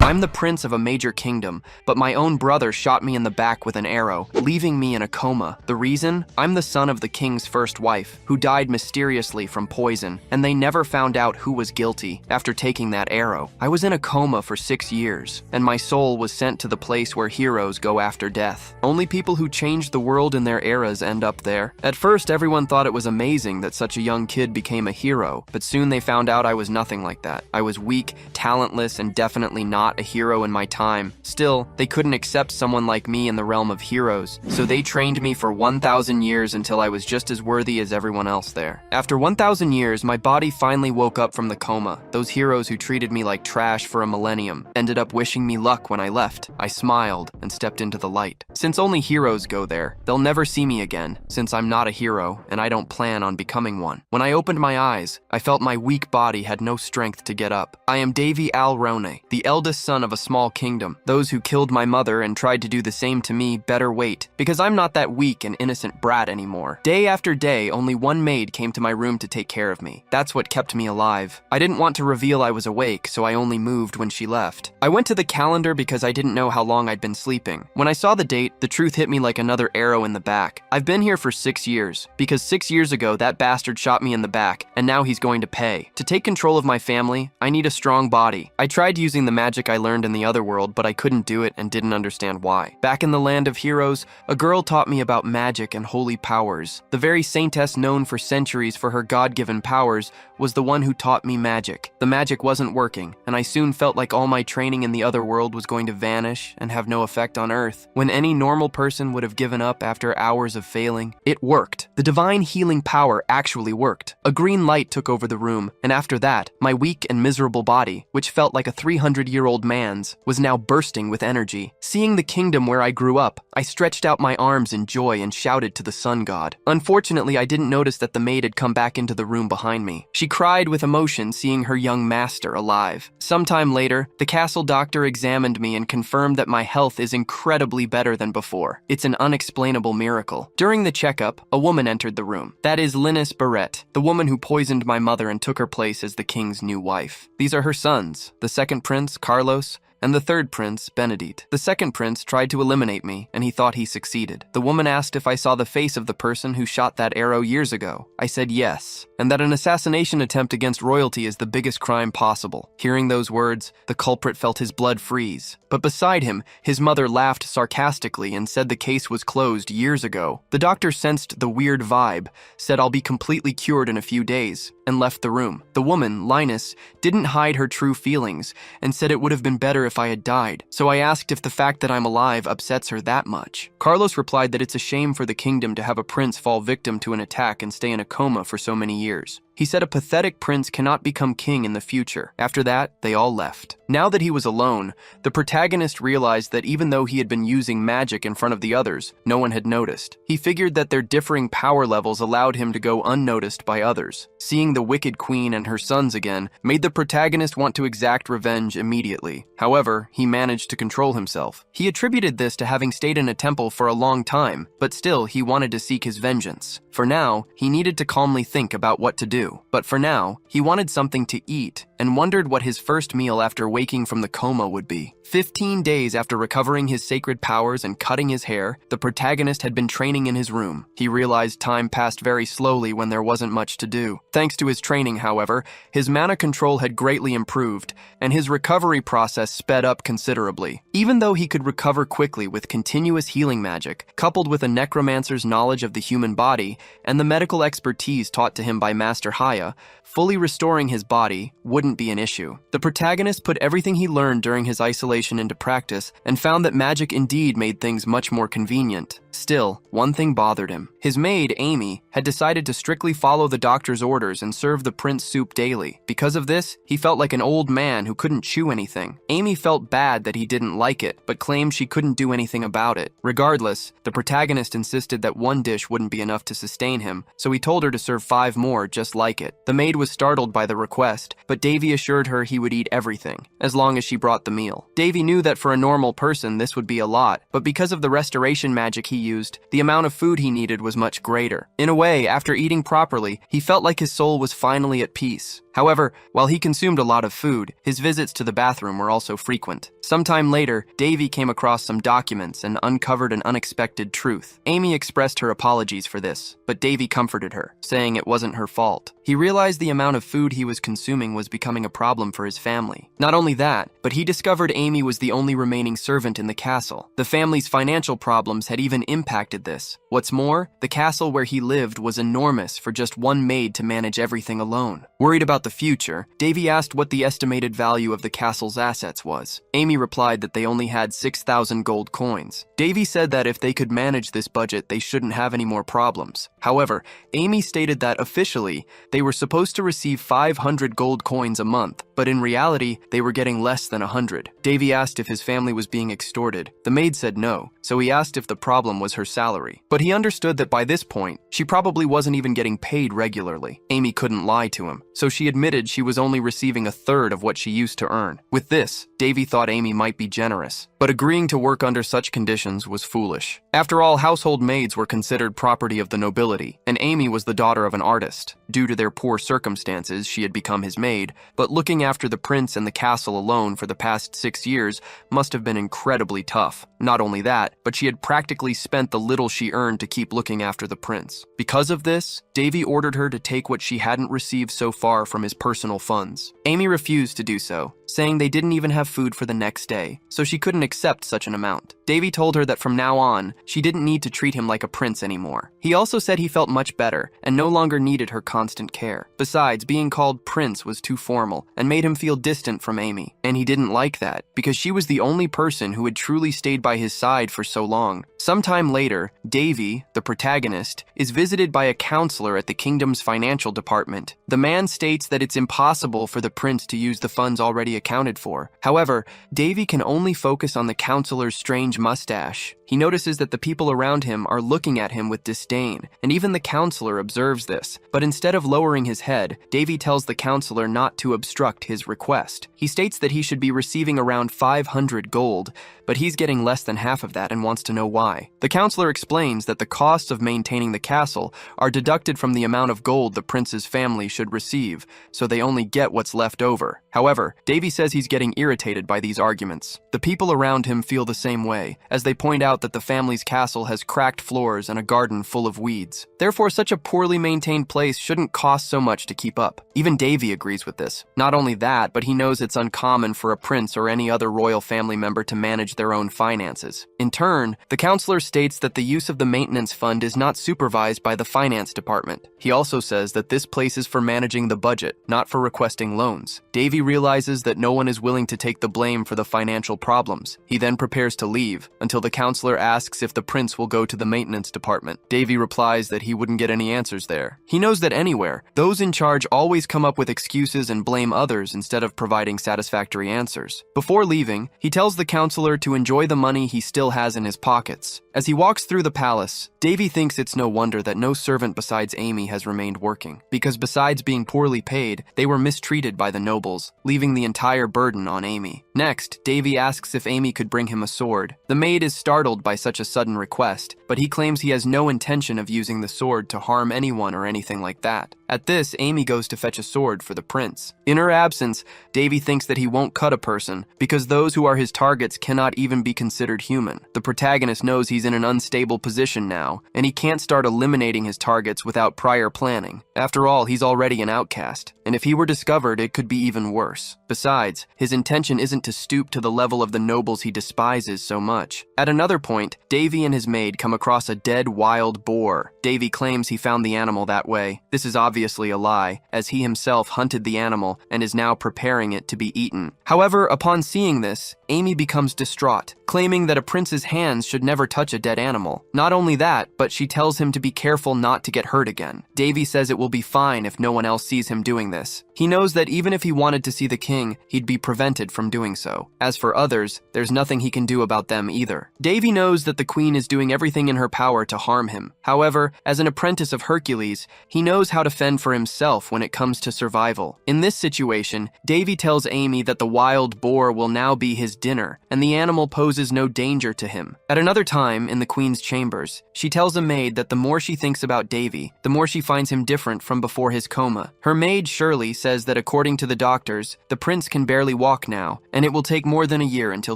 I'm the prince of a major kingdom, but my own brother shot me in the back with an arrow, leaving me in a coma. The reason? I'm the son of the king's first wife, who died mysteriously from poison, and they never found out who was guilty after taking that arrow. I was in a coma for 6 years, and my soul was sent to the place where heroes go after death. Only people who changed the world in their eras end up there. At first, everyone thought it was amazing that such a young kid became a hero, but soon they found out I was nothing like that. I was weak, talentless, and definitely not a hero in my time. Still, they couldn't accept someone like me in the realm of heroes, so they trained me for 1,000 years until I was just as worthy as everyone else there. After 1,000 years, my body finally woke up from the coma. Those heroes who treated me like trash for a millennium ended up wishing me luck when I left. I smiled and stepped into the light. Since only heroes go there, they'll never see me again, since I'm not a hero and I don't plan on becoming one. When I opened my eyes, I felt my weak body had no strength to get up. I am Davy Alrone, the eldest son of a small kingdom. Those who killed my mother and tried to do the same to me better wait, because I'm not that weak and innocent brat anymore. Day after day, only one maid came to my room to take care of me. That's what kept me alive. I didn't want to reveal I was awake, so I only moved when she left. I went to the calendar because I didn't know how long I'd been sleeping. When I saw the date, the truth hit me like another arrow in the back. I've been here for 6 years, because 6 years ago that bastard shot me in the back, and now he's going to pay. To take control of my family, I need a strong body. I tried using the magic I learned in the other world, but I couldn't do it and didn't understand why. Back in the land of heroes, a girl taught me about magic and holy powers. The very saintess known for centuries for her God-given powers was the one who taught me magic. The magic wasn't working, and I soon felt like all my training in the other world was going to vanish and have no effect on Earth. When any normal person would have given up after hours of failing, it worked. The divine healing power actually worked. A green light took over the room, and after that, my weak and miserable body, which felt like a 300-year-old man's, was now bursting with energy. Seeing the kingdom where I grew up, I stretched out my arms in joy and shouted to the sun god. Unfortunately, I didn't notice that the maid had come back into the room behind me. She cried with emotion seeing her young master alive. Sometime later, the castle doctor examined me and confirmed that my health is incredibly better than before. It's an unexplainable miracle. During the checkup, a woman entered the room. That is Linus Barrett, the woman who poisoned my mother and took her place as the king's new wife. These are her sons, the second prince, Carlos, and the third prince, Benedict. The second prince tried to eliminate me, and he thought he succeeded. The woman asked if I saw the face of the person who shot that arrow years ago. I said yes, and that an assassination attempt against royalty is the biggest crime possible. Hearing those words, the culprit felt his blood freeze. But beside him, his mother laughed sarcastically and said the case was closed years ago. The doctor sensed the weird vibe, said I'll be completely cured in a few days, and left the room. The woman, Linus, didn't hide her true feelings and said it would have been better if I had died. So I asked if the fact that I'm alive upsets her that much. Carlos replied that it's a shame for the kingdom to have a prince fall victim to an attack and stay in a coma for so many years. He said a pathetic prince cannot become king in the future. After that, they all left. Now that he was alone, the protagonist realized that even though he had been using magic in front of the others, no one had noticed. He figured that their differing power levels allowed him to go unnoticed by others. Seeing the wicked queen and her sons again made the protagonist want to exact revenge immediately. However, he managed to control himself. He attributed this to having stayed in a temple for a long time, but still he wanted to seek his vengeance. For now, he needed to calmly think about what to do. But for now, he wanted something to eat and wondered what his first meal after waking from the coma would be. 15 days after recovering his sacred powers and cutting his hair, the protagonist had been training in his room. He realized time passed very slowly when there wasn't much to do. Thanks to his training, however, his mana control had greatly improved, and his recovery process sped up considerably. Even though he could recover quickly with continuous healing magic, coupled with a necromancer's knowledge of the human body and the medical expertise taught to him by Master Haya, fully restoring his body wouldn't be an issue. The protagonist put everything he learned during his isolation into practice and found that magic indeed made things much more convenient. Still, one thing bothered him. His maid, Amy, had decided to strictly follow the doctor's orders and serve the prince soup daily. Because of this, he felt like an old man who couldn't chew anything. Amy felt bad that he didn't like it, but claimed she couldn't do anything about it. Regardless, the protagonist insisted that one dish wouldn't be enough to sustain him, so he told her to serve 5 more just like it. The maid was startled by the request, but Davy assured her he would eat everything, as long as she brought the meal. Davy knew that for a normal person this would be a lot, but because of the restoration magic he used, the amount of food he needed was much greater. In a way, after eating properly, he felt like his soul was finally at peace. However, while he consumed a lot of food, his visits to the bathroom were also frequent. Sometime later, Davy came across some documents and uncovered an unexpected truth. Amy expressed her apologies for this, but Davy comforted her, saying it wasn't her fault. He realized the amount of food he was consuming was becoming a problem for his family. Not only that, but he discovered Amy was the only remaining servant in the castle. The family's financial problems had even impacted this. What's more, the castle where he lived was enormous for just one maid to manage everything alone. Worried about the future, Davy asked what the estimated value of the castle's assets was. Amy replied that they only had 6,000 gold coins. Davy said that if they could manage this budget, they shouldn't have any more problems. However, Amy stated that officially, they were supposed to receive 500 gold coins a month, but in reality, they were getting less than 100. Davy asked if his family was being extorted. The maid said no, so he asked if the problem was her salary. But he understood that by this point, she probably wasn't even getting paid regularly. Amy couldn't lie to him, so she admitted she was only receiving a third of what she used to earn. With this, Davy thought Amy might be generous, but agreeing to work under such conditions was foolish. After all, household maids were considered property of the nobility, and Amy was the daughter of an artist. Due to their poor circumstances, she had become his maid, but looking after the prince and the castle alone for the past 6 years must have been incredibly tough. Not only that, but she had practically spent the little she earned to keep looking after the prince. Because of this, Davy ordered her to take what she hadn't received so far from his personal funds. Amy refused to do so, saying they didn't even have food for the next day, so she couldn't accept such an amount. Davy told her that from now on, she didn't need to treat him like a prince anymore. He also said he felt much better and no longer needed her constant care. Besides, being called prince was too formal and made him feel distant from Amy, and he didn't like that because she was the only person who had truly stayed by his side for so long. Sometime later, Davy, the protagonist, is visited by a counselor at the kingdom's financial department. The man states that it's impossible for the prince to use the funds already accounted for. However, Davy can only focus on the counselor's strange mustache. He notices that the people around him are looking at him with disdain, and even the counselor observes this. But instead of lowering his head, Davy tells the counselor not to obstruct his request. He states that he should be receiving around 500 gold, but he's getting less than half of that and wants to know why. The counselor explains that the costs of maintaining the castle are deducted from the amount of gold the prince's family should receive, so they only get what's left over. However, Davy says he's getting irritated by these arguments. The people around him feel the same way, as they point out that the family's castle has cracked floors and a garden full of weeds. Therefore, such a poorly maintained place shouldn't cost so much to keep up. Even Davy agrees with this. Not only that, but he knows it's uncommon for a prince or any other royal family member to manage their own finances. In turn, the counselor states that the use of the maintenance fund is not supervised by the finance department. He also says that this place is for managing the budget, not for requesting loans. Davy realizes that no one is willing to take the blame for the financial problems. He then prepares to leave, until the counselor asks if the prince will go to the maintenance department. Davy replies that he wouldn't get any answers there. He knows that anywhere, those in charge always come up with excuses and blame others instead of providing satisfactory answers. Before leaving, he tells the counselor to enjoy the money he still has in his pockets. As he walks through the palace, Davy thinks it's no wonder that no servant besides Amy has remained working, because besides being poorly paid, they were mistreated by the nobles, leaving the entire burden on Amy. Next, Davy asks if Amy could bring him a sword. The maid is startled by such a sudden request, but he claims he has no intention of using the sword to harm anyone or anything like that. At this, Amy goes to fetch a sword for the prince. In her absence, Davy thinks that he won't cut a person, because those who are his targets cannot even be considered human. The protagonist knows he's in an unstable position now, and he can't start eliminating his targets without prior planning. After all, he's already an outcast, and if he were discovered, it could be even worse. Besides, his intention isn't to stoop to the level of the nobles he despises so much. At another point, Davy and his maid come across a dead wild boar. Davy claims he found the animal that way. This is obviously a lie, as he himself hunted the animal and is now preparing it to be eaten. However, upon seeing this, Amy becomes distraught, claiming that a prince's hands should never touch a dead animal. Not only that, but she tells him to be careful not to get hurt again. Davy says it will be fine if no one else sees him doing this. He knows that even if he wanted to see the king, he'd be prevented from doing so. As for others, there's nothing he can do about them either. Davy knows that the queen is doing everything in her power to harm him. However, as an apprentice of Hercules, he knows how to fend for himself when it comes to survival. In this situation, Davy tells Amy that the wild boar will now be his dinner, and the animal poses no danger to him. At another time, in the queen's chambers, she tells a maid that the more she thinks about Davy, the more she finds him different from before his coma. Her maid, Shirley, says that according to the doctors, the prince can barely walk now, and it will take more than a year until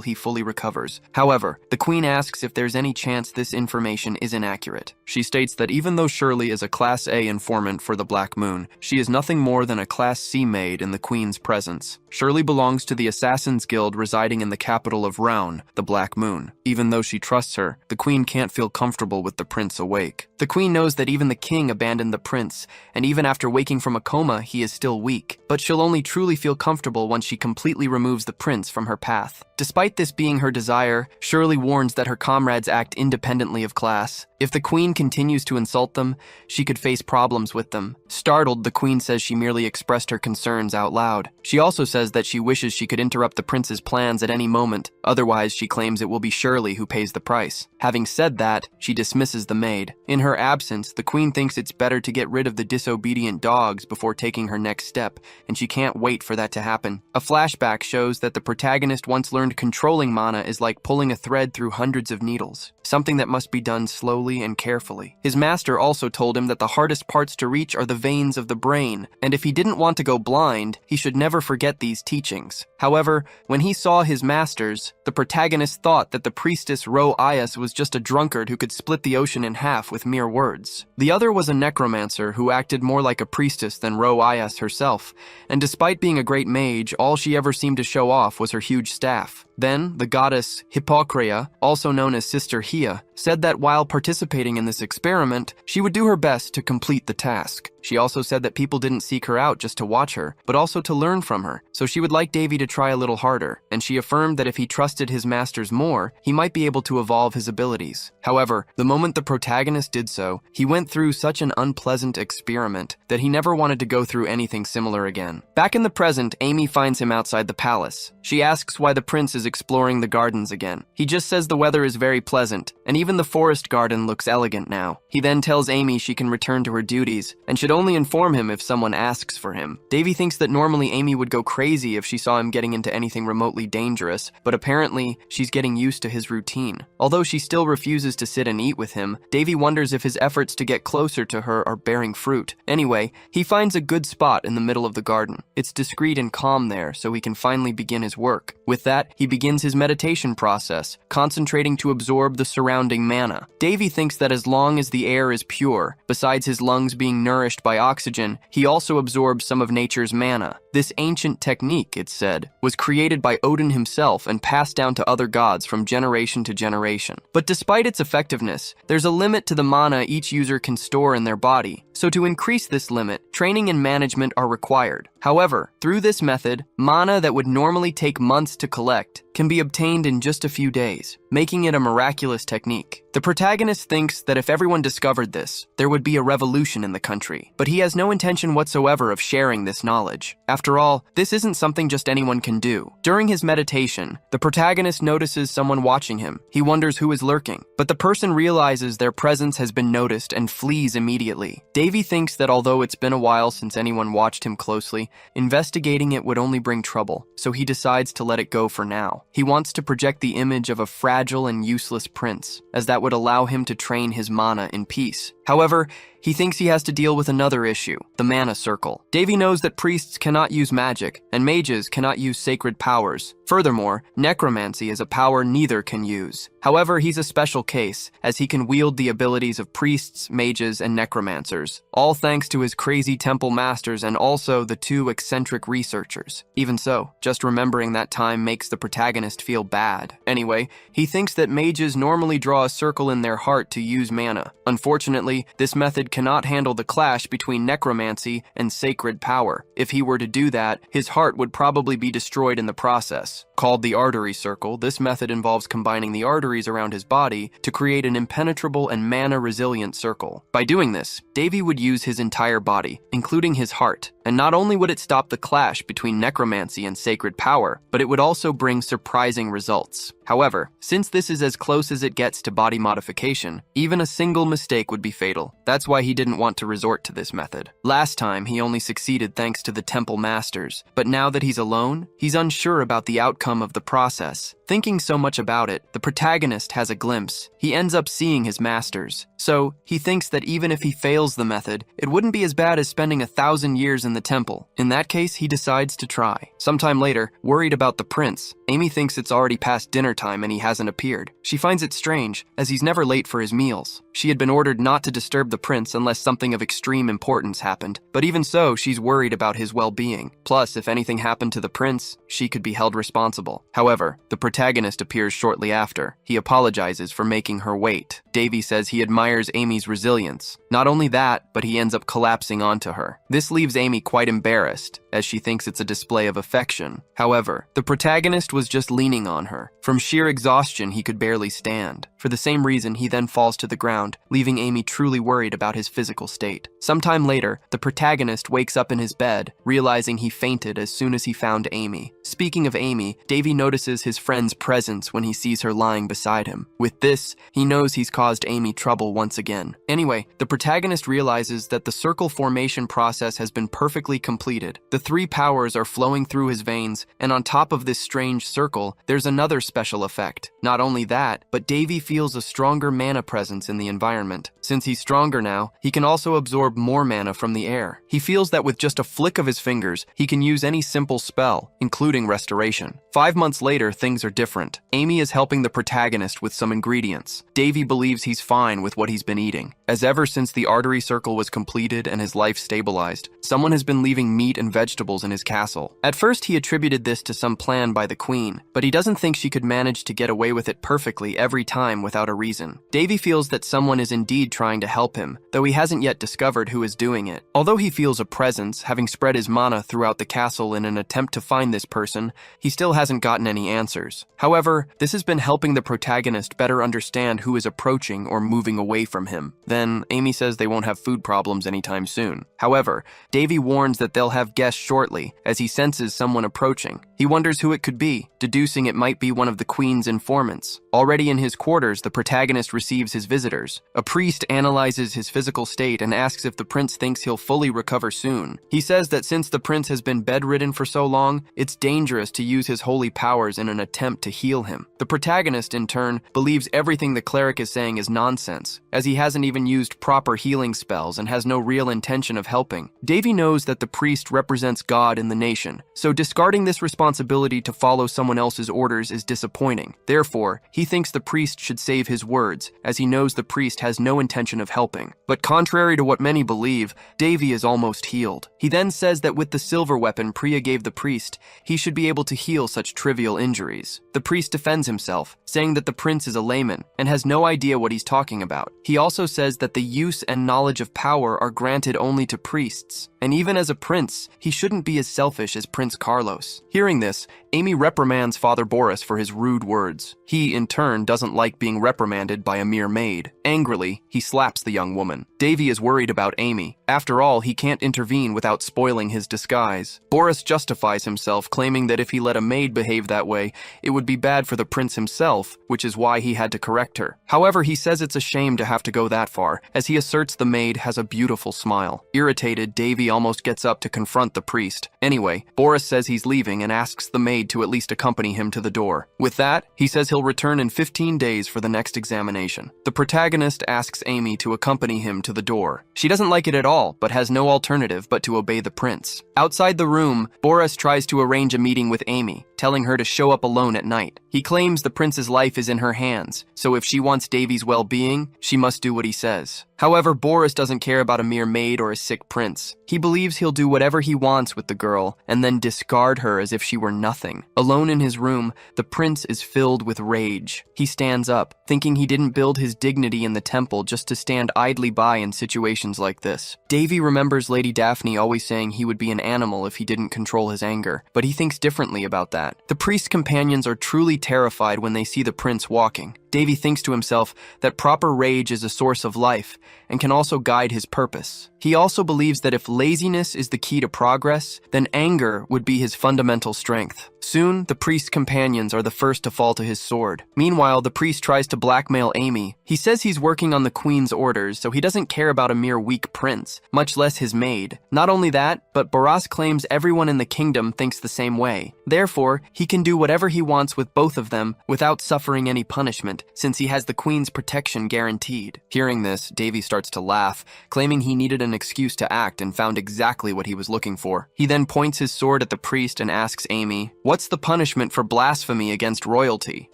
he fully recovers. However, the queen asks if there's any chance this information is inaccurate. She states that even though Shirley is a Class A informant for the Black Moon, she is nothing more than a Class C maid in the queen's presence. Shirley belongs to the Assassin's Guild residing in the capital of Rouen, the Black Moon. Even though she trusts her, the queen can't feel comfortable with the prince awake. The queen knows that even the king abandoned the prince, and even after waking from a coma, he is still weak. But she'll only truly feel comfortable once she completely removes the prince from her path. Despite this being her desire, Shirley warns that her comrades act independently of class. If the queen continues to insult them, she could face problems with them. Startled, the queen says she merely expressed her concerns out loud. She also says that she wishes she could interrupt the prince's plans at any moment, otherwise she claims it will be Shirley who pays the price. Having said that, she dismisses the maid. In her absence, the queen thinks it's better to get rid of the disobedient dogs before taking her next step, and she can't wait for that to happen. A flashback shows that the protagonist once learned controlling mana is like pulling a thread through hundreds of needles, something that must be done slowly and carefully. His master also told him that the hardest parts to reach are the veins of the brain, and if he didn't want to go blind, he should never forget these teachings. However, when he saw his masters, the protagonist thought that the priestess Ro Ayas was just a drunkard who could split the ocean in half with mere words. The other was a necromancer who acted more like a priestess than Ro Ayas herself, and despite being a great mage, all she ever seemed to show off was her huge staff. Then, the goddess Hippocrea, also known as Sister Hia, said that while participating in this experiment, she would do her best to complete the task. She also said that people didn't seek her out just to watch her, but also to learn from her, so she would like Davy to try a little harder, and she affirmed that if he trusted his masters more, he might be able to evolve his abilities. However, the moment the protagonist did so, he went through such an unpleasant experiment that he never wanted to go through anything similar again. Back in the present, Amy finds him outside the palace. She asks why the prince is exploring the gardens again. He just says the weather is very pleasant, and even the forest garden looks elegant now. He then tells Amy she can return to her duties, and should only inform him if someone asks for him. Davy thinks that normally Amy would go crazy if she saw him getting into anything remotely dangerous, but apparently she's getting used to his routine. Although she still refuses to sit and eat with him, Davy wonders if his efforts to get closer to her are bearing fruit. Anyway, he finds a good spot in the middle of the garden. It's discreet and calm there, so he can finally begin his work. With that, he begins his meditation process, concentrating to absorb the surrounding mana. Davy thinks that as long as the air is pure, besides his lungs being nourished by oxygen, he also absorbs some of nature's mana. This ancient technique, it's said, was created by Odin himself and passed down to other gods from generation to generation. But despite its effectiveness, there's a limit to the mana each user can store in their body. So to increase this limit, training and management are required. However, through this method, mana that would normally take months to collect can be obtained in just a few days, making it a miraculous technique. The protagonist thinks that if everyone discovered this, there would be a revolution in the country, but he has no intention whatsoever of sharing this knowledge. After all, this isn't something just anyone can do. During his meditation, the protagonist notices someone watching him. He wonders who is lurking, but the person realizes their presence has been noticed and flees immediately. Davy thinks that although it's been a while since anyone watched him closely, investigating it would only bring trouble, so he decides to let it go for now. He wants to project the image of a fragile and useless prince, as that would allow him to train his mana in peace. However, he thinks he has to deal with another issue, the mana circle. Davy knows that priests cannot use magic, and mages cannot use sacred powers. Furthermore, necromancy is a power neither can use. However, he's a special case, as he can wield the abilities of priests, mages, and necromancers, all thanks to his crazy temple masters and also the two eccentric researchers. Even so, just remembering that time makes the protagonist feel bad. Anyway, he thinks that mages normally draw a circle in their heart to use mana. Unfortunately, this method cannot handle the clash between necromancy and sacred power. If he were to do that, his heart would probably be destroyed in the process. Called the artery circle, this method involves combining the arteries around his body to create an impenetrable and mana-resilient circle. By doing this, Davy would use his entire body, including his heart, And not only would it stop the clash between necromancy and sacred power, but it would also bring surprising results. However, since this is as close as it gets to body modification, even a single mistake would be fatal. That's why he didn't want to resort to this method. Last time, he only succeeded thanks to the temple masters, but now that he's alone, he's unsure about the outcome of the process. Thinking so much about it, the protagonist has a glimpse. He ends up seeing his masters. So, he thinks that even if he fails the method, it wouldn't be as bad as spending 1,000 years in the temple. In that case, he decides to try. Sometime later, worried about the prince, Amy thinks it's already past dinner time and he hasn't appeared. She finds it strange, as he's never late for his meals. She had been ordered not to disturb the prince unless something of extreme importance happened, but even so, she's worried about his well-being. Plus, if anything happened to the prince, she could be held responsible. However, the protagonist appears shortly after. He apologizes for making her wait. Davy says he admires Amy's resilience. Not only that, but he ends up collapsing onto her. This leaves Amy quite embarrassed, as she thinks it's a display of affection. However, the protagonist was just leaning on her. From sheer exhaustion, he could barely stand. For the same reason, he then falls to the ground, leaving Amy truly worried about his physical state. Sometime later, the protagonist wakes up in his bed, realizing he fainted as soon as he found Amy. Speaking of Amy, Davy notices his friend's presence when he sees her lying beside him. With this, he knows he's caused Amy trouble once again. Anyway, the protagonist realizes that the circle formation process has been perfectly completed. The 3 powers are flowing through his veins, and on top of this strange circle, there's another special effect. Not only that, but Davy feels a stronger mana presence in the environment. Since he's stronger now, he can also absorb more mana from the air. He feels that with just a flick of his fingers, he can use any simple spell, including restoration. 5 months later, things are different. Amy is helping the protagonist with some ingredients. Davy believes he's fine with what he's been eating, as ever since the artery circle was completed and his life stabilized, someone has been leaving meat and vegetables in his castle. At first, he attributed this to some plan by the queen, but he doesn't think she could manage to get away with it perfectly every time without a reason. Davy feels that someone is indeed trying to help him, though he hasn't yet discovered who is doing it. Although he feels a presence, having spread his mana throughout the castle in an attempt to find this person, he still hasn't gotten any answers. However, this has been helping the protagonist better understand who is approaching or moving away from him. Then, Amy says they won't have food problems anytime soon. However, Davy warns that they'll have guests shortly, as he senses someone approaching. He wonders who it could be, deducing it might be one of the queen's informants. Already in his quarters, the protagonist receives his visitors. A priest analyzes his physical state and asks if the prince thinks he'll fully recover soon. He says that since the prince has been bedridden for so long, it's dangerous to use his holy powers in an attempt to heal him. The protagonist, in turn, believes everything the cleric is saying is nonsense, as he hasn't even used proper healing spells and has no real intention of helping. Davy knows that the priest represents God in the nation, so discarding this responsibility to follow someone else's orders is disappointing. Therefore, he thinks the priest should save his words, as he knows the priest has no intention of helping. But contrary to what many believe, Davy is almost healed. He then says that with the silver weapon Priya gave the priest, he should be able to heal such trivial injuries. The priest defends himself, saying that the prince is a layman and has no idea what he's talking about. He also says that the use and knowledge of power are granted only to priests, and even as a prince, he shouldn't be as selfish as Prince Carlos. Hearing this, Amy reprimands Father Boris for his rude words. He, in turn, doesn't like being reprimanded by a mere maid. Angrily, he slaps the young woman. Davy is worried about Amy. After all, he can't intervene without spoiling his disguise. Boris justifies himself, claiming that if he let a maid behave that way, it would be bad for the prince himself, which is why he had to correct her. However, he says it's a shame to have to go that far, as he asserts the maid has a beautiful smile. Irritated, Davy almost gets up to confront the priest. Anyway, Boris says he's leaving and asks the maid to at least accompany him to the door. With that, he says he'll return in 15 days for the next examination. The protagonist asks Amy to accompany him to the door. She doesn't like it at all, but has no alternative but to obey the prince. Outside the room, Boris tries to arrange a meeting with Amy, telling her to show up alone at night. He claims the prince's life is in her hands, so if she wants Davy's well-being, she must do what he says. However, Boris doesn't care about a mere maid or a sick prince. He believes he'll do whatever he wants with the girl, and then discard her as if she were nothing. Alone in his room, the prince is filled with rage. He stands up, thinking he didn't build his dignity in the temple just to stand idly by in situations like this. Davy remembers Lady Daphne always saying he would be an animal if he didn't control his anger, but he thinks differently about that. The priest's companions are truly terrified when they see the prince walking. Davy thinks to himself that proper rage is a source of life and can also guide his purpose. He also believes that if laziness is the key to progress, then anger would be his fundamental strength. Soon, the priest's companions are the first to fall to his sword. Meanwhile, the priest tries to blackmail Amy. He says he's working on the queen's orders, so he doesn't care about a mere weak prince, much less his maid. Not only that, but Barras claims everyone in the kingdom thinks the same way. Therefore, he can do whatever he wants with both of them without suffering any punishment, since he has the queen's protection guaranteed. Hearing this, Davy starts to laugh, claiming he needed an excuse to act and found exactly what he was looking for. He then points his sword at the priest and asks Amy, "What's the punishment for blasphemy against royalty?"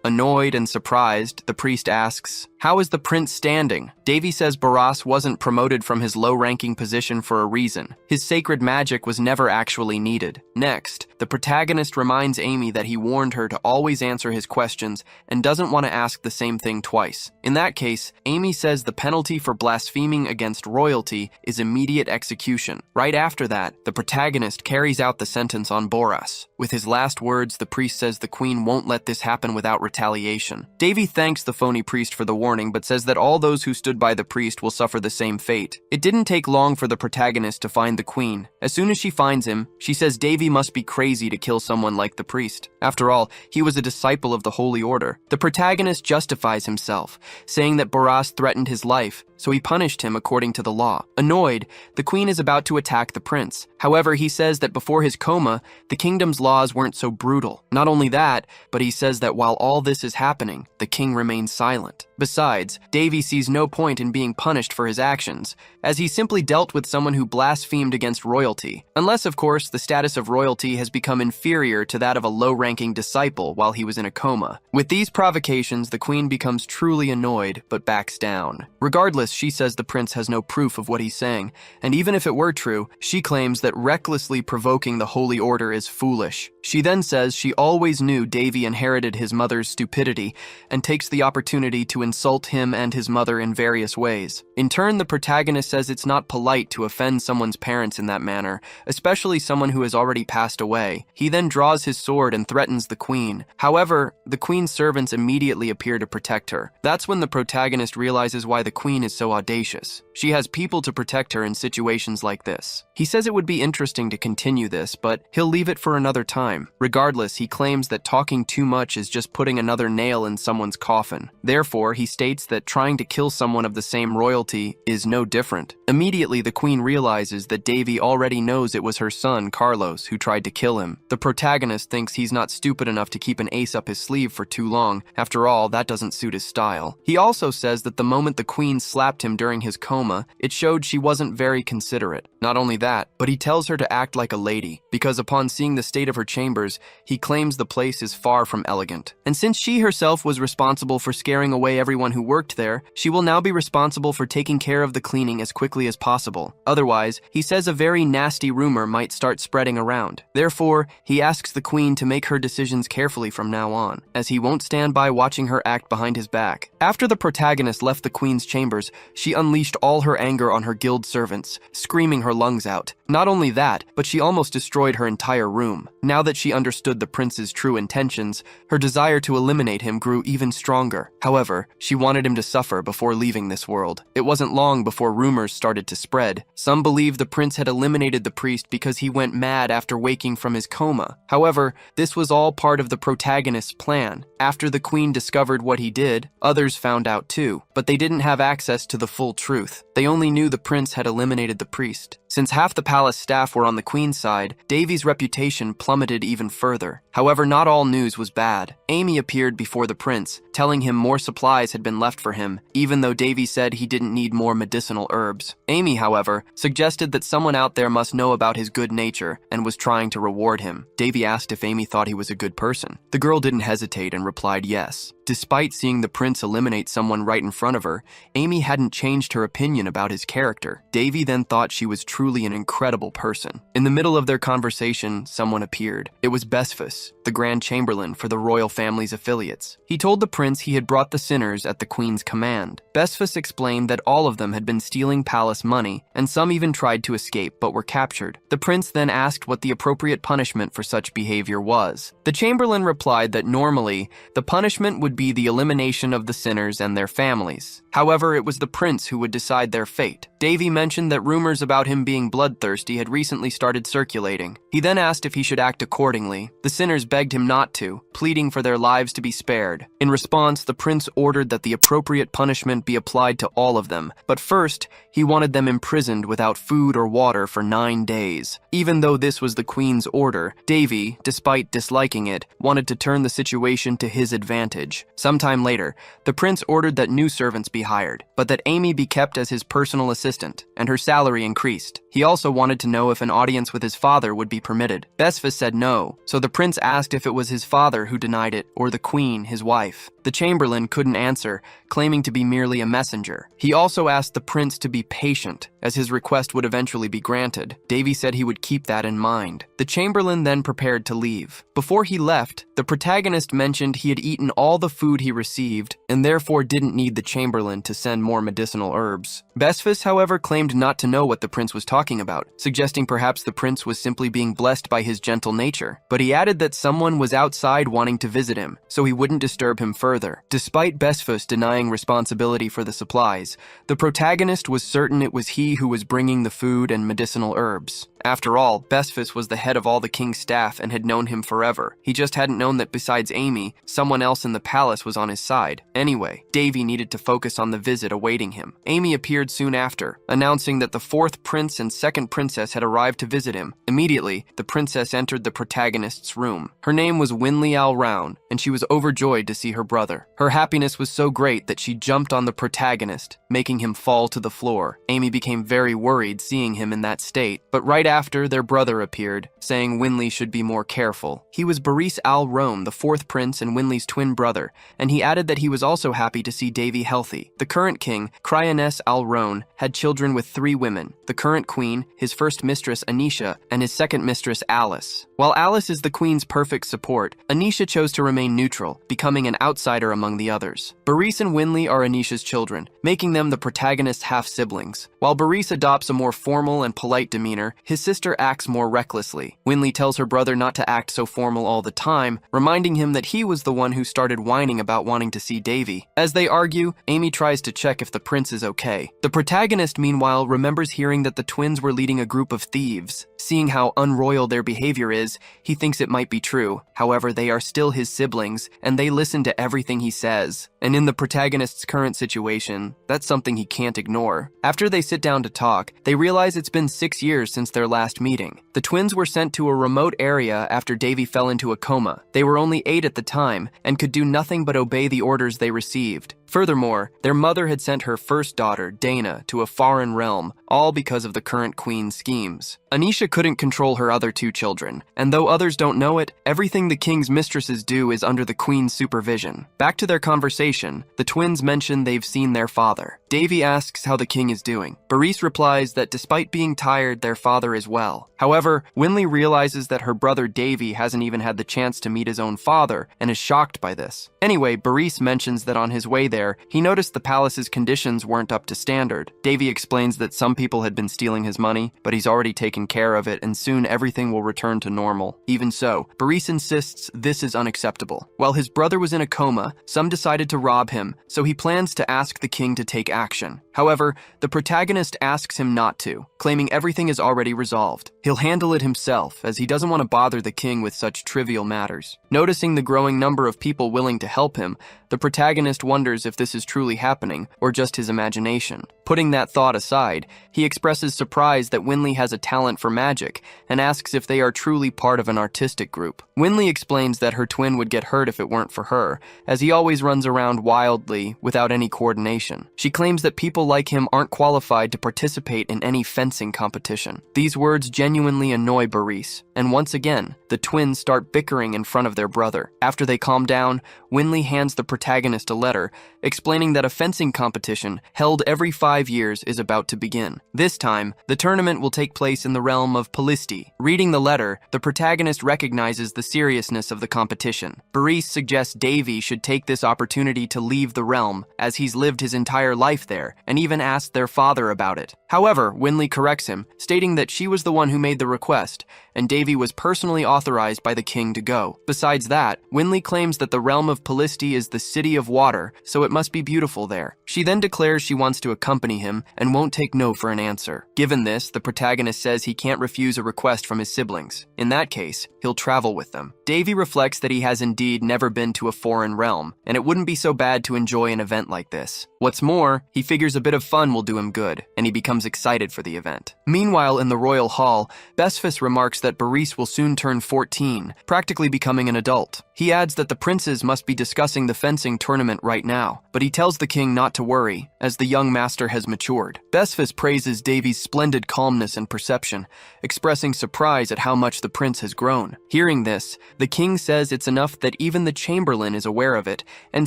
Annoyed and surprised, the priest asks, "How is the prince standing?" Davy says Barras wasn't promoted from his low-ranking position for a reason. His sacred magic was never actually needed. Next, the protagonist reminds Amy that he warned her to always answer his questions and doesn't want to ask the same thing twice. In that case, Amy says the penalty for blaspheming against royalty is immediate execution. Right after that, the protagonist carries out the sentence on Barras. With his last words, the priest says the queen won't let this happen without retaliation. Davy thanks the phony priest for the warning, but says that all those who stood by the priest will suffer the same fate. It didn't take long for the protagonist to find the queen. As soon as she finds him, she says Davy must be crazy to kill someone like the priest. After all, he was a disciple of the Holy Order. The protagonist justifies himself, saying that Barras threatened his life, so he punished him according to the law. Annoyed, the queen is about to attack the prince. However, he says that before his coma, the kingdom's laws weren't so brutal. Not only that, but he says that while all this is happening, the king remains silent. Besides, Davy sees no point in being punished for his actions, as he simply dealt with someone who blasphemed against royalty. Unless, of course, the status of royalty has become inferior to that of a low-ranking disciple while he was in a coma. With these provocations, the queen becomes truly annoyed, but backs down. Regardless, she says the prince has no proof of what he's saying, and even if it were true, she claims that recklessly provoking the Holy Order is foolish. She then says she always knew Davy inherited his mother's stupidity and takes the opportunity to insult him and his mother in various ways. In turn, the protagonist says it's not polite to offend someone's parents in that manner, especially someone who has already passed away. He then draws his sword and threatens the queen. However, the queen's servants immediately appear to protect her. That's when the protagonist realizes why the queen is so audacious. She has people to protect her in situations like this. He says it would be interesting to continue this, but he'll leave it for another time. Regardless, he claims that talking too much is just putting another nail in someone's coffin. Therefore, he states that trying to kill someone of the same royalty is no different. Immediately, the queen realizes that Davy already knows it was her son, Carlos, who tried to kill him. The protagonist thinks he's not stupid enough to keep an ace up his sleeve for too long. After all, that doesn't suit his style. He also says that the moment the queen slapped him during his coma, it showed she wasn't very considerate. Not only that, but he tells her to act like a lady, because upon seeing the state of her chambers, he claims the place is far from elegant. And since she herself was responsible for scaring away everyone who worked there, she will now be responsible for taking care of the cleaning as quickly as possible. Otherwise, he says a very nasty rumor might start spreading around. Therefore, he asks the queen to make her decisions carefully from now on, as he won't stand by watching her act behind his back. After the protagonist left the queen's chambers, she unleashed all her anger on her guild servants, screaming her lungs out. Not only that, but she almost destroyed her entire room. Now that she understood the prince's true intentions, her desire to eliminate him grew even stronger. However, she wanted him to suffer before leaving this world. It wasn't long before rumors started to spread. Some believed the prince had eliminated the priest because he went mad after waking from his coma. However, this was all part of the protagonist's plan. After the queen discovered what he did, others found out too, but they didn't have access to the full truth. They only knew the prince had eliminated the priest. Since half the palace staff were on the queen's side, Davy's reputation plummeted even further. However, not all news was bad. Amy appeared before the prince, telling him more supplies had been left for him, even though Davy said he didn't need more medicinal herbs. Amy, however, suggested that someone out there must know about his good nature and was trying to reward him. Davy asked if Amy thought he was a good person. The girl didn't hesitate and replied yes. Despite seeing the prince eliminate someone right in front of her, Amy hadn't changed her opinion about his character. Davy then thought she was truly an incredible person. In the middle of their conversation, someone appeared. It was Besfus. the Grand Chamberlain for the royal family's affiliates. He told the prince he had brought the sinners at the queen's command. Besphus explained that all of them had been stealing palace money, and some even tried to escape but were captured. The prince then asked what the appropriate punishment for such behavior was. The chamberlain replied that normally, the punishment would be the elimination of the sinners and their families. However, it was the prince who would decide their fate. Davy mentioned that rumors about him being bloodthirsty had recently started circulating. He then asked if he should act accordingly. The sinners begged him not to, pleading for their lives to be spared. In response, the prince ordered that the appropriate punishment be applied to all of them, but first, he wanted them imprisoned without food or water for 9 days. Even though this was the queen's order, Davy, despite disliking it, wanted to turn the situation to his advantage. Sometime later, the prince ordered that new servants be hired, but that Amy be kept as his personal assistant, and her salary increased. He also wanted to know if an audience with his father would be permitted. Besphus said no, so the prince asked if it was his father who denied it, or the queen, his wife. The chamberlain couldn't answer, claiming to be merely a messenger. He also asked the prince to be patient, as his request would eventually be granted. Davy said he would keep that in mind. The chamberlain then prepared to leave. Before he left, the protagonist mentioned he had eaten all the food he received, and therefore didn't need the chamberlain to send more medicinal herbs. Besphus, however, claimed not to know what the prince was talking about, suggesting perhaps the prince was simply being blessed by his gentle nature. But he added that someone was outside wanting to visit him, so he wouldn't disturb him further. Despite Besphus denying responsibility for the supplies, the protagonist was certain it was he who was bringing the food and medicinal herbs. After all, Besphus was the head of all the king's staff and had known him forever. He just hadn't known that besides Amy, someone else in the palace was on his side. Anyway, Davy needed to focus on the visit awaiting him. Amy appeared soon after, announcing that the 4th prince and 2nd princess had arrived to visit him. Immediately, the princess entered the protagonist's room. Her name was Winley Al-Roun, and she was overjoyed to see her brother. Her happiness was so great that she jumped on the protagonist, making him fall to the floor. Amy became very worried seeing him in that state, but right after, their brother appeared, saying Winley should be more careful. He was Boris Al-Roun, the 4th prince and Winley's twin brother, and he added that he was also happy to see Davy healthy. The current king, Cryones Al-Roun, had children with 3 women, the current queen, his first mistress Anisha, and his second mistress Alice. While Alice is the queen's perfect support, Anisha chose to remain neutral, becoming an outsider among the others. Boris and Winley are Anisha's children, making them the protagonist's half-siblings. While Boris adopts a more formal and polite demeanor, his sister acts more recklessly. Winley tells her brother not to act so formal all the time, reminding him that he was the one who started whining about wanting to see Davy. As they argue, Amy tries to check if the prince is okay. The protagonist, meanwhile, remembers hearing that the twins were leading a group of thieves. Seeing how unroyal their behavior is, he thinks it might be true. However, they are still his siblings, and they listen to everything he says. And in the protagonist's current situation, that's something he can't ignore. After they sit down to talk, they realize it's been 6 years since their last meeting. The twins were sent to a remote area after Davy fell into a coma. They were only 8 at the time, and could do nothing but obey the orders they received. Furthermore, their mother had sent her first daughter, Dana, to a foreign realm, all because of the current queen's schemes. Anisha couldn't control her other 2 children, and though others don't know it, everything the king's mistresses do is under the queen's supervision. Back to their conversation, the twins mention they've seen their father. Davy asks how the king is doing. Boris replies that despite being tired, their father is well. However, Winley realizes that her brother Davy hasn't even had the chance to meet his own father, and is shocked by this. Anyway, Boris mentions that on his way there, he noticed the palace's conditions weren't up to standard. Davy explains that some people had been stealing his money, but he's already taken care of it and soon everything will return to normal. Even so, Boris insists this is unacceptable. While his brother was in a coma, some decided to rob him, so he plans to ask the king to take action. However, the protagonist asks him not to, claiming everything is already resolved. He'll handle it himself, as he doesn't want to bother the king with such trivial matters. Noticing the growing number of people willing to help him, the protagonist wonders if this is truly happening, or just his imagination. Putting that thought aside, he expresses surprise that Winley has a talent for magic, and asks if they are truly part of an artistic group. Winley explains that her twin would get hurt if it weren't for her, as he always runs around wildly without any coordination. She claims that people people like him aren't qualified to participate in any fencing competition. These words genuinely annoy Boris, and once again, the twins start bickering in front of their brother. After they calm down, Winley hands the protagonist a letter explaining that a fencing competition held every 5 years is about to begin. This time, the tournament will take place in the realm of Polisti. Reading the letter, the protagonist recognizes the seriousness of the competition. Boris suggests Davy should take this opportunity to leave the realm, as he's lived his entire life there, and even asked their father about it. However, Winley corrects him, stating that she was the one who made the request, and Davy was personally authorized by the king to go. Besides that, Winley claims that the realm of Polisti is the city of water, so it must be beautiful there. She then declares she wants to accompany him and won't take no for an answer. Given this, the protagonist says he can't refuse a request from his siblings. In that case, he'll travel with them. Davy reflects that he has indeed never been to a foreign realm, and it wouldn't be so bad to enjoy an event like this. What's more, he figures a bit of fun will do him good, and he becomes excited for the event. Meanwhile, in the royal hall, Besfus remarks that Boris will soon turn 14, practically becoming an adult. He adds that the princes must be discussing the fencing tournament right now, but he tells the king not to worry, as the young master has matured. Besfus praises Davy's splendid calmness and perception, expressing surprise at how much the prince has grown. Hearing this, the king says it's enough that even the chamberlain is aware of it, and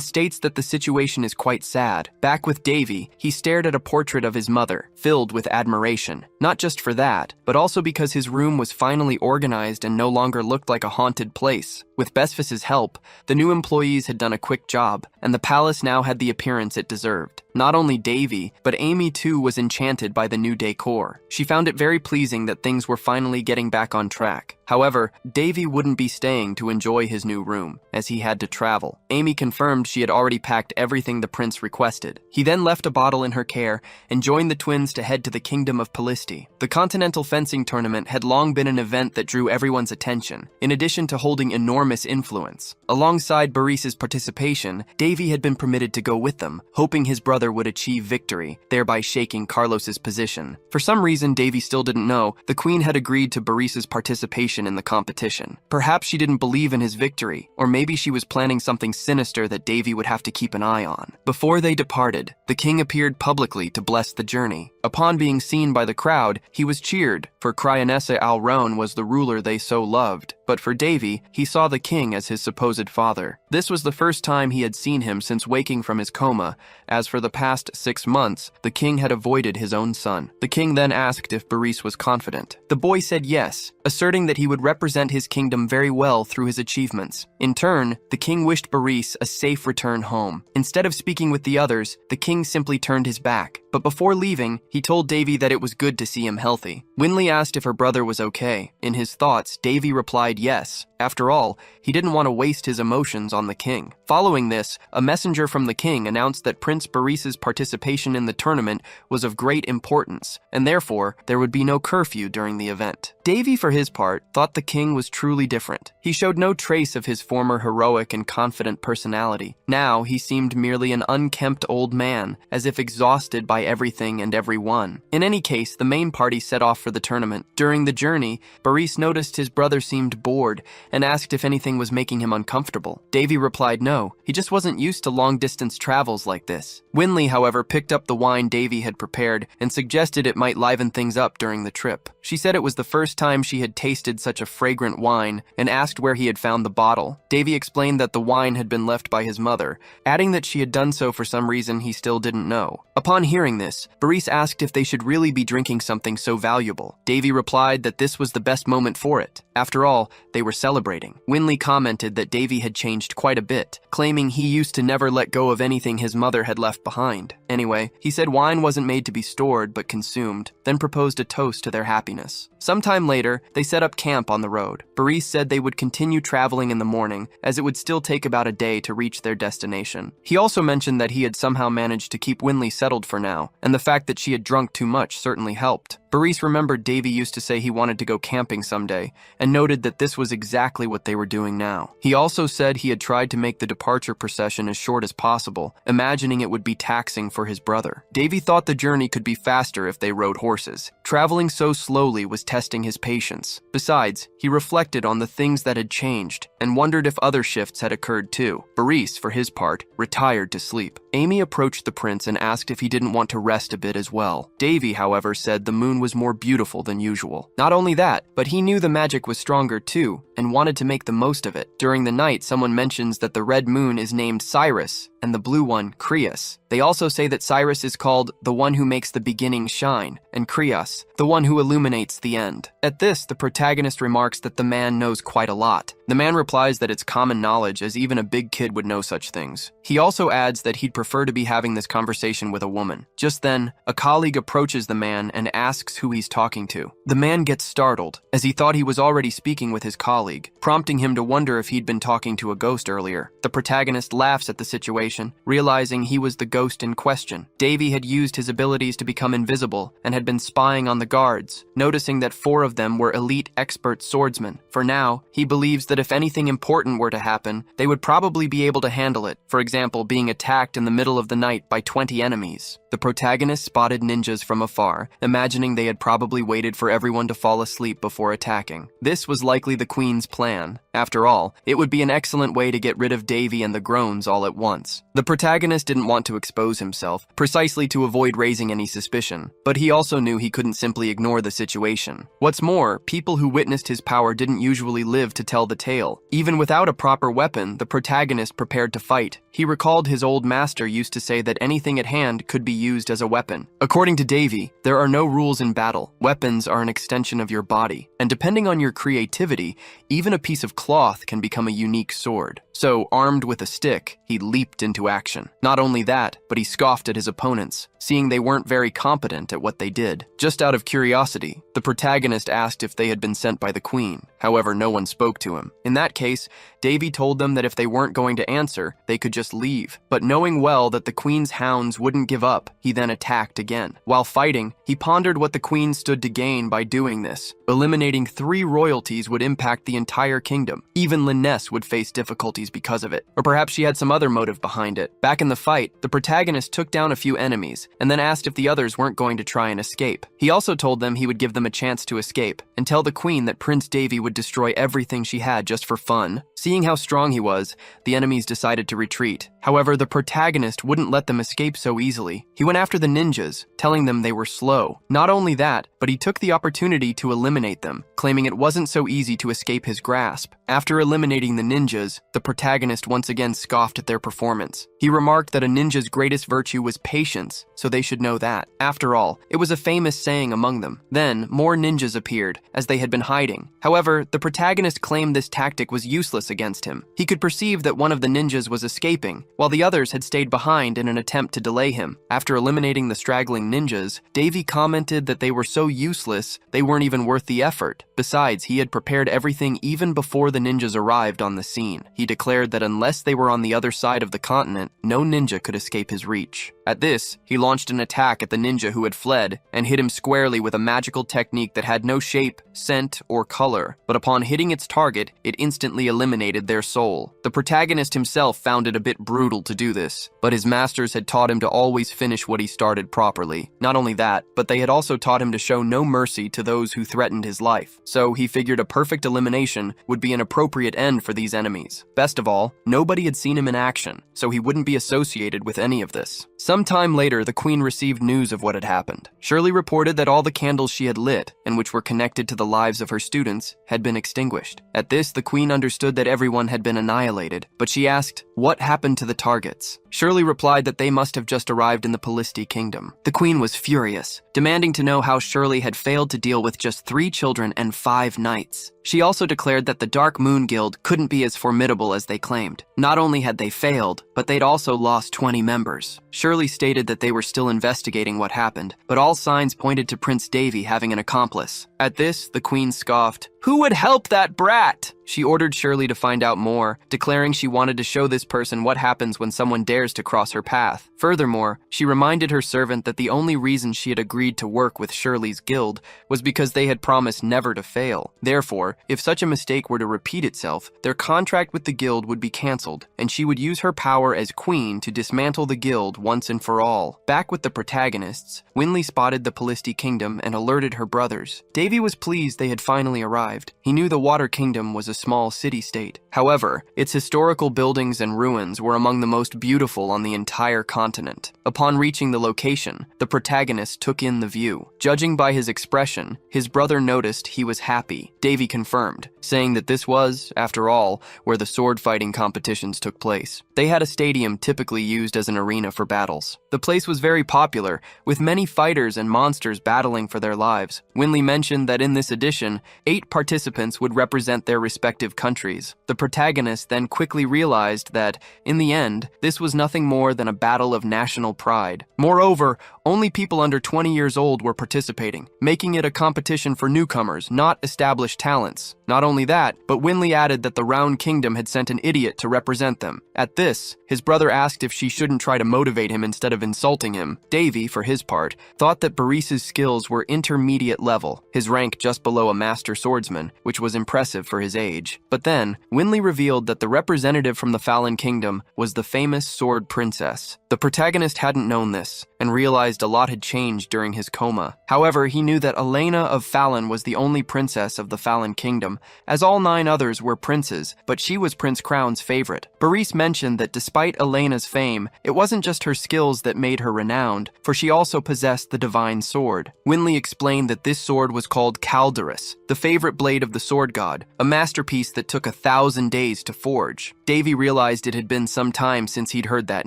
states that the situation is quite sad. Back with Davy, he stared at a portrait of his mother, filled with admiration. Not just for that, but also because his room was finally organized and no longer looked like a haunted place. With Besfus's help, the new employees had done a quick job, and the palace now had the appearance it deserved. Not only Davy, but Amy too was enchanted by the new decor. She found it very pleasing that things were finally getting back on track. However, Davy wouldn't be staying to enjoy his new room, as he had to travel. Amy confirmed she had already packed everything the prince requested. He then left a bottle in her care and joined the twins to head to the kingdom of Polisti. The continental fencing tournament had long been an event that drew everyone's attention, in addition to holding enormous influence. Alongside Boris's participation, Davy had been permitted to go with them, hoping his brother would achieve victory, thereby shaking Carlos's position. For some reason Davy still didn't know, the queen had agreed to Boris's participation in the competition. Perhaps she didn't believe in his victory, or maybe she was planning something sinister that Davy would have to keep an eye on. Before they departed, the king appeared publicly to bless the journey. Upon being seen by the crowd, he was cheered, for Cryanessa Alrone was the ruler they so loved. But for Davy, he saw the king as his supposed father. This was the first time he had seen him since waking from his coma, as for the past 6 months, the king had avoided his own son. The king then asked if Boris was confident. The boy said yes, asserting that he would represent his kingdom very well through his achievements. In turn, the king wished Boris a safe return home. Instead of speaking with the others, the king simply turned his back. But before leaving, he told Davy that it was good to see him healthy. Winley asked if her brother was okay. In his thoughts, Davy replied yes. After all, he didn't want to waste his emotions on the king. Following this, a messenger from the king announced that Prince Boris's participation in the tournament was of great importance, and therefore, there would be no curfew during the event. Davy, for his part, thought the king was truly different. He showed no trace of his former heroic and confident personality. Now, he seemed merely an unkempt old man, as if exhausted by everything and everyone. In any case, the main party set off for the tournament. During the journey, Boris noticed his brother seemed bored and asked if anything was making him uncomfortable. Davy replied no, he just wasn't used to long-distance travels like this. Winley, however, picked up the wine Davy had prepared and suggested it might liven things up during the trip. She said it was the first time she had tasted such a fragrant wine and asked where he had found the bottle. Davy explained that the wine had been left by his mother, adding that she had done so for some reason he still didn't know. Upon hearing this, Boris asked if they should really be drinking something so valuable. Davy replied that this was the best moment for it. After all, they were celebrating. Winley commented that Davy had changed quite a bit, claiming he used to never let go of anything his mother had left behind. Anyway, he said wine wasn't made to be stored but consumed, then proposed a toast to their happiness. Sometime later, they set up camp on the road. Boris said they would continue traveling in the morning, as it would still take about a day to reach their destination. He also mentioned that he had somehow managed to keep Winley settled for now, and the fact that she had drunk too much certainly helped. Boris remembered Davy used to say he wanted to go camping someday, and noted that this was exactly what they were doing now. He also said he had tried to make the departure procession as short as possible, imagining it would be taxing for his brother. Davy thought the journey could be faster if they rode horses. Traveling so slowly was testing his patience. Besides, he reflected on the things that had changed, and wondered if other shifts had occurred too. Boris, for his part, retired to sleep. Amy approached the prince and asked if he didn't want to rest a bit as well. Davy, however, said the moon was more beautiful than usual. Not only that, but he knew the magic was stronger too, and wanted to make the most of it. During the night, someone mentions that the red moon is named Cyrus, and the blue one, Creus. They also say that Cyrus is called the one who makes the beginning shine, and Creus, the one who illuminates the end. At this, the protagonist remarks that the man knows quite a lot. The man replies that it's common knowledge, as even a big kid would know such things. He also adds that he'd prefer to be having this conversation with a woman. Just then, a colleague approaches the man and asks who he's talking to. The man gets startled, as he thought he was already speaking with his colleague, prompting him to wonder if he'd been talking to a ghost earlier. The protagonist laughs at the situation, realizing he was the ghost in question. Davy had used his abilities to become invisible and had been spying on the guards, noticing that 4 of them were elite expert swordsmen. For now, he believes that if anything important were to happen, they would probably be able to handle it, for example, being attacked in the middle of the night by 20 enemies. The protagonist spotted ninjas from afar, imagining they had probably waited for everyone to fall asleep before attacking. This was likely the Queen's plan. After all, it would be an excellent way to get rid of Davy and the groans all at once. The protagonist didn't want to expose himself, precisely to avoid raising any suspicion, but he also knew he couldn't simply ignore the situation. What's more, people who witnessed his power didn't usually live to tell the tale. Even without a proper weapon, the protagonist prepared to fight. He recalled his old master used to say that anything at hand could be used as a weapon. According to Davy, there are no rules in battle. Weapons are an extension of your body, and depending on your creativity, even a piece of cloth can become a unique sword. So, armed with a stick, he leaped into action. Not only that, but he scoffed at his opponents, seeing they weren't very competent at what they did. Just out of curiosity, the protagonist asked if they had been sent by the Queen. However, no one spoke to him. In that case, Davy told them that if they weren't going to answer, they could just leave. But knowing well that the Queen's hounds wouldn't give up, he then attacked again. While fighting, he pondered what the Queen stood to gain by doing this. Eliminating 3 royalties would impact the entire kingdom. Even Liness would face difficulties because of it. Or perhaps she had some other motive behind it. Back in the fight, the protagonist took down a few enemies, and then asked if the others weren't going to try and escape. He also told them he would give them a chance to escape, and tell the Queen that Prince Davy would destroy everything she had just for fun. Seeing how strong he was, the enemies decided to retreat. However, the protagonist wouldn't let them escape so easily. He went after the ninjas, telling them they were slow. Not only that, but he took the opportunity to eliminate them, claiming it wasn't so easy to escape his grasp. After eliminating the ninjas, the protagonist once again scoffed at their performance. He remarked that a ninja's greatest virtue was patience, so they should know that. After all, it was a famous saying among them. Then, more ninjas appeared, as they had been hiding. However, the protagonist claimed this tactic was useless against him. He could perceive that one of the ninjas was escaping, while the others had stayed behind in an attempt to delay him. After eliminating the straggling ninjas, Davy commented that they were so useless, they weren't even worth the effort. Besides, he had prepared everything even before the ninjas arrived on the scene. He declared that unless they were on the other side of the continent, no ninja could escape his reach. At this, he launched an attack at the ninja who had fled, and hit him squarely with a magical technique that had no shape, scent, or color, but upon hitting its target, it instantly eliminated their soul. The protagonist himself found it a bit brutal to do this, but his masters had taught him to always finish what he started properly. Not only that, but they had also taught him to show no mercy to those who threatened his life. So he figured a perfect elimination would be an appropriate end for these enemies. Best of all, nobody had seen him in action, so he wouldn't be associated with any of this. Some time later, the Queen received news of what had happened. Shirley reported that all the candles she had lit, and which were connected to the lives of her students, had been extinguished. At this, the Queen understood that everyone had been annihilated, but she asked, what happened to the targets? Shirley replied that they must have just arrived in the Pallisti kingdom. The Queen was furious, demanding to know how Shirley had failed to deal with just 3 children and 5 knights. She also declared that the Dark Moon Guild couldn't be as formidable as they claimed. Not only had they failed, but they'd also lost 20 members. Shirley stated that they were still investigating what happened, but all signs pointed to Prince Davy having an accomplice. At this, the Queen scoffed. Who would help that brat? She ordered Shirley to find out more, declaring she wanted to show this person what happens when someone dares to cross her path. Furthermore, she reminded her servant that the only reason she had agreed to work with Shirley's guild was because they had promised never to fail. Therefore, if such a mistake were to repeat itself, their contract with the guild would be cancelled, and she would use her power as queen to dismantle the guild once and for all. Back with the protagonists, Winley spotted the Pallisti kingdom and alerted her brothers. Davy was pleased they had finally arrived. He knew the Water Kingdom was a small city-state. However, its historical buildings and ruins were among the most beautiful on the entire continent. Upon reaching the location, the protagonist took in the view. Judging by his expression, his brother noticed he was happy. Davy confirmed, saying that this was, after all, where the sword fighting competitions took place. They had a stadium typically used as an arena for battles. The place was very popular, with many fighters and monsters battling for their lives. Winley mentioned that in this edition, 8 participants would represent their respective countries. The protagonist then quickly realized that, in the end, this was nothing more than a battle of national pride. Moreover, only people under 20 years old were participating, making it a competition for newcomers, not established talents. Not only that, but Winley added that the Round Kingdom had sent an idiot to represent them. At this, his brother asked if she shouldn't try to motivate him instead of insulting him. Davy, for his part, thought that Boris's skills were intermediate level, his rank just below a master swordsman, which was impressive for his age. But then, Winley revealed that the representative from the Fallen Kingdom was the famous Sword Princess. The protagonist hadn't known this, and realized a lot had changed during his coma. However, he knew that Elena of Fallen was the only princess of the Fallen Kingdom, as all 9 others were princes, but she was Prince Crown's favorite. Boris mentioned that despite Elena's fame, it wasn't just her skills that made her renowned, for she also possessed the divine sword. Winley explained that this sword was called Calderus, the favorite blade of the sword god, a masterpiece that took 1,000 days to forge. Davy realized it had been some time since he'd heard that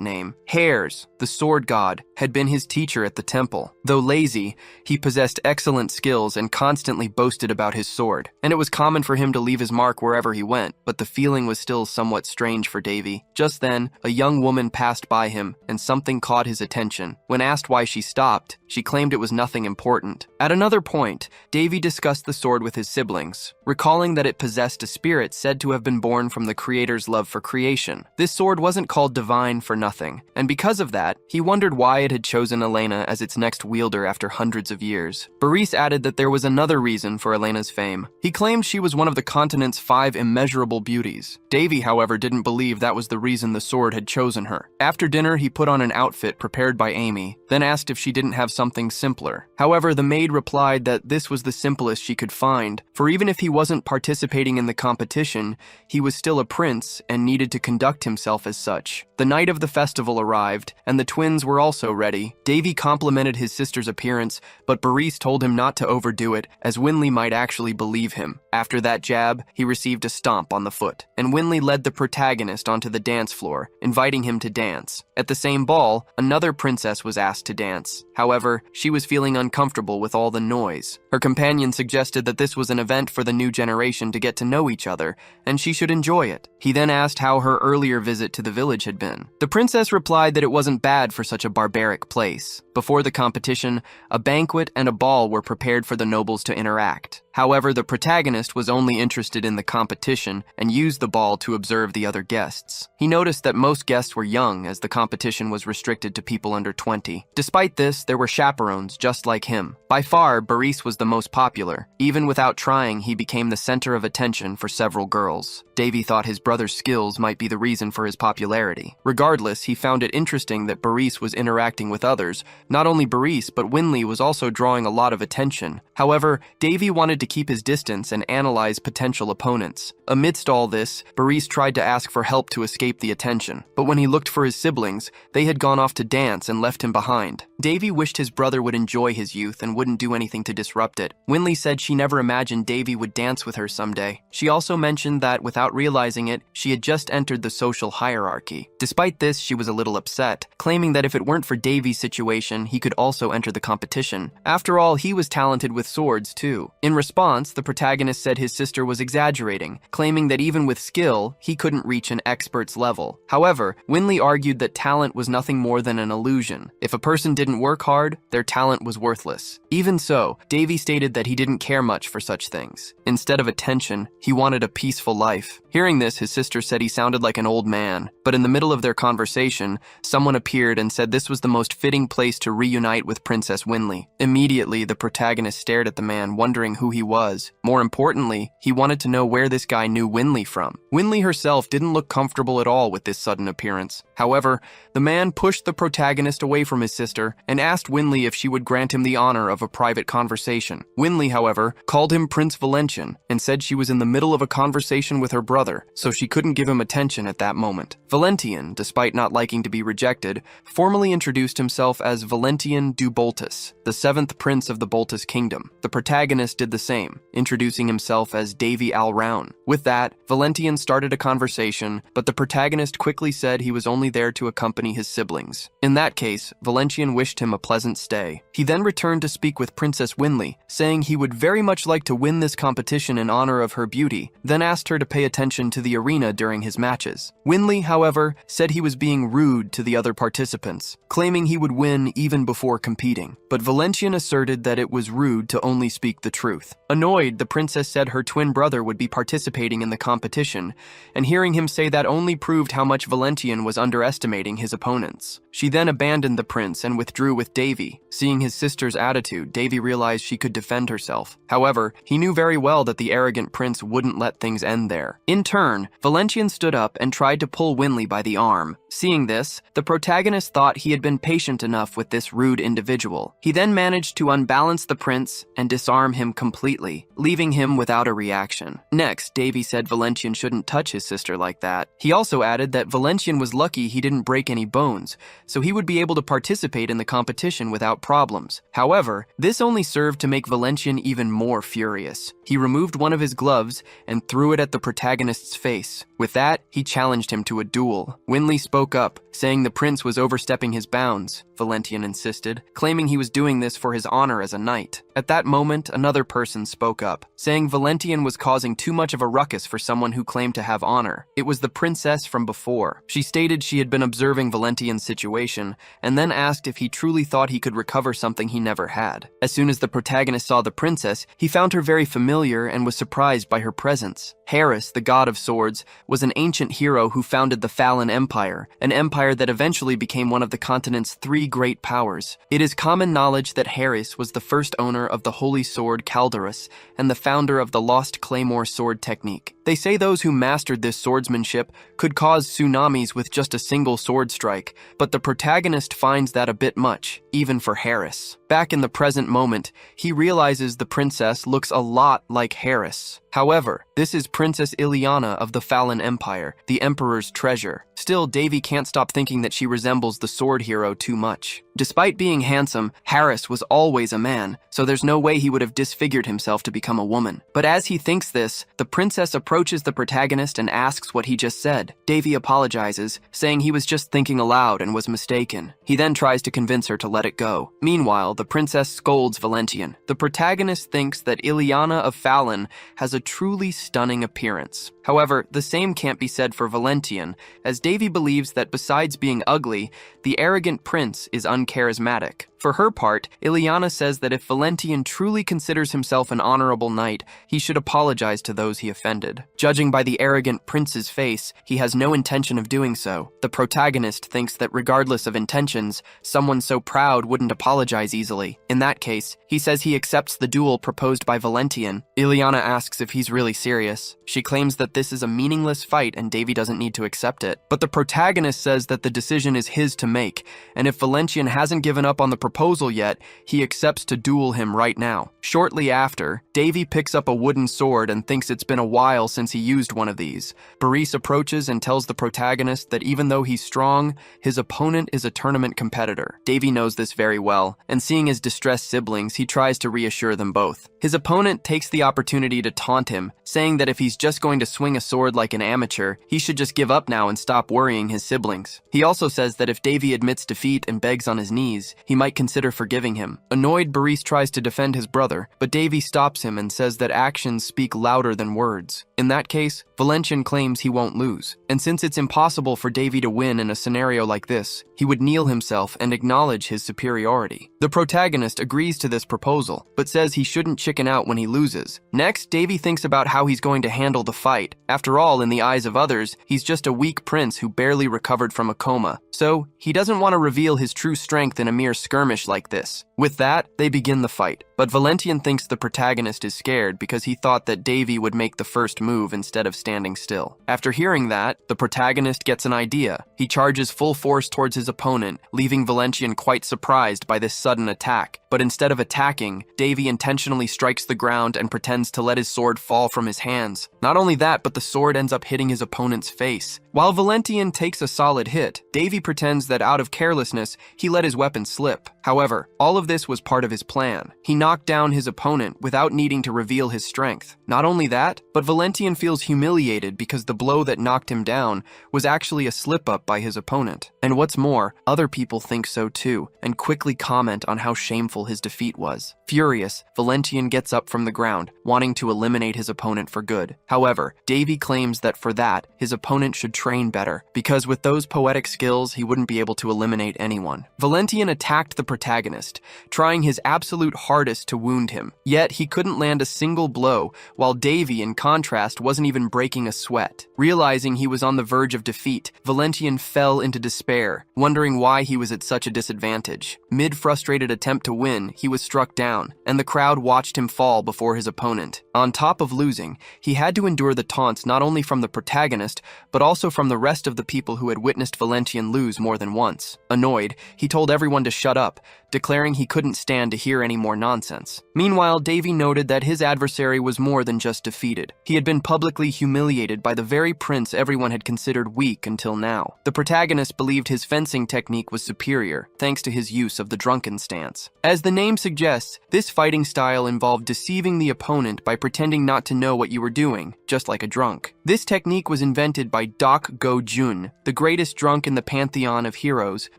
name. Hares, the sword god, had been his teacher at the temple. Though lazy, he possessed excellent skills and constantly boasted about his sword, and it was common for him to leave his mark wherever he went, but the feeling was still somewhat strange for Davy. Just then, a young woman passed by him, and something caught his attention. When asked why she stopped, she claimed it was nothing important. At another point, Davy discussed the sword with his siblings, recalling that it possessed a spirit said to have been born from the creator's love for creation. This sword wasn't called divine for nothing, and because of that, he wondered why it had chosen Elena as its next wielder after hundreds of years. Boris added that there was another reason for Elena's fame. He claimed she was one of the continent's 5 immeasurable beauties. Davy, however, didn't believe that was the reason the sword had chosen her. After dinner, he put on an outfit prepared by Amy, then asked if she didn't have something simpler. However, the maid replied that this was the simplest she could find, for even if he wasn't participating in the competition, he was still a prince and needed to conduct himself as such. The night of the festival arrived, and the twins were also ready. Davy complimented his sister's appearance, but Boris told him not to overdo it, as Winley might actually believe him. After that jab, he received a stomp on the foot, and Winley led the protagonist onto the dance floor, inviting him to dance. At the same ball, another princess was asked to dance. However, she was feeling uncomfortable with all the noise. Her companion suggested that this was an event for the new generation to get to know each other, and she should enjoy it. He then asked how her earlier visit to the village had been. The princess replied that it wasn't bad for such a barbaric place. Before the competition, a banquet and a ball were prepared for the nobles to interact. However, the protagonist was only interested in the competition and used the ball to observe the other guests. He noticed that most guests were young, as the competition was restricted to people under 20. Despite this, there were chaperones just like him. By far, Boris was the most popular. Even without trying, he became the center of attention for several girls. Davy thought his brother's skills might be the reason for his popularity. Regardless, he found it interesting that Boris was interacting with others. Not only Boris, but Winley was also drawing a lot of attention. However, Davy wanted to keep his distance and analyze potential opponents. Amidst all this, Boris tried to ask for help to escape the attention, but when he looked for his siblings, they had gone off to dance and left him behind. Davy wished his brother would enjoy his youth and wouldn't do anything to disrupt it. Winley said she never imagined Davy would dance with her someday. She also mentioned that, without realizing it, she had just entered the social hierarchy. Despite this, she was a little upset, claiming that if it weren't for Davy's situation, he could also enter the competition. After all, he was talented with swords too. In response, the protagonist said his sister was exaggerating, claiming that even with skill, he couldn't reach an expert's level. However, Winley argued that talent was nothing more than an illusion. If a person didn't work hard, their talent was worthless. Even so, Davy stated that he didn't care much for such things. Instead of attention, he wanted a peaceful life. Hearing this, his sister said he sounded like an old man, but in the middle of their conversation, someone appeared and said this was the most fitting place to reunite with Princess Winley. Immediately, the protagonist stared at the man, wondering who he was. More importantly, he wanted to know where this guy knew Winley from. Winley herself didn't look comfortable at all with this sudden appearance. However, the man pushed the protagonist away from his sister and asked Winley if she would grant him the honor of a private conversation. Winley, however, called him Prince Valentian and said she was in the middle of a conversation with her brother, so she couldn't give him attention at that moment. Valentian, despite not liking to be rejected, formally introduced himself as Valentian du Boltus, the 7th prince of the Boltus kingdom. The protagonist did the same, introducing himself as Davy Alroun. With that, Valentian started a conversation, but the protagonist quickly said he was only there to accompany his siblings. In that case, Valentian wished him a pleasant stay. He then returned to speak with Princess Winley, saying he would very much like to win this competition in honor of her beauty, then asked her to pay attention to the arena during his matches. Winley, however, said he was being rude to the other participants, claiming he would win even before competing. But Valentian asserted that it was rude to only speak the truth. Annoyed, the princess said her twin brother would be participating in the competition, and hearing him say that only proved how much Valentian was underestimating his opponents. She then abandoned the prince and withdrew with Davy. Seeing his sister's attitude, Davy realized she could defend herself. However, he knew very well that the arrogant prince wouldn't let things end there. In turn, Valentian stood up and tried to pull Winley by the arm. Seeing this, the protagonist thought he had been patient enough with this rude individual. He then managed to unbalance the prince and disarm him completely, leaving him without a reaction. Next, Davy said Valentian shouldn't touch his sister like that. He also added that Valentian was lucky he didn't break any bones, so he would be able to participate in the competition without problems. However, this only served to make Valentian even more furious. He removed one of his gloves and threw it at the protagonist's face. With that, he challenged him to a duel. Winley spoke up, saying the prince was overstepping his bounds. Valentian insisted, claiming he was doing this for his honor as a knight. At that moment, another person spoke up, saying Valentian was causing too much of a ruckus for someone who claimed to have honor. It was the princess from before. She stated she had been observing Valentian's situation, and then asked if he truly thought he could recover something he never had. As soon as the protagonist saw the princess, he found her very familiar and was surprised by her presence. Harris, the god of swords, was an ancient hero who founded the Fallen Empire, an empire that eventually became one of the continent's 3 great powers. It is common knowledge that Harris was the first owner of the holy sword Calderus and the founder of the lost claymore sword technique. They say those who mastered this swordsmanship could cause tsunamis with just a single sword strike, but the protagonist finds that a bit much, even for Harris. Back in the present moment, he realizes the princess looks a lot like Harris. However, this is Princess Ileana of the Fallen Empire, the Emperor's treasure. Still, Davy can't stop thinking that she resembles the sword hero too much. Despite being handsome, Harris was always a man, so there's no way he would have disfigured himself to become a woman. But as he thinks this, the princess approaches the protagonist and asks what he just said. Davy apologizes, saying he was just thinking aloud and was mistaken. He then tries to convince her to let it go. Meanwhile, the princess scolds Valentian. The protagonist thinks that Ileana of Fallen has a truly stunning appearance. However, the same can't be said for Valentian, as Davy believes that besides being ugly, the arrogant prince is uncharismatic. For her part, Ileana says that if Valentian truly considers himself an honorable knight, he should apologize to those he offended. Judging by the arrogant prince's face, he has no intention of doing so. The protagonist thinks that regardless of intentions, someone so proud wouldn't apologize easily. In that case, he says he accepts the duel proposed by Valentian. Ileana asks if he's really serious. She claims that this is a meaningless fight and Davy doesn't need to accept it. But the protagonist says that the decision is his to make, and if Valentian hasn't given up on the proposal yet, he accepts to duel him right now. Shortly after, Davy picks up a wooden sword and thinks it's been a while since he used one of these. Boris approaches and tells the protagonist that even though he's strong, his opponent is a tournament competitor. Davy knows this very well, and seeing his distressed siblings, he tries to reassure them both. His opponent takes the opportunity to taunt him, saying that if he's just going to swing a sword like an amateur, he should just give up now and stop worrying his siblings. He also says that if Davy admits defeat and begs on his knees, he might consider forgiving him. Annoyed, Boris tries to defend his brother, but Davy stops him and says that actions speak louder than words. In that case, Valentian claims he won't lose, and since it's impossible for Davy to win in a scenario like this, he would kneel himself and acknowledge his superiority. The protagonist agrees to this proposal, but says he shouldn't chicken out when he loses. Next, Davy thinks about how he's going to handle the fight. After all, in the eyes of others, he's just a weak prince who barely recovered from a coma, so he doesn't want to reveal his true strength in a mere skirmish like this. With that, they begin the fight, but Valentian Valentian thinks the protagonist is scared because he thought that Davy would make the first move instead of standing still. After hearing that, the protagonist gets an idea. He charges full force towards his opponent, leaving Valentian quite surprised by this sudden attack. But instead of attacking, Davy intentionally strikes the ground and pretends to let his sword fall from his hands. Not only that, but the sword ends up hitting his opponent's face. While Valentian takes a solid hit, Davy pretends that out of carelessness, he let his weapon slip. However, all of this was part of his plan. He knocked down his opponent without needing to reveal his strength. Not only that, but Valentian feels humiliated because the blow that knocked him down was actually a slip-up by his opponent. And what's more, other people think so too, and quickly comment on how shameful his defeat was. Furious, Valentian gets up from the ground, wanting to eliminate his opponent for good. However, Davy claims that for that, his opponent should train better, because with those poetic skills, he wouldn't be able to eliminate anyone. Valentian attacked the protagonist, trying his absolute hardest to wound him. Yet, he couldn't land a single blow, while Davy, in contrast, wasn't even breaking a sweat. Realizing he was on the verge of defeat, Valentian fell into despair, wondering why he was at such a disadvantage. Mid-frustrated attempt to win, he was struck down, and the crowd watched him fall before his opponent. On top of losing, he had to endure the taunts not only from the protagonist, but also from the rest of the people who had witnessed Valentian lose more than once. Annoyed, he told everyone to shut up, declaring he couldn't stand to hear any more nonsense. Meanwhile, Davy noted that his adversary was more than just defeated. He had been publicly humiliated by the very prince everyone had considered weak until now. The protagonist believed his fencing technique was superior, thanks to his use of the drunken stance. As the name suggests, this fighting style involved deceiving the opponent by pretending not to know what you were doing, just like a drunk. This technique was invented by Dak Go-jun, the greatest drunk in the pantheon of heroes,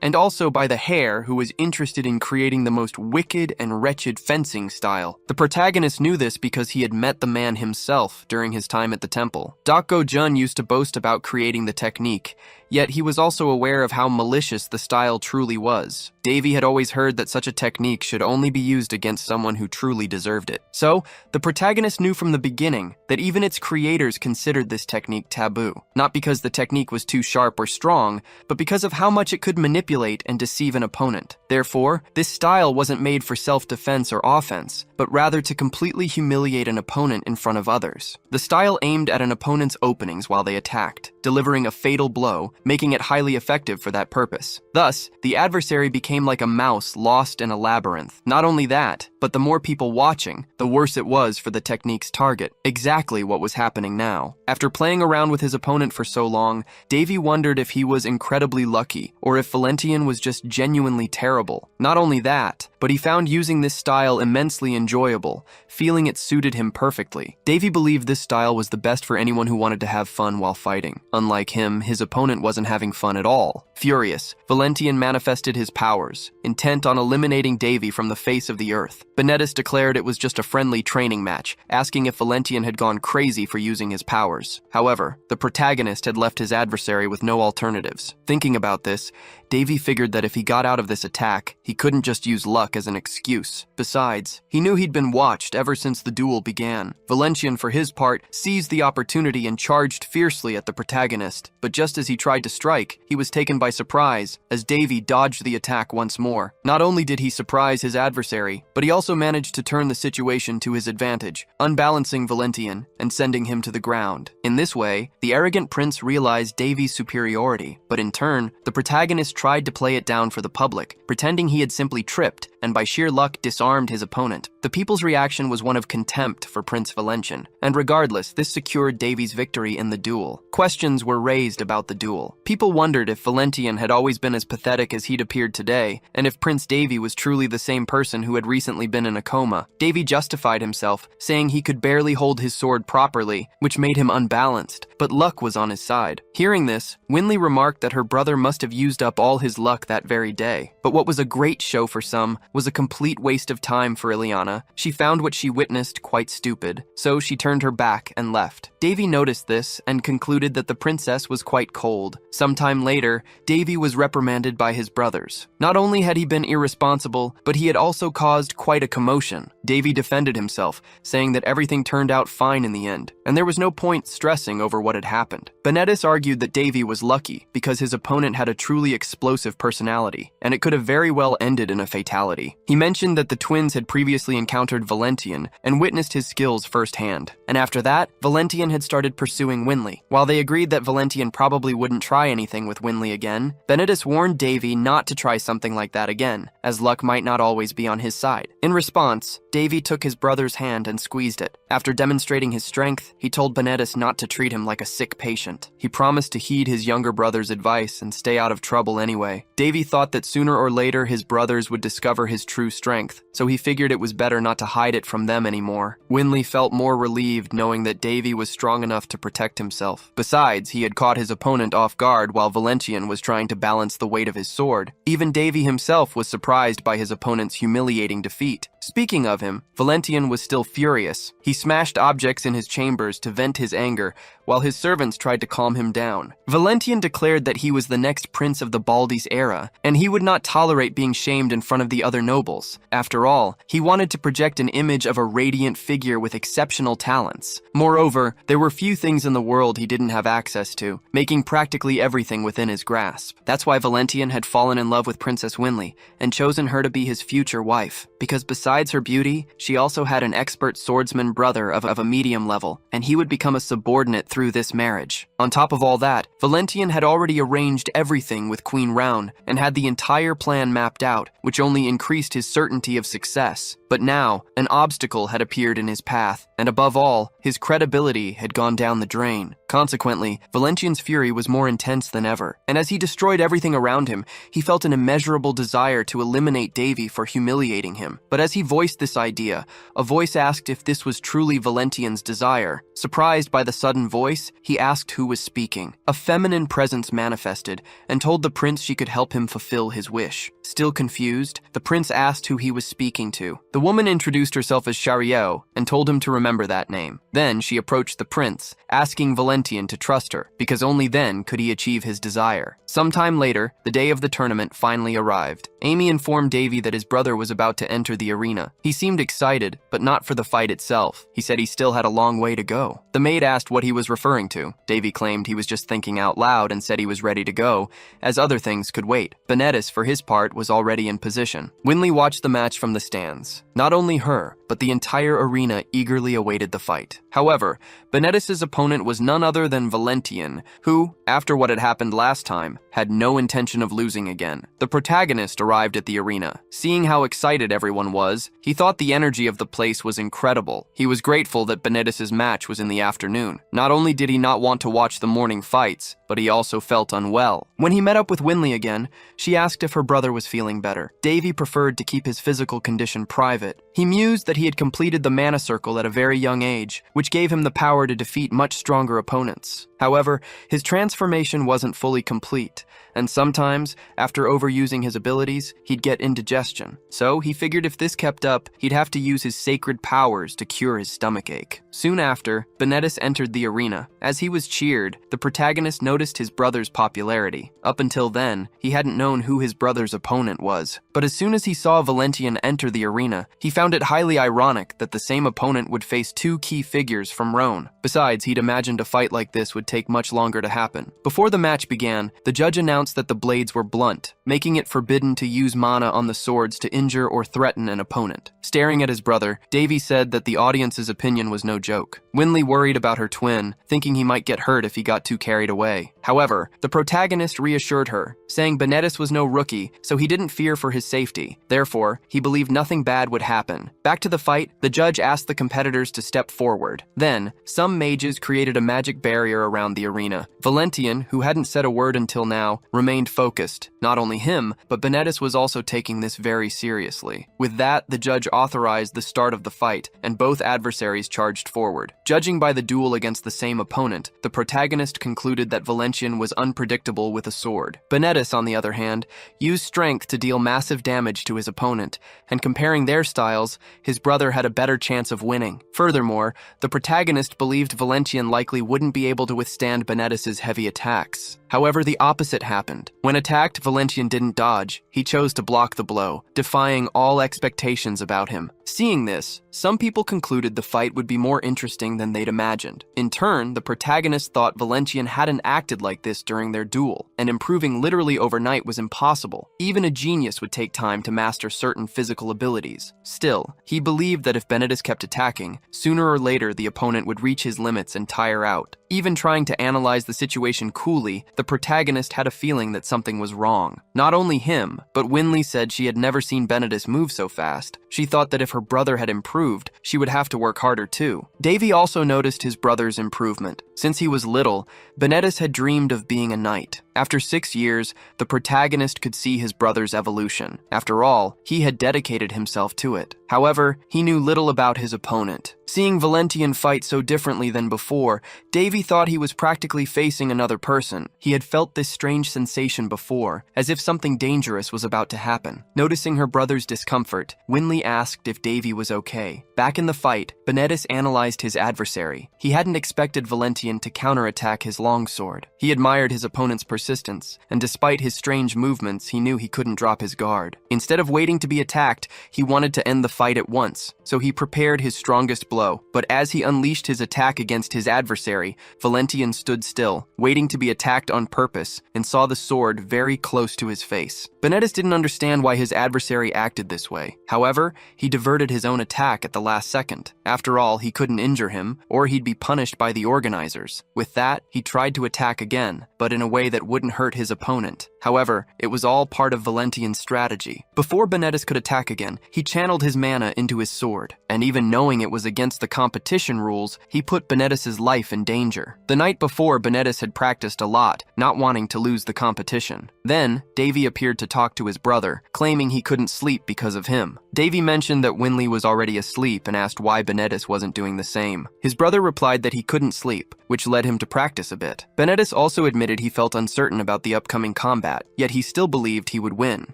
and also by the Hare, who was interested in creating the most wicked and wretched fencing style. The protagonist knew this because he had met the man himself during his time at the temple. Dak Go-jun used to boast about creating the technique, yet he was also aware of how malicious the style truly was. Davy had always heard that such a technique should only be used against someone who truly deserved it. So, the protagonist knew from the beginning that even its creators considered this technique taboo. Not because the technique was too sharp or strong, but because of how much it could manipulate and deceive an opponent. Therefore, this style wasn't made for self-defense or offense, but rather to completely humiliate an opponent in front of others. The style aimed at an opponent's openings while they attacked, delivering a fatal blow, making it highly effective for that purpose. Thus, the adversary became like a mouse lost in a labyrinth. Not only that, but the more people watching, the worse it was for the technique's target. Exactly what was happening now. After playing around with his opponent for so long, Davy wondered if he was incredibly lucky, or if Valentian was just genuinely terrible. Not only that, but he found using this style immensely enjoyable, feeling it suited him perfectly. Davy believed this style was the best for anyone who wanted to have fun while fighting. Unlike him, his opponent wasn't having fun at all. Furious, Valentian manifested his powers, intent on eliminating Davy from the face of the earth. Benedis declared it was just a friendly training match, asking if Valentian had gone crazy for using his powers. However, the protagonist had left his adversary with no alternatives. Thinking about this, Davy figured that if he got out of this attack, he couldn't just use luck as an excuse. Besides, he knew he'd been watched ever since the duel began. Valentian, for his part, seized the opportunity and charged fiercely at the protagonist. But just as he tried to strike, he was taken by surprise, as Davy dodged the attack once more. Not only did he surprise his adversary, but he also managed to turn the situation to his advantage, unbalancing Valentian and sending him to the ground. In this way, the arrogant prince realized Davy's superiority, but in turn, the protagonist tried to play it down for the public, pretending he had simply tripped and by sheer luck disarmed his opponent. The people's reaction was one of contempt for Prince Valentian, and regardless, this secured Davy's victory in the duel. Questions were raised about the duel. People wondered if Valentian had always been as pathetic as he'd appeared today, and if Prince Davy was truly the same person who had recently been in a coma. Davy justified himself, saying he could barely hold his sword properly, which made him unbalanced, but luck was on his side. Hearing this, Winley remarked that her brother must have used up all his luck that very day. But what was a great show for some was a complete waste of time for Ileana. She found what she witnessed quite stupid, so she turned her back and left. Davy noticed this and concluded that the princess was quite cold. Sometime later, Davy was reprimanded by his brothers. Not only had he been irresponsible, but he had also caused quite a commotion. Davy defended himself, saying that everything turned out fine in the end, and there was no point stressing over what had happened. Benedis argued that Davy was lucky because his opponent had a truly explosive personality, and it could have very well ended in a fatality. He mentioned that the twins had previously encountered Valentian and witnessed his skills firsthand, and after that, Valentian had started pursuing Winley. While they agreed that Valentian probably wouldn't try anything with Winley again, Benedis warned Davy not to try something like that again, as luck might not always be on his side. In response, Davy took his brother's hand and squeezed it. After demonstrating his strength, he told Benedis not to treat him like a sick patient. He promised to heed his younger brother's advice and stay out of trouble anyway. Davy thought that sooner or later his brothers would discover his true strength, so he figured it was better not to hide it from them anymore. Winley felt more relieved knowing that Davy was strong enough to protect himself. Besides, he had caught his opponent off guard while Valentian was trying to balance the weight of his sword. Even Davy himself was surprised by his opponent's humiliating defeat. Speaking of him, Valentian was still furious. He smashed objects in his chambers to vent his anger, while his servants tried to calm him down. Valentian declared that he was the next prince of the Baldi's era, and he would not tolerate being shamed in front of the other nobles. After all, he wanted to project an image of a radiant figure with exceptional talents. Moreover, there were few things in the world he didn't have access to, making practically everything within his grasp. That's why Valentian had fallen in love with Princess Winley and chosen her to be his future wife, because besides her beauty, she also had an expert swordsman brother of a medium level, and he would become a subordinate through this marriage. On top of all that, Valentian had already arranged everything with Queen Round and had the entire plan mapped out, which only increased his certainty of success. But now, an obstacle had appeared in his path, and above all, his credibility had gone down the drain. Consequently, Valentian's fury was more intense than ever, and as he destroyed everything around him, he felt an immeasurable desire to eliminate Davy for humiliating him. But as he voiced this idea, a voice asked if this was truly Valentian's desire. Surprised by the sudden voice, he asked who was speaking. A feminine presence manifested and told the prince she could help him fulfill his wish. Still confused, the prince asked who he was speaking to. The woman introduced herself as Shariao and told him to remember that name. Then she approached the prince, asking Valentian to trust her, because only then could he achieve his desire. Sometime later, the day of the tournament finally arrived. Amy informed Davy that his brother was about to enter the arena. He seemed excited, but not for the fight itself. He said he still had a long way to go. The maid asked what he was referring to. Davy claimed he was just thinking out loud and said he was ready to go, as other things could wait. Benedis, for his part, was already in position. Winley watched the match from the stands. Not only her, but the entire arena eagerly awaited the fight. However, Benedis' opponent was none other than Valentian, who, after what had happened last time, had no intention of losing again. The protagonist arrived at the arena. Seeing how excited everyone was, he thought the energy of the place was incredible. He was grateful that Benedis' match was in the afternoon. Not only did he not want to watch the morning fights, but he also felt unwell. When he met up with Winley again, she asked if her brother was feeling better. Davy preferred to keep his physical condition private. He mused that he had completed the mana circle at a very young age, which gave him the power to defeat much stronger opponents. However, his transformation wasn't fully complete, and sometimes, after overusing his abilities, he'd get indigestion. So he figured if this kept up, he'd have to use his sacred powers to cure his stomachache. Soon after, Benedis entered the arena. As he was cheered, the protagonist noticed his brother's popularity. Up until then, he hadn't known who his brother's opponent was. But as soon as he saw Valentian enter the arena, he found it highly ironic that the same opponent would face two key figures from Rhone. Besides, he'd imagined a fight like this would take much longer to happen. Before the match began, the judge announced that the blades were blunt, making it forbidden to use mana on the swords to injure or threaten an opponent. Staring at his brother, Davy said that the audience's opinion was no joke. Winley worried about her twin, thinking he might get hurt if he got too carried away. However, the protagonist reassured her, saying Benedis was no rookie, so he didn't fear for his safety. Therefore, he believed nothing bad would happen. Back to the fight, the judge asked the competitors to step forward. Then, some mages created a magic barrier around the arena. Valentian, who hadn't said a word until now, remained focused. Not only him, but Benedis was also taking this very seriously. With that, the judge authorized the start of the fight, and both adversaries charged forward. Judging by the duel against the same opponent, the protagonist concluded that Valentian was unpredictable with a sword. Benedis, on the other hand, used strength to deal massive damage to his opponent, and comparing their styles, his brother had a better chance of winning. Furthermore, the protagonist believed Valentian likely wouldn't be able to withstand Benedis' heavy attacks. However, the opposite happened. When attacked, Valentian didn't dodge. He chose to block the blow, defying all expectations about him. Seeing this, some people concluded the fight would be more interesting than they'd imagined. In turn, the protagonist thought Valentian hadn't acted like this during their duel, and improving literally overnight was impossible. Even a genius would take time to master certain physical abilities. Still, he believed that if Benedis kept attacking, sooner or later the opponent would reach his limits and tire out. Even trying to analyze the situation coolly, the protagonist had a feeling that something was wrong. Not only him, but Winley said she had never seen Benedis move so fast. She thought that if her brother had improved, she would have to work harder too. Davy also noticed his brother's improvement. Since he was little, Benedis had dreamed of being a knight. After 6 years, the protagonist could see his brother's evolution. After all, he had dedicated himself to it. However, he knew little about his opponent. Seeing Valentian fight so differently than before, Davy thought he was practically facing another person. He had felt this strange sensation before, as if something dangerous was about to happen. Noticing her brother's discomfort, Winley asked if Davy was okay. Back in the fight, Benedis analyzed his adversary. He hadn't expected Valentian to counterattack his longsword. He admired his opponent's persistence, and despite his strange movements, he knew he couldn't drop his guard. Instead of waiting to be attacked, he wanted to end the fight at once, so he prepared his strongest blow. But as he unleashed his attack against his adversary, Valentian stood still, waiting to be attacked on purpose, and saw the sword very close to his face. Benedis didn't understand why his adversary acted this way. However, he diverted his own attack at the last second. After all, he couldn't injure him, or he'd be punished by the organizers. With that, he tried to attack again, but in a way that wouldn't hurt his opponent. However, it was all part of Valentian's strategy. Before Benedis could attack again, he channeled his mana into his sword, and even knowing it was against the competition rules, he put Benedis' life in danger. The night before, Benedis had practiced a lot, not wanting to lose the competition. Then, Davy appeared to talk to his brother, claiming he couldn't sleep because of him. Davy mentioned that Winley was already asleep and asked why Benedis wasn't doing the same. His brother replied that he couldn't sleep, which led him to practice a bit. Benedis also admitted he felt uncertain about the upcoming combat, yet he still believed he would win.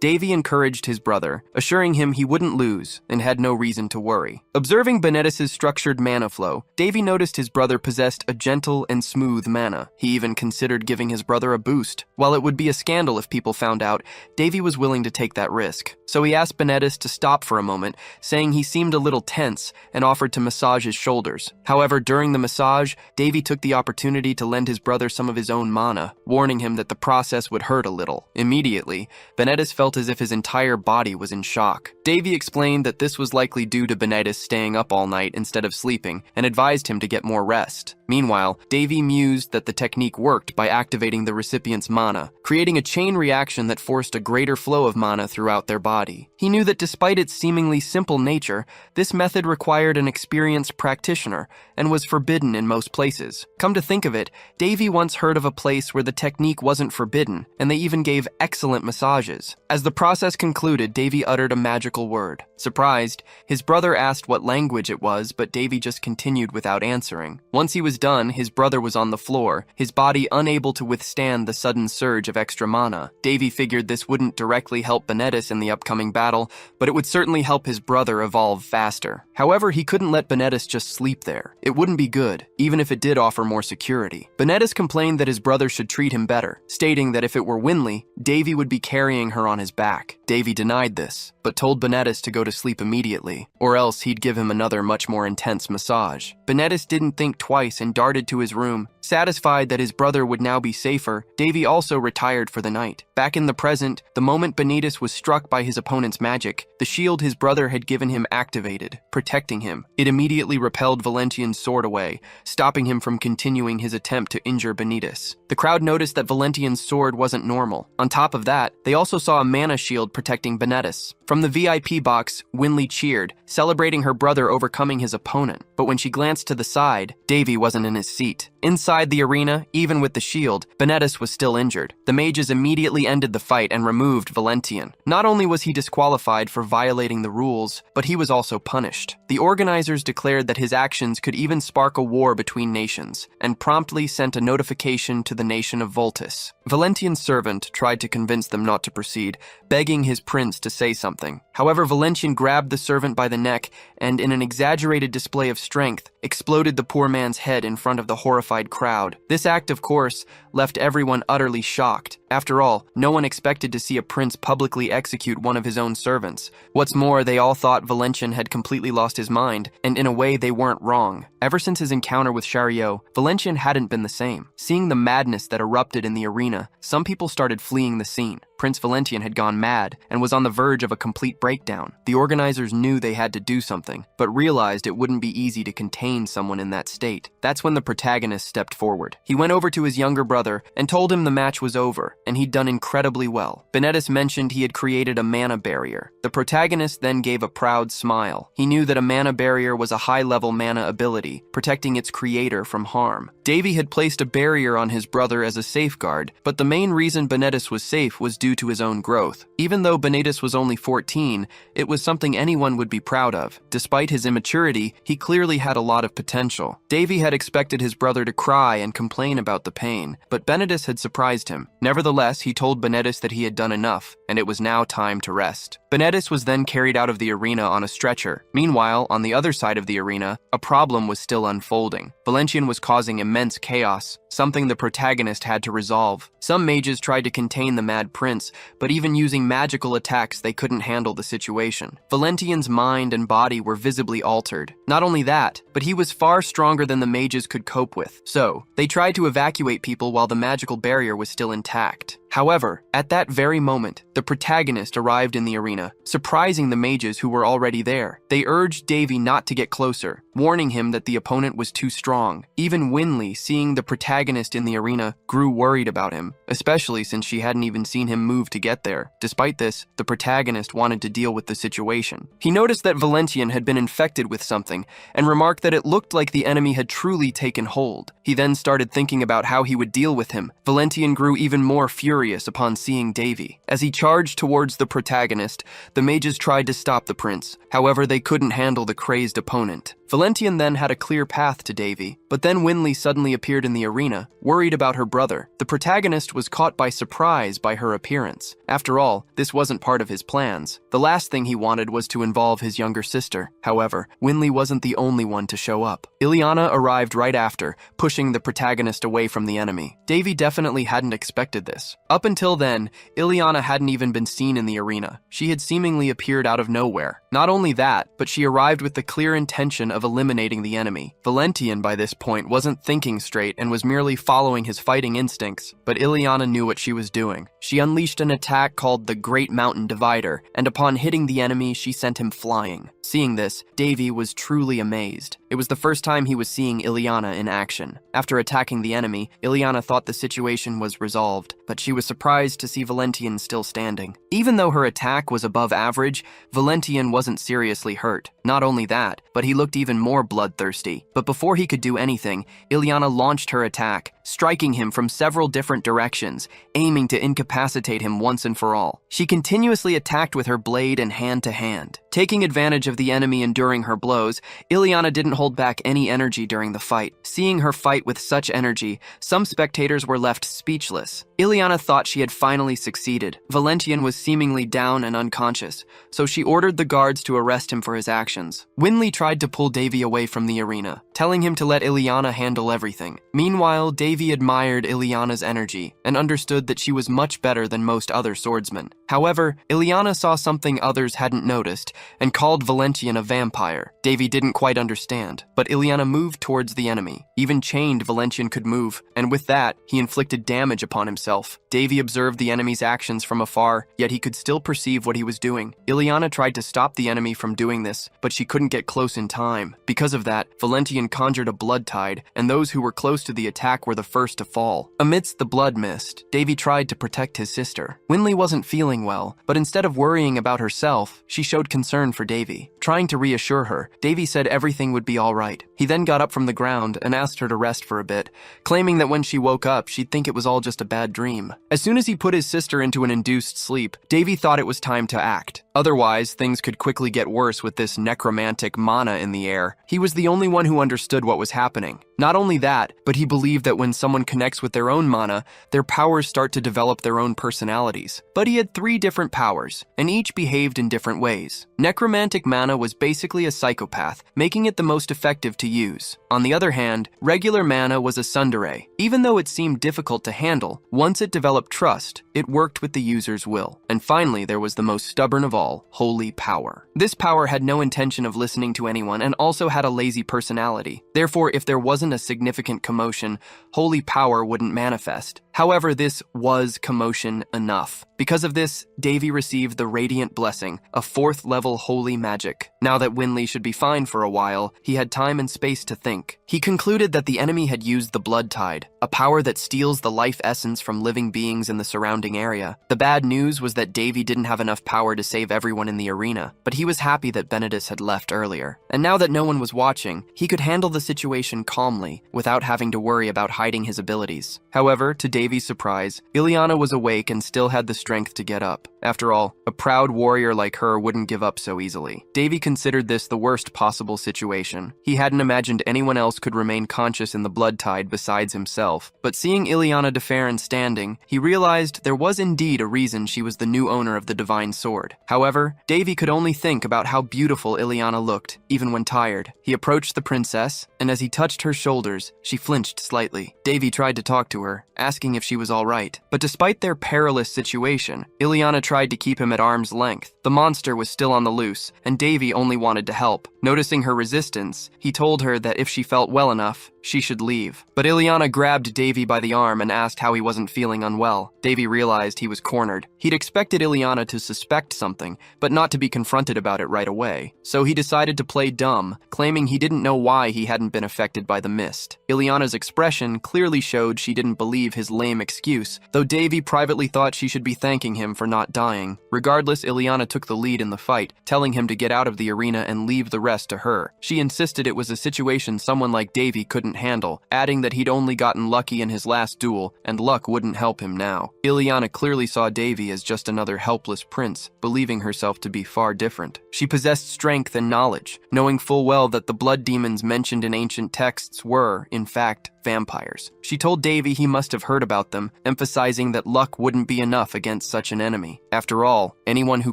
Davy encouraged his brother, assuring him he wouldn't lose and had no reason to worry. Observing Benedis' structured mana flow, Davy noticed his brother possessed a gentle and smooth mana. He even considered giving his brother a boost. While it would be a scandal if people found out, Davy was willing to take that risk. So he asked Benedis to stop for a moment, saying he seemed a little tense and offered to massage his shoulders. However, during the massage, Davy took the opportunity to lend his brother some of his own mana, warning him that the process would hurt a little. Immediately, Benedis felt as if his entire body was in shock. Davy explained that this was likely due to Benedis staying up all night instead of sleeping, and advised him to get more rest. Meanwhile, Davy mused that the technique worked by activating the recipient's mana, creating a chain reaction that forced a greater flow of mana throughout their body. He knew that despite its seemingly simple nature, this method required an experienced practitioner and was forbidden in most places. Come to think of it, Davy once heard of a place where the technique wasn't forbidden, and they even gave excellent massages. As the process concluded, Davy uttered a magical word. Surprised, his brother asked what language it was, but Davy just continued without answering. Once he was done, his brother was on the floor, his body unable to withstand the sudden surge of extra mana. Davy figured this wouldn't directly help Benedis in the upcoming battle, but it would certainly help his brother evolve faster. However, he couldn't let Benedis just sleep there. It wouldn't be good, even if it did offer more security. Benedis complained that his brother should treat him better, stating that if it were Winley, Davy would be carrying her on his back. Davy denied this, but told Benedis to go to sleep immediately, or else he'd give him another much more intense massage. Benedis didn't think twice and darted to his room. Satisfied that his brother would now be safer, Davy also retired for the night. Back in the present, the moment Benedis was struck by his opponent's magic, the shield his brother had given him activated, protecting him. It immediately repelled Valentian's sword away, stopping him from continuing his attempt to injure Benedis. The crowd noticed that Valentian's sword wasn't normal. On top of that, they also saw a mana shield protecting Benedis. From the VIP box, Winley cheered, celebrating her brother overcoming his opponent. But when she glanced to the side, Davy wasn't in his seat. Inside the arena, even with the shield, Benedis was still injured. The mages immediately ended the fight and removed Valentian. Not only was he disqualified for violating the rules, but he was also punished. The organizers declared that his actions could even spark a war between nations, and promptly sent a notification to the nation of Voltus. Valentian's servant tried to convince them not to proceed, begging his prince to say something. However, Valentian grabbed the servant by the neck and, in an exaggerated display of strength, exploded the poor man's head in front of the horrified terrified crowd. This act, of course, left everyone utterly shocked. After all, no one expected to see a prince publicly execute one of his own servants. What's more, they all thought Valentian had completely lost his mind, and in a way they weren't wrong. Ever since his encounter with Chariot, Valentian hadn't been the same. Seeing the madness that erupted in the arena, some people started fleeing the scene. Prince Valentian had gone mad and was on the verge of a complete breakdown. The organizers knew they had to do something, but realized it wouldn't be easy to contain someone in that state. That's when the protagonist stepped forward. He went over to his younger brother and told him the match was over, and he'd done incredibly well. Benedis mentioned he had created a mana barrier. The protagonist then gave a proud smile. He knew that a mana barrier was a high-level mana ability, protecting its creator from harm. Davy had placed a barrier on his brother as a safeguard, but the main reason Benedis was safe was due to his own growth. Even though Benedis was only 14, it was something anyone would be proud of. Despite his immaturity, he clearly had a lot of potential. Davy had expected his brother to cry and complain about the pain, but Benedis had surprised him. Nevertheless, he told Benedis that he had done enough, and it was now time to rest. Benedis was then carried out of the arena on a stretcher. Meanwhile, on the other side of the arena, a problem was still unfolding. Valentian was causing immense chaos, something the protagonist had to resolve. Some mages tried to contain the mad prince, but even using magical attacks, they couldn't handle the situation. Valentian's mind and body were visibly altered. Not only that, but he was far stronger than the mages could cope with. So, they tried to evacuate people while the magical barrier was still intact. However, at that very moment, the protagonist arrived in the arena, surprising the mages who were already there. They urged Davy not to get closer, warning him that the opponent was too strong. Even Winley, seeing the protagonist in the arena, grew worried about him, especially since she hadn't even seen him move to get there. Despite this, the protagonist wanted to deal with the situation. He noticed that Valentian had been infected with something, and remarked that it looked like the enemy had truly taken hold. He then started thinking about how he would deal with him. Valentian grew even more furious upon seeing Davy. As he charged towards the protagonist, the mages tried to stop the prince. However, they couldn't handle the crazed opponent. Valentian then had a clear path to Davy, but then Winley suddenly appeared in the arena, worried about her brother. The protagonist was caught by surprise by her appearance. After all, this wasn't part of his plans. The last thing he wanted was to involve his younger sister. However, Winley wasn't the only one to show up. Ileana arrived right after, pushing the protagonist away from the enemy. Davy definitely hadn't expected this. Up until then, Ileana hadn't even been seen in the arena. She had seemingly appeared out of nowhere. Not only that, but she arrived with the clear intention of eliminating the enemy. Valentian, by this point, wasn't thinking straight and was merely following his fighting instincts, but Ileana knew what she was doing. She unleashed an attack called the Great Mountain Divider, and upon hitting the enemy, she sent him flying. Seeing this, Davy was truly amazed. It was the first time he was seeing Ileana in action. After attacking the enemy, Ileana thought the situation was resolved, but she was surprised to see Valentian still standing. Even though her attack was above average, Valentian wasn't seriously hurt. Not only that, but he looked even more bloodthirsty. But before he could do anything, Ileana launched her attack, striking him from several different directions, aiming to incapacitate him once and for all. She continuously attacked with her blade and hand to hand. Taking advantage of the enemy enduring her blows, Ileana didn't hold back any energy during the fight. Seeing her fight with such energy, some spectators were left speechless. Ileana thought she had finally succeeded. Valentian was seemingly down and unconscious, so she ordered the guards to arrest him for his actions. Winley tried to pull Davy away from the arena, telling him to let Ileana handle everything. Meanwhile, Davy admired Ileana's energy and understood that she was much better than most other swordsmen. However, Ileana saw something others hadn't noticed and called Valentian a vampire. Davy didn't quite understand, but Ileana moved towards the enemy. Even chained, Valentian could move, and with that, he inflicted damage upon himself. Davy observed the enemy's actions from afar, yet he could still perceive what he was doing. Ileana tried to stop the enemy from doing this, but she couldn't get close in time. Because of that, Valentian conjured a blood tide, and those who were close to the attack were the first to fall. Amidst the blood mist, Davy tried to protect his sister. Winley wasn't feeling well, but instead of worrying about herself, she showed concern for Davy. Trying to reassure her, Davy said everything would be all right. He then got up from the ground and asked her to rest for a bit, claiming that when she woke up, she'd think it was all just a bad dream. As soon as he put his sister into an induced sleep, Davy thought it was time to act. Otherwise, things could quickly get worse with this necromantic mana in the air. He was the only one who understood what was happening. Not only that, but he believed that when someone connects with their own mana, their powers start to develop their own personalities. But he had 3 different powers, and each behaved in different ways. Necromantic mana mana was basically a psychopath, making it the most effective to use. On the other hand, regular mana was a tsundere. Even though it seemed difficult to handle, once it developed trust, it worked with the user's will. And finally, there was the most stubborn of all, holy power. This power had no intention of listening to anyone and also had a lazy personality. Therefore, if there wasn't a significant commotion, holy power wouldn't manifest. However, this was commotion enough. Because of this, Davy received the Radiant Blessing, a 4th level holy magic. Now that Winley should be fine for a while, he had time and space to think. He concluded that the enemy had used the Blood Tide, a power that steals the life essence from living beings in the surrounding area. The bad news was that Davy didn't have enough power to save everyone in the arena, but he was happy that Benedis had left earlier. And now that no one was watching, he could handle the situation calmly, without having to worry about hiding his abilities. However, to Davy's surprise, Ileana was awake and still had the strength to get up. After all, a proud warrior like her wouldn't give up so easily. Davy considered this the worst possible situation. He hadn't imagined anyone else could remain conscious in the Blood Tide besides himself. But seeing Ileana de Farron standing, he realized there was indeed a reason she was the new owner of the Divine Sword. However, Davy could only think about how beautiful Ileana looked, even when tired. He approached the princess, and as he touched her shoulders, she flinched slightly. Davy tried to talk to her, asking if she was all right. But despite their perilous situation, Ileana tried to keep him at arm's length. The monster was still on the loose, and Davy only wanted to help. Noticing her resistance, he told her that if she felt well enough, she should leave. But Ileana grabbed Davy by the arm and asked how he wasn't feeling unwell. Davy realized he was cornered. He'd expected Ileana to suspect something, but not to be confronted about it right away. So he decided to play dumb, claiming he didn't know why he hadn't been affected by the mist. Ileana's expression clearly showed she didn't believe his lame excuse, though Davy privately thought she should be thanking him for not dying. Regardless, Ileana took the lead in the fight, telling him to get out of the arena and leave the rest to her. She insisted it was a situation someone like Davy couldn't handle, adding that he'd only gotten lucky in his last duel, and luck wouldn't help him now. Ileana clearly saw Davy as just another helpless prince, believing herself to be far different. She possessed strength and knowledge, knowing full well that the blood demons mentioned in ancient texts were, in fact, vampires. She told Davy he must have heard about them, emphasizing that luck wouldn't be enough against such an enemy. After all, anyone who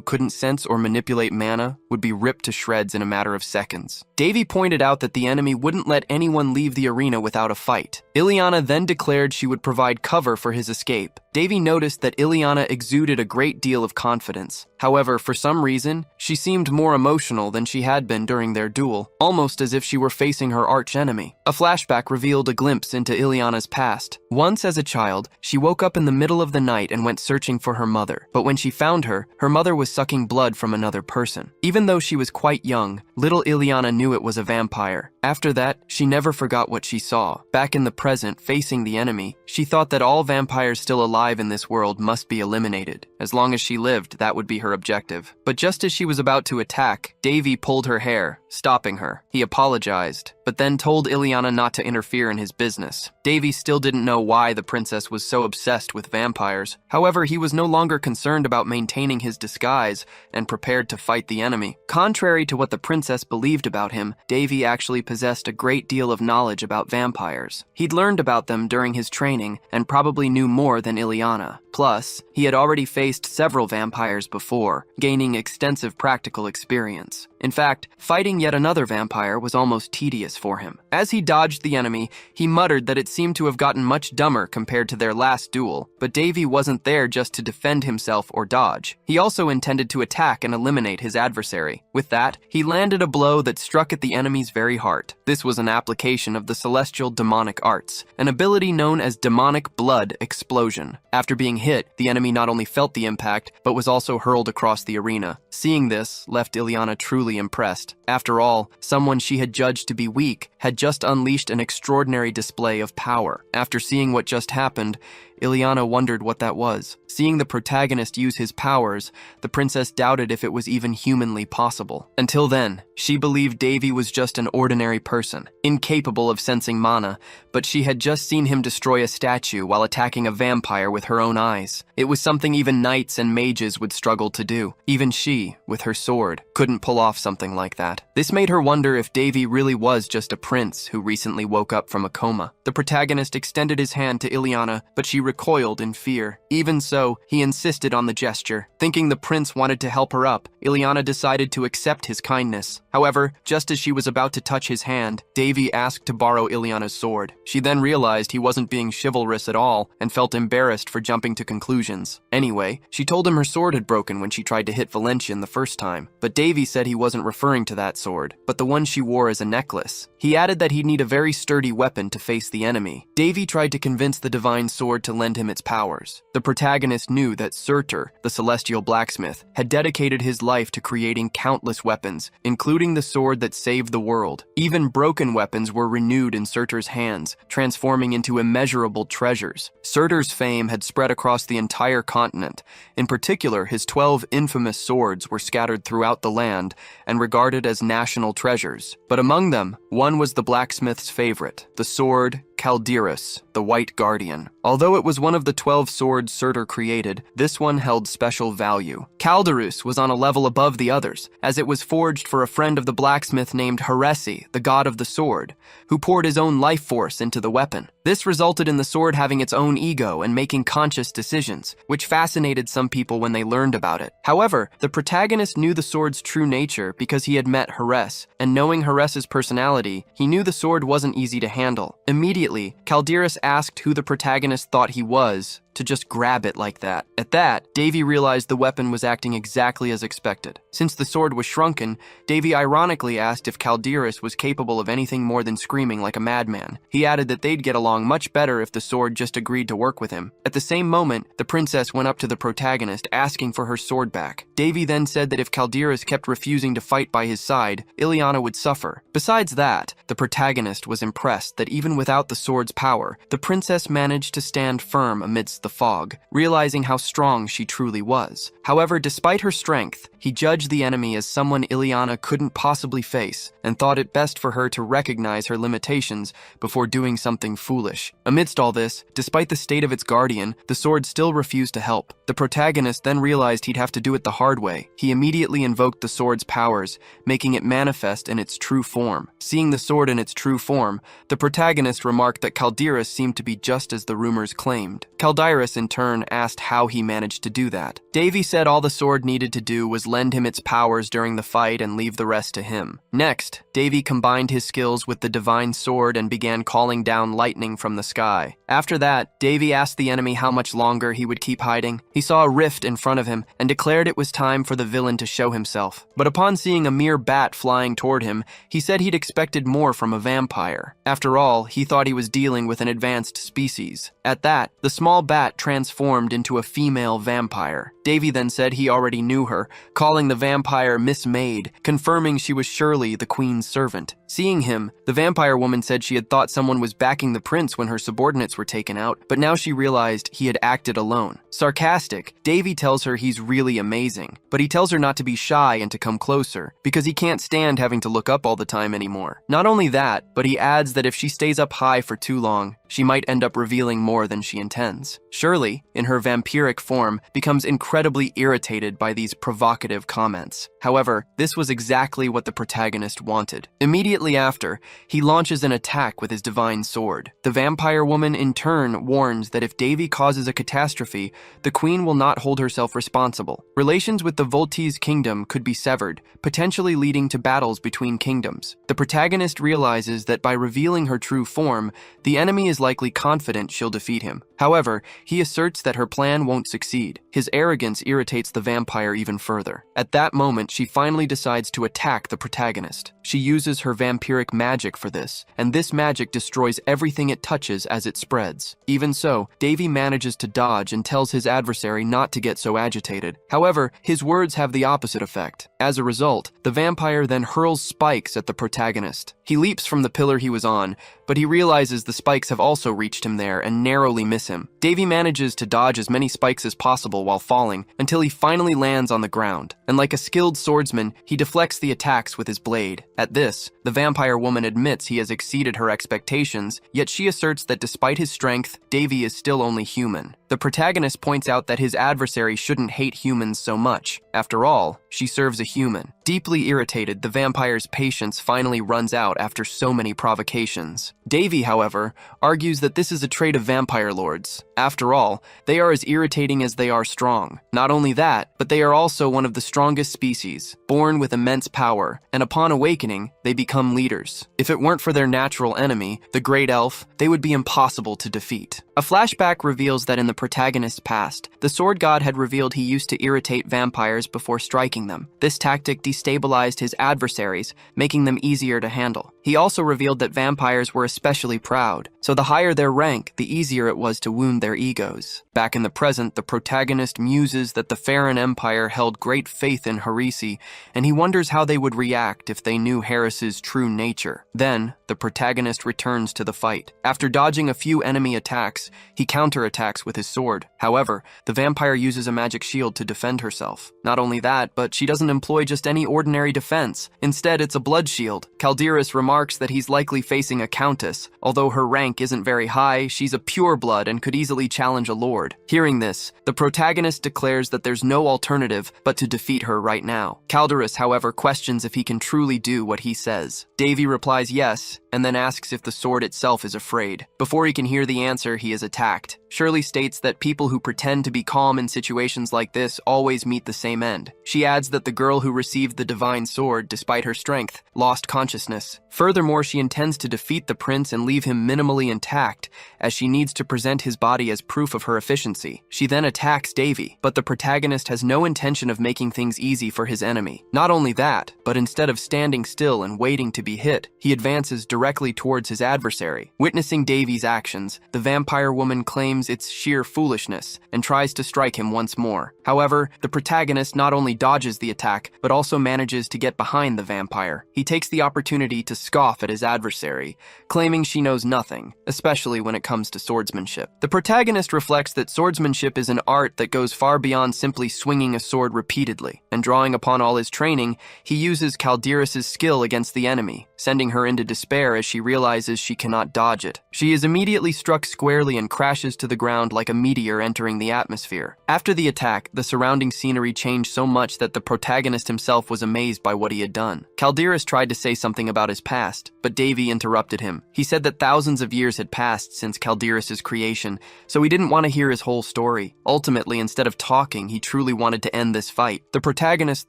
couldn't sense or manipulate mana would be ripped to shreds in a matter of seconds. Davy pointed out that the enemy wouldn't let anyone leave the arena without a fight. Ileana then declared she would provide cover for his escape. Davy noticed that Ileana exuded a great deal of confidence. However, for some reason, she seemed more emotional than she had been during their duel, almost as if she were facing her arch-enemy. A flashback revealed a glimpse into Ileana's past. Once as a child, she woke up in the middle of the night and went searching for her mother. But when she found her, her mother was sucking blood from another person. Even though she was quite young, little Ileana knew it was a vampire. After that, she never forgot what she saw. Back in the present, facing the enemy, she thought that all vampires still alive in this world must be eliminated. As long as she lived, that would be her objective. But just as she was about to attack, Davy pulled her hair, stopping her. He apologized, but then told Ileana not to interfere in his business. Davy still didn't know why the princess was so obsessed with vampires. However, he was no longer concerned about maintaining his disguise and prepared to fight the enemy. Contrary to what the princess believed about him, Davy actually possessed a great deal of knowledge about vampires. He'd learned about them during his training and probably knew more than Ileana. Plus, he had already faced several vampires before, gaining extensive practical experience. In fact, fighting yet another vampire was almost tedious for him. As he dodged the enemy, he muttered that it seemed to have gotten much dumber compared to their last duel, but Davy wasn't there just to defend himself or dodge. He also intended to attack and eliminate his adversary. With that, he landed a blow that struck at the enemy's very heart. This was an application of the celestial demonic arts, an ability known as demonic blood explosion. After being hit, the enemy not only felt the impact, but was also hurled across the arena. Seeing this left Ileana truly impressed. After all, someone she had judged to be weak had just unleashed an extraordinary display of power. After seeing what just happened, Ileana wondered what that was. Seeing the protagonist use his powers, the princess doubted if it was even humanly possible. Until then, she believed Davy was just an ordinary person, incapable of sensing mana, but she had just seen him destroy a statue while attacking a vampire with her own eyes. It was something even knights and mages would struggle to do. Even she, with her sword, couldn't pull off something like that. This made her wonder if Davy really was just a prince who recently woke up from a coma. The protagonist extended his hand to Ileana, but she recoiled in fear. Even so, he insisted on the gesture. Thinking the prince wanted to help her up, Ileana decided to accept his kindness. However, just as she was about to touch his hand, Davy asked to borrow Ileana's sword. She then realized he wasn't being chivalrous at all and felt embarrassed for jumping to conclusions. Anyway, she told him her sword had broken when she tried to hit Valentian the first time, but Davy said he wasn't referring to that sword, but the one she wore as a necklace. He added that he'd need a very sturdy weapon to face the enemy. Davy tried to convince the divine sword to lend him its powers. The protagonist knew that Surtur, the celestial blacksmith, had dedicated his life to creating countless weapons, including the sword that saved the world. Even broken weapons were renewed in Surtur's hands, transforming into immeasurable treasures. Surtur's fame had spread across the entire continent. In particular, his 12 infamous swords were scattered throughout the land and regarded as national treasures. But among them, one was the blacksmith's favorite, the sword Caldeirus, the White Guardian. Although it was one of the 12 swords Surtur created, this one held special value. Caldeirus was on a level above the others, as it was forged for a friend of the blacksmith named Heresi, the god of the sword, who poured his own life force into the weapon. This resulted in the sword having its own ego and making conscious decisions, which fascinated some people when they learned about it. However, the protagonist knew the sword's true nature because he had met Heres, and knowing Heres's personality, he knew the sword wasn't easy to handle. Immediately, Caldeirus asked who the protagonist thought he was to just grab it like that. At that, Davy realized the weapon was acting exactly as expected. Since the sword was shrunken, Davy ironically asked if Caldeirus was capable of anything more than screaming like a madman. He added that they'd get along much better if the sword just agreed to work with him. At the same moment, the princess went up to the protagonist asking for her sword back. Davy then said that if Caldeirus kept refusing to fight by his side, Ileana would suffer. Besides that, the protagonist was impressed that even without the sword's power, the princess managed to stand firm amidst the fog, realizing how strong she truly was. However, despite her strength, he judged the enemy as someone Ileana couldn't possibly face and thought it best for her to recognize her limitations before doing something foolish. Amidst all this, despite the state of its guardian, the sword still refused to help. The protagonist then realized he'd have to do it the hard way. He immediately invoked the sword's powers, making it manifest in its true form. Seeing the sword in its true form, the protagonist remarked that Caldeirus seemed to be just as the rumors claimed. Caldeirus, in turn, asked how he managed to do that. Davy said all the sword needed to do was lend him its powers during the fight and leave the rest to him. Next, Davy combined his skills with the divine sword and began calling down lightning from the sky. After that, Davy asked the enemy how much longer he would keep hiding. He saw a rift in front of him and declared it was time for the villain to show himself. But upon seeing a mere bat flying toward him, he said he'd expected more from a vampire. After all, he thought he was dealing with an advanced species. At that, the small bat transformed into a female vampire. Davy then said he already knew her, calling the vampire Miss Maid, confirming she was surely the queen's servant. Seeing him, the vampire woman said she had thought someone was backing the prince when her subordinates were taken out, but now she realized he had acted alone. Sarcastic, Davy tells her he's really amazing, but he tells her not to be shy and to come closer, because he can't stand having to look up all the time anymore. Not only that, but he adds that if she stays up high for too long, she might end up revealing more than she intends. Shirley, in her vampiric form, becomes incredibly irritated by these provocative comments. However, this was exactly what the protagonist wanted. Immediately after, he launches an attack with his divine sword. The vampire woman in turn warns that if Davy causes a catastrophe, the queen will not hold herself responsible. Relations with the Voltese kingdom could be severed, potentially leading to battles between kingdoms. The protagonist realizes that by revealing her true form, the enemy is likely confident she'll defeat him. However, he asserts that her plan won't succeed. His arrogance irritates the vampire even further. At that moment, she finally decides to attack the protagonist. She uses her vampiric magic for this, and this magic destroys everything it touches as it spreads. Even so, Davy manages to dodge and tells his adversary not to get so agitated. However, his words have the opposite effect. As a result, the vampire then hurls spikes at the protagonist. He leaps from the pillar he was on, but he realizes the spikes have also reached him there and narrowly miss him. Davy manages to dodge as many spikes as possible while falling until he finally lands on the ground, and like a skilled swordsman, he deflects the attacks with his blade. At this, the vampire woman admits he has exceeded her expectations, yet she asserts that despite his strength, Davy is still only human. The protagonist points out that his adversary shouldn't hate humans so much. After all, she serves a human. Deeply irritated, the vampire's patience finally runs out out after so many provocations. Davy, however, argues that this is a trait of vampire lords. After all, they are as irritating as they are strong. Not only that, but they are also one of the strongest species, born with immense power, and upon awakening, they become leaders. If it weren't for their natural enemy, the Great Elf, they would be impossible to defeat. A flashback reveals that in the protagonist's past, the sword god had revealed he used to irritate vampires before striking them. This tactic destabilized his adversaries, making them easier to handle. He also revealed that vampires were especially proud, so the higher their rank, the easier it was to wound their egos. Back in the present, the protagonist muses that the Farron Empire held great faith in Harisi, and he wonders how they would react if they knew Harris's true nature. Then, the protagonist returns to the fight. After dodging a few enemy attacks, he counterattacks with his sword. However, the vampire uses a magic shield to defend herself. Not only that, but she doesn't employ just any ordinary defense. Instead, it's a blood shield. Calderas remarks that he's likely facing a countess. Although her rank isn't very high, she's a pureblood and could easily challenge a lord. Hearing this, the protagonist declares that there's no alternative but to defeat her right now. Calderas, however, questions if he can truly do what he says. Davy replies yes, and then asks if the sword itself is afraid. Before he can hear the answer, he is attacked. Shirley states that people who pretend to be calm in situations like this always meet the same end. She adds that the girl who received the divine sword, despite her strength, lost consciousness. Furthermore, she intends to defeat the prince and leave him minimally intact, as she needs to present his body as proof of her efficiency. She then attacks Davy, but the protagonist has no intention of making things easy for his enemy. Not only that, but instead of standing still and waiting to be hit, he advances directly towards his adversary. Witnessing Davy's actions, the vampire woman claims it's sheer foolishness and tries to strike him once more. However, the protagonist not only dodges the attack, but also manages to get behind the vampire. He takes the opportunity to scoff at his adversary, claiming she knows nothing, especially when it comes to swordsmanship. The protagonist reflects that swordsmanship is an art that goes far beyond simply swinging a sword repeatedly, and drawing upon all his training, he uses Calderas' skill against the enemy, sending her into despair as she realizes she cannot dodge it. She is immediately struck squarely and crashes to the ground like a meteor entering the atmosphere. After the attack, the surrounding scenery changed so much that the protagonist himself was amazed by what he had done. Calderas tried to say something about his past, but Davy interrupted him. He said that thousands of years had passed since Calderas' creation, so he didn't want to hear his whole story. Ultimately, instead of talking, he truly wanted to end this fight. The protagonist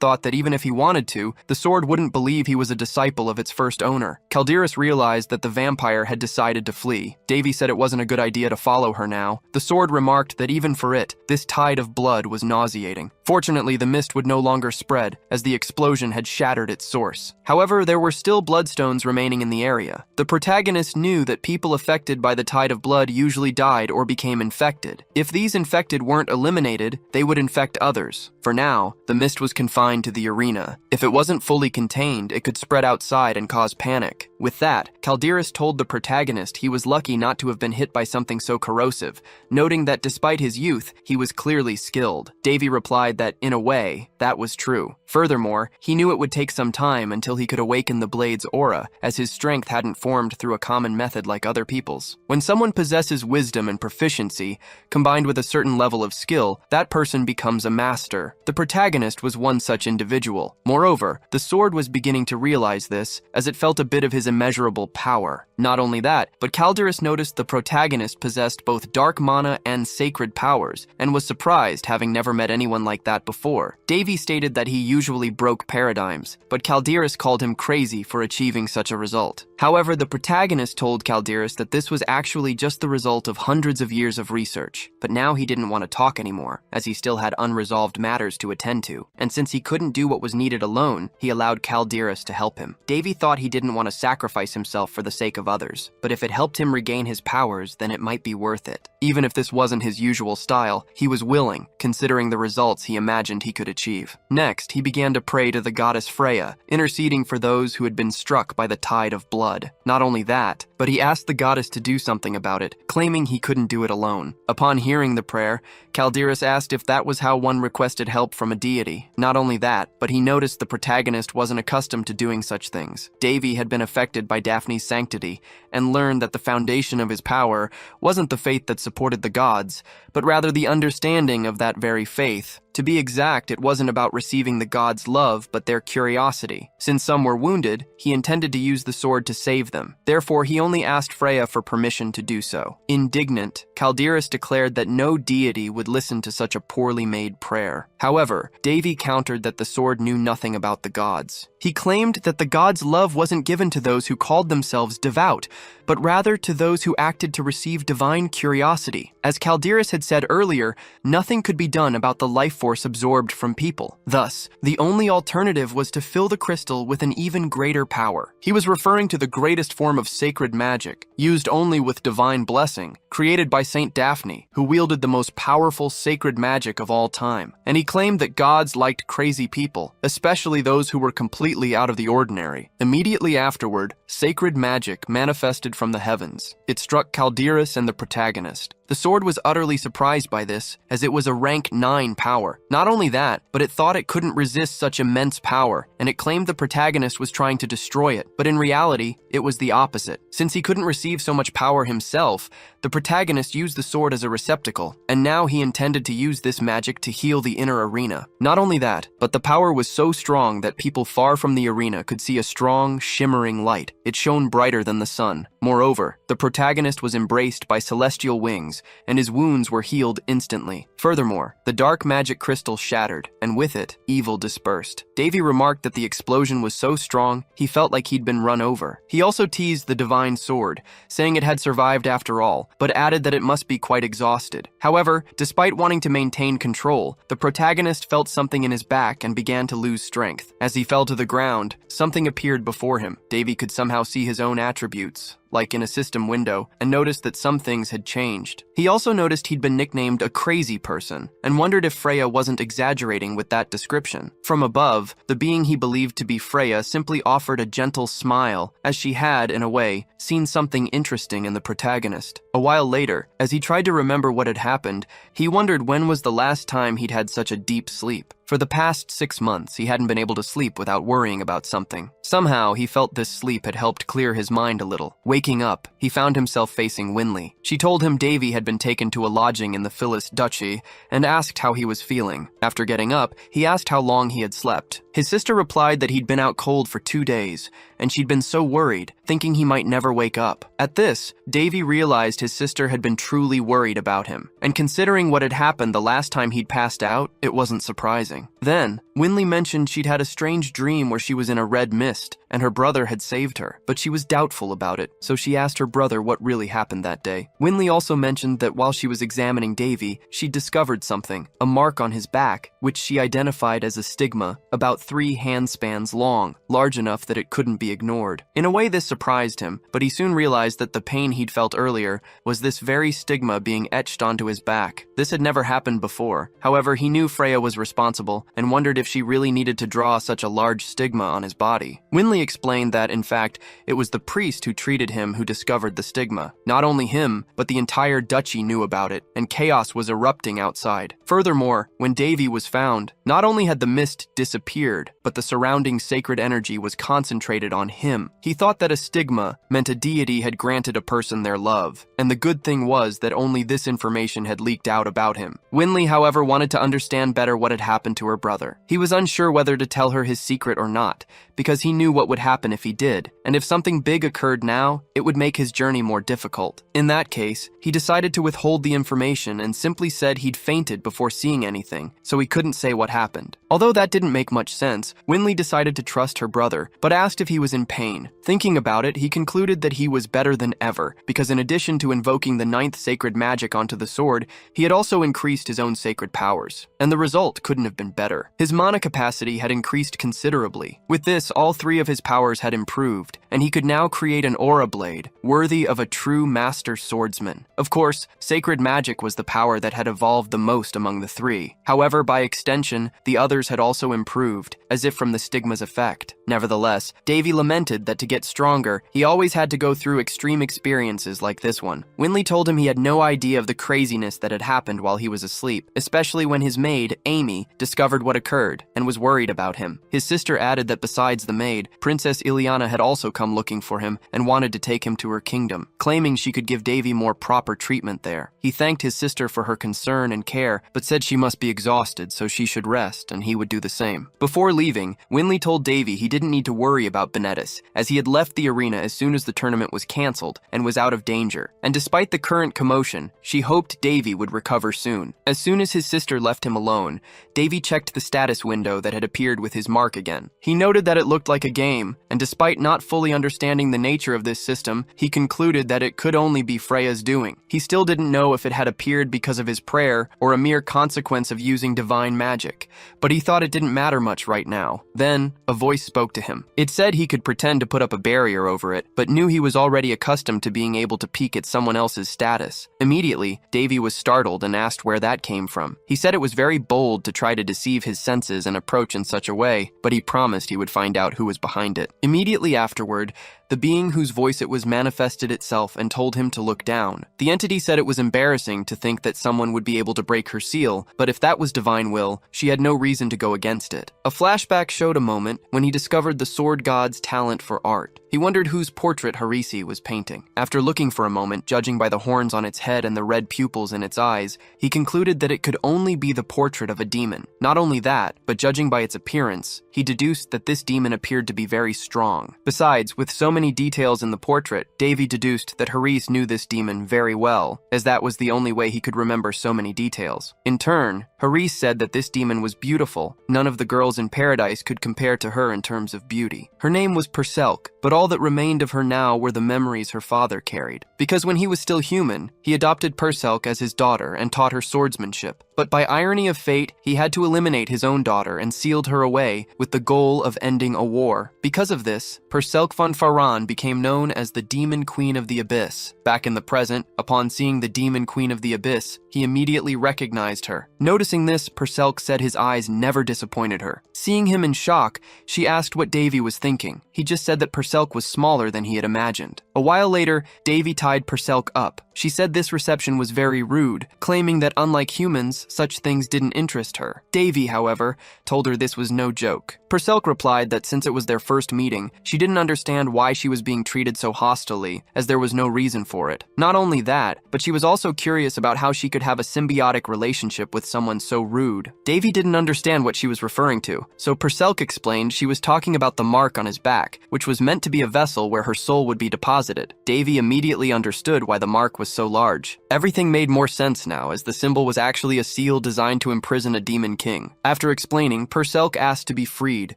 thought that even if he wanted to, the sword wouldn't believe he was a disciple of its first owner. Calderas realized that the vampire had decided to flee. Davy said it wasn't a good idea to follow her now. The sword remarked that even for it, this tide of blood was nauseating. Fortunately, the mist would no longer spread, as the explosion had shattered its source. However, there were still bloodstones remaining in the area. The protagonist knew that people affected by the tide of blood usually died or became infected. If these infected weren't eliminated, they would infect others. For now, the mist was confined to the arena. If it wasn't fully contained, it could spread outside and cause panic. With that, Calderas told the protagonist he was lucky not to have been hit by something so corrosive, noting that despite his youth, he was clearly skilled. Davy replied that, in a way, that was true. Furthermore, he knew it would take some time until he could awaken the blade's aura, as his strength hadn't formed through a common method like other people's. When someone possesses wisdom and proficiency, combined with a certain level of skill, that person becomes a master. The protagonist was one such individual. Moreover, the sword was beginning to realize this, as it felt a bit of his immeasurable power. Not only that, but Calderas noticed the protagonist possessed both dark mana and sacred powers, and was surprised, having never met anyone like that before. Davy stated that he usually broke paradigms, but Calderas called him crazy for achieving such a result. However, the protagonist told Calderas that this was actually just the result of hundreds of years of research, but now he didn't want to talk anymore, as he still had unresolved matters to attend to, and since he couldn't do what was needed alone, he allowed Calderas to help him. Davy thought he didn't want to sacrifice himself for the sake of others, but if it helped him regain his powers, then it might be worth it. Even if this wasn't his usual style, he was willing, considering the results he imagined he could achieve. Next, he began to pray to the goddess Freya, interceding for those who had been struck by the tide of blood. Not only that, but he asked the goddess to do something about it, claiming he couldn't do it alone. Upon hearing the prayer, Calderas asked if that was how one requested help from a deity. Not only that, but he noticed the protagonist wasn't accustomed to doing such things. Davy had been affected by Daphne's sanctity, and learned that the foundation of his power wasn't the faith that supported the gods, but rather the understanding of that very faith. To be exact, it wasn't about receiving the gods' love, but their curiosity. Since some were wounded, he intended to use the sword to save them. Therefore, he only asked Freya for permission to do so. Indignant, Calderas declared that no deity would listen to such a poorly made prayer. However, Devi countered that the sword knew nothing about the gods. He claimed that the gods' love wasn't given to those who called themselves devout, but rather to those who acted to receive divine curiosity. As Calderas had said earlier, nothing could be done about the life force absorbed from people. Thus, the only alternative was to fill the crystal with an even greater power. He was referring to the greatest form of sacred magic, used only with divine blessing, created by Saint Daphne, who wielded the most powerful sacred magic of all time. And he claimed that gods liked crazy people, especially those who were completely out of the ordinary. Immediately afterward, sacred magic manifested from the heavens. It struck Calderas and the protagonist. The sword was utterly surprised by this, as it was a rank 9 power. Not only that, but it thought it couldn't resist such immense power, and it claimed the protagonist was trying to destroy it. But in reality, it was the opposite. Since he couldn't receive so much power himself, the protagonist used the sword as a receptacle, and now he intended to use this magic to heal the inner arena. Not only that, but the power was so strong that people far from the arena could see a strong, shimmering light. It shone brighter than the sun. Moreover, the protagonist was embraced by celestial wings, and his wounds were healed instantly. Furthermore, the dark magic crystal shattered, and with it, evil dispersed. Davy remarked that the explosion was so strong, he felt like he'd been run over. He also teased the divine sword, saying it had survived after all, but added that it must be quite exhausted. However, despite wanting to maintain control, the protagonist felt something in his back and began to lose strength. As he fell to the ground, something appeared before him. Davy could somehow see his own attributes, like in a system window, and noticed that some things had changed. He also noticed he'd been nicknamed a crazy person, and wondered if Freya wasn't exaggerating with that description. From above, the being he believed to be Freya simply offered a gentle smile, as she had, in a way, seen something interesting in the protagonist. A while later, as he tried to remember what had happened, he wondered when was the last time he'd had such a deep sleep. For the past 6 months, he hadn't been able to sleep without worrying about something. Somehow, he felt this sleep had helped clear his mind a little. Waking up, he found himself facing Winley. She told him Davy had been taken to a lodging in the Phyllis Duchy and asked how he was feeling. After getting up, he asked how long he had slept. His sister replied that he'd been out cold for 2 days, and she'd been so worried, thinking he might never wake up. At this, Davy realized his sister had been truly worried about him, and considering what had happened the last time he'd passed out, it wasn't surprising. Then, Winley mentioned she'd had a strange dream where she was in a red mist, and her brother had saved her, but she was doubtful about it, so she asked her brother what really happened that day. Winley also mentioned that while she was examining Davy, she discovered something, a mark on his back, which she identified as a stigma, about 3 handspans long, large enough that it couldn't be ignored. In a way, this surprised him, but he soon realized that the pain he'd felt earlier was this very stigma being etched onto his back. This had never happened before. However, he knew Freya was responsible, and wondered if she really needed to draw such a large stigma on his body. Winley explained that, in fact, it was the priest who treated him who discovered the stigma. Not only him, but the entire duchy knew about it, and chaos was erupting outside. Furthermore, when Davy was found, not only had the mist disappeared, but the surrounding sacred energy was concentrated on him. He thought that a stigma meant a deity had granted a person their love, and the good thing was that only this information had leaked out about him. Winley, however, wanted to understand better what had happened to her brother. He was unsure whether to tell her his secret or not, because he knew what would happen if he did, and if something big occurred now, it would make his journey more difficult. In that case, he decided to withhold the information and simply said he'd fainted before seeing anything, so he couldn't say what happened. Although that didn't make much sense, Winley decided to trust her brother, but asked if he was in pain. Thinking about it, he concluded that he was better than ever, because in addition to invoking the 9th sacred magic onto the sword, he had also increased his own sacred powers. And the result couldn't have been better. His mana capacity had increased considerably. With this, all 3 of his powers had improved, and he could now create an aura blade, worthy of a true master swordsman. Of course, sacred magic was the power that had evolved the most among the 3. However, by extension, the others had also improved, as if from the stigma's effect. Nevertheless, Davy lamented that to get get stronger, he always had to go through extreme experiences like this one. Winley told him he had no idea of the craziness that had happened while he was asleep, especially when his maid, Amy, discovered what occurred and was worried about him. His sister added that besides the maid, Princess Ileana had also come looking for him and wanted to take him to her kingdom, claiming she could give Davy more proper treatment there. He thanked his sister for her concern and care, but said she must be exhausted so she should rest and he would do the same. Before leaving, Winley told Davy he didn't need to worry about Benedis, as he had left the arena as soon as the tournament was cancelled and was out of danger. And despite the current commotion, she hoped Davy would recover soon. As soon as his sister left him alone, Davy checked the status window that had appeared with his mark again. He noted that it looked like a game, and despite not fully understanding the nature of this system, he concluded that it could only be Freya's doing. He still didn't know if it had appeared because of his prayer or a mere consequence of using divine magic, but he thought it didn't matter much right now. Then, a voice spoke to him. It said he could pretend to put up a barrier over it, but knew he was already accustomed to being able to peek at someone else's status. Immediately, Davy was startled and asked where that came from. He said it was very bold to try to deceive his senses and approach in such a way, but he promised he would find out who was behind it. Immediately afterward, the being whose voice it was manifested itself and told him to look down. The entity said it was embarrassing to think that someone would be able to break her seal, but if that was divine will, she had no reason to go against it. A flashback showed a moment when he discovered the sword god's talent for art. He wondered whose portrait Harisi was painting. After looking for a moment, judging by the horns on its head and the red pupils in its eyes, he concluded that it could only be the portrait of a demon. Not only that, but judging by its appearance, he deduced that this demon appeared to be very strong. Besides, with so many details in the portrait, Davy deduced that Haris knew this demon very well, as that was the only way he could remember so many details. In turn, Haris said that this demon was beautiful. None of the girls in paradise could compare to her in terms of beauty. Her name was Perselk, but all that remained of her now were the memories her father carried. Because when he was still human, he adopted Perselk as his daughter and taught her swordsmanship. But by irony of fate, he had to eliminate his own daughter and sealed her away with the goal of ending a war. Because of this, Perselk von Faran became known as the Demon Queen of the Abyss. Back in the present, upon seeing the Demon Queen of the Abyss, he immediately recognized her. Noticing this, Perselk said his eyes never disappointed her. Seeing him in shock, she asked what Davy was thinking. He just said that Perselk was smaller than he had imagined. A while later, Davy tied Perselk up. She said this reception was very rude, claiming that unlike humans, such things didn't interest her. Davy, however, told her this was no joke. Perselk replied that since it was their first meeting, she didn't understand why she was being treated so hostilely, as there was no reason for it. Not only that, but she was also curious about how she could have a symbiotic relationship with someone so rude. Davy didn't understand what she was referring to, so Perselk explained she was talking about the mark on his back, which was meant to be a vessel where her soul would be deposited. Davy immediately understood why the mark was so large. Everything made more sense now, as the symbol was actually a seal designed to imprison a demon king. After explaining, Perselk asked to be freed,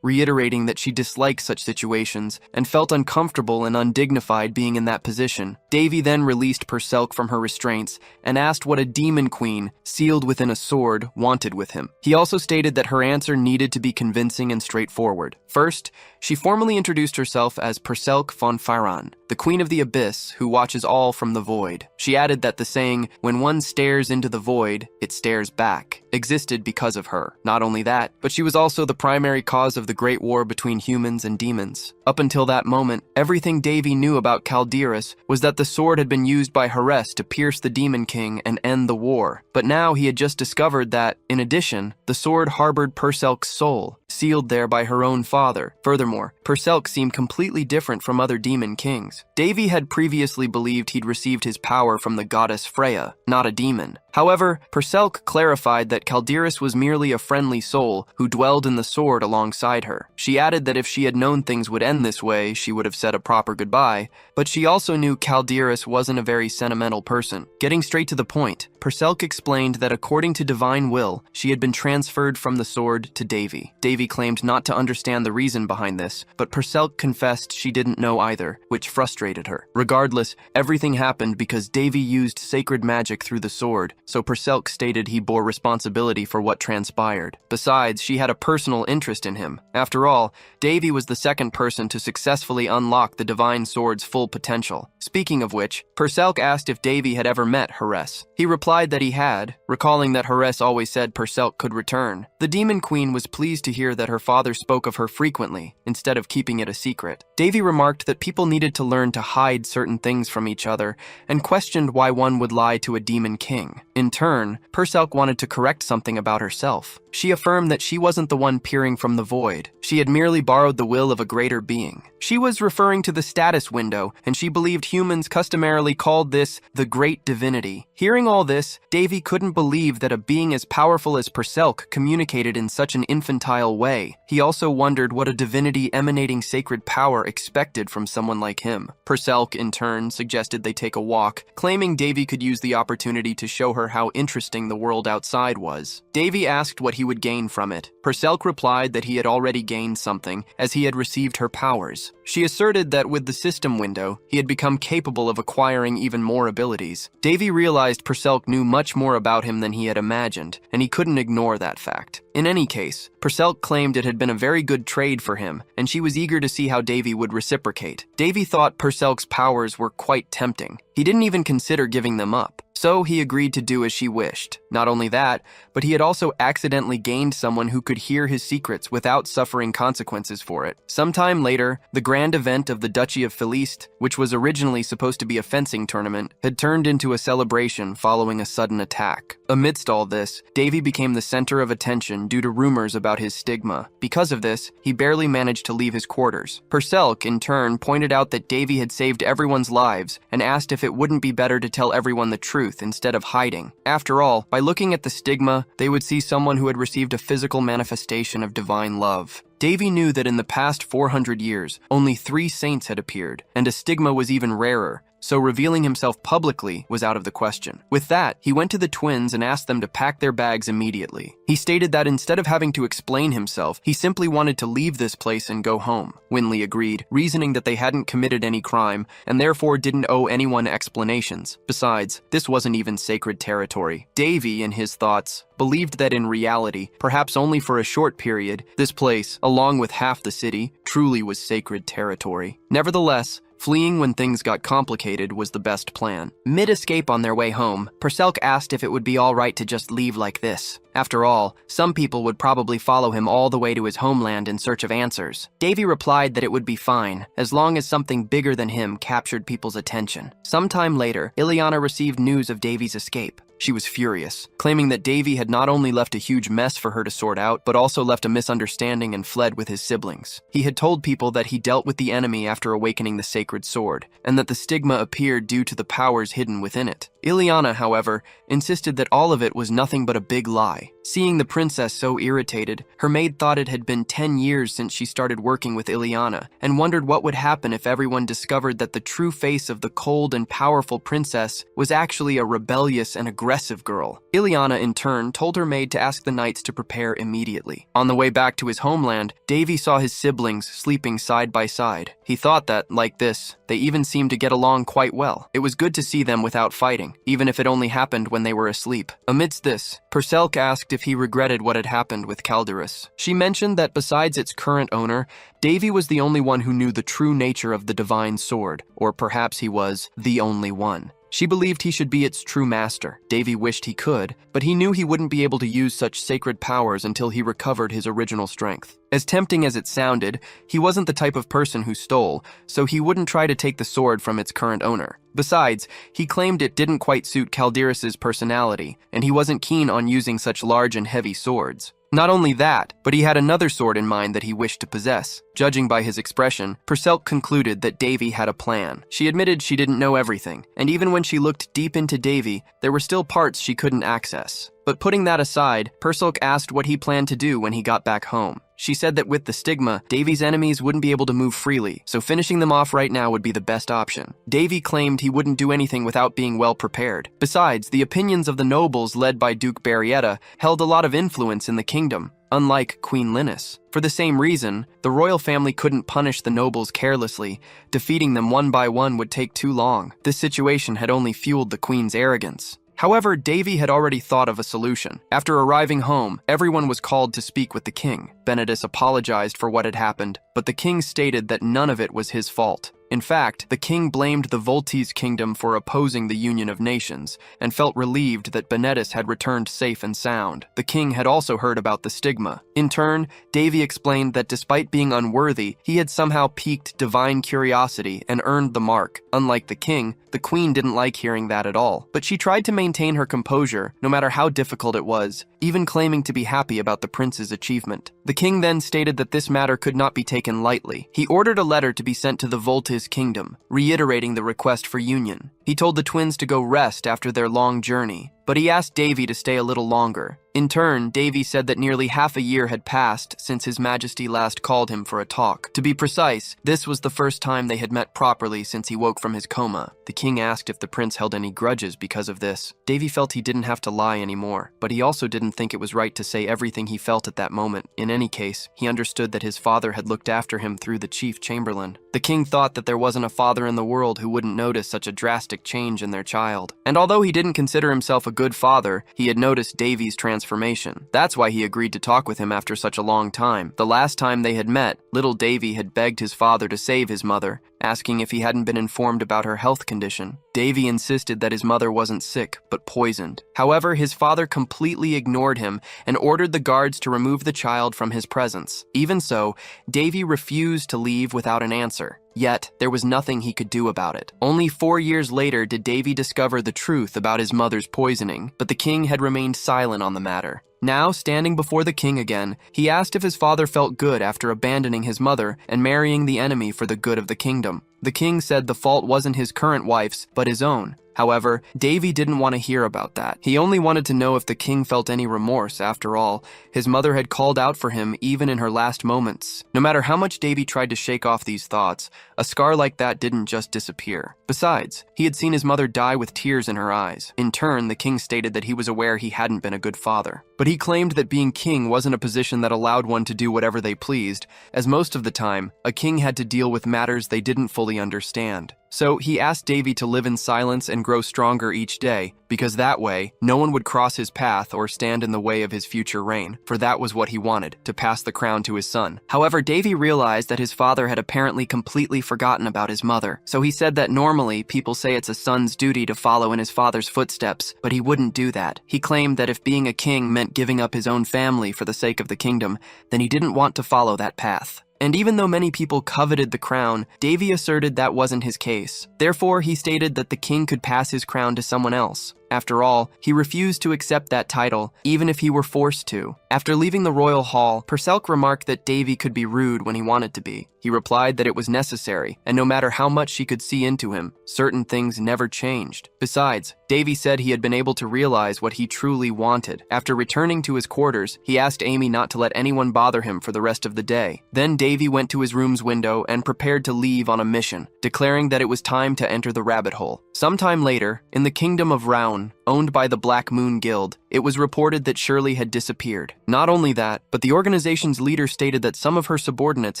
reiterating that she disliked such situations and felt uncomfortable and undignified being in that position. Davy then released Perselk from her restraints and asked what a demon queen, sealed within a sword, wanted with him. He also stated that her answer needed to be convincing and straightforward. First, she formally introduced herself as Perselk von Faran, the Queen of the Abyss who watches all from the void. She added that the saying, "When one stares into the void, it stares back," existed because of her. Not only that, but she was also the primary cause of the Great War between humans and demons. Up until that moment, everything Davy knew about Calderas was that the sword had been used by Hares to pierce the Demon King and end the war. But now he had just discovered that, in addition, the sword harbored Perselk's soul, sealed there by her own father. Furthermore, Perselk seemed completely different from other demon kings. Davy had previously believed he'd received his power from the goddess Freya, not a demon. However, Perselk clarified that Calderas was merely a friendly soul who dwelled in the sword alongside her. She added that if she had known things would end this way, she would have said a proper goodbye, but she also knew Calderas wasn't a very sentimental person. Getting straight to the point, Perselk explained that according to divine will, she had been transferred from the sword to Davy. Davy claimed not to understand the reason behind this, but Perselk confessed she didn't know either, which frustrated her. Regardless, everything happened because Davy used sacred magic through the sword, so Perselk stated he bore responsibility for what transpired. Besides, she had a personal interest in him. After all, Davy was the second person to successfully unlock the divine sword's full potential. Speaking of which, Perselk asked if Davy had ever met Heres. He replied that he had, recalling that Heres always said Perselk could return. The Demon Queen was pleased to hear that her father spoke of her frequently, instead of keeping it a secret. Davy remarked that people needed to learn to hide certain things from each other, and questioned why one would lie to a demon king. In turn, Perselk wanted to correct something about herself. She affirmed that she wasn't the one peering from the void. She had merely borrowed the will of a greater being. She was referring to the status window, and she believed humans customarily called this the Great Divinity. Hearing all this, Davy couldn't believe that a being as powerful as Perselk communicated in such an infantile way. He also wondered what a divinity emanating sacred power expected from someone like him. Perselk, in turn, suggested they take a walk, claiming Davy could use the opportunity to show her how interesting the world outside was. Davy asked what he would gain from it. Perselk replied that he had already gained something, as he had received her powers. She asserted that with the system window, he had become capable of acquiring even more abilities. Davy realized Perselk knew much more about him than he had imagined, and he couldn't ignore that fact. In any case, Perselk claimed it had been a very good trade for him, and she was eager to see how Davy would reciprocate. Davy thought Perselk's powers were quite tempting. He didn't even consider giving them up. So he agreed to do as she wished. Not only that, but he had also accidentally gained someone who could hear his secrets without suffering consequences for it. Sometime later, the grand event of the Duchy of Feliste, which was originally supposed to be a fencing tournament, had turned into a celebration following a sudden attack. Amidst all this, Davy became the center of attention due to rumors about his stigma. Because of this, he barely managed to leave his quarters. Perselk, in turn, pointed out that Davy had saved everyone's lives and asked if it wouldn't be better to tell everyone the truth instead of hiding. After all, by looking at the stigma, they would see someone who had received a physical manifestation of divine love. Davy knew that in the past 400 years, only 3 saints had appeared, and a stigma was even rarer, so revealing himself publicly was out of the question. With that, he went to the twins and asked them to pack their bags immediately. He stated that instead of having to explain himself, he simply wanted to leave this place and go home. Winley agreed, reasoning that they hadn't committed any crime and therefore didn't owe anyone explanations. Besides, this wasn't even sacred territory. Davy, in his thoughts, believed that in reality, perhaps only for a short period, this place, along with half the city, truly was sacred territory. Nevertheless, fleeing when things got complicated was the best plan. Mid-escape on their way home, Perselk asked if it would be all right to just leave like this. After all, some people would probably follow him all the way to his homeland in search of answers. Davy replied that it would be fine, as long as something bigger than him captured people's attention. Sometime later, Ileana received news of Davy's escape. She was furious, claiming that Davy had not only left a huge mess for her to sort out, but also left a misunderstanding and fled with his siblings. He had told people that he dealt with the enemy after awakening the sacred sword, and that the stigma appeared due to the powers hidden within it. Ileana, however, insisted that all of it was nothing but a big lie. Seeing the princess so irritated, her maid thought it had been 10 years since she started working with Ileana, and wondered what would happen if everyone discovered that the true face of the cold and powerful princess was actually a rebellious and aggressive girl. Ileana, in turn, told her maid to ask the knights to prepare immediately. On the way back to his homeland, Davy saw his siblings sleeping side by side. He thought that, like this, they even seemed to get along quite well. It was good to see them without fighting, even if it only happened when they were asleep. Amidst this, Perselk asked if he regretted what had happened with Calderus. She mentioned that besides its current owner, Davy was the only one who knew the true nature of the divine sword, or perhaps he was the only one. She believed he should be its true master. Davy wished he could, but he knew he wouldn't be able to use such sacred powers until he recovered his original strength. As tempting as it sounded, he wasn't the type of person who stole, so he wouldn't try to take the sword from its current owner. Besides, he claimed it didn't quite suit Calderus's personality, and he wasn't keen on using such large and heavy swords. Not only that, but he had another sword in mind that he wished to possess. Judging by his expression, Perselk concluded that Davy had a plan. She admitted she didn't know everything, and even when she looked deep into Davy, there were still parts she couldn't access. But putting that aside, Perselk asked what he planned to do when he got back home. She said that with the stigma, Davy's enemies wouldn't be able to move freely, so finishing them off right now would be the best option. Davy claimed he wouldn't do anything without being well prepared. Besides, the opinions of the nobles led by Duke Barrietta held a lot of influence in the kingdom, unlike Queen Linus. For the same reason, the royal family couldn't punish the nobles carelessly. Defeating them one by one would take too long. This situation had only fueled the queen's arrogance. However, Davy had already thought of a solution. After arriving home, everyone was called to speak with the king. Benedis apologized for what had happened, but the king stated that none of it was his fault. In fact, the king blamed the Voltes kingdom for opposing the Union of Nations, and felt relieved that Benedis had returned safe and sound. The king had also heard about the stigma. In turn, Davy explained that despite being unworthy, he had somehow piqued divine curiosity and earned the mark. Unlike the king, the queen didn't like hearing that at all, but she tried to maintain her composure, no matter how difficult it was, even claiming to be happy about the prince's achievement. The king then stated that this matter could not be taken lightly. He ordered a letter to be sent to the Voltes kingdom, reiterating the request for union. He told the twins to go rest after their long journey, but he asked Davy to stay a little longer. In turn, Davy said that nearly half a year had passed since His Majesty last called him for a talk. To be precise, this was the first time they had met properly since he woke from his coma. The king asked if the prince held any grudges because of this. Davy felt he didn't have to lie anymore, but he also didn't think it was right to say everything he felt at that moment. In any case, he understood that his father had looked after him through the chief chamberlain. The king thought that there wasn't a father in the world who wouldn't notice such a drastic change in their child. And although he didn't consider himself a good father, he had noticed Davy's transformation. That's why he agreed to talk with him after such a long time. The last time they had met, little Davy had begged his father to save his mother, asking if he hadn't been informed about her health condition. Davy insisted that his mother wasn't sick, but poisoned. However, his father completely ignored him and ordered the guards to remove the child from his presence. Even so, Davy refused to leave without an answer. Yet, there was nothing he could do about it. Only 4 years later did Davy discover the truth about his mother's poisoning, but the king had remained silent on the matter. Now, standing before the king again, he asked if his father felt good after abandoning his mother and marrying the enemy for the good of the kingdom. The king said the fault wasn't his current wife's, but his own. However, Davy didn't want to hear about that. He only wanted to know if the king felt any remorse. After all, his mother had called out for him even in her last moments. No matter how much Davy tried to shake off these thoughts, a scar like that didn't just disappear. Besides, he had seen his mother die with tears in her eyes. In turn, the king stated that he was aware he hadn't been a good father. But he claimed that being king wasn't a position that allowed one to do whatever they pleased, as most of the time, a king had to deal with matters they didn't fully understand. So he asked Davy to live in silence and grow stronger each day, because that way, no one would cross his path or stand in the way of his future reign, for that was what he wanted, to pass the crown to his son. However, Davy realized that his father had apparently completely forgotten about his mother, so he said that normally people say it's a son's duty to follow in his father's footsteps, but he wouldn't do that. He claimed that if being a king meant giving up his own family for the sake of the kingdom, then he didn't want to follow that path. And even though many people coveted the crown, Davy asserted that wasn't his case. Therefore, he stated that the king could pass his crown to someone else. After all, he refused to accept that title, even if he were forced to. After leaving the royal hall, Perselk remarked that Davy could be rude when he wanted to be. He replied that it was necessary, and no matter how much she could see into him, certain things never changed. Besides, Davy said he had been able to realize what he truly wanted. After returning to his quarters, he asked Amy not to let anyone bother him for the rest of the day. Then Davy went to his room's window and prepared to leave on a mission, declaring that it was time to enter the rabbit hole. Sometime later, in the kingdom of Raun, owned by the Black Moon Guild, it was reported that Shirley had disappeared. Not only that, but the organization's leader stated that some of her subordinates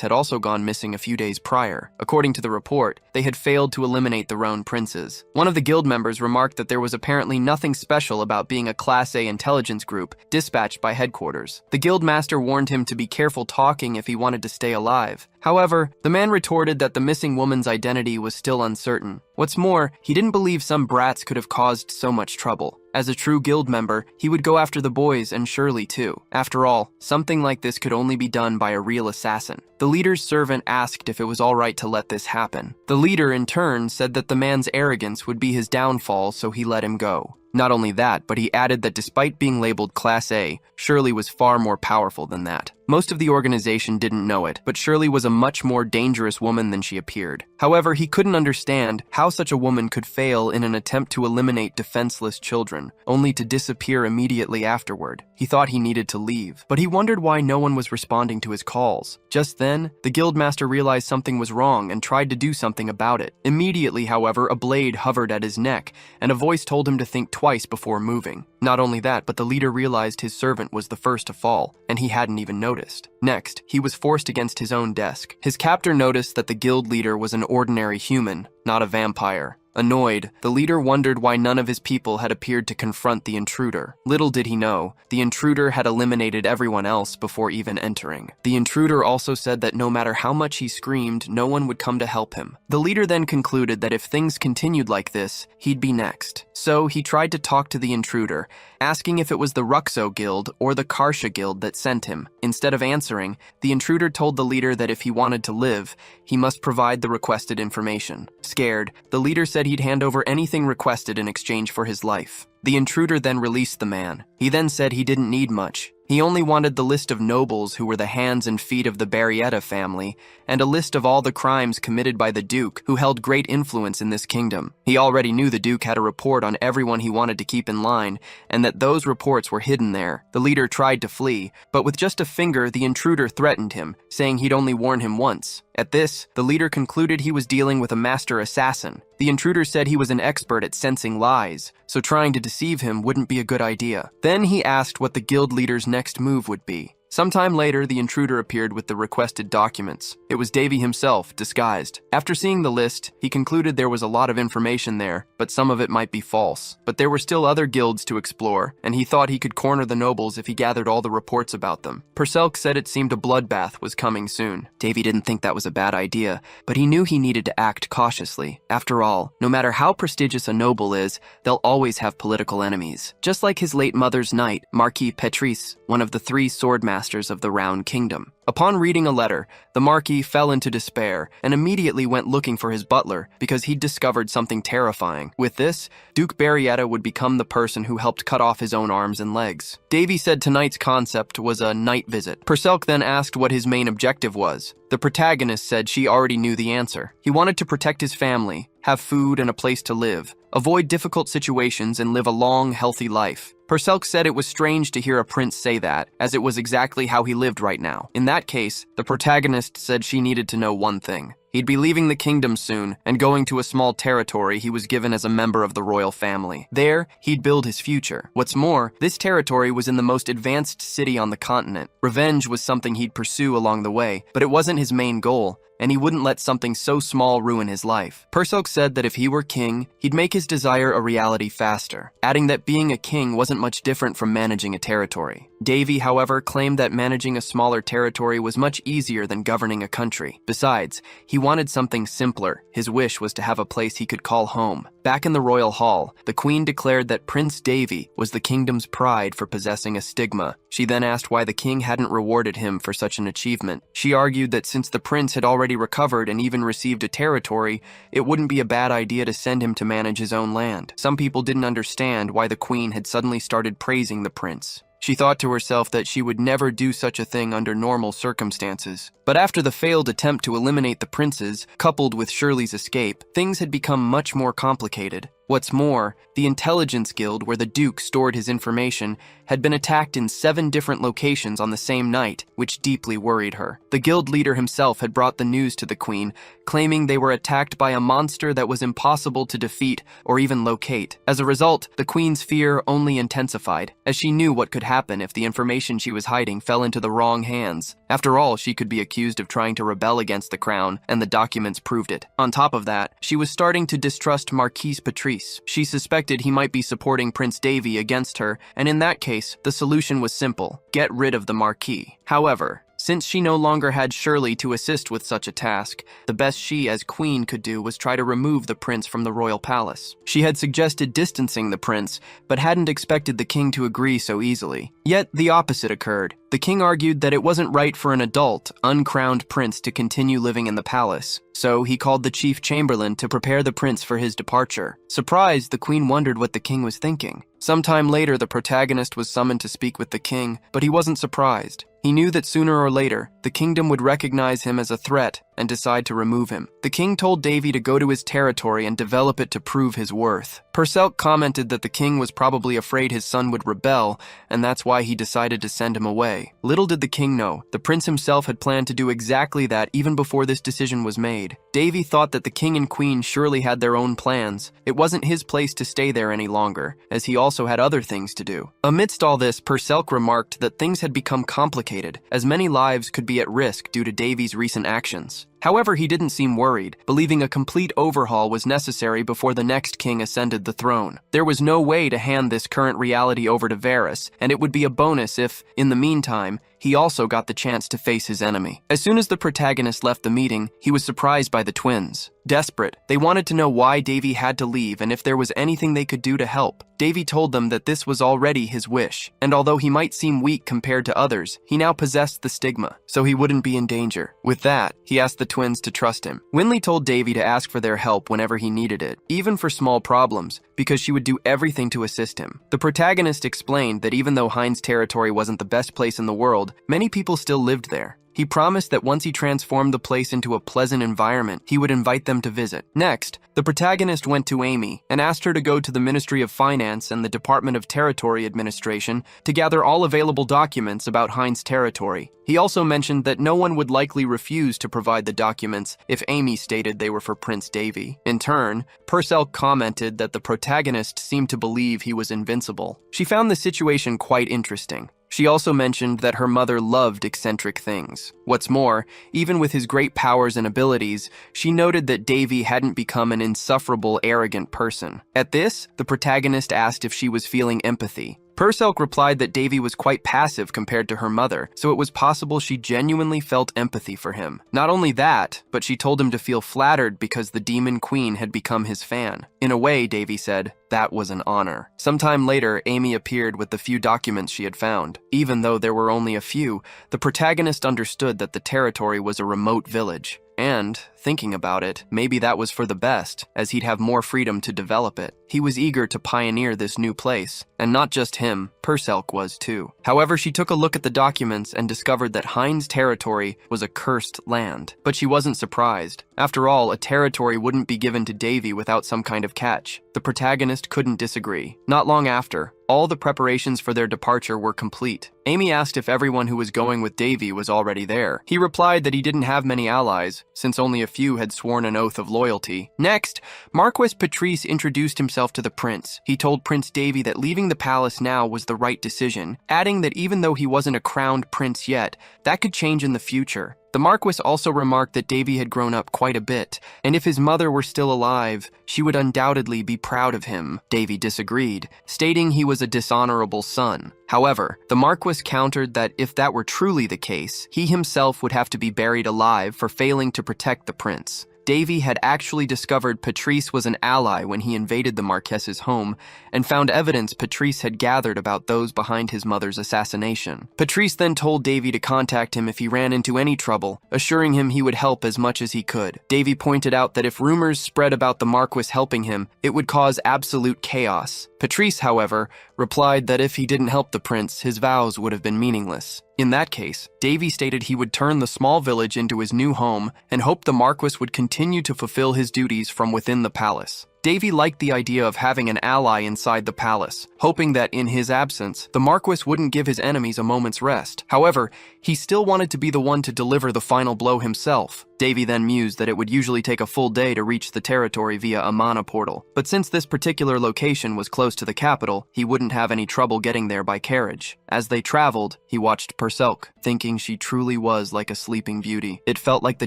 had also gone missing a few days prior. According to the report, they had failed to eliminate the Roan princes. One of the guild members remarked that there was apparently nothing special about being a Class A intelligence group dispatched by headquarters. The guild master warned him to be careful talking if he wanted to stay alive. However, the man retorted that the missing woman's identity was still uncertain. What's more, he didn't believe some brats could have caused so much trouble. As a true guild member, he would go after the boys and Shirley too. After all, something like this could only be done by a real assassin. The leader's servant asked if it was all right to let this happen. The leader, in turn, said that the man's arrogance would be his downfall, so he let him go. Not only that, but he added that despite being labeled Class A, Shirley was far more powerful than that. Most of the organization didn't know it, but Shirley was a much more dangerous woman than she appeared. However, he couldn't understand how such a woman could fail in an attempt to eliminate defenseless children, only to disappear immediately afterward. He thought he needed to leave, but he wondered why no one was responding to his calls. Just then, the guildmaster realized something was wrong and tried to do something about it. Immediately, however, a blade hovered at his neck, and a voice told him to think twice before moving. Not only that, but the leader realized his servant was the first to fall, and he hadn't even noticed. Next, he was forced against his own desk. His captor noticed that the guild leader was an ordinary human, not a vampire. Annoyed, the leader wondered why none of his people had appeared to confront the intruder. Little did he know, the intruder had eliminated everyone else before even entering. The intruder also said that no matter how much he screamed, no one would come to help him. The leader then concluded that if things continued like this, he'd be next. So he tried to talk to the intruder, asking if it was the Ruxo Guild or the Karsha Guild that sent him. Instead of answering, the intruder told the leader that if he wanted to live, he must provide the requested information. Scared, the leader said he'd hand over anything requested in exchange for his life. The intruder then released the man. He then said he didn't need much. He only wanted the list of nobles who were the hands and feet of the Barrietta family, and a list of all the crimes committed by the Duke, who held great influence in this kingdom. He already knew the Duke had a report on everyone he wanted to keep in line, and that those reports were hidden there. The leader tried to flee, but with just a finger, the intruder threatened him, saying he'd only warn him once. At this, the leader concluded he was dealing with a master assassin. The intruder said he was an expert at sensing lies, so trying to deceive him wouldn't be a good idea. Then he asked what the guild leader's next move would be. Sometime later, the intruder appeared with the requested documents. It was Davy himself, disguised. After seeing the list, he concluded there was a lot of information there, but some of it might be false. But there were still other guilds to explore, and he thought he could corner the nobles if he gathered all the reports about them. Perselk said it seemed a bloodbath was coming soon. Davy didn't think that was a bad idea, but he knew he needed to act cautiously. After all, no matter how prestigious a noble is, they'll always have political enemies. Just like his late mother's knight, Marquis Petrice, one of the 3 sword masters of the Round Kingdom. Upon reading a letter, the Marquis fell into despair and immediately went looking for his butler because he'd discovered something terrifying. With this, Duke Barrietta would become the person who helped cut off his own arms and legs. Davy said tonight's concept was a night visit. Perselk then asked what his main objective was. The protagonist said she already knew the answer. He wanted to protect his family, have food and a place to live, avoid difficult situations, and live a long, healthy life. Perselk said it was strange to hear a prince say that, as it was exactly how he lived right now. In that case, the protagonist said she needed to know one thing. He'd be leaving the kingdom soon and going to a small territory he was given as a member of the royal family. There, he'd build his future. What's more, this territory was in the most advanced city on the continent. Revenge was something he'd pursue along the way, but it wasn't his main goal, and he wouldn't let something so small ruin his life. Perselk said that if he were king, he'd make his desire a reality faster, adding that being a king wasn't much different from managing a territory. Davy, however, claimed that managing a smaller territory was much easier than governing a country. Besides, he wanted something simpler. His wish was to have a place he could call home. Back in the royal hall, the queen declared that Prince Davy was the kingdom's pride for possessing a stigma. She then asked why the king hadn't rewarded him for such an achievement. She argued that since the prince had already recovered and even received a territory, it wouldn't be a bad idea to send him to manage his own land. Some people didn't understand why the queen had suddenly started praising the prince. She thought to herself that she would never do such a thing under normal circumstances. But after the failed attempt to eliminate the princes, coupled with Shirley's escape, things had become much more complicated. What's more, the intelligence guild where the Duke stored his information had been attacked in 7 different locations on the same night, which deeply worried her. The guild leader himself had brought the news to the queen, claiming they were attacked by a monster that was impossible to defeat or even locate. As a result, the queen's fear only intensified, as she knew what could happen if the information she was hiding fell into the wrong hands. After all, she could be accused of trying to rebel against the crown, and the documents proved it. On top of that, she was starting to distrust Marquis Petrice. She suspected he might be supporting Prince Davy against her, and in that case, the solution was simple: get rid of the Marquis. However, since she no longer had Shirley to assist with such a task, the best she as queen could do was try to remove the prince from the royal palace. She had suggested distancing the prince, but hadn't expected the king to agree so easily. Yet the opposite occurred. The king argued that it wasn't right for an adult, uncrowned prince to continue living in the palace, so he called the chief chamberlain to prepare the prince for his departure. Surprised, the queen wondered what the king was thinking. Sometime later, the protagonist was summoned to speak with the king, but he wasn't surprised. He knew that sooner or later, the kingdom would recognize him as a threat and decide to remove him. The king told Davy to go to his territory and develop it to prove his worth. Perselk commented that the king was probably afraid his son would rebel, and that's why he decided to send him away. Little did the king know, the prince himself had planned to do exactly that even before this decision was made. Davy thought that the king and queen surely had their own plans. It wasn't his place to stay there any longer, as he also had other things to do. Amidst all this, Perselk remarked that things had become complicated, as many lives could be at risk due to Davy's recent actions. However, he didn't seem worried, believing a complete overhaul was necessary before the next king ascended the throne. There was no way to hand this current reality over to Varys, and it would be a bonus if, in the meantime, he also got the chance to face his enemy. As soon as the protagonist left the meeting, he was surprised by the twins. Desperate, they wanted to know why Davy had to leave and if there was anything they could do to help. Davy told them that this was already his wish, and although he might seem weak compared to others, he now possessed the stigma, so he wouldn't be in danger. With that, he asked the twins to trust him. Winley told Davy to ask for their help whenever he needed it, even for small problems, because she would do everything to assist him. The protagonist explained that even though Heinz territory wasn't the best place in the world, many people still lived there. He promised that once he transformed the place into a pleasant environment, he would invite them to visit. Next, the protagonist went to Amy and asked her to go to the Ministry of Finance and the Department of Territory Administration to gather all available documents about Heinz territory. He also mentioned that no one would likely refuse to provide the documents if Amy stated they were for Prince Davy. In turn, Purcell commented that the protagonist seemed to believe he was invincible. She found the situation quite interesting. She also mentioned that her mother loved eccentric things. What's more, even with his great powers and abilities, she noted that Davy hadn't become an insufferable, arrogant person. At this, the protagonist asked if she was feeling empathy. Purcell replied that Davy was quite passive compared to her mother, so it was possible she genuinely felt empathy for him. Not only that, but she told him to feel flattered because the Demon Queen had become his fan. In a way, Davy said, that was an honor. Sometime later, Amy appeared with the few documents she had found. Even though there were only a few, the protagonist understood that the territory was a remote village. And, thinking about it, maybe that was for the best, as he'd have more freedom to develop it. He was eager to pioneer this new place, and not just him, Purcell was too. However, she took a look at the documents and discovered that Heinz territory was a cursed land. But she wasn't surprised. After all, a territory wouldn't be given to Davy without some kind of catch. The protagonist couldn't disagree. Not long after, all the preparations for their departure were complete. Amy asked if everyone who was going with Davy was already there. He replied that he didn't have many allies, since only a few had sworn an oath of loyalty. Next, Marquis Patrice introduced himself to the prince. He told Prince Davy that leaving the palace now was the right decision, adding that even though he wasn't a crowned prince yet, that could change in the future. The Marquis also remarked that Davy had grown up quite a bit, and if his mother were still alive, she would undoubtedly be proud of him. Davy disagreed, stating he was a dishonorable son. However, the Marquis countered that if that were truly the case, he himself would have to be buried alive for failing to protect the prince. Davy had actually discovered Patrice was an ally when he invaded the Marquess's home and found evidence Patrice had gathered about those behind his mother's assassination. Patrice then told Davy to contact him if he ran into any trouble, assuring him he would help as much as he could. Davy pointed out that if rumors spread about the Marquis helping him, it would cause absolute chaos. Patrice, however, replied that if he didn't help the prince, his vows would have been meaningless. In that case, Davy stated he would turn the small village into his new home and hoped the Marquis would continue to fulfill his duties from within the palace. Davy liked the idea of having an ally inside the palace, hoping that in his absence, the Marquis wouldn't give his enemies a moment's rest. However, he still wanted to be the one to deliver the final blow himself. Davy then mused that it would usually take a full day to reach the territory via a mana portal, but since this particular location was close to the capital, he wouldn't have any trouble getting there by carriage. As they traveled, he watched Purcell, thinking she truly was like a sleeping beauty. It felt like the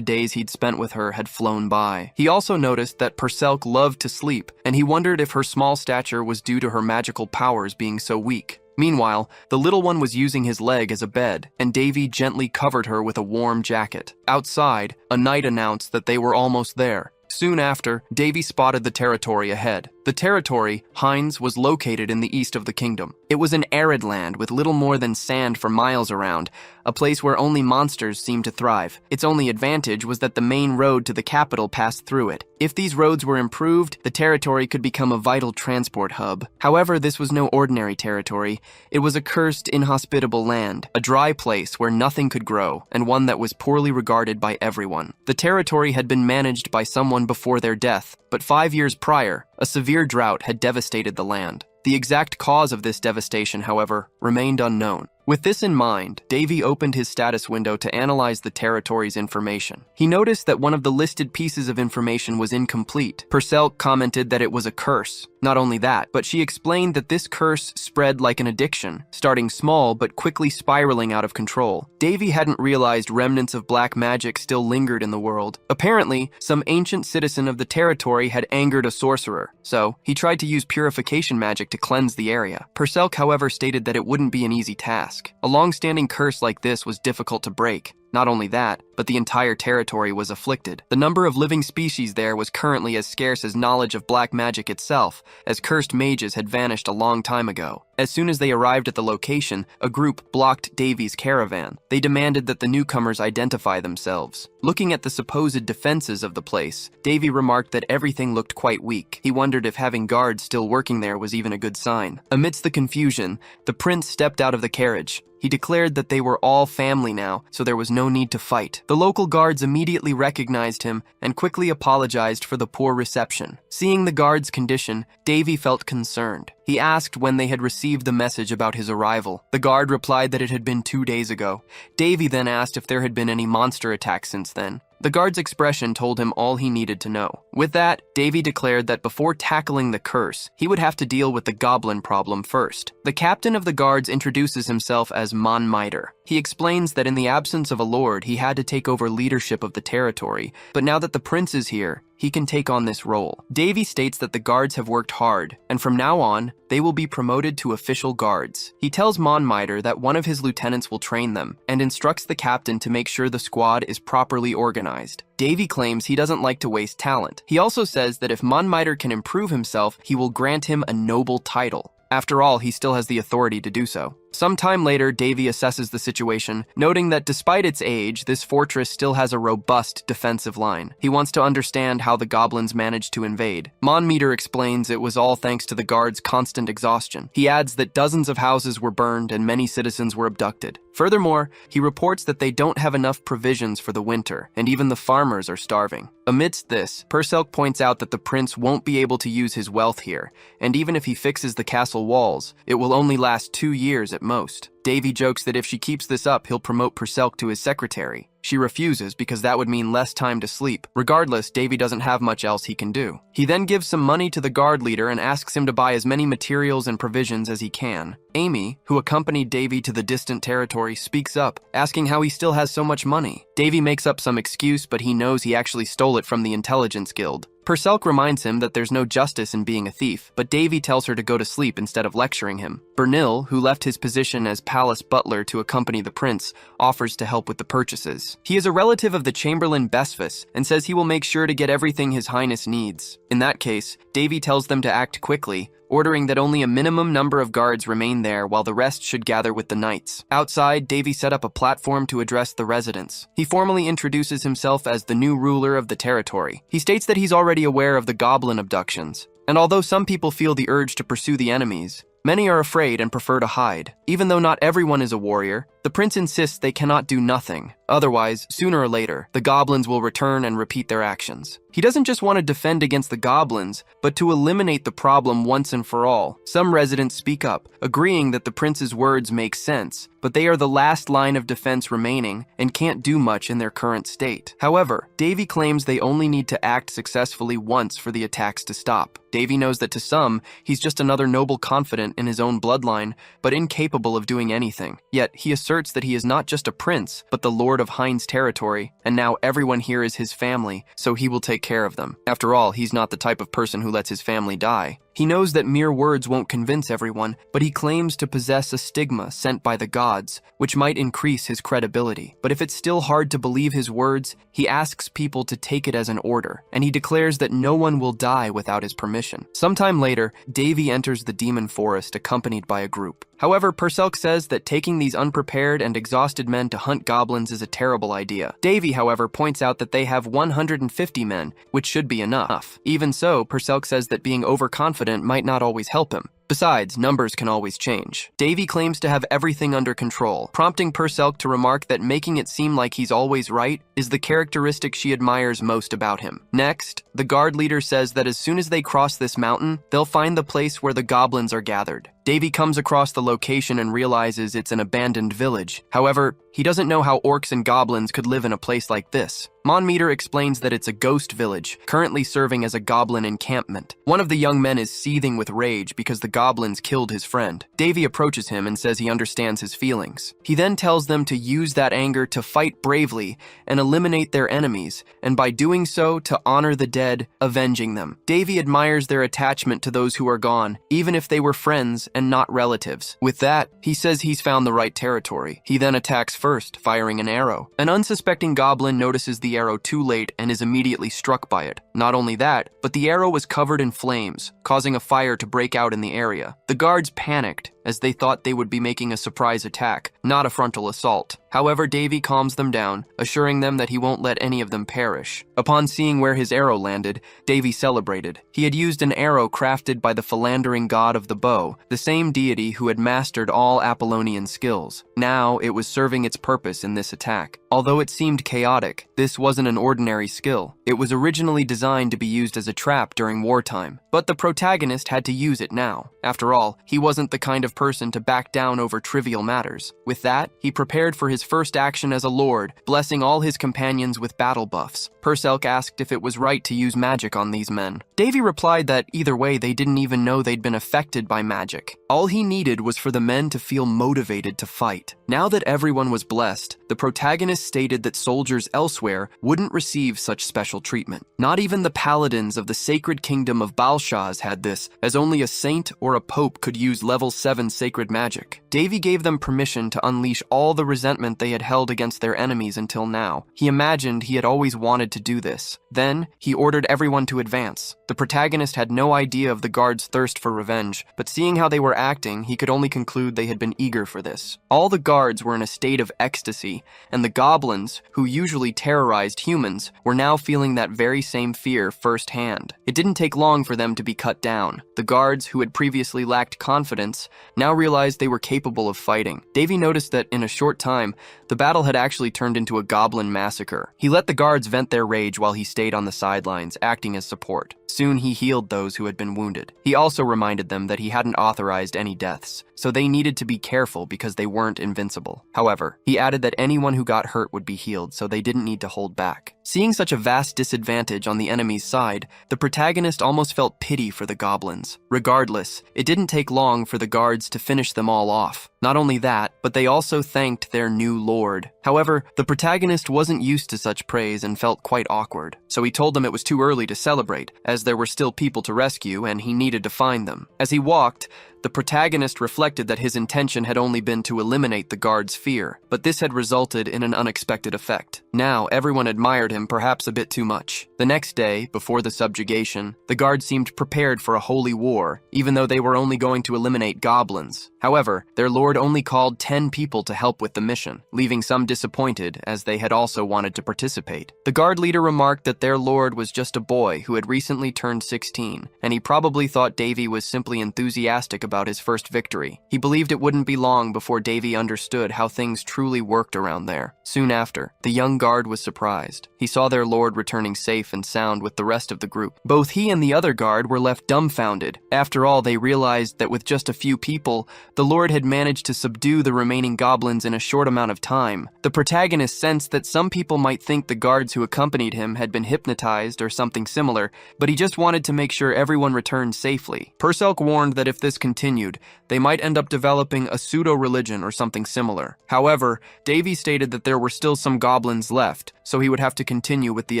days he'd spent with her had flown by. He also noticed that Purcell loved to sleep, and he wondered if her small stature was due to her magical powers being so weak. Meanwhile, the little one was using his leg as a bed, and Davy gently covered her with a warm jacket. Outside, a knight announced that they were almost there. Soon after, Davy spotted the territory ahead. The territory, Heinz, was located in the east of the kingdom. It was an arid land with little more than sand for miles around, a place where only monsters seemed to thrive. Its only advantage was that the main road to the capital passed through it. If these roads were improved, the territory could become a vital transport hub. However, this was no ordinary territory. It was a cursed, inhospitable land, a dry place where nothing could grow, and one that was poorly regarded by everyone. The territory had been managed by someone before their death, but 5 years prior, a severe drought had devastated the land. The exact cause of this devastation, however, remained unknown. With this in mind, Davy opened his status window to analyze the territory's information. He noticed that one of the listed pieces of information was incomplete. Purcell commented that it was a curse. Not only that, but she explained that this curse spread like an addiction, starting small but quickly spiraling out of control. Davy hadn't realized remnants of black magic still lingered in the world. Apparently, some ancient citizen of the territory had angered a sorcerer, so he tried to use purification magic to cleanse the area. Perselk, however, stated that it wouldn't be an easy task. A long-standing curse like this was difficult to break. Not only that, but the entire territory was afflicted. The number of living species there was currently as scarce as knowledge of black magic itself, as cursed mages had vanished a long time ago. As soon as they arrived at the location, a group blocked Davy's caravan. They demanded that the newcomers identify themselves. Looking at the supposed defenses of the place, Davy remarked that everything looked quite weak. He wondered if having guards still working there was even a good sign. Amidst the confusion, the prince stepped out of the carriage. He declared that they were all family now, so there was no need to fight. The local guards immediately recognized him and quickly apologized for the poor reception. Seeing the guards' condition, Davy felt concerned. He asked when they had received the message about his arrival. The guard replied that it had been 2 days ago. Davy then asked if there had been any monster attacks since then. The guard's expression told him all he needed to know. With that, Davy declared that before tackling the curse, he would have to deal with the goblin problem first. The captain of the guards introduces himself as Manhwa. He explains that in the absence of a lord, he had to take over leadership of the territory, but now that the prince is here, he can take on this role. Davy states that the guards have worked hard, and from now on, they will be promoted to official guards. He tells Manhwa that one of his lieutenants will train them, and instructs the captain to make sure the squad is properly organized. Davy claims he doesn't like to waste talent. He also says that if Manhwa can improve himself, he will grant him a noble title. After all, he still has the authority to do so. Some time later, Davy assesses the situation, noting that despite its age, this fortress still has a robust defensive line. He wants to understand how the goblins managed to invade. Manhwa explains it was all thanks to the guards' constant exhaustion. He adds that dozens of houses were burned and many citizens were abducted. Furthermore, he reports that they don't have enough provisions for the winter, and even the farmers are starving. Amidst this, Perselk points out that the prince won't be able to use his wealth here, and even if he fixes the castle walls, it will only last 2 years at most. Davy jokes that if she keeps this up, he'll promote Perselk to his secretary. She refuses because that would mean less time to sleep. Regardless, Davy doesn't have much else he can do. He then gives some money to the guard leader and asks him to buy as many materials and provisions as he can. Amy, who accompanied Davy to the distant territory, speaks up, asking how he still has so much money. Davy makes up some excuse, but he knows he actually stole it from the intelligence guild. Perselk reminds him that there's no justice in being a thief, but Davy tells her to go to sleep instead of lecturing him. Bernil, who left his position as palace butler to accompany the prince, offers to help with the purchases. He is a relative of the Chamberlain Besfus and says he will make sure to get everything His Highness needs. In that case, Davy tells them to act quickly, ordering that only a minimum number of guards remain there while the rest should gather with the knights. Outside, Davy set up a platform to address the residents. He formally introduces himself as the new ruler of the territory. He states that he's already aware of the goblin abductions, and although some people feel the urge to pursue the enemies, many are afraid and prefer to hide. Even though not everyone is a warrior, the prince insists they cannot do nothing. Otherwise, sooner or later, the goblins will return and repeat their actions. He doesn't just want to defend against the goblins, but to eliminate the problem once and for all. Some residents speak up, agreeing that the prince's words make sense, but they are the last line of defense remaining and can't do much in their current state. However, Davy claims they only need to act successfully once for the attacks to stop. Davy knows that to some, he's just another noble confidant in his own bloodline, but incapable of doing anything. Yet, he asserts that he is not just a prince, but the lord of Hein's territory, and now everyone here is his family, so he will take care of them. After all, he's not the type of person who lets his family die. He knows that mere words won't convince everyone, but he claims to possess a stigma sent by the gods, which might increase his credibility. But if it's still hard to believe his words, he asks people to take it as an order, and he declares that no one will die without his permission. Sometime later, Davy enters the demon forest accompanied by a group. However, Perselk says that taking these unprepared and exhausted men to hunt goblins is a terrible idea. Davy, however, points out that they have 150 men, which should be enough. Even so, Perselk says that being overconfident might not always help him. Besides, numbers can always change. Davy claims to have everything under control, prompting Perselk to remark that making it seem like he's always right is the characteristic she admires most about him. Next, the guard leader says that as soon as they cross this mountain, they'll find the place where the goblins are gathered. Davy comes across the location and realizes it's an abandoned village. However, he doesn't know how orcs and goblins could live in a place like this. Monmeter explains that it's a ghost village, currently serving as a goblin encampment. One of the young men is seething with rage because the goblins killed his friend. Davy approaches him and says he understands his feelings. He then tells them to use that anger to fight bravely and eliminate their enemies, and by doing so, to honor the dead, avenging them. Davy admires their attachment to those who are gone, even if they were friends and not relatives. With that, he says he's found the right territory. He then attacks first, firing an arrow. An unsuspecting goblin notices the arrow too late and is immediately struck by it. Not only that, but the arrow was covered in flames, causing a fire to break out in the area. The guards panicked, as they thought they would be making a surprise attack, not a frontal assault. However, Davy calms them down, assuring them that he won't let any of them perish. Upon seeing where his arrow landed, Davy celebrated. He had used an arrow crafted by the philandering god of the bow, the same deity who had mastered all Apollonian skills. Now, it was serving its purpose in this attack. Although it seemed chaotic, this wasn't an ordinary skill. It was originally designed to be used as a trap during wartime, but the protagonist had to use it now. After all, he wasn't the kind of person to back down over trivial matters. With that, he prepared for his first action as a lord, blessing all his companions with battle buffs. Perselk asked if it was right to use magic on these men. Davy replied that either way they didn't even know they'd been affected by magic. All he needed was for the men to feel motivated to fight. Now that everyone was blessed, the protagonist stated that soldiers elsewhere wouldn't receive such special treatment. Not even the paladins of the sacred kingdom of Balshaz had this, as only a saint or a pope could use level 7 sacred magic. Davy gave them permission to unleash all the resentment they had held against their enemies until now. He imagined he had always wanted to do this. Then, he ordered everyone to advance. The protagonist had no idea of the guards' thirst for revenge, but seeing how they were acting, he could only conclude they had been eager for this. All the guards were in a state of ecstasy, and the goblins, who usually terrorized humans, were now feeling that very same fear firsthand. It didn't take long for them to be cut down. The guards, who had previously lacked confidence, now realized they were capable of fighting. Davy noticed that in a short time, the battle had actually turned into a goblin massacre. He let the guards vent their rage while he stayed on the sidelines, acting as support. Soon he healed those who had been wounded. He also reminded them that he hadn't authorized any deaths, so they needed to be careful because they weren't invincible. However, he added that anyone who got hurt would be healed, so they didn't need to hold back. Seeing such a vast disadvantage on the enemy's side, the protagonist almost felt pity for the goblins. Regardless, it didn't take long for the guards to finish them all off. Not only that, but they also thanked their new lord. However, the protagonist wasn't used to such praise and felt quite awkward, so he told them it was too early to celebrate, as there were still people to rescue and he needed to find them. As he walked, the protagonist reflected that his intention had only been to eliminate the guard's fear, but this had resulted in an unexpected effect. Now, everyone admired him perhaps a bit too much. The next day, before the subjugation, the guards seemed prepared for a holy war, even though they were only going to eliminate goblins. However, their lord only called 10 people to help with the mission, leaving some disappointed as they had also wanted to participate. The guard leader remarked that their lord was just a boy who had recently turned 16, and he probably thought Davy was simply enthusiastic about his first victory. He believed it wouldn't be long before Davy understood how things truly worked around there. Soon after, the young guard was surprised. He saw their lord returning safe and sound with the rest of the group. Both he and the other guard were left dumbfounded. After all, they realized that with just a few people, the lord had managed to subdue the remaining goblins in a short amount of time. The protagonist sensed that some people might think the guards who accompanied him had been hypnotized or something similar, but he just wanted to make sure everyone returned safely. Perselk warned that if this continued, they might end up developing a pseudo-religion or something similar. However, Davy stated that there were still some goblins left, so he would have to continue with the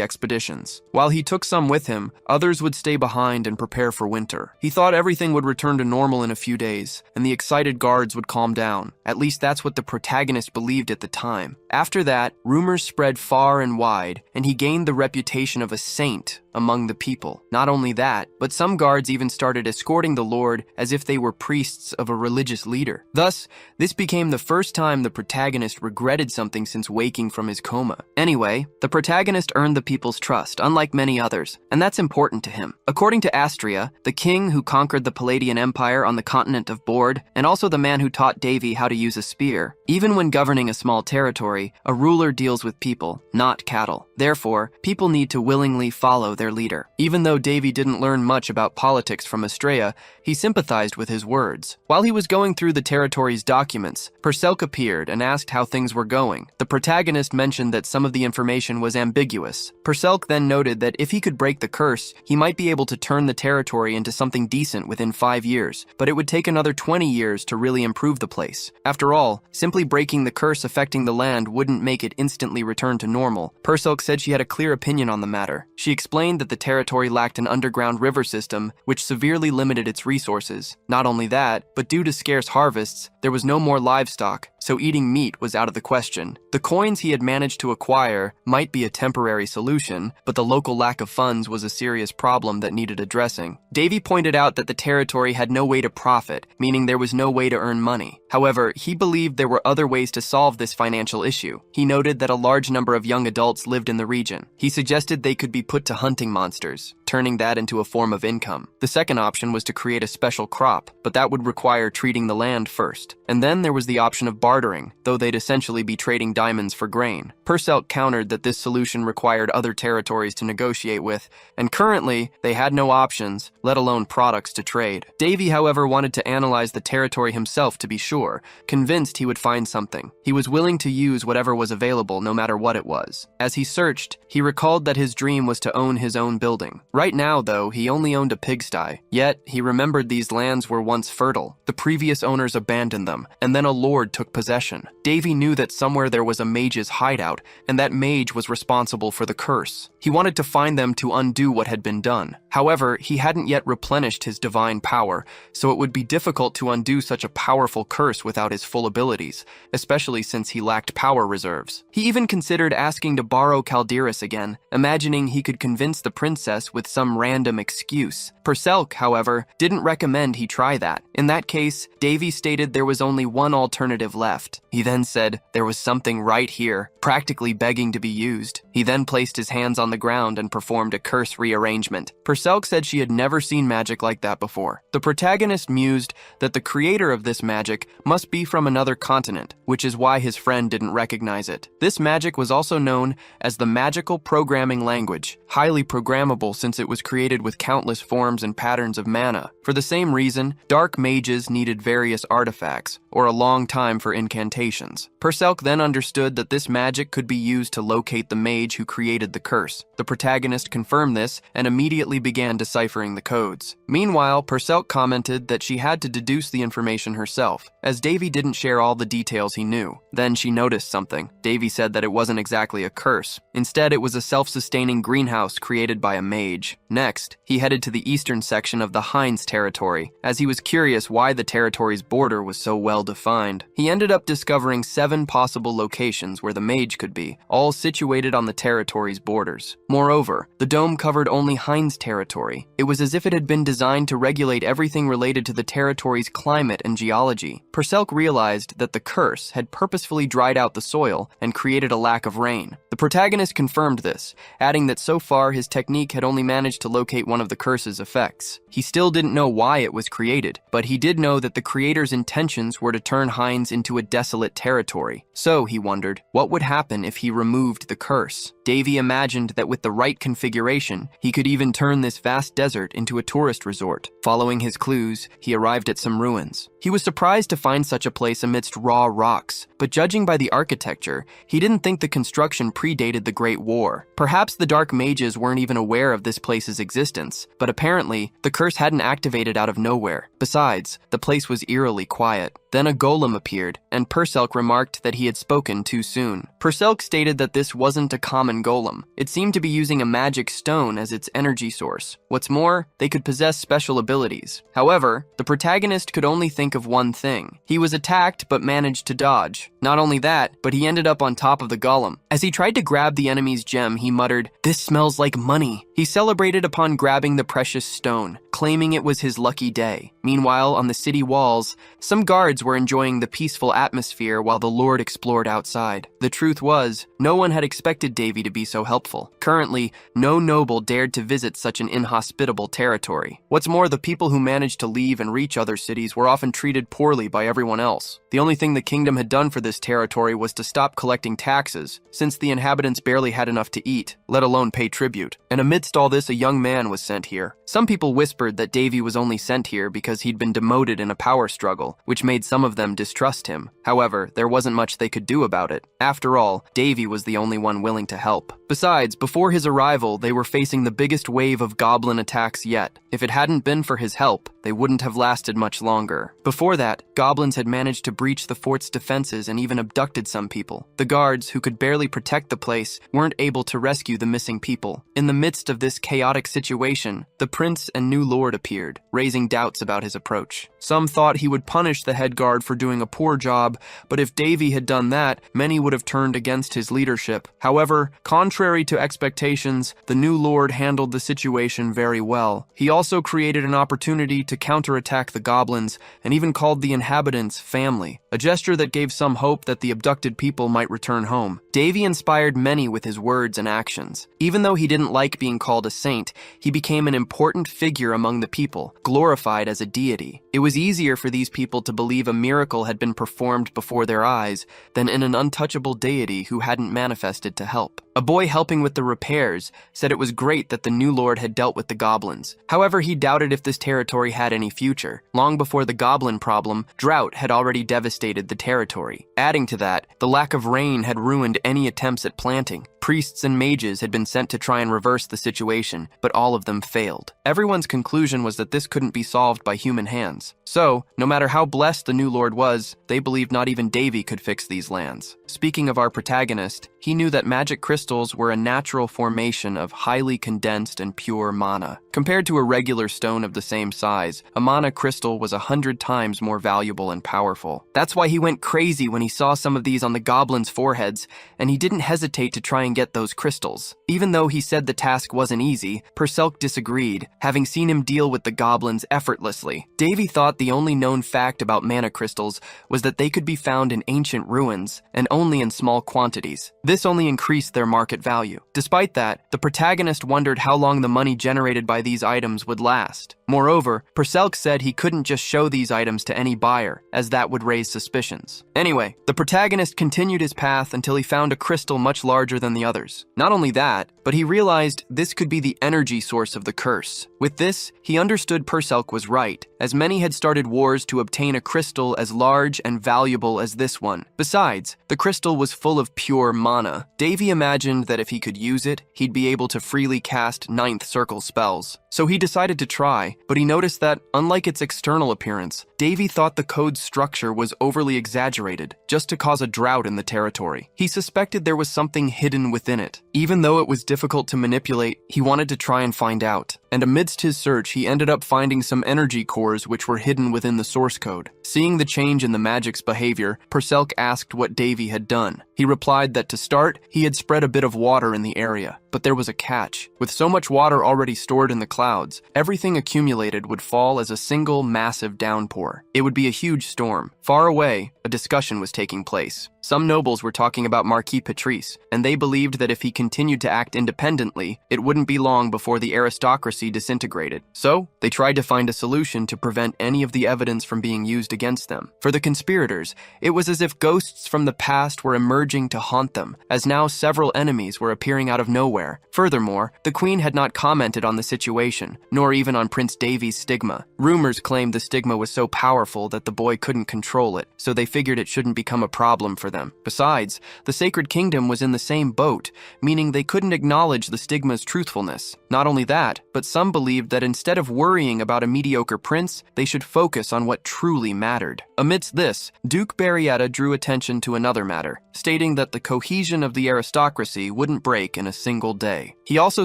expeditions. While he took some with him, others would stay behind and prepare for winter. He thought everything would return to normal in a few days, and the excited guards would calm down. At least that's what the protagonist believed at the time. After that, rumors spread far and wide, and he gained the reputation of a saint among the people. Not only that, but some guards even started escorting the lord as if they were priests of a religious leader. Thus, this became the first time the protagonist regretted something since waking from his coma. Anyway, way, the protagonist earned the people's trust, unlike many others, and that's important to him. According to Astria, the king who conquered the Palladian Empire on the continent of Bord, and also the man who taught Davy how to use a spear, even when governing a small territory, a ruler deals with people, not cattle. Therefore, people need to willingly follow their leader. Even though Davy didn't learn much about politics from Astrea, he sympathized with his words. While he was going through the territory's documents, Perselk appeared and asked how things were going. The protagonist mentioned that some of the information was ambiguous. Perselk then noted that if he could break the curse, he might be able to turn the territory into something decent within 5 years, but it would take another 20 years to really improve the place. After all, simply breaking the curse affecting the land wouldn't make it instantly return to normal. Perselk said she had a clear opinion on the matter. She explained that the territory lacked an underground river system, which severely limited its resources. Not only that, but due to scarce harvests, there was no more livestock, so eating meat was out of the question. The coins he had managed to acquire might be a temporary solution, but the local lack of funds was a serious problem that needed addressing. Davy pointed out that the territory had no way to profit, meaning there was no way to earn money. However, he believed there were other ways to solve this financial issue. He noted that a large number of young adults lived in the region. He suggested they could be put to hunting monsters, turning that into a form of income. The second option was to create a special crop, but that would require treating the land first. And then there was the option of bartering, though they'd essentially be trading diamonds for grain. Perselk countered that this solution required other territories to negotiate with, and currently, they had no options, let alone products to trade. Davy, however, wanted to analyze the territory himself to be sure, convinced he would find something. He was willing to use whatever was available, no matter what it was. As he searched, he recalled that his dream was to own his own building. Right now, though, he only owned a pigsty. Yet, he remembered these lands were once fertile. The previous owners abandoned them, and then a lord took possession. Davy knew that somewhere there was a mage's hideout, and that mage was responsible for the curse. He wanted to find them to undo what had been done. However, he hadn't yet replenished his divine power, so it would be difficult to undo such a powerful curse without his full abilities, especially since he lacked power reserves. He even considered asking to borrow Calderis again, imagining he could convince the princess with some random excuse. Perselk, however, didn't recommend he try that. In that case, Davy stated there was only one alternative left. He then said there was something right here, practically begging to be used. He then placed his hands on the ground and performed a curse rearrangement. Perselk said she had never seen magic like that before. The protagonist mused that the creator of this magic must be from another continent, which is why his friend didn't recognize it. This magic was also known as the magical programming language, highly programmable since it was created with countless forms and patterns of mana. For the same reason, dark mages needed various artifacts, or a long time for incantations. Perselk then understood that this magic could be used to locate the mage who created the curse. The protagonist confirmed this and immediately began deciphering the codes. Meanwhile, Perselk commented that she had to deduce the information herself, as Davy didn't share all the details he knew. Then she noticed something. Davy said that it wasn't exactly a curse. Instead, it was a self-sustaining greenhouse created by a mage. Next, he headed to the eastern section of the Heinz territory, as he was curious why the territory's border was so well defined. He ended up discovering 7 possible locations where the mage could be, all situated on the territory's borders. Moreover, the dome covered only Heinz territory. It was as if it had been designed to regulate everything related to the territory's climate and geology. Perselk realized that the curse had purposefully dried out the soil and created a lack of rain. The protagonist confirmed this, adding that so far his technique had only managed to locate one of the curse's effects. He still didn't know why it was created, but he did know that the creator's intentions were to turn Heinz into a desolate territory. So, he wondered, what would happen if he removed the curse? Davy imagined that with the right configuration, he could even turn this vast desert into a tourist resort. Following his clues, he arrived at some ruins. He was surprised to find such a place amidst raw rocks, but judging by the architecture, he didn't think the construction predated the Great War. Perhaps the dark mages weren't even aware of this place's existence, but apparently, the curse hadn't activated out of nowhere. Besides, the place was eerily quiet. Then a golem appeared, and Perselk remarked that he had spoken too soon. Perselk stated that this wasn't a common golem. It seemed to be using a magic stone as its energy source. What's more, they could possess special abilities. However, the protagonist could only think of one thing. He was attacked but managed to dodge. Not only that, but he ended up on top of the golem. As he tried to grab the enemy's gem, he muttered, "This smells like money." He celebrated upon grabbing the precious stone, claiming it was his lucky day. Meanwhile, on the city walls, some guards were enjoying the peaceful atmosphere while the Lord explored outside. The truth was, no one had expected Davy to be so helpful. Currently, no noble dared to visit such an inhospitable territory. What's more, the people who managed to leave and reach other cities were often treated poorly by everyone else. The only thing the kingdom had done for this territory was to stop collecting taxes, since the inhabitants barely had enough to eat, let alone pay tribute. And amidst all this, a young man was sent here. Some people whispered that Davy was only sent here because he'd been demoted in a power struggle, which made some of them distrust him. However, there wasn't much they could do about it. After all, Davy was the only one willing to help. Besides, before his arrival, they were facing the biggest wave of goblin attacks yet. If it hadn't been for his help, they wouldn't have lasted much longer. Before that, goblins had managed to breach the fort's defenses and even abducted some people. The guards, who could barely protect the place, weren't able to rescue the missing people. In the midst of this chaotic situation, the prince and new lord appeared, raising doubts about his approach. Some thought he would punish the head guard for doing a poor job, but if Davy had done that, many would have turned against his leadership. However, contrary to expectations, the new lord handled the situation very well. He also created an opportunity to counterattack the goblins and even called the inhabitants family, a gesture that gave some hope that the abducted people might return home. Davy inspired many with his words and actions. Even though he didn't like being called a saint, he became an important figure among the people, glorified as a deity. It was easier for these people to believe a miracle had been performed before their eyes than in an untouchable deity who hadn't manifested to help. A boy helping with the repairs said it was great that the new lord had dealt with the goblins. However, he doubted if this territory had any future. Long before the goblin problem, drought had already devastated the territory. Adding to that, the lack of rain had ruined any attempts at planting. Priests and mages had been sent to try and reverse the situation, but all of them failed. Everyone's conclusion was that this couldn't be solved by human hands. So, no matter how blessed the new lord was, they believed not even Davy could fix these lands. Speaking of our protagonist, he knew that magic crystals were a natural formation of highly condensed and pure mana. Compared to a regular stone of the same size, a mana crystal was 100 times more valuable and powerful. That's why he went crazy when he saw some of these on the goblins' foreheads, and he didn't hesitate to try and get those crystals. Even though he said the task wasn't easy, Perselk disagreed, having seen him deal with the goblins effortlessly. Davy thought the only known fact about mana crystals was that they could be found in ancient ruins, and only in small quantities. This only increased their market value. Despite that, the protagonist wondered how long the money generated by these items would last. Moreover, Perselk said he couldn't just show these items to any buyer, as that would raise suspicions. Anyway, the protagonist continued his path until he found a crystal much larger than the others. Not only that, but he realized this could be the energy source of the curse. With this, he understood Perselk was right, as many had started wars to obtain a crystal as large and valuable as this one. Besides, the crystal was full of pure mana. Davy imagined that if he could use it, he'd be able to freely cast ninth circle spells. So he decided to try, but he noticed that, unlike its external appearance, Davy thought the code's structure was overly exaggerated, just to cause a drought in the territory. He suspected there was something hidden within it. Even though it was difficult to manipulate, he wanted to try and find out. And amidst his search, he ended up finding some energy cores which were hidden within the source code. Seeing the change in the magic's behavior, Perselk asked what Davy had done. He replied that to start, he had spread a bit of water in the area. But there was a catch. With so much water already stored in the clouds, everything accumulated would fall as a single massive downpour. It would be a huge storm. Far away, a discussion was taking place. Some nobles were talking about Marquis Patrice, and they believed that if he continued to act independently, it wouldn't be long before the aristocracy disintegrated. So, they tried to find a solution to prevent any of the evidence from being used against them. For the conspirators, it was as if ghosts from the past were emerging to haunt them, as now several enemies were appearing out of nowhere. Furthermore, the Queen had not commented on the situation, nor even on Prince Davy's stigma. Rumors claimed the stigma was so powerful that the boy couldn't control it, so they figured it shouldn't become a problem for them. Besides, the Sacred Kingdom was in the same boat, meaning they couldn't acknowledge the stigma's truthfulness. Not only that, but some believed that instead of worrying about a mediocre prince, they should focus on what truly mattered. mattered. Amidst this, Duke Berrietta drew attention to another matter, stating that the cohesion of the aristocracy wouldn't break in a single day. He also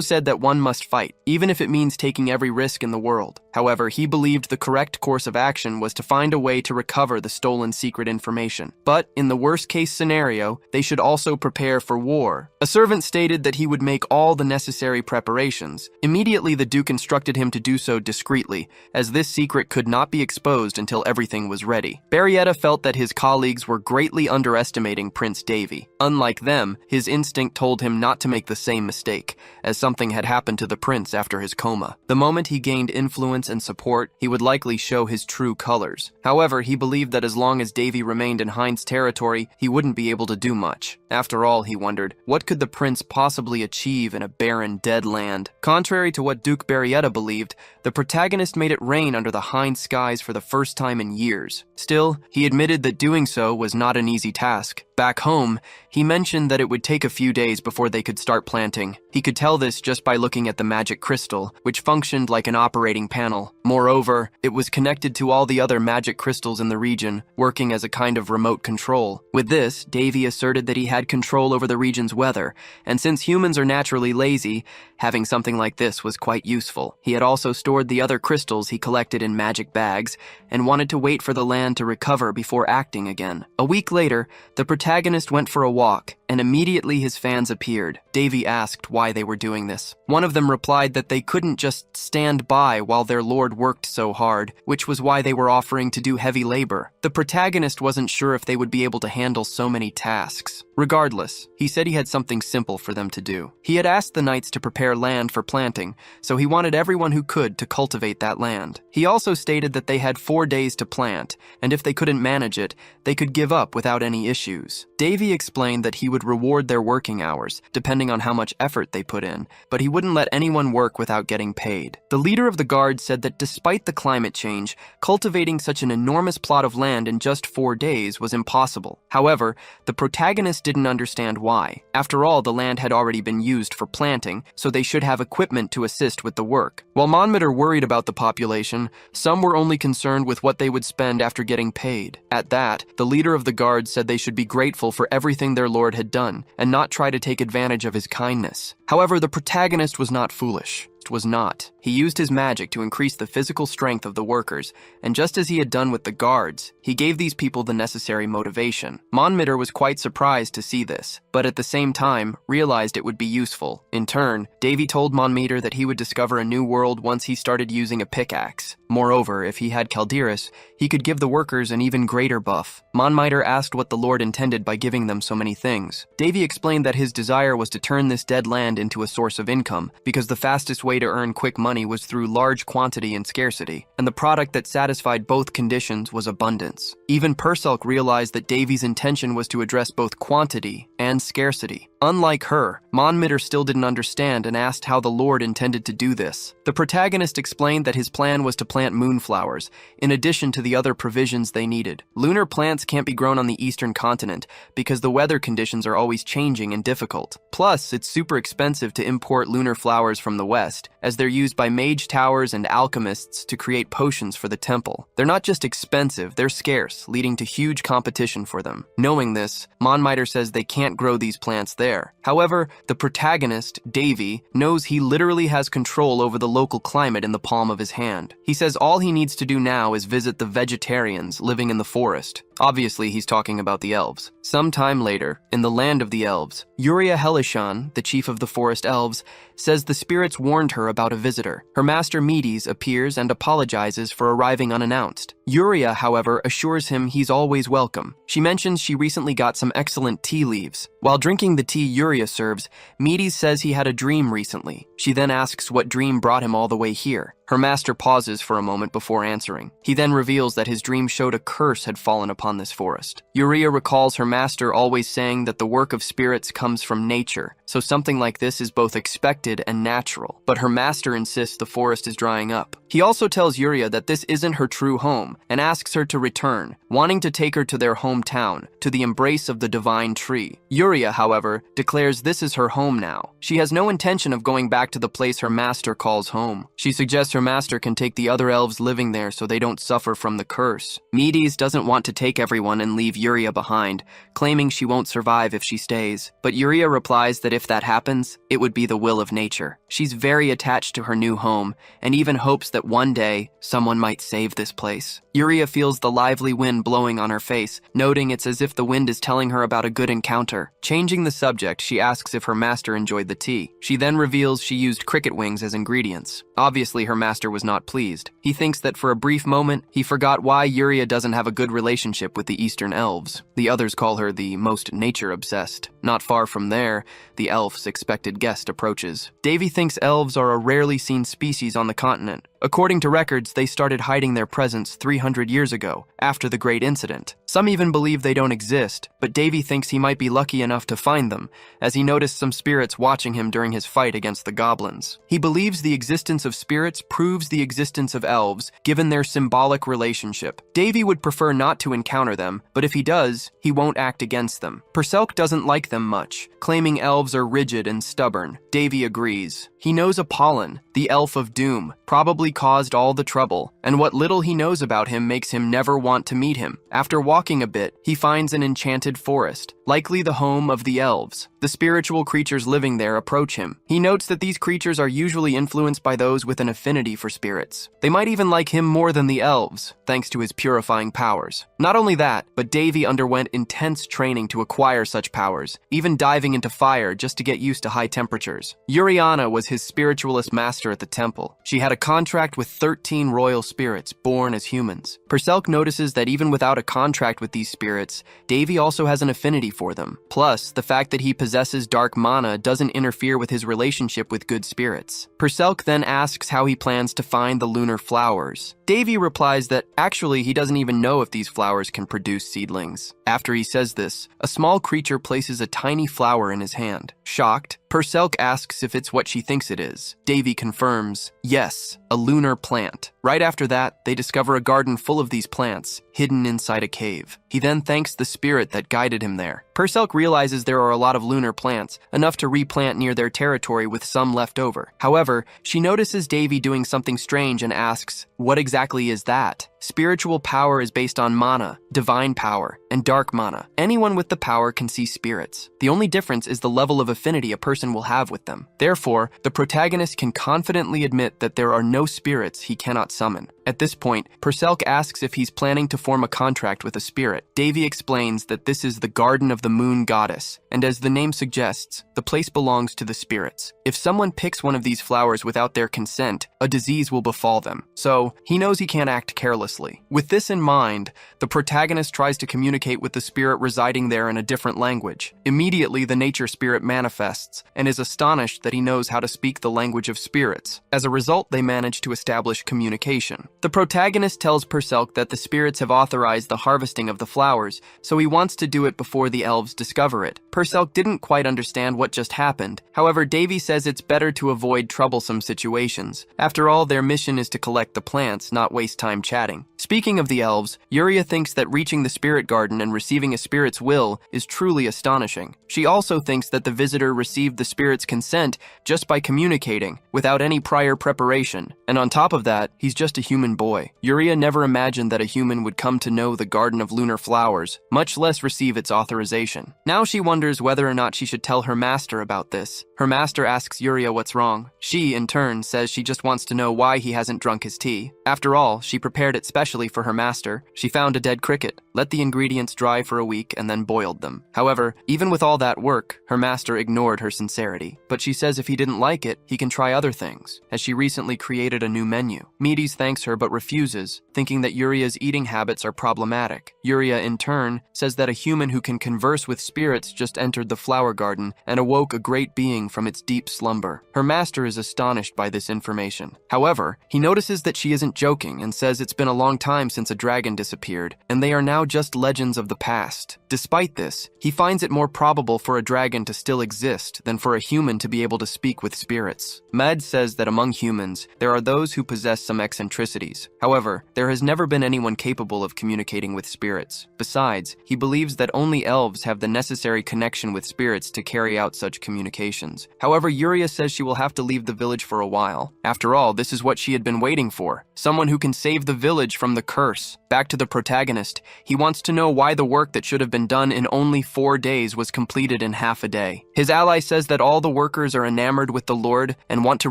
said that one must fight, even if it means taking every risk in the world. However, he believed the correct course of action was to find a way to recover the stolen secret information. But, in the worst-case scenario, they should also prepare for war. A servant stated that he would make all the necessary preparations. Immediately, the Duke instructed him to do so discreetly, as this secret could not be exposed until everything was ready. Berrietta felt that his colleagues were greatly underestimating Prince Davy. Unlike them, his instinct told him not to make the same mistake, as something had happened to the prince after his coma. The moment he gained influence and support, he would likely show his true colors. However, he believed that as long as Davy remained in Hind's territory, he wouldn't be able to do much. After all, he wondered, what could the prince possibly achieve in a barren, dead land? Contrary to what Duke Berrietta believed, the protagonist made it rain under the Hind skies for the first time in years. Still, he admitted that doing so was not an easy task. Back home, he mentioned that it would take a few days before they could start planting. He could tell this just by looking at the magic crystal, which functioned like an operating panel. Moreover, it was connected to all the other magic crystals in the region, working as a kind of remote control. With this, Davy asserted that he had control over the region's weather, and since humans are naturally lazy, having something like this was quite useful. He had also stored the other crystals he collected in magic bags, and wanted to wait for the land to recover before acting again. A week later, the protagonist went for a walk, and immediately his fans appeared. Davy asked why they were doing this. One of them replied that they couldn't just stand by while their lord worked so hard, which was why they were offering to do heavy labor. The protagonist wasn't sure if they would be able to handle so many tasks. Regardless, he said he had something simple for them to do. He had asked the knights to prepare land for planting, so he wanted everyone who could to cultivate that land. He also stated that they had 4 days to plant, and if they couldn't manage it, they could give up without any issues. Davy explained that he would reward their working hours, depending on how much effort they put in, but he wouldn't let anyone work without getting paid. The leader of the guard said that despite the climate change, cultivating such an enormous plot of land in just 4 days was impossible. However, the protagonist didn't understand why. After all, the land had already been used for planting, so they should have equipment to assist with the work. While Monmouth worried about the population, some were only concerned with what they would spend after getting paid. At that, the leader of the guard said they should be grateful for everything their lord had done, and not try to take advantage of his kindness. However, the protagonist was not foolish. Was not. He used his magic to increase the physical strength of the workers, and just as he had done with the guards, he gave these people the necessary motivation. Monmitter was quite surprised to see this, but at the same time, realized it would be useful. In turn, Davy told Monmeter that he would discover a new world once he started using a pickaxe. Moreover, if he had Calderis, he could give the workers an even greater buff. Monmiter asked what the Lord intended by giving them so many things. Davy explained that his desire was to turn this dead land into a source of income, because the fastest way to earn quick money was through large quantity and scarcity, and the product that satisfied both conditions was abundance. Even Purcelk realized that Davy's intention was to address both quantity and scarcity. Unlike her, Monmitter still didn't understand and asked how the Lord intended to do this. The protagonist explained that his plan was to plant moonflowers, in addition to the other provisions they needed. Lunar plants can't be grown on the eastern continent because the weather conditions are always changing and difficult. Plus, it's super expensive to import lunar flowers from the west, as they're used by mage towers and alchemists to create potions for the temple. They're not just expensive, they're scarce, leading to huge competition for them. Knowing this, Monmiter says they can't grow these plants there. However, the protagonist, Davy, knows he literally has control over the local climate in the palm of his hand. He says all he needs to do now is visit the vegetarians living in the forest. Obviously, he's talking about the elves. Sometime later, in the land of the elves, Yuria Helishan, the chief of the forest elves, says the spirits warned her about a visitor. Her master Medes appears and apologizes for arriving unannounced. Yuria, however, assures him he's always welcome. She mentions she recently got some excellent tea leaves. While drinking the tea Yuria serves, Medes says he had a dream recently. She then asks what dream brought him all the way here. Her master pauses for a moment before answering. He then reveals that his dream showed a curse had fallen upon this forest. Yuria recalls her master always saying that the work of spirits comes from nature, so something like this is both expected and natural. But her master insists the forest is drying up. He also tells Yuria that this isn't her true home and asks her to return, wanting to take her to their hometown, to the embrace of the divine tree. Yuria, however, declares this is her home now. She has no intention of going back to the place her master calls home. She suggests her master can take the other elves living there so they don't suffer from the curse. Medes doesn't want to take everyone and leave Yuria behind, claiming she won't survive if she stays. But Yuria replies that if that happens, it would be the will of nature. She's very attached to her new home and even hopes that one day someone might save this place. Yuria feels the lively wind blowing on her face, noting it's as if the wind is telling her about a good encounter. Changing the subject, she asks if her master enjoyed the tea. She then reveals she used cricket wings as ingredients. Obviously, her master was not pleased. He thinks that for a brief moment, he forgot why Yuria doesn't have a good relationship with the Eastern elves. The others call her the most nature-obsessed. Not far from there, the elf's expected guest approaches. Davy thinks elves are a rarely seen species on the continent. According to records, they started hiding their presence 300 years ago, after the Great Incident. Some even believe they don't exist, but Davy thinks he might be lucky enough to find them, as he noticed some spirits watching him during his fight against the goblins. He believes the existence of spirits proves the existence of elves, given their symbolic relationship. Davy would prefer not to encounter them, but if he does, he won't act against them. Perselk doesn't like them much, claiming elves are rigid and stubborn. Davy agrees. He knows Apollon, the elf of doom, probably caused all the trouble, and what little he knows about him makes him never want to meet him. After walking a bit, he finds an enchanted forest, likely the home of the elves. The spiritual creatures living there approach him. He notes that these creatures are usually influenced by those with an affinity for spirits. They might even like him more than the elves, thanks to his purifying powers. Not only that, but Davy underwent intense training to acquire such powers, even diving into fire just to get used to high temperatures. Yuriana was his spiritualist master at the temple. She had a contract with 13 royal spirits born as humans. Perselk notices that even without a contract with these spirits, Davy also has an affinity for them. Plus, the fact that he possesses dark mana doesn't interfere with his relationship with good spirits. Perselk then asks how he plans to find the lunar flowers. Davy replies that actually he doesn't even know if these flowers can produce seedlings. After he says this, a small creature places a tiny flower in his hand. Shocked, Perselk asks if it's what she thinks it is. Davy confirms, yes, a lunar plant. Right after that, they discover a garden full of these plants, hidden inside a cave. He then thanks the spirit that guided him there. Perselk realizes there are a lot of lunar plants, enough to replant near their territory with some left over. However, she notices Davy doing something strange and asks, what exactly is that? Spiritual power is based on mana, divine power, and dark mana. Anyone with the power can see spirits. The only difference is the level of affinity a person will have with them. Therefore, the protagonist can confidently admit that there are no spirits he cannot summon. At this point, Perselk asks if he's planning to form a contract with a spirit. Davy explains that this is the Garden of the Moon Goddess, and as the name suggests, the place belongs to the spirits. If someone picks one of these flowers without their consent, a disease will befall them. So, he knows he can't act carelessly. With this in mind, the protagonist tries to communicate with the spirit residing there in a different language. Immediately, the nature spirit manifests and is astonished that he knows how to speak the language of spirits. As a result, they manage to establish communication. The protagonist tells Perselk that the spirits have authorized the harvesting of the flowers, so he wants to do it before the elves discover it. Perselk didn't quite understand what just happened. However, Davy says it's better to avoid troublesome situations. After all, their mission is to collect the plants, not waste time chatting. Speaking of the elves, Yuria thinks that reaching the spirit garden and receiving a spirit's will is truly astonishing. She also thinks that the visitor received the spirit's consent just by communicating, without any prior preparation. And on top of that, he's just a human boy. Yuria never imagined that a human would come to know the Garden of Lunar Flowers, much less receive its authorization. Now she wonders whether or not she should tell her master about this. Her master asks Yuria what's wrong. She, in turn, says she just wants to know why he hasn't drunk his tea. After all, she prepared it specially for her master. She found a dead cricket, let the ingredients dry for a week, and then boiled them. However, even with all that work, her master ignored her sincerity. But she says if he didn't like it, he can try other things, as she recently created a new menu. Medes thanks her but refuses, thinking that Yuria's eating habits are problematic. Yuria, in turn, says that a human who can converse with spirits just entered the flower garden and awoke a great being from its deep slumber. Her master is astonished by this information. However, he notices that she isn't joking and says it's been a long time since a dragon disappeared, and they are now just legends of the past. Despite this, he finds it more probable for a dragon to still exist than for a human to be able to speak with spirits. Med says that among humans, there are those who possess some eccentricities. However, there has never been anyone capable of communicating with spirits. Besides, he believes that only elves have the necessary connection with spirits to carry out such communications. However, Yuria says she will have to leave the village for a while. After all, this is what she had been waiting for. Someone who can save the village from the curse. Back to the protagonist. He wants to know why the work that should have been done in only 4 days was completed in half a day. His ally says that all the workers are enamored with the Lord and want to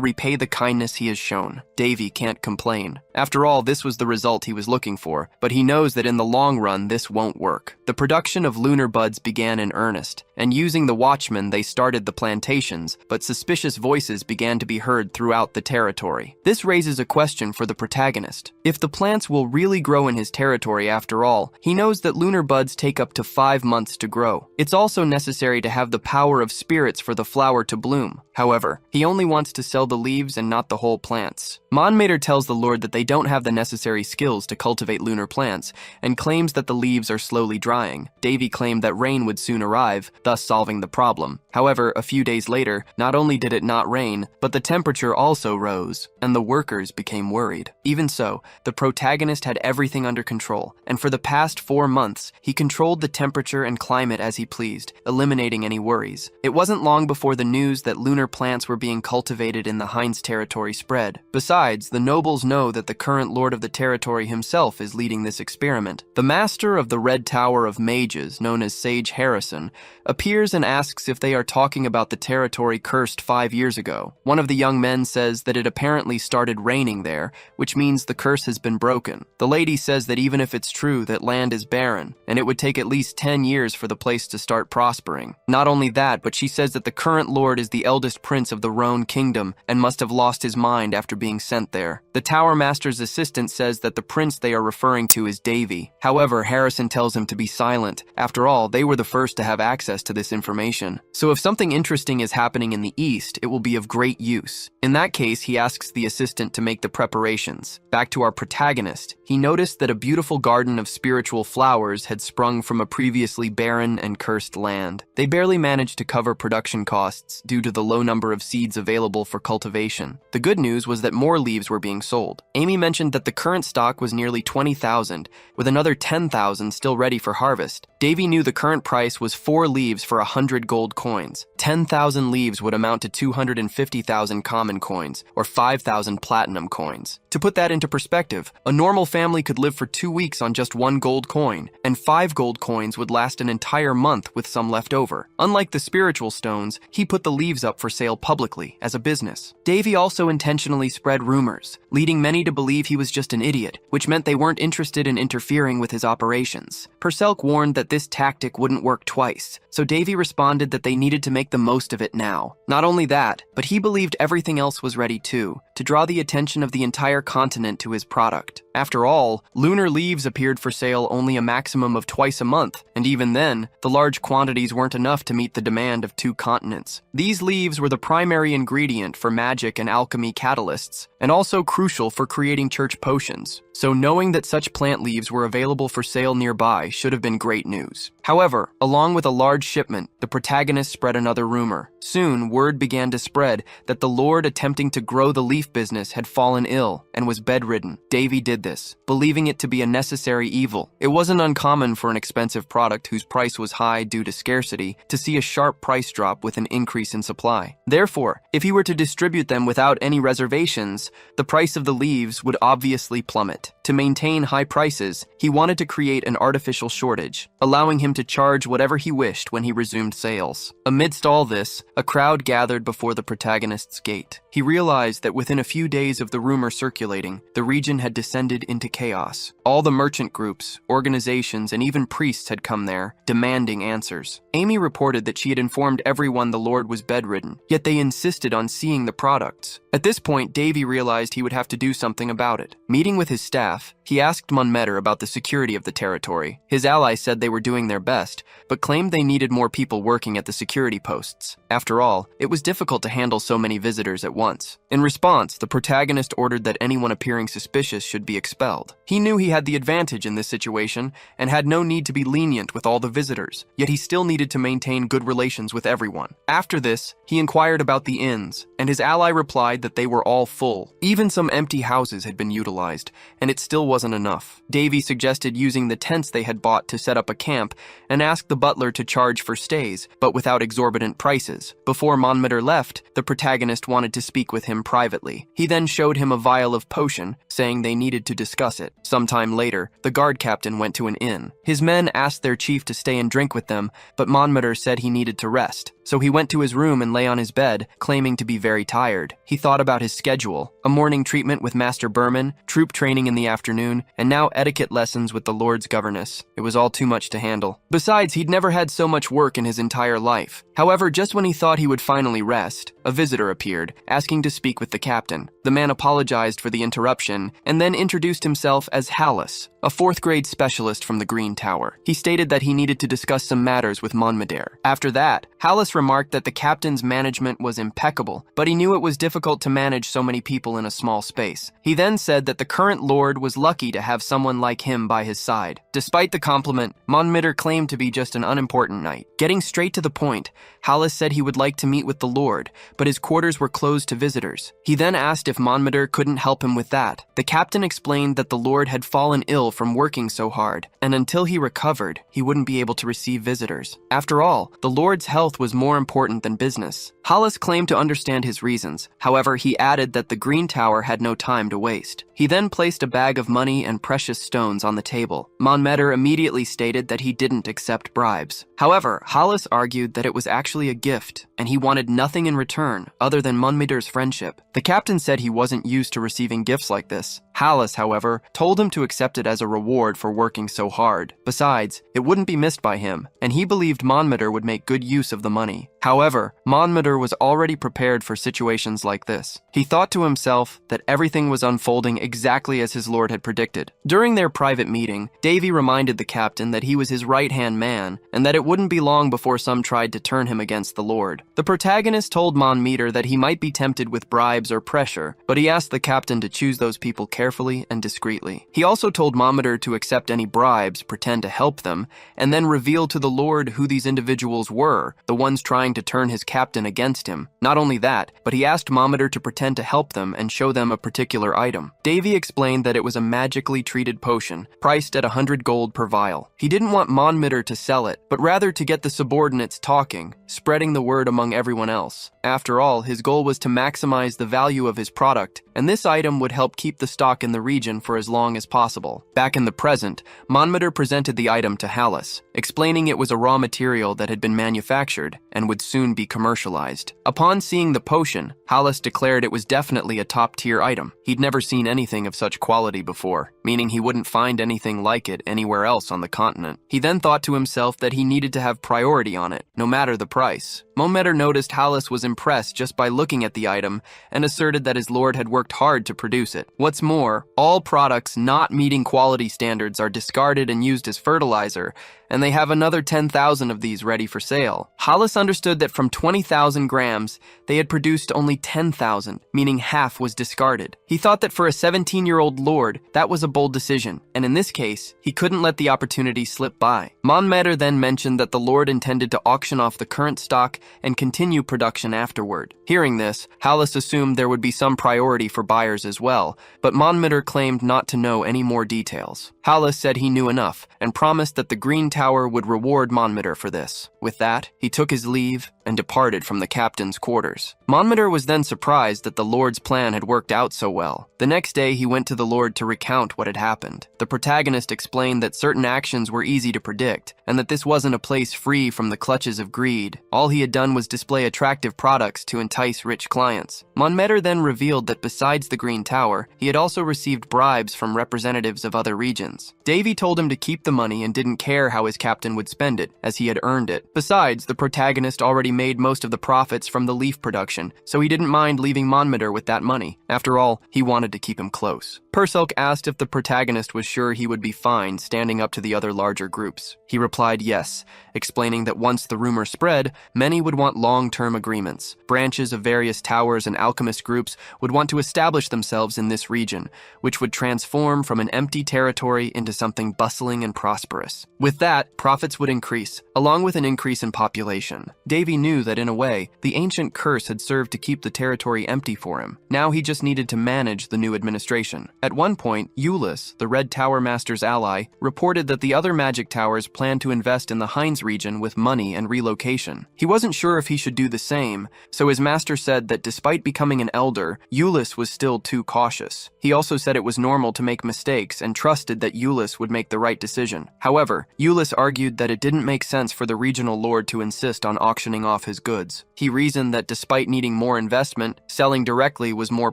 repay the kindness he has shown. Davy can't complain. After all, this was the result he was looking for, but he knows that in the long run this won't work. The production of lunar buds began in earnest, and using the watchmen they started the plantations, but suspicious voices began to be heard throughout the territory. This raises a question for the protagonist. If the plants will really grow in his territory after all, he knows that lunar buds take up to 5 months to grow. It's also necessary to have the power of spirits for the flower to bloom. However, he only wants to sell the leaves and not the whole plants. Monmater tells the Lord that they don't have the necessary skills to cultivate lunar plants, and claims that the leaves are slowly drying. Davy claimed that rain would soon arrive, thus solving the problem. However, a few days later, not only did it not rain, but the temperature also rose, and the workers became worried. Even so, the protagonist had everything under control, and for the past 4 months, he controlled the temperature and climate as he pleased, eliminating any worries. It wasn't long before the news that lunar plants were being cultivated in the Heinz territory spread. Besides, the nobles know that the current lord of the territory himself is leading this experiment. The master of the Red Tower of Mages, known as Sage Harrison, appears and asks if they are talking about the territory cursed 5 years ago. One of the young men says that it apparently started raining there, which means the curse has been broken. The lady says that even if it's true that land is barren, and it would take at least 10 years for the place to start prospering. Not only that, but she says that the current lord is the eldest prince of the Roan kingdom and must have lost his mind after being sent there. The tower master's assistant says that the prince they are referring to is Davy. However, Harrison tells him to be silent. After all, they were the first to have access to this information. So if something interesting is happening in the east, it will be of great use. In that case, he asks the assistant to make the preparations. Back to our protagonist. He noticed that a beautiful garden of spiritual flowers had sprung from a previously barren and cursed land. They barely managed to cover production costs due to the low number of seeds available for cultivation. The good news was that more leaves were being sold. Amy mentioned that the current stock was nearly 20,000, with another 10,000 still ready for harvest. Davy knew the current price was 4 leaves for 100 gold coins. 10,000 leaves would amount to 250,000 common coins, or 5,000 platinum coins. To put that into perspective, a normal family could live for 2 weeks on just 1 gold coin, and 5 gold coins would last an entire month with some left over. Unlike the spiritual stones, he put the leaves up for sale publicly, as a business. Davy also intentionally spread rumors, leading many to believe he was just an idiot, which meant they weren't interested in interfering with his operations. Purcell warned that this tactic wouldn't work twice, so Davy responded that they needed to make the most of it now. Not only that, but he believed everything else was ready too, to draw the attention of the entire continent to his product. After all, lunar leaves appeared for sale only a maximum of twice a month, and even then, the large quantities weren't enough to meet the demand of 2 continents. These leaves were the primary ingredient for magic and alchemy catalysts, and also crucial for creating church potions. So knowing that such plant leaves were available for sale nearby should have been great news. However, along with a large shipment, the protagonist spread another rumor. Soon, word began to spread that the lord attempting to grow the leaf business had fallen ill and was bedridden. Davy did this, believing it to be a necessary evil. It wasn't uncommon for an expensive product whose price was high due to scarcity to see a sharp price drop with an increase in supply. Therefore, if he were to distribute them without any reservations, the price of the leaves would obviously plummet. To maintain high prices, he wanted to create an artificial shortage, allowing him to charge whatever he wished when he resumed sales. Amidst all this, a crowd gathered before the protagonist's gate. He realized that within a few days of the rumor circulating, the region had descended descended into chaos. All the merchant groups, organizations, and even priests had come there, demanding answers. Amy reported that she had informed everyone the Lord was bedridden, yet they insisted on seeing the products. At this point, Davy realized he would have to do something about it. Meeting with his staff, he asked Monmeter about the security of the territory. His allies said they were doing their best, but claimed they needed more people working at the security posts. After all, it was difficult to handle so many visitors at once. In response, the protagonist ordered that anyone appearing suspicious should be expelled. He knew he had the advantage in this situation and had no need to be lenient with all the visitors, yet he still needed to maintain good relations with everyone. After this, he inquired about the inns, and his ally replied that they were all full. Even some empty houses had been utilized, and it still wasn't enough. Davy suggested using the tents they had bought to set up a camp and asked the butler to charge for stays, but without exorbitant prices. Before Monmeter left, the protagonist wanted to speak with him privately. He then showed him a vial of potion, saying they needed to discuss it. Sometime later, the guard captain went to an inn. His men asked their chief to stay and drink with them, but Monmeter said he needed to rest. So he went to his room and lay on his bed, claiming to be very tired. He thought about his schedule: a morning treatment with Master Berman, troop training in the afternoon, and now etiquette lessons with the Lord's governess. It was all too much to handle. Besides, he'd never had so much work in his entire life. However, just when he thought he would finally rest, a visitor appeared, asking to speak with the captain. The man apologized for the interruption, and then introduced himself as Hallis, a 4th grade specialist from the Green Tower. He stated that he needed to discuss some matters with Monmeter. After that, Hallis remarked that the captain's management was impeccable, but he knew it was difficult to manage so many people in a small space. He then said that the current lord was lucky to have someone like him by his side. Despite the compliment, Monmeter claimed to be just an unimportant knight. Getting straight to the point, Hallis said he would like to meet with the lord, but his quarters were closed to visitors. He then asked if Monmeter couldn't help him with that. The captain explained that the lord had fallen ill from working so hard, and until he recovered, he wouldn't be able to receive visitors. After all, the lord's health was more important than business. Hallis claimed to understand his reasons. However, he added that the Green Tower had no time to waste. He then placed a bag of money and precious stones on the table. Monmeter immediately stated that he didn't accept bribes. However, Hallis argued that it was actually a gift, and he wanted nothing in return other than Monmeter's friendship. The captain said he wasn't used to receiving gifts like this. Hallis, however, told him to accept it as a reward for working so hard. Besides, it wouldn't be missed by him, and he believed Monmeter would make good use of the money. However, Monmeter was already prepared for situations like this. He thought to himself that everything was unfolding exactly as his lord had predicted. During their private meeting, Davy reminded the captain that he was his right-hand man, and that it wouldn't be long before some tried to turn him against the lord. The protagonist told Monmeter that he might be tempted with bribes or pressure, but he asked the captain to choose those people carefully and discreetly. He also told Monmeter to accept any bribes, pretend to help them, and then reveal to the lord who these individuals were, the ones trying to turn his captain against him. Not only that, but he asked Monmeter to pretend to help them and show them a particular item. Davy explained that it was a magically treated potion, priced at 100 gold per vial. He didn't want Monmeter to sell it, but rather to get the subordinates talking, spreading the word among everyone else. After all, his goal was to maximize the value of his product, and this item would help keep the stock in the region for as long as possible. Back in the present, Monmeter presented the item to Hallis, explaining it was a raw material that had been manufactured and would soon be commercialized. Upon seeing the potion, Hallis declared it was definitely a top-tier item. He'd never seen anything of such quality before, meaning he wouldn't find anything like it anywhere else on the continent. He then thought to himself that he needed to have priority on it, no matter the price. Monmeter noticed Hallis was impressed just by looking at the item and asserted that his lord had worked hard to produce it. What's more, all products not meeting quality standards are discarded and used as fertilizer, and they have another 10,000 of these ready for sale. Hallis understood that from 20,000 grams, they had produced only 10,000, meaning half was discarded. He thought that for a 17-year-old lord, that was a bold decision, and in this case, he couldn't let the opportunity slip by. Monmeter then mentioned that the lord intended to auction off the current stock and continue production afterward. Hearing this, Hallis assumed there would be some priority for buyers as well, but Monmeter claimed not to know any more details. Hallis said he knew enough, and promised that the Green Tower would reward Monmeter for this. With that, he took his leave and departed from the captain's quarters. Monmouth was then surprised that the Lord's plan had worked out so well. The next day, he went to the Lord to recount what had happened. The protagonist explained that certain actions were easy to predict, and that this wasn't a place free from the clutches of greed. All he had done was display attractive products to entice rich clients. Monmouth then revealed that besides the Green Tower, he had also received bribes from representatives of other regions. Davy told him to keep the money and didn't care how his captain would spend it, as he had earned it. Besides, the protagonist already made most of the profits from the leaf production, so he didn't mind leaving Monmouth with that money. After all, he wanted to keep him close. Purcell asked if the protagonist was sure he would be fine standing up to the other larger groups. He replied yes, explaining that once the rumor spread, many would want long-term agreements. Branches of various towers and alchemist groups would want to establish themselves in this region, which would transform from an empty territory into something bustling and prosperous. With that, profits would increase, along with an increase in population. Davy knew that in a way, the ancient curse had served to keep the territory empty for him. Now he just needed to manage the new administration. At one point, Euless, the Red Tower Master's ally, reported that the other magic towers planned to invest in the Hines region with money and relocation. He wasn't sure if he should do the same, so his master said that despite becoming an elder, Euless was still too cautious. He also said it was normal to make mistakes and trusted that Euless would make the right decision. However, Euless argued that it didn't make sense for the regional lord to insist on auctioning off his goods. He reasoned that despite needing more investment, selling directly was more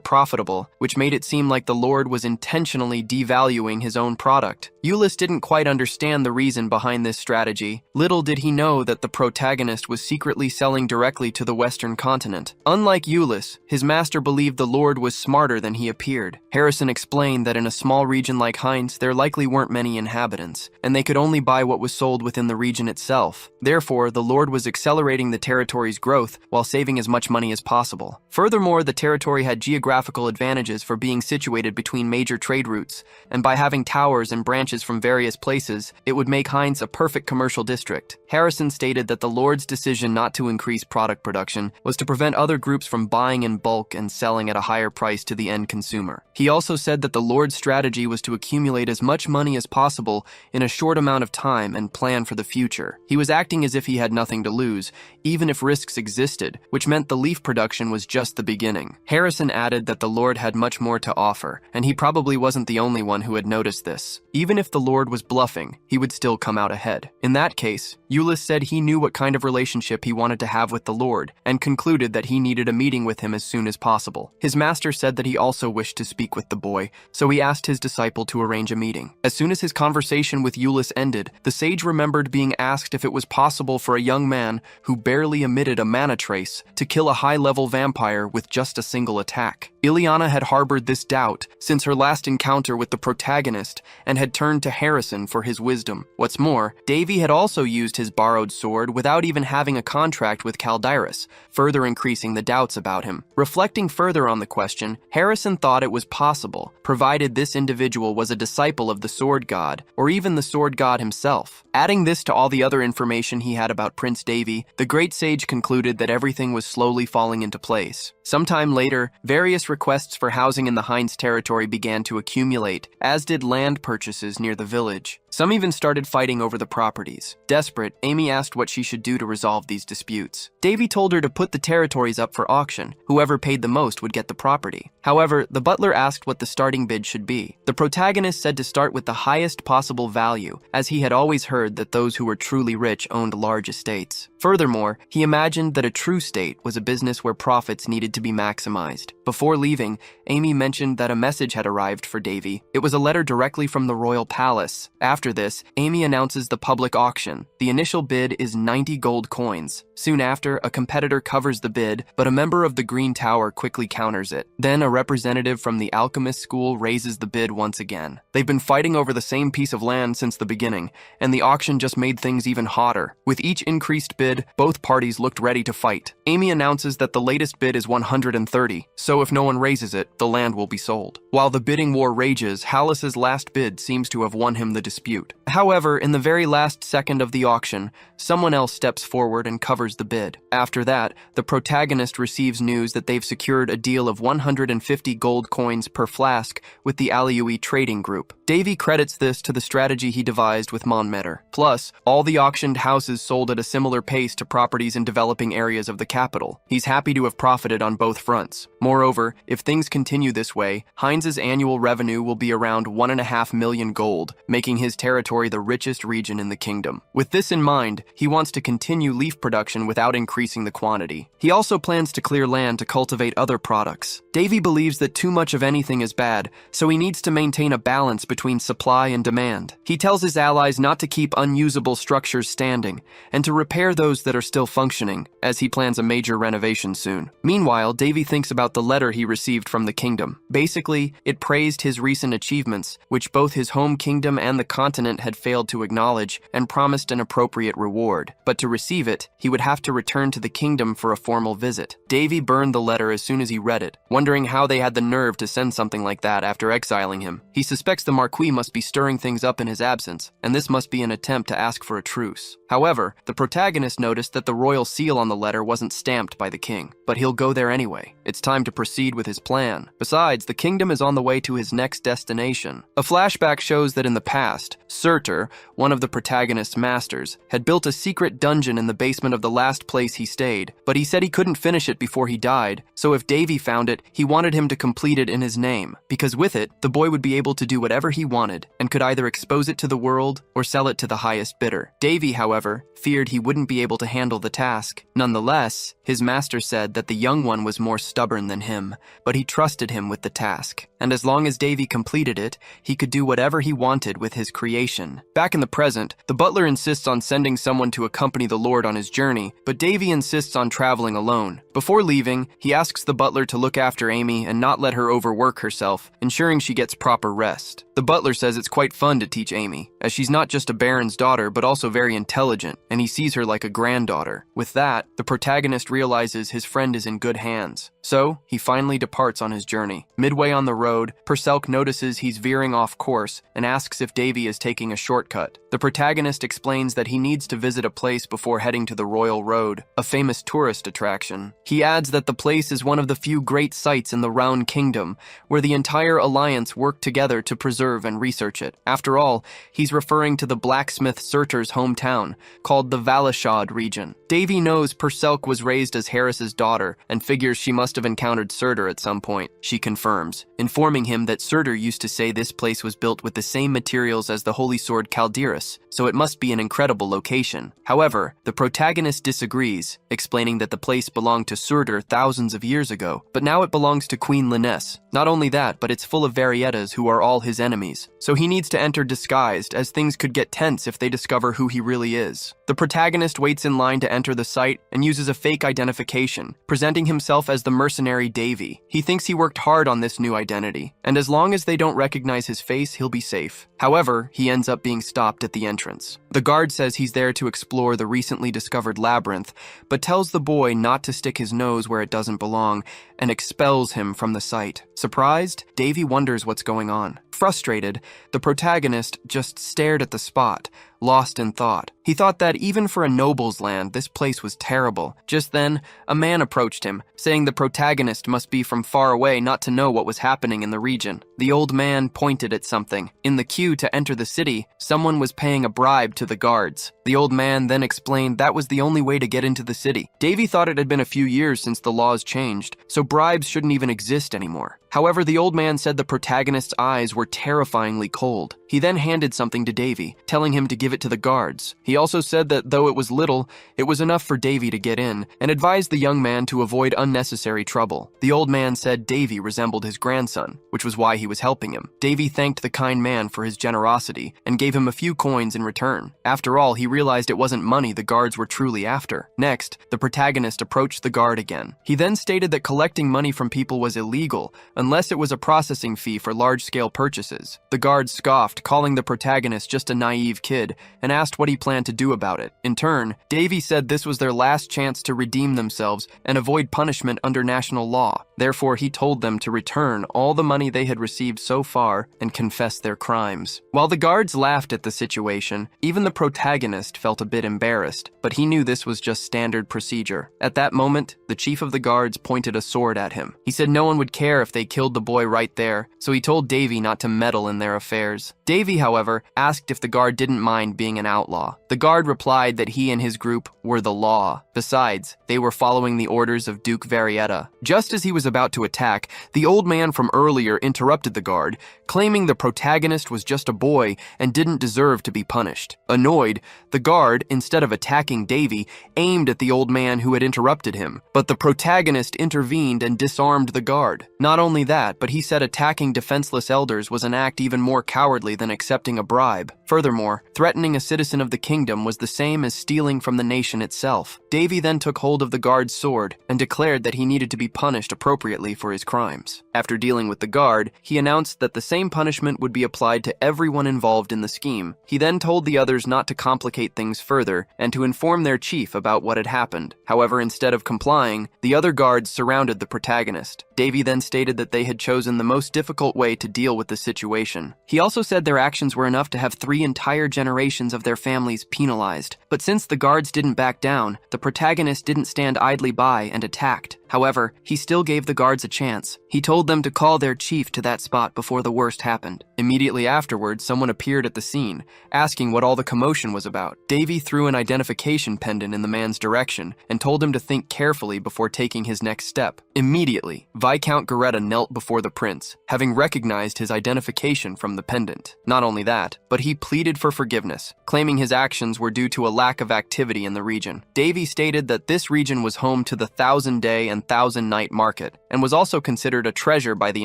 profitable, which made it seem like the lord was intentionally devaluing his own product. Euless didn't quite understand the reason behind this strategy. Little did he know that the protagonist was secretly selling directly to the Western continent. Unlike Euless, his master believed the lord was smarter than he appeared. Harrison explained that in a small region like Hines, there likely weren't many inhabitants, and they could only buy what was sold within the region itself. Therefore, the lord was accelerating the territory's growth while saving as much money as possible. Furthermore, the territory had geographical advantages for being situated between major trade routes, and by having towers and branches from various places, it would make Hines a perfect commercial district. Harrison stated that the lord's decision not to increase product production was to prevent other groups from buying in bulk and selling at a higher price to the end consumer. He also said that the lord's strategy was to accumulate as much money as possible in a short amount of time and plan for the future. He was acting as if he had nothing to lose, even if risks existed, which meant the leaf production was just the beginning. Harrison added that the lord had much more to offer, and he probably wasn't the only one who had noticed this. Even if the lord was bluffing, he would still come out ahead. In that case, Euless said he knew what kind of relationship he wanted to have with the lord, and concluded that he needed a meeting with him as soon as possible. His master said that he also wished to speak with the boy, so he asked his disciple to arrange a meeting. As soon as his conversation with Euless ended, the sage remembered being asked if it was possible for a young man who barely emitted a mana trace to kill a high-level vampire with just a single attack. Ileana had harbored this doubt since her last encounter with the protagonist and had turned to Harrison for his wisdom. What's more, Davy had also used his borrowed sword without even having a contract with Caldirus, further increasing the doubts about him. Reflecting further on the question, Harrison thought it was possible, provided this individual was a disciple of the sword god, or even the sword god himself. Adding this to all the other information he had about Prince Davy, the great sage concluded that everything was slowly falling into place. Sometime later, various requests for housing in the Hines territory began to accumulate, as did land purchases near the village. Some even started fighting over the properties. Desperate, Amy asked what she should do to resolve these disputes. Davy told her to put the territories up for auction. Whoever paid the most would get the property. However, the butler asked what the starting bid should be. The protagonist said to start with the highest possible value, as he had always heard that those who were truly rich owned large estates. Furthermore, he imagined that a true state was a business where profits needed to be maximized. Before leaving, Amy mentioned that a message had arrived for Davy. It was a letter directly from the royal palace. After this, Amy announces the public auction. The initial bid is 90 gold coins. Soon after, a competitor covers the bid, but a member of the Green Tower quickly counters it. Then a representative from the alchemist school raises the bid once again. They've been fighting over the same piece of land since the beginning, and the auction just made things even hotter. With each increased bid, both parties looked ready to fight. Amy announces that the latest bid is 130, so if no one raises it, the land will be sold. While the bidding war rages, Hallis's last bid seems to have won him the dispute. However, in the very last second of the auction, someone else steps forward and covers the bid. After that, the protagonist receives news that they've secured a deal of 150 gold coins coins per flask with the Aliui trading group. Davy credits this to the strategy he devised with Monmeter. Plus, all the auctioned houses sold at a similar pace to properties in developing areas of the capital. He's happy to have profited on both fronts. Moreover, if things continue this way, Heinz's annual revenue will be around 1.5 million gold, making his territory the richest region in the kingdom. With this in mind, he wants to continue leaf production without increasing the quantity. He also plans to clear land to cultivate other products. Davy believes that too much of anything is bad, so he needs to maintain a balance between supply and demand. He tells his allies not to keep unusable structures standing, and to repair those that are still functioning, as he plans a major renovation soon. Meanwhile, Davy thinks about the letter he received from the kingdom. Basically, it praised his recent achievements, which both his home kingdom and the continent had failed to acknowledge, and promised an appropriate reward. But to receive it, he would have to return to the kingdom for a formal visit. Davy burned the letter as soon as he read it, wondering how they had the nerve to send something like that after exiling him. He suspects the Marquis must be stirring things up in his absence, and this must be an attempt to ask for a truce. However, the protagonist noticed that the royal seal on the letter wasn't stamped by the king, but he'll go there anyway. It's time to proceed with his plan. Besides, the kingdom is on the way to his next destination. A flashback shows that in the past, Surtur, one of the protagonist's masters, had built a secret dungeon in the basement of the last place he stayed, but he said he couldn't finish it before he died, so if Davy found it, he wanted him to complete it in his name, because with it, the boy would be able to do whatever he wanted, and could either expose it to the world or sell it to the highest bidder. Davy, however, feared he wouldn't be able to handle the task. Nonetheless, his master said that the young one was more stubborn than him, but he trusted him with the task, and as long as Davy completed it, he could do whatever he wanted with his creation. Back in the present, the butler insists on sending someone to accompany the lord on his journey, but Davy insists on traveling alone. Before leaving, he asks the butler to look after Amy and not let her overwork herself, ensuring she gets proper rest. The butler says it's quite fun to teach Amy, as she's not just a baron's daughter but also very intelligent, and he sees her like a granddaughter. With that, the protagonist realizes his friend is in good hands. So, he finally departs on his journey. Midway on the road, Perselk notices he's veering off course and asks if Davy is taking a shortcut. The protagonist explains that he needs to visit a place before heading to the Royal Road, a famous tourist attraction. He adds that the place is one of the few great sites in the Round Kingdom, where the entire alliance worked together to preserve and research it. After all, he's referring to the blacksmith Surtur's hometown, called the Valashad region. Davy knows Perselk was raised as Harris's daughter and figures she must have encountered Surtur at some point. She confirms, informing him that Surtur used to say this place was built with the same materials as the holy sword Calderis, so it must be an incredible location. However, the protagonist disagrees, explaining that the place belonged to Surtur thousands of years ago, but now it belongs to Queen Linnes. Not only that, but it's full of Variettas who are all his enemies, so he needs to enter disguised, as things could get tense if they discover who he really is. The protagonist waits in line to enter the site and uses a fake identification, presenting himself as the mercenary Davy. He thinks he worked hard on this new identity, and as long as they don't recognize his face, he'll be safe. However, he ends up being stopped at the entrance. The guard says he's there to explore the recently discovered labyrinth, but tells the boy not to stick his nose where it doesn't belong, and expels him from the site. Surprised, Davy wonders what's going on. Frustrated, the protagonist just stared at the spot, lost in thought. He thought that even for a noble's land, this place was terrible. Just then, a man approached him, saying the protagonist must be from far away not to know what was happening in the region. The old man pointed at something. In the queue to enter the city, someone was paying a bribe to the guards. The old man then explained that was the only way to get into the city. Davy thought it had been a few years since the laws changed, so bribes shouldn't even exist anymore. However, the old man said the protagonist's eyes were terrifyingly cold. He then handed something to Davy, telling him to give it to the guards. He also said that though it was little, it was enough for Davy to get in, and advised the young man to avoid unnecessary trouble. The old man said Davy resembled his grandson, which was why he was helping him. Davy thanked the kind man for his generosity, and gave him a few coins in return. After all, he realized it wasn't money the guards were truly after. Next, the protagonist approached the guard again. He then stated that collecting money from people was illegal, unless it was a processing fee for large-scale purchases. The guard scoffed, calling the protagonist just a naive kid, and asked what he planned to do about it. In turn, Davy said this was their last chance to redeem themselves and avoid punishment under national law. Therefore, he told them to return all the money they had received so far and confess their crimes. While the guards laughed at the situation, even the protagonist felt a bit embarrassed, but he knew this was just standard procedure. At that moment, the chief of the guards pointed a sword at him. He said no one would care if they killed the boy right there, so he told Davy not to meddle in their affairs. Davy, however, asked if the guard didn't mind being an outlaw. The guard replied that he and his group were the law. Besides, they were following the orders of Duke Varietta. Just as he was about to attack, the old man from earlier interrupted the guard, claiming the protagonist was just a boy and didn't deserve to be punished. Annoyed, the guard, instead of attacking Davy, aimed at the old man who had interrupted him. But the protagonist intervened and disarmed the guard. Not only that, but he said attacking defenseless elders was an act even more cowardly than accepting a bribe. Furthermore, threatening a citizen of the kingdom was the same as stealing from the nation itself. Davy then took hold of the guard's sword and declared that he needed to be punished appropriately for his crimes. After dealing with the guard, he announced that the same punishment would be applied to everyone involved in the scheme. He then told the others not to complicate things further and to inform their chief about what had happened. However, instead of complying, the other guards surrounded the protagonist. Davy then stated that they had chosen the most difficult way to deal with the situation. He also said their actions were enough to have 3 entire generations of their families penalized. But since the guards didn't back down, the protagonist didn't stand idly by and attacked. However, he still gave the guards a chance. He told them to call their chief to that spot before the worst happened. Immediately afterwards, someone appeared at the scene, asking what all the commotion was about. Davy threw an identification pendant in the man's direction and told him to think carefully before taking his next step. Immediately, Viscount Goretta knelt before the prince, having recognized his identification from the pendant. Not only that, but he pleaded for forgiveness, claiming his actions were due to a lack of activity in the region. Davy stated that this region was home to the 1,000-day and 1,000-night market, and was also considered a treasure by the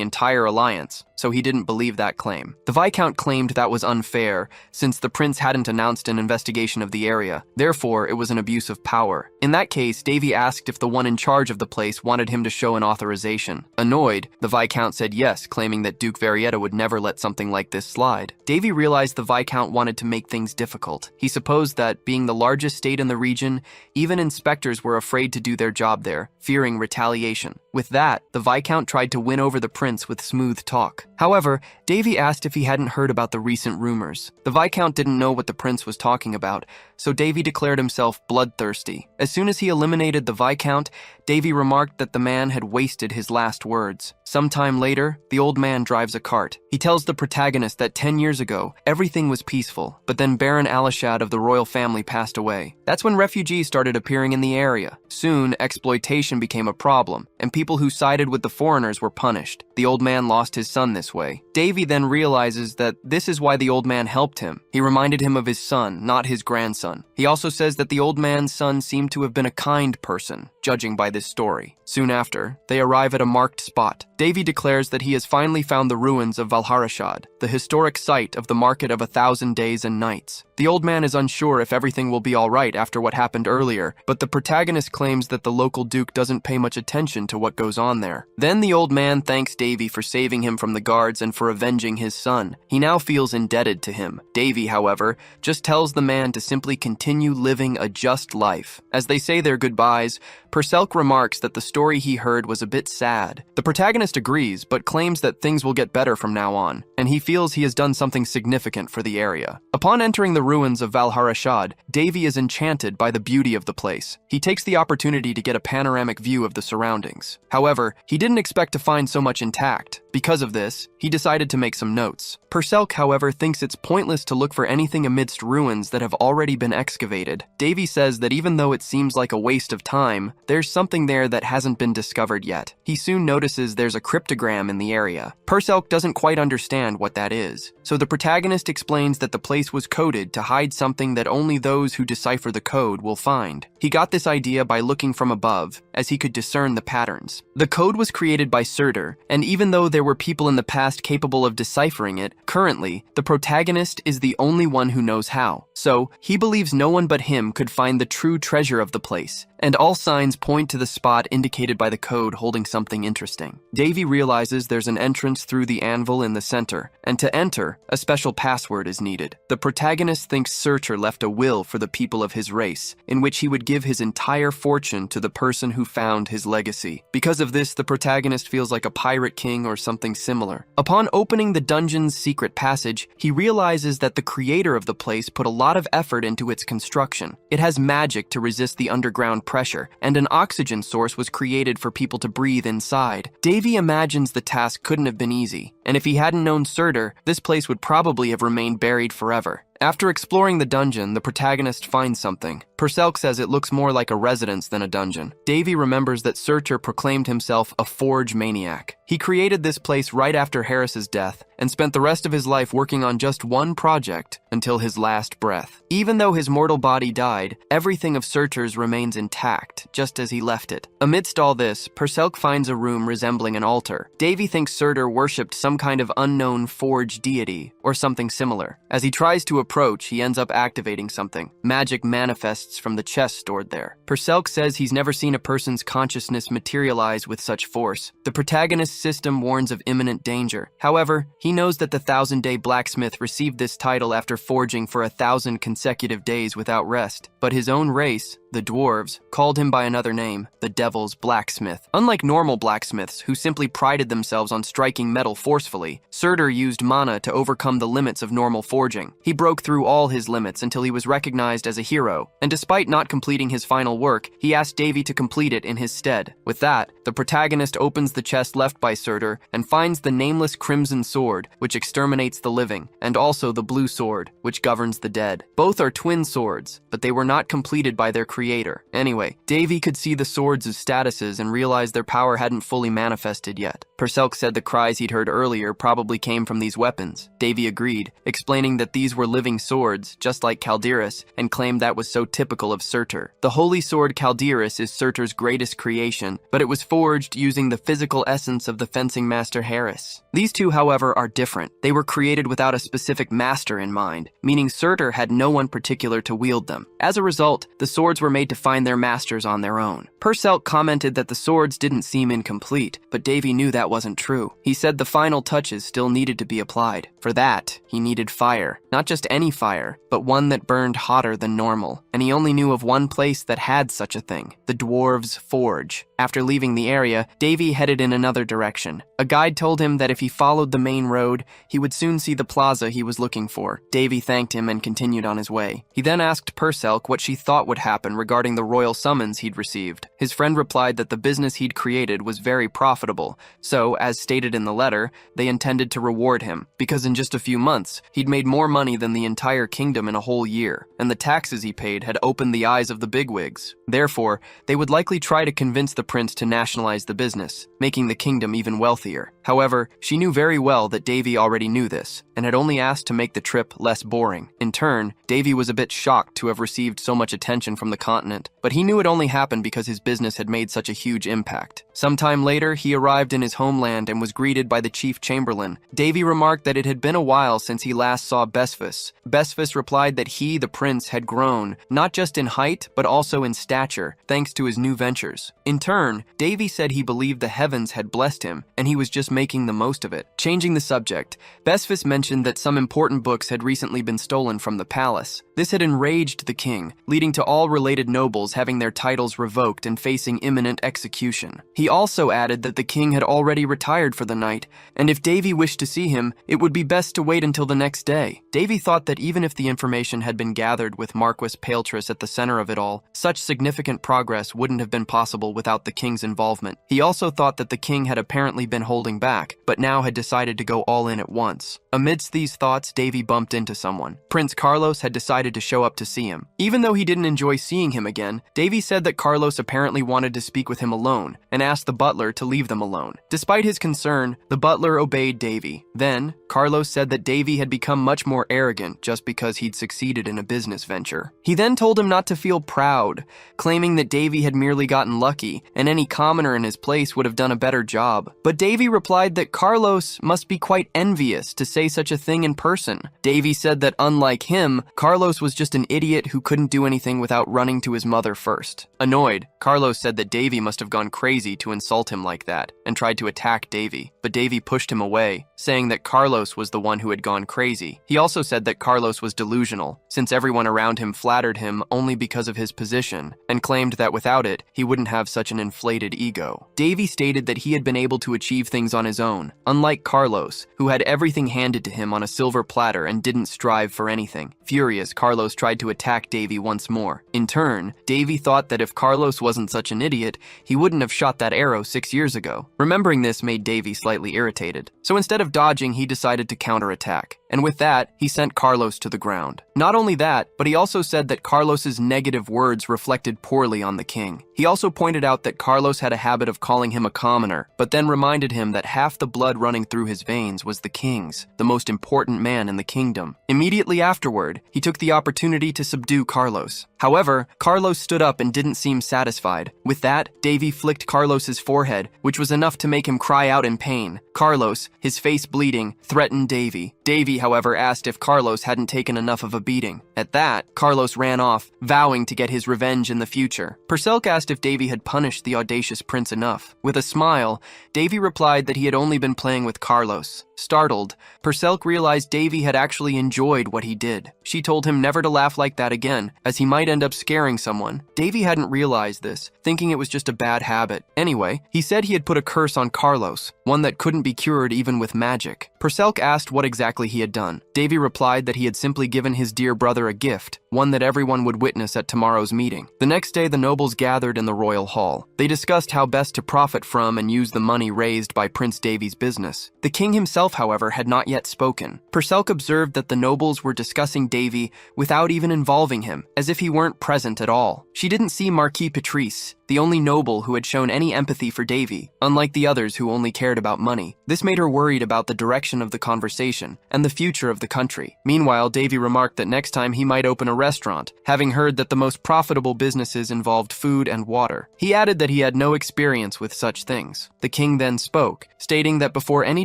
entire alliance, so he didn't believe that claim. The Viscount claimed that was unfair, since the prince hadn't announced an investigation of the area. Therefore, it was an abuse of power. In that case, Davy asked if the one in charge of the place wanted him to show an authorization. Annoyed, the Viscount said yes, claiming that Duke Varietta would never let something like this slide. Davy realized the Viscount wanted to make things difficult. He supposed that, being the largest state in the region, even inspectors were afraid to do their job there, fearing retaliation. With that, the Viscount tried to win over the prince with smooth talk. However, Davy asked if he hadn't heard about the recent rumors. The Viscount didn't know what the prince was talking about, so Davy declared himself bloodthirsty. As soon as he eliminated the Viscount, Davy remarked that the man had wasted his last words. Sometime later, the old man drives a cart. He tells the protagonist that 10 years ago, everything was peaceful, but then Baron Alishad of the royal family passed away. That's when refugees started appearing in the area. Soon, exploitation became a problem, and people who sided with the foreigners were punished. The old man lost his son this way. Davy then realizes that this is why the old man helped him. He reminded him of his son, not his grandson. He also says that the old man's son seemed to have been a kind person, judging by this story. Soon after, they arrive at a marked spot. Davy declares that he has finally found the ruins of Valharashad, the historic site of the Market of 1,000 Days and Nights. The old man is unsure if everything will be all right after what happened earlier, but the protagonist claims that the local duke doesn't pay much attention to what goes on there. Then the old man thanks Davy for saving him from the guards and for avenging his son. He now feels indebted to him. Davy, however, just tells the man to simply continue living a just life. As they say their goodbyes, Perselk remarks that the story he heard was a bit sad. The protagonist agrees, but claims that things will get better from now on, and he feels he has done something significant for the area. Upon entering the ruins of Valharashad, Davy is enchanted by the beauty of the place. He takes the opportunity to get a panoramic view of the surroundings. However, he didn't expect to find so much intact. Because of this, he decided to make some notes. Perselk, however, thinks it's pointless to look for anything amidst ruins that have already been excavated. Davy says that even though it seems like a waste of time, there's something there that hasn't been discovered yet. He soon notices there's a cryptogram in the area. Perselk doesn't quite understand what that is, so the protagonist explains that the place was coded to hide something that only those who decipher the code will find. He got this idea by looking from above, as he could discern the patterns. The code was created by Surtur, and even though there were people in the past capable of deciphering it, currently, the protagonist is the only one who knows how. So, he believes no one but him could find the true treasure of the place, and all signs point to the spot indicated by the code holding something interesting. Davy realizes there's an entrance through the anvil in the center, and to enter, a special password is needed. The protagonist thinks Surtur left a will for the people of his race, in which he would give his entire fortune to the person who found his legacy. Because of this, the protagonist feels like a pirate king or something similar. Upon opening the dungeon's secret passage, he realizes that the creator of the place put a lot of effort into its construction. It has magic to resist the underground pressure, and an oxygen source was created for people to breathe inside. Davy imagines the task couldn't have been easy, and if he hadn't known Surtur, this place would probably have remained buried forever. After exploring the dungeon, the protagonist finds something. Perselk says it looks more like a residence than a dungeon. Davy remembers that Surtur proclaimed himself a forge maniac. He created this place right after Harris's death and spent the rest of his life working on just one project until his last breath. Even though his mortal body died, everything of Surtur's remains intact, just as he left it. Amidst all this, Perselk finds a room resembling an altar. Davy thinks Surtur worshipped some kind of unknown forge deity or something similar. As he tries to approach, he ends up activating something. Magic manifests from the chest stored there. Perselk says he's never seen a person's consciousness materialize with such force. The protagonist's system warns of imminent danger. However, he knows that the 1000-day blacksmith received this title after forging for 1,000 consecutive days without rest. But his own race, the dwarves, called him by another name, the Devil's Blacksmith. Unlike normal blacksmiths, who simply prided themselves on striking metal forcefully, Surtur used mana to overcome the limits of normal forging. He broke through all his limits until he was recognized as a hero, and despite not completing his final work, he asked Davy to complete it in his stead. With that, the protagonist opens the chest left by Surtur and finds the nameless crimson sword, which exterminates the living, and also the blue sword, which governs the dead. Both are twin swords, but they were not completed by their creator. Anyway, Davy could see the swords as statuses and realized their power hadn't fully manifested yet. Perselk said the cries he'd heard earlier probably came from these weapons. Davy agreed, explaining that these were living swords, just like Calderis, and claimed that was so typical of Surtur. The holy sword Calderis is Surtur's greatest creation, but it was forged using the physical essence of the fencing master Harris. These two, however, are different. They were created without a specific master in mind, meaning Surtur had no one particular to wield them. As a result, the swords were made to find their masters on their own. Perselk commented that the swords didn't seem incomplete, but Davy knew that wasn't true. He said the final touches still needed to be applied. For that, he needed fire. Not just any fire, but one that burned hotter than normal. And he only knew of one place that had such a thing, the Dwarves' Forge. After leaving the area, Davy headed in another direction. A guide told him that if he followed the main road, he would soon see the plaza he was looking for. Davy thanked him and continued on his way. He then asked Perselk what she thought would happen regarding the royal summons he'd received. His friend replied that the business he'd created was very profitable, so, as stated in the letter, they intended to reward him, because in just a few months, he'd made more money than the entire kingdom in a whole year, and the taxes he paid had opened the eyes of the bigwigs. Therefore, they would likely try to convince the prince to nationalize the business, making the kingdom even wealthier. However, she knew very well that Davy already knew this, and had only asked to make the trip less boring. In turn, Davy was a bit shocked to have received so much attention from the continent, but he knew it only happened because his business had made such a huge impact. Sometime later, he arrived in his homeland and was greeted by the chief chamberlain. Davy remarked that it had been a while since he last saw Besfus. Besfus replied that he, the prince, had grown, not just in height, but also in stature, thanks to his new ventures. In turn, Davy said he believed the heavens had blessed him, and he was just making the most of it. Changing the subject, Besfus mentioned that some important books had recently been stolen from the palace. This had enraged the king, leading to all related nobles having their titles revoked and facing imminent execution. He also added that the king had already retired for the night, and if Davy wished to see him, it would be best to wait until the next day. Davy thought that even if the information had been gathered with Marquis Paletris at the center of it all, such significant progress wouldn't have been possible without the king's involvement. He also thought that the king had apparently been holding back, but now had decided to go all in at once. Amidst these thoughts, Davy bumped into someone. Prince Carlos had decided to show up to see him. Even though he didn't enjoy seeing him again, Davy said that Carlos apparently wanted to speak with him alone, and asked the butler to leave them alone. Despite his concern, the butler obeyed Davy. Then, Carlos said that Davy had become much more arrogant just because he'd succeeded in a business venture. He then told him not to feel proud, claiming that Davy had merely gotten lucky, and any commoner in his place would have done a better job. But Davy replied that Carlos must be quite envious to say such a thing in person. Davy said that unlike him, Carlos was just an idiot who couldn't do anything without running to his mother first. Annoyed, Carlos said that Davy must have gone crazy to insult him like that and tried to attack Davy, but Davy pushed him away, saying that Carlos was the one who had gone crazy. He also said that Carlos was delusional, since everyone around him flattered him only because of his position, and claimed that without it, he wouldn't have such an inflated ego. Davy stated that he had been able to achieve things on his own, unlike Carlos, who had everything handed to him on a silver platter and didn't strive for anything. Furious, Carlos tried to attack Davy once more. In turn, Davy thought that if Carlos wasn't such an idiot, he wouldn't have shot that arrow 6 years ago. Remembering this made Davy slightly irritated, so instead of dodging, he decided to counterattack. And with that, he sent Carlos to the ground. Not only that, but he also said that Carlos's negative words reflected poorly on the king. He also pointed out that Carlos had a habit of calling him a commoner, but then reminded him that half the blood running through his veins was the king's, the most important man in the kingdom. Immediately afterward, he took the opportunity to subdue Carlos. However, Carlos stood up and didn't seem satisfied. With that, Davy flicked Carlos's forehead, which was enough to make him cry out in pain. Carlos, his face bleeding, threatened Davy. Davy, however, asked if Carlos hadn't taken enough of a beating. At that, Carlos ran off, vowing to get his revenge in the future. Perselk asked if Davy had punished the audacious prince enough. With a smile, Davy replied that he had only been playing with Carlos. Startled, Perselk realized Davy had actually enjoyed what he did. She told him never to laugh like that again, as he might end up scaring someone. Davy hadn't realized this, thinking it was just a bad habit. Anyway, he said he had put a curse on Carlos, one that couldn't be cured even with magic. Perselk asked what exactly he had done. Davy replied that he had simply given his dear brother a gift, one that everyone would witness at tomorrow's meeting. The next day, the nobles gathered in the royal hall. They discussed how best to profit from and use the money raised by Prince Davy's business. The king himself, however, had not yet spoken. Perselk observed that the nobles were discussing Davy without even involving him, as if he weren't present at all. She didn't see Marquis Patrice, the only noble who had shown any empathy for Davy, unlike the others who only cared about money. This made her worried about the direction of the conversation and the future of the country. Meanwhile, Davy remarked that next time he might open a restaurant, having heard that the most profitable businesses involved food and water. He added that he had no experience with such things. The king then spoke, stating that before any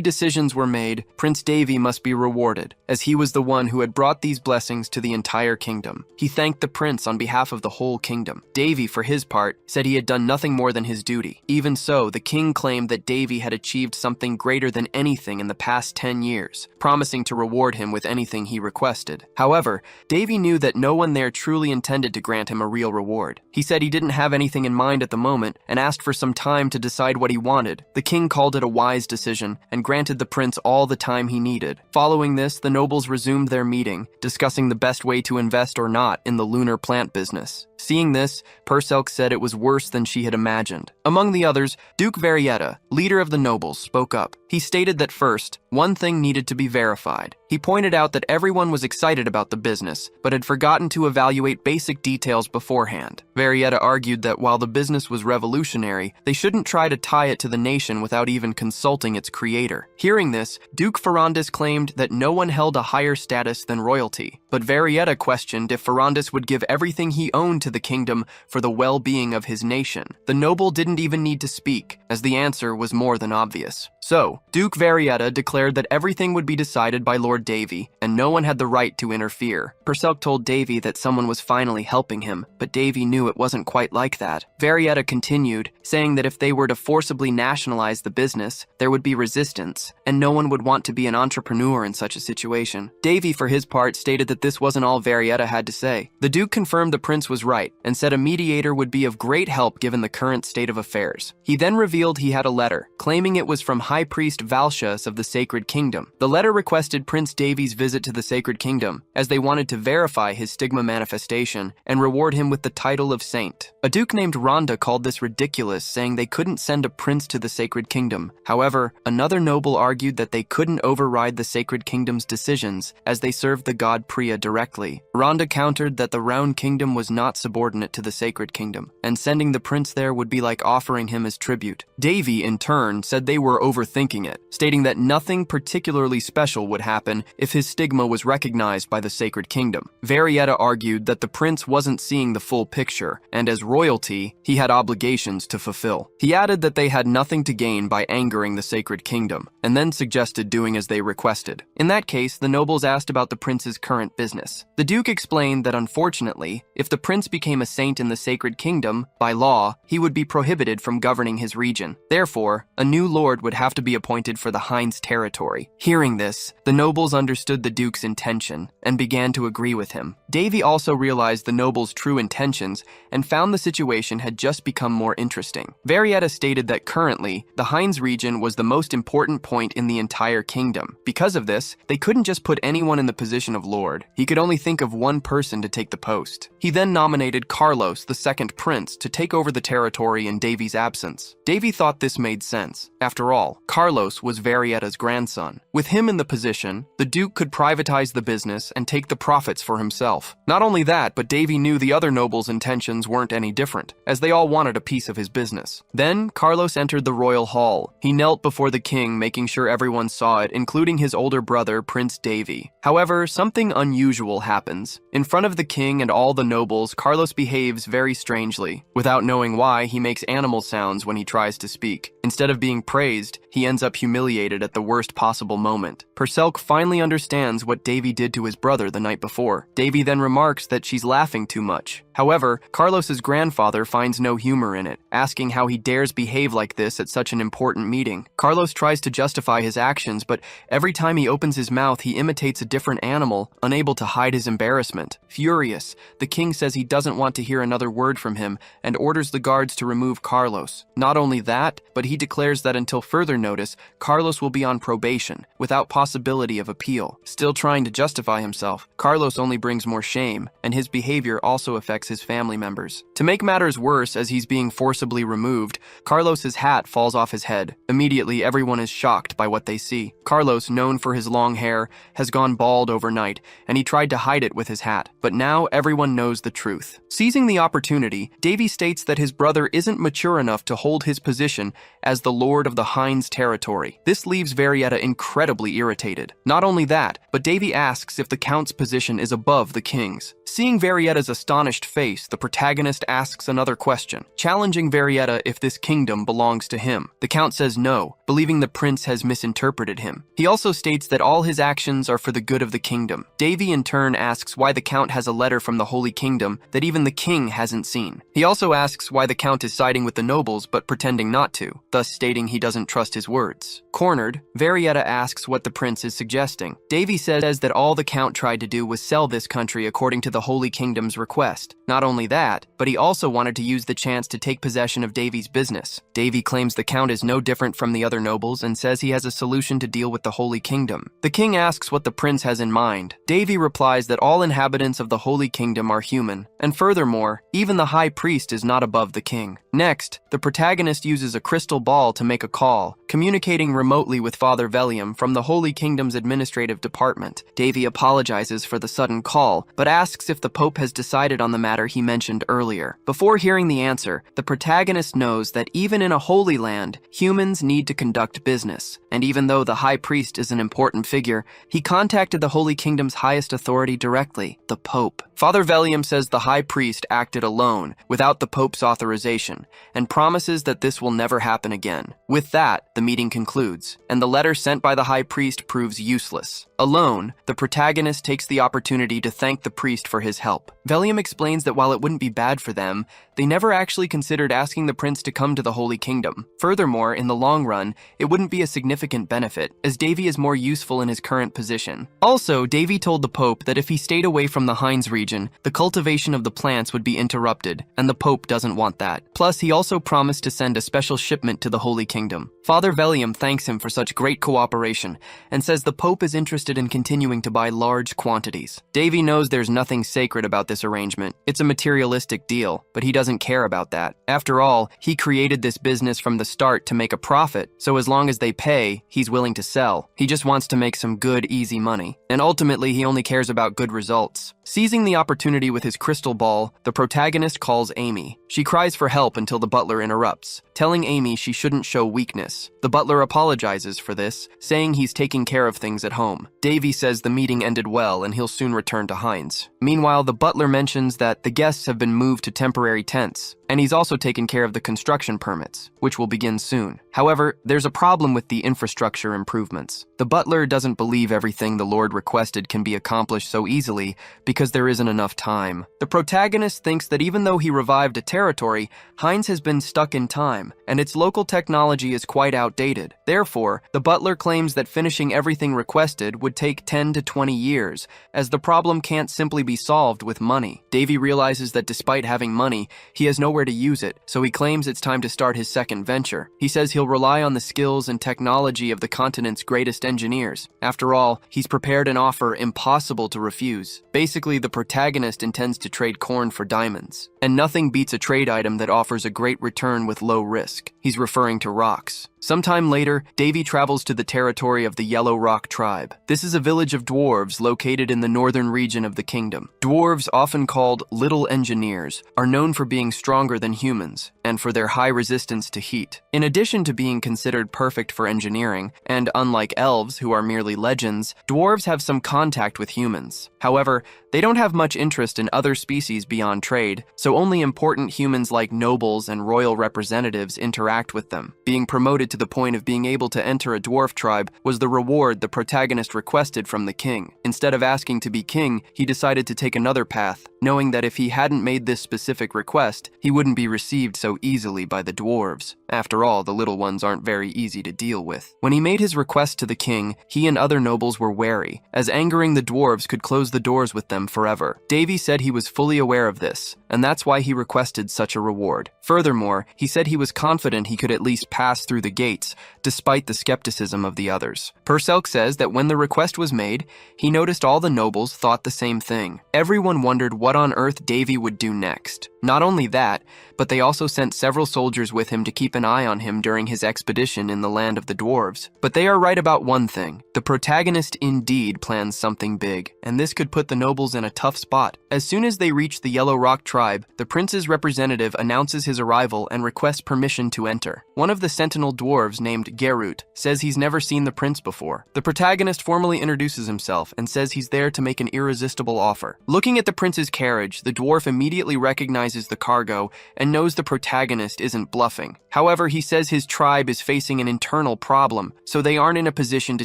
decisions were made, Prince Davy must be rewarded, as he was the one who had brought these blessings to the entire kingdom. He thanked the prince on behalf of the whole kingdom. Davy, for his part, said he had done nothing more than his duty. Even so, the king claimed that Davy had achieved something greater than anything in the past 10 years, promising to reward him with anything he requested. However, Davy knew that no one there truly intended to grant him a real reward. He said he didn't have anything in mind at the moment and asked for some time to decide what he wanted. The king called it a wise decision and granted the prince all the time he needed. Following this, the nobles resumed their meeting, discussing the best way to invest or not in the lunar plant business. Seeing this, Perselk said it was worse than she had imagined. Among the others, Duke Varietta, leader of the nobles, spoke up. He stated that first, one thing needed to be verified. He pointed out that everyone was excited about the business, but had forgotten to evaluate basic details beforehand. Varietta argued that while the business was revolutionary, they shouldn't try to tie it to the nation without even consulting its creator. Hearing this, Duke Ferrandis claimed that no one held a higher status than royalty, but Varietta questioned if Ferrandis would give everything he owned to the kingdom for the well-being of his nation. The noble didn't even need to speak, as the answer was more than obvious. So, Duke Varietta declared that everything would be decided by Lord Davy, and no one had the right to interfere. Perselk told Davy that someone was finally helping him, but Davy knew it wasn't quite like that. Varietta continued, saying that if they were to forcibly nationalize the business, there would be resistance, and no one would want to be an entrepreneur in such a situation. Davy, for his part, stated that this wasn't all Varietta had to say. The Duke confirmed the prince was right, and said a mediator would be of great help given the current state of affairs. He then revealed he had a letter, claiming it was from High Priest Valsius of the Sacred Kingdom. The letter requested Prince Davy's visit to the Sacred Kingdom, as they wanted to verify his stigma manifestation and reward him with the title of saint. A duke named Rhonda called this ridiculous, saying they couldn't send a prince to the Sacred Kingdom. However, another noble argued that they couldn't override the Sacred Kingdom's decisions, as they served the god Priya directly. Rhonda countered that the Round Kingdom was not subordinate to the Sacred Kingdom, and sending the prince there would be like offering him as tribute. Davy, in turn, said they were over overthinking it, stating that nothing particularly special would happen if his stigma was recognized by the Sacred Kingdom. Varietta argued that the prince wasn't seeing the full picture, and as royalty, he had obligations to fulfill. He added that they had nothing to gain by angering the Sacred Kingdom, and then suggested doing as they requested. In that case, the nobles asked about the prince's current business. The Duke explained that unfortunately, if the prince became a saint in the Sacred Kingdom, by law, he would be prohibited from governing his region. Therefore, a new lord would have to be appointed for the Hinds territory. Hearing this, the nobles understood the Duke's intention and began to agree with him. Davy also realized the nobles' true intentions and found the situation had just become more interesting. Varietta stated that currently, the Hinds region was the most important point in the entire kingdom. Because of this, they couldn't just put anyone in the position of lord. He could only think of one person to take the post. He then nominated Carlos, the second prince, to take over the territory in Davy's absence. Davy thought this made sense. After all, Carlos was Varietta's grandson. With him in the position, the Duke could privatize the business and take the profits for himself. Not only that, but Davy knew the other nobles' intentions weren't any different, as they all wanted a piece of his business. Then, Carlos entered the royal hall. He knelt before the king, making sure everyone saw it, including his older brother, Prince Davy. However, something unusual happens. In front of the king and all the nobles, Carlos behaves very strangely. Without knowing why, he makes animal sounds when he tries to speak. Instead of being praised, he ends up humiliated at the worst possible moment. Purcell finally understands what Davy did to his brother the night before. Davy then remarks that she's laughing too much. However, Carlos's grandfather finds no humor in it, asking how he dares behave like this at such an important meeting. Carlos tries to justify his actions, but every time he opens his mouth, he imitates a different animal, unable to hide his embarrassment. Furious, the king says he doesn't want to hear another word from him and orders the guards to remove Carlos. Not only that, but he declares that until further notice, Carlos will be on probation, without possibility of appeal. Still trying to justify himself, Carlos only brings more shame, and his behavior also affects his family members. To make matters worse, as he's being forcibly removed, Carlos's hat falls off his head. Immediately, everyone is shocked by what they see. Carlos, known for his long hair, has gone bald overnight, and he tried to hide it with his hat. But now everyone knows the truth. Seizing the opportunity, Davy states that his brother isn't mature enough to hold his position as the lord of the Hinds territory. This leaves Varietta incredibly irritated. Not only that, but Davy asks if the count's position is above the king's. Seeing Varietta's astonished face, the protagonist asks another question, challenging Varietta if this kingdom belongs to him. The count says no, believing the prince has misinterpreted him. He also states that all his actions are for the good of the kingdom. Davy in turn asks why the count has a letter from the Holy Kingdom that even the king hasn't seen. He also asks why the count is siding with the nobles but pretending not to, thus stating he doesn't trust his words. Cornered, Varietta asks what the prince is suggesting. Davy says that all the count tried to do was sell this country according to the Holy Kingdom's request. Not only that, but he also wanted to use the chance to take possession of Davy's business. Davy claims the count is no different from the other nobles and says he has a solution to deal with the Holy Kingdom. The king asks what the prince has in mind. Davy replies that all inhabitants of the Holy Kingdom are human, and furthermore, even the high priest is not above the king. Next, the protagonist uses a crystal ball to make a call, communicating remotely with Father Velium from the Holy Kingdom's administrative department. Davy apologizes for the sudden call, but asks if the Pope has decided on the matter he mentioned earlier. Before hearing the answer, the protagonist knows that even in a holy land, humans need to conduct business. And even though the High Priest is an important figure, he contacted the Holy Kingdom's highest authority directly, the Pope. Father Velium says the High Priest acted alone, without the Pope's authorization, and promises that this will never happen again. With that, the meeting concludes, and the letter sent by the High Priest proves useless. Alone, the protagonist takes the opportunity to thank the priest for his help. Velium explains that while it wouldn't be bad for them, they never actually considered asking the prince to come to the Holy Kingdom. Furthermore, in the long run, it wouldn't be a significant benefit, as Davy is more useful in his current position. Also, Davy told the Pope that if he stayed away from the Hinds region, the cultivation of the plants would be interrupted, and the Pope doesn't want that. Plus, he also promised to send a special shipment to the Holy Kingdom. Father Velium thanks him for such great cooperation, and says the Pope is interested in continuing to buy large quantities. Davy knows there's nothing sacred about this arrangement. It's a materialistic deal, but he doesn't care about that. After all, he created this business from the start to make a profit, so as long as they pay, he's willing to sell. He just wants to make some good, easy money. And ultimately, he only cares about good results. Seizing the opportunity with his crystal ball, the protagonist calls Amy. She cries for help until the butler interrupts, telling Amy she shouldn't show weakness. The butler apologizes for this, saying he's taking care of things at home. Davy says the meeting ended well and he'll soon return to Heinz. Meanwhile, the butler mentions that the guests have been moved to temporary tents, and he's also taken care of the construction permits, which will begin soon. However, there's a problem with the infrastructure improvements. The butler doesn't believe everything the Lord requested can be accomplished so easily because there isn't enough time. The protagonist thinks that even though he revived a territory, Heinz has been stuck in time, and its local technology is quite outdated. Therefore, the butler claims that finishing everything requested would take 10 to 20 years, as the problem can't simply be solved with money. Davy realizes that despite having money, he has nowhere to use it, so he claims it's time to start his second venture. He says he'll rely on the skills and technology of the continent's greatest engineers. After all, he's prepared an offer impossible to refuse. Basically, the protagonist intends to trade corn for diamonds, and nothing beats a trade item that offers a great return with low risk. He's referring to rocks. Sometime later, Davy travels to the territory of the Yellow Rock tribe. This is a village of dwarves located in the northern region of the kingdom. Dwarves, often called little engineers, are known for being stronger than humans and for their high resistance to heat. In addition to being considered perfect for engineering, and unlike elves who are merely legends, dwarves have some contact with humans. However, they don't have much interest in other species beyond trade, so only important humans like nobles and royal representatives interact with them. Being promoted to the point of being able to enter a dwarf tribe was the reward the protagonist requested from the king. Instead of asking to be king, he decided to take another path, knowing that if he hadn't made this specific request, he wouldn't be received so easily by the dwarves. After all, the little ones aren't very easy to deal with. When he made his request to the king, he and other nobles were wary, as angering the dwarves could close the doors with them forever. Davy said he was fully aware of this, and that's why he requested such a reward. Furthermore, he said he was confident he could at least pass through the gates, despite the skepticism of the others. Purcell says that when the request was made, he noticed all the nobles thought the same thing. Everyone wondered what on earth Davy would do next. Not only that, but they also sent several soldiers with him to keep an eye on him during his expedition in the land of the dwarves. But they are right about one thing. The protagonist indeed plans something big, and this could put the nobles in a tough spot. As soon as they reach the Yellow Rock tribe, the prince's representative announces his arrival and requests permission to enter. One of the sentinel dwarves named Gerut says he's never seen the prince before. The protagonist formally introduces himself and says he's there to make an irresistible offer. Looking at the prince's carriage, the dwarf immediately recognizes the cargo and knows the protagonist isn't bluffing. However, he says his tribe is facing an internal problem, so they aren't in a position to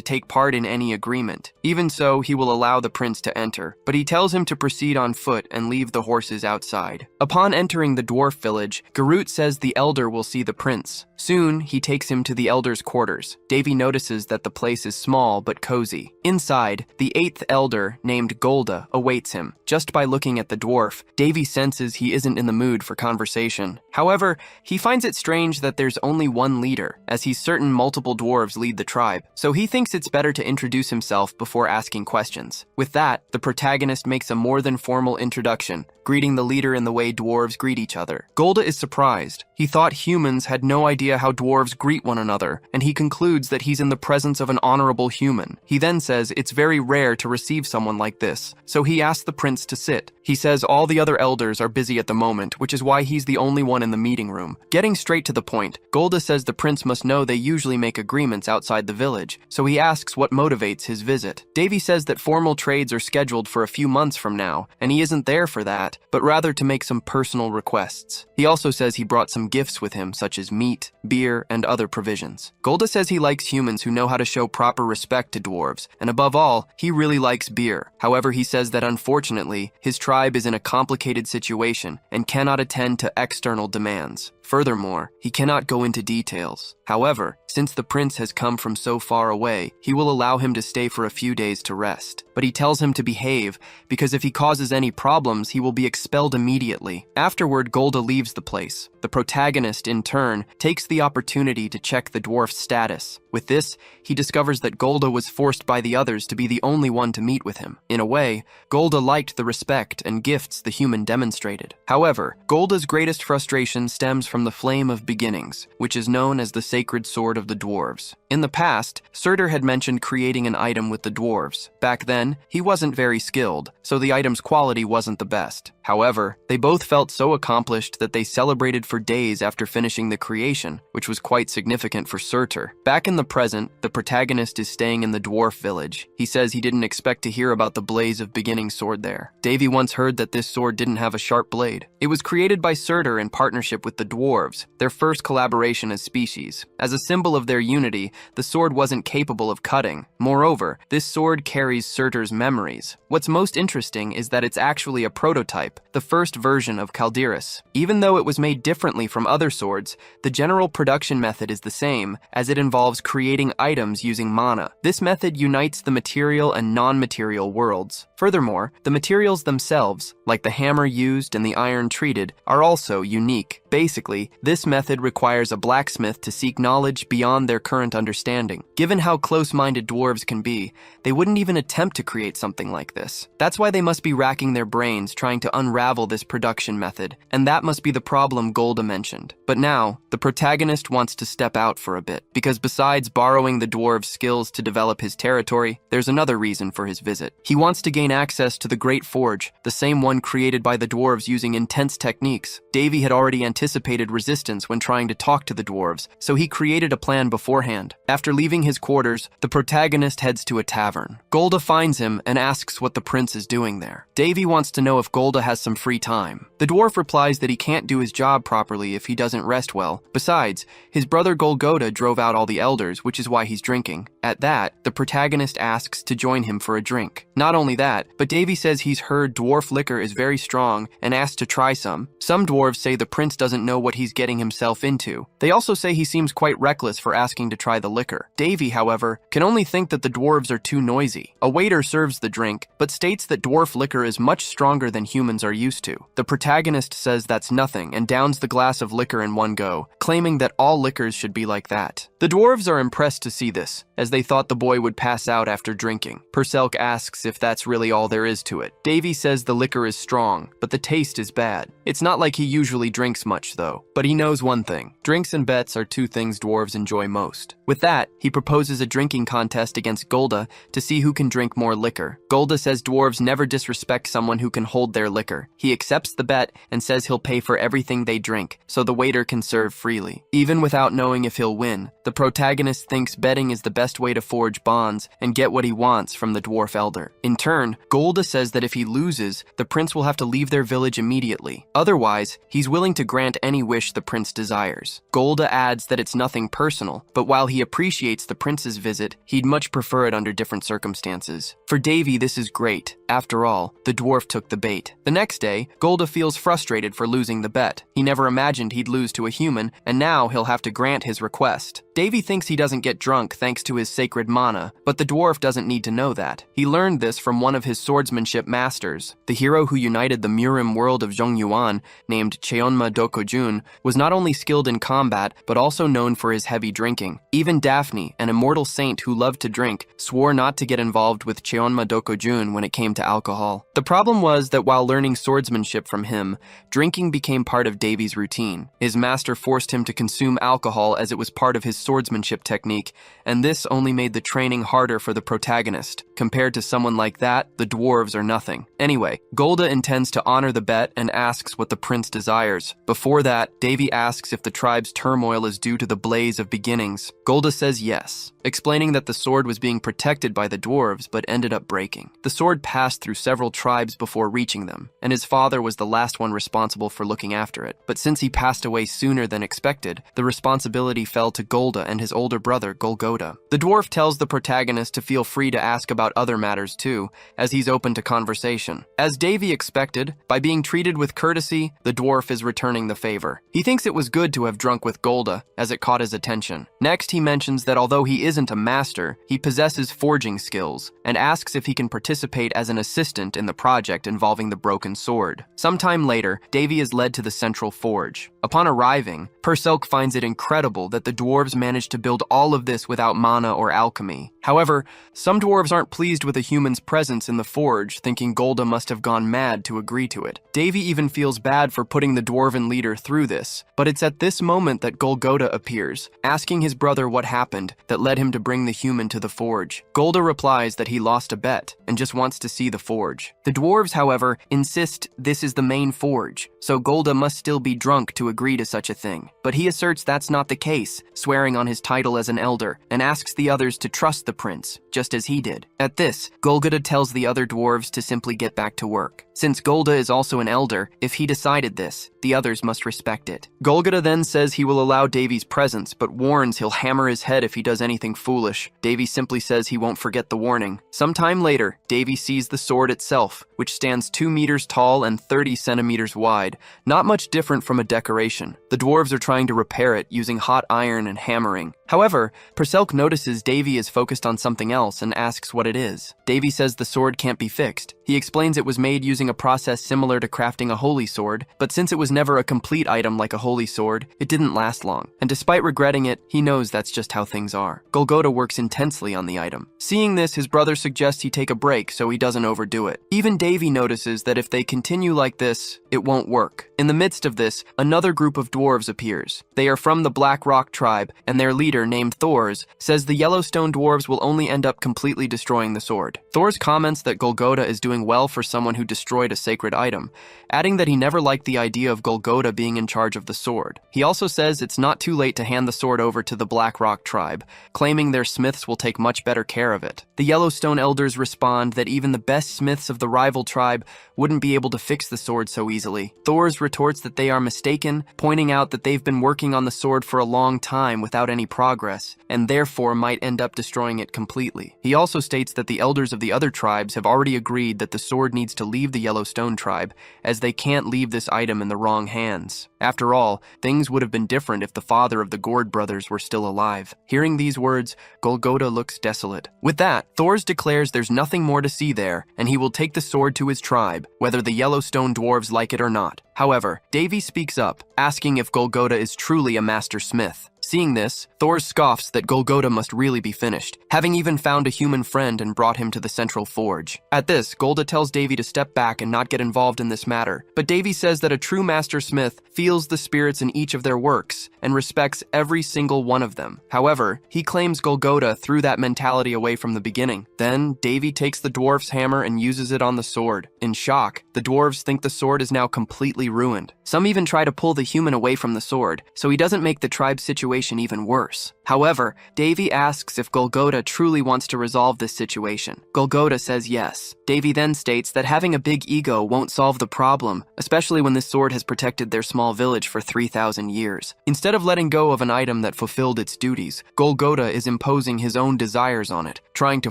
take part in any agreement. Even so, he will allow the prince to enter, but he tells him to proceed on foot and leave the horses outside. Upon entering the dwarf village, Gerut says the elder will see the prince. Soon, he takes him to the elder's quarters. Davy notices that the place is small but cozy. Inside, the 8th elder, named Golda, awaits him. Just by looking at the dwarf, Davy senses he isn't in the mood for conversation. However, he finds it strange that there's only one leader, as he's certain multiple dwarves lead the tribe, so he thinks it's better to introduce himself before asking questions. With that, the protagonist makes a more than formal introduction, greeting the leader in the way dwarves greet each other. Golda is surprised. He thought humans had no idea how dwarves greet one another, and he concludes that he's in the presence of an honorable human. He then says it's very rare to receive someone like this, so he asks the prince to sit. He says all the other elders are busy at the moment, which is why he's the only one in the meeting room. Getting straight to the point, Golda says the prince must know they usually make agreements outside the village, so he asks what motivates his visit. Davy says that formal trades are scheduled for a few months from now, and he isn't there for that, but rather to make some personal requests. He also says he brought some gifts with him, such as meat, beer, and other provisions. Golda says he likes humans who know how to show proper respect to dwarves, and above all, he really likes beer. However, he says that unfortunately, his tribe is in a complicated situation and cannot attend to external demands. Furthermore, he cannot go into details. However, since the prince has come from so far away, he will allow him to stay for a few days to rest. But he tells him to behave, because if he causes any problems, he will be expelled immediately. Afterward, Golda leaves the place. The protagonist, in turn, takes the opportunity to check the dwarf's status. With this, he discovers that Golda was forced by the others to be the only one to meet with him. In a way, Golda liked the respect and gifts the human demonstrated. However, Golda's greatest frustration stems from the Flame of Beginnings, which is known as the sacred sword of the dwarves. In the past, Surtur had mentioned creating an item with the dwarves. Back then, he wasn't very skilled, so the item's quality wasn't the best. However, they both felt so accomplished that they celebrated for days after finishing the creation, which was quite significant for Surtur. Back in the present, the protagonist is staying in the dwarf village. He says he didn't expect to hear about the Blaze of Beginning sword there. Davy once heard that this sword didn't have a sharp blade. It was created by Surtur in partnership with the dwarves, their first collaboration as species. As a symbol of their unity, the sword wasn't capable of cutting. Moreover, this sword carries Surtur's memories. What's most interesting is that it's actually a prototype, the first version of Calderis. Even though it was made differently from other swords, the general production method is the same, as it involves creating items using mana. This method unites the material and non-material worlds. Furthermore, the materials themselves, like the hammer used and the iron treated, are also unique. Basically, this method requires a blacksmith to seek knowledge beyond their current understanding. Given how close-minded dwarves can be, they wouldn't even attempt to create something like this. That's why they must be racking their brains trying to unravel this production method, and that must be the problem Golda mentioned. But now, the protagonist wants to step out for a bit, because besides borrowing the dwarves' skills to develop his territory, there's another reason for his visit. He wants to gain access to the Great Forge, the same one created by the dwarves using intense techniques. Davy had already anticipated resistance when trying to talk to the dwarves, so he created a plan beforehand. After leaving his quarters, the protagonist heads to a tavern. Golda finds him and asks what the prince is doing there. Davy wants to know if Golda has some free time. The dwarf replies that he can't do his job properly if he doesn't rest well. Besides, his brother Golgoda drove out all the elders, which is why he's drinking. At that, the protagonist asks to join him for a drink. Not only that, but Davy says he's heard dwarf liquor is very strong and asks to try some. Some dwarves say the prince doesn't know what he's getting himself into. They also say he seems quite reckless for asking to try the liquor. Davy, however, can only think that the dwarves are too noisy. A waiter serves the drink, but states that dwarf liquor is much stronger than humans are used to. The protagonist says that's nothing and downs the glass of liquor in one go, claiming that all liquors should be like that. The dwarves are impressed to see this, as they thought the boy would pass out after drinking. Purcelk asks if that's really all there is to it. Davy says the liquor is strong, but the taste is bad. It's not like he usually drinks much though, but he knows one thing. Drinks and bets are two things dwarves enjoy most. With that, he proposes a drinking contest against Golda to see who can drink more liquor. Golda says dwarves never disrespect someone who can hold their liquor. He accepts the bet and says he'll pay for everything they drink, so the waiter can serve freely. Even without knowing if he'll win, the protagonist thinks betting is the best way to forge bonds and get what he wants from the dwarf elder. In turn, Golda says that if he loses, the prince will have to leave their village immediately. Otherwise, he's willing to grant any wish the prince desires. Golda adds that it's nothing personal, but while he appreciates the prince's visit, he'd much prefer it under different circumstances. For Davy, this is great. After all, the dwarf took the bait. The next day, Golda feels frustrated for losing the bet. He never imagined he'd lose to a human, and now he'll have to grant his request. Davy thinks he doesn't get drunk thanks to his sacred mana, but the dwarf doesn't need to know that. He learned this from one of his swordsmanship masters. The hero who united the Murim world of Zhongyuan, named Cheonma Dokojun, was not only skilled in combat, but also known for his heavy drinking. Even Daphne, an immortal saint who loved to drink, swore not to get involved with Cheonma Dokojun when it came to alcohol. The problem was that while learning swordsmanship from him, drinking became part of Davy's routine. His master forced him to consume alcohol as it was part of his swordsmanship technique, and this only made the training harder for the protagonist. Compared to someone like that, the dwarves are nothing. Anyway, Golda intends to honor the bet and asks what the prince desires. Before that, Davy asks if the tribe's turmoil is due to the Blaze of Beginnings. Golda says yes, explaining that the sword was being protected by the dwarves but ended up breaking. The sword passed through several tribes before reaching them, and his father was the last one responsible for looking after it. But since he passed away sooner than expected, the responsibility fell to Golda and his older brother, Golgoda. The dwarf tells the protagonist to feel free to ask about other matters too, as he's open to conversation. As Davy expected, by being treated with courtesy, the dwarf is returning the favor. He thinks it was good to have drunk with Golda, as it caught his attention. Next, he mentions that although he isn't a master, he possesses forging skills, and asks if he can participate as an assistant in the project involving the broken sword. Sometime later, Davy is led to the central forge. Upon arriving, Perselk finds it incredible that the dwarves managed to build all of this without mana or alchemy. However, some dwarves aren't pleased with a human's presence in the forge, thinking Golda must have gone mad to agree to it. Davy even feels bad for putting the dwarven leader through this, but it's at this moment that Golgotha appears, asking his brother what happened that led him to bring the human to the forge. Golda replies that he lost a bet and just wants to see the forge. The dwarves, however, insist this is the main forge, so Golda must still be drunk to agree to such a thing. But he asserts that's not the case, swearing on his title as an elder, and asks the others to trust the prince, just as he did. At this, Golgotha tells the other dwarves to simply get back to work. Since Golda is also an elder, if he decided this, the others must respect it. Golgotha then says he will allow Davy's presence, but warns he'll hammer his head if he does anything foolish. Davy simply says he won't forget the warning. Sometime later, Davy sees the sword itself, which stands 2 meters tall and 30 centimeters wide, not much different from a decoration. The dwarves are trying to repair it using hot iron and hammering. However, Perselk notices Davy is focused on something else and asks what it is. Davy says the sword can't be fixed. He explains it was made using a process similar to crafting a holy sword, but since it was never a complete item like a holy sword, it didn't last long. And despite regretting it, he knows that's just how things are. Golgotha works intensely on the item. Seeing this, his brother suggests he take a break so he doesn't overdo it. Even Davy notices that if they continue like this, it won't work. In the midst of this, another group of dwarves appears. They are from the Black Rock tribe, and their leader, named Thors, says the Yellowstone dwarves will only end up completely destroying the sword. Thors comments that Golgotha is doing well for someone who destroyed a sacred item, adding that he never liked the idea of Golgotha being in charge of the sword. He also says it's not too late to hand the sword over to the Black Rock tribe, claiming their smiths will take much better care of it. The Yellowstone elders respond that even the best smiths of the rival tribe wouldn't be able to fix the sword so easily. Thors retorts that they are mistaken, pointing out that they've been working on the sword for a long time without any progress, and therefore might end up destroying it completely. He also states that the elders of the other tribes have already agreed that the sword needs to leave the Yellowstone tribe, as they can't leave this item in the wrong hands. After all, things would have been different if the father of the Gord brothers were still alive. Hearing these words, Golgotha looks desolate. With that, Thors declares there's nothing more to see there, and he will take the sword to his tribe, whether the Yellowstone dwarves like it or not. However, Davy speaks up, asking if Golgotha is truly a master smith. Seeing this, Thors scoffs that Golgotha must really be finished, having even found a human friend and brought him to the central forge. At this, Golda tells Davy to step back and not get involved in this matter, but Davy says that a true master smith feels the spirits in each of their works and respects every single one of them. However, he claims Golgotha threw that mentality away from the beginning. Then, Davy takes the dwarf's hammer and uses it on the sword. In shock, the dwarves think the sword is now completely ruined. Some even try to pull the human away from the sword, so he doesn't make the tribe's situation even worse. However, Davy asks if Golgotha truly wants to resolve this situation. Golgotha says yes. Davy then states that having a big ego won't solve the problem, especially when this sword has protected their small village for 3,000 years. Instead of letting go of an item that fulfilled its duties, Golgotha is imposing his own desires on it, trying to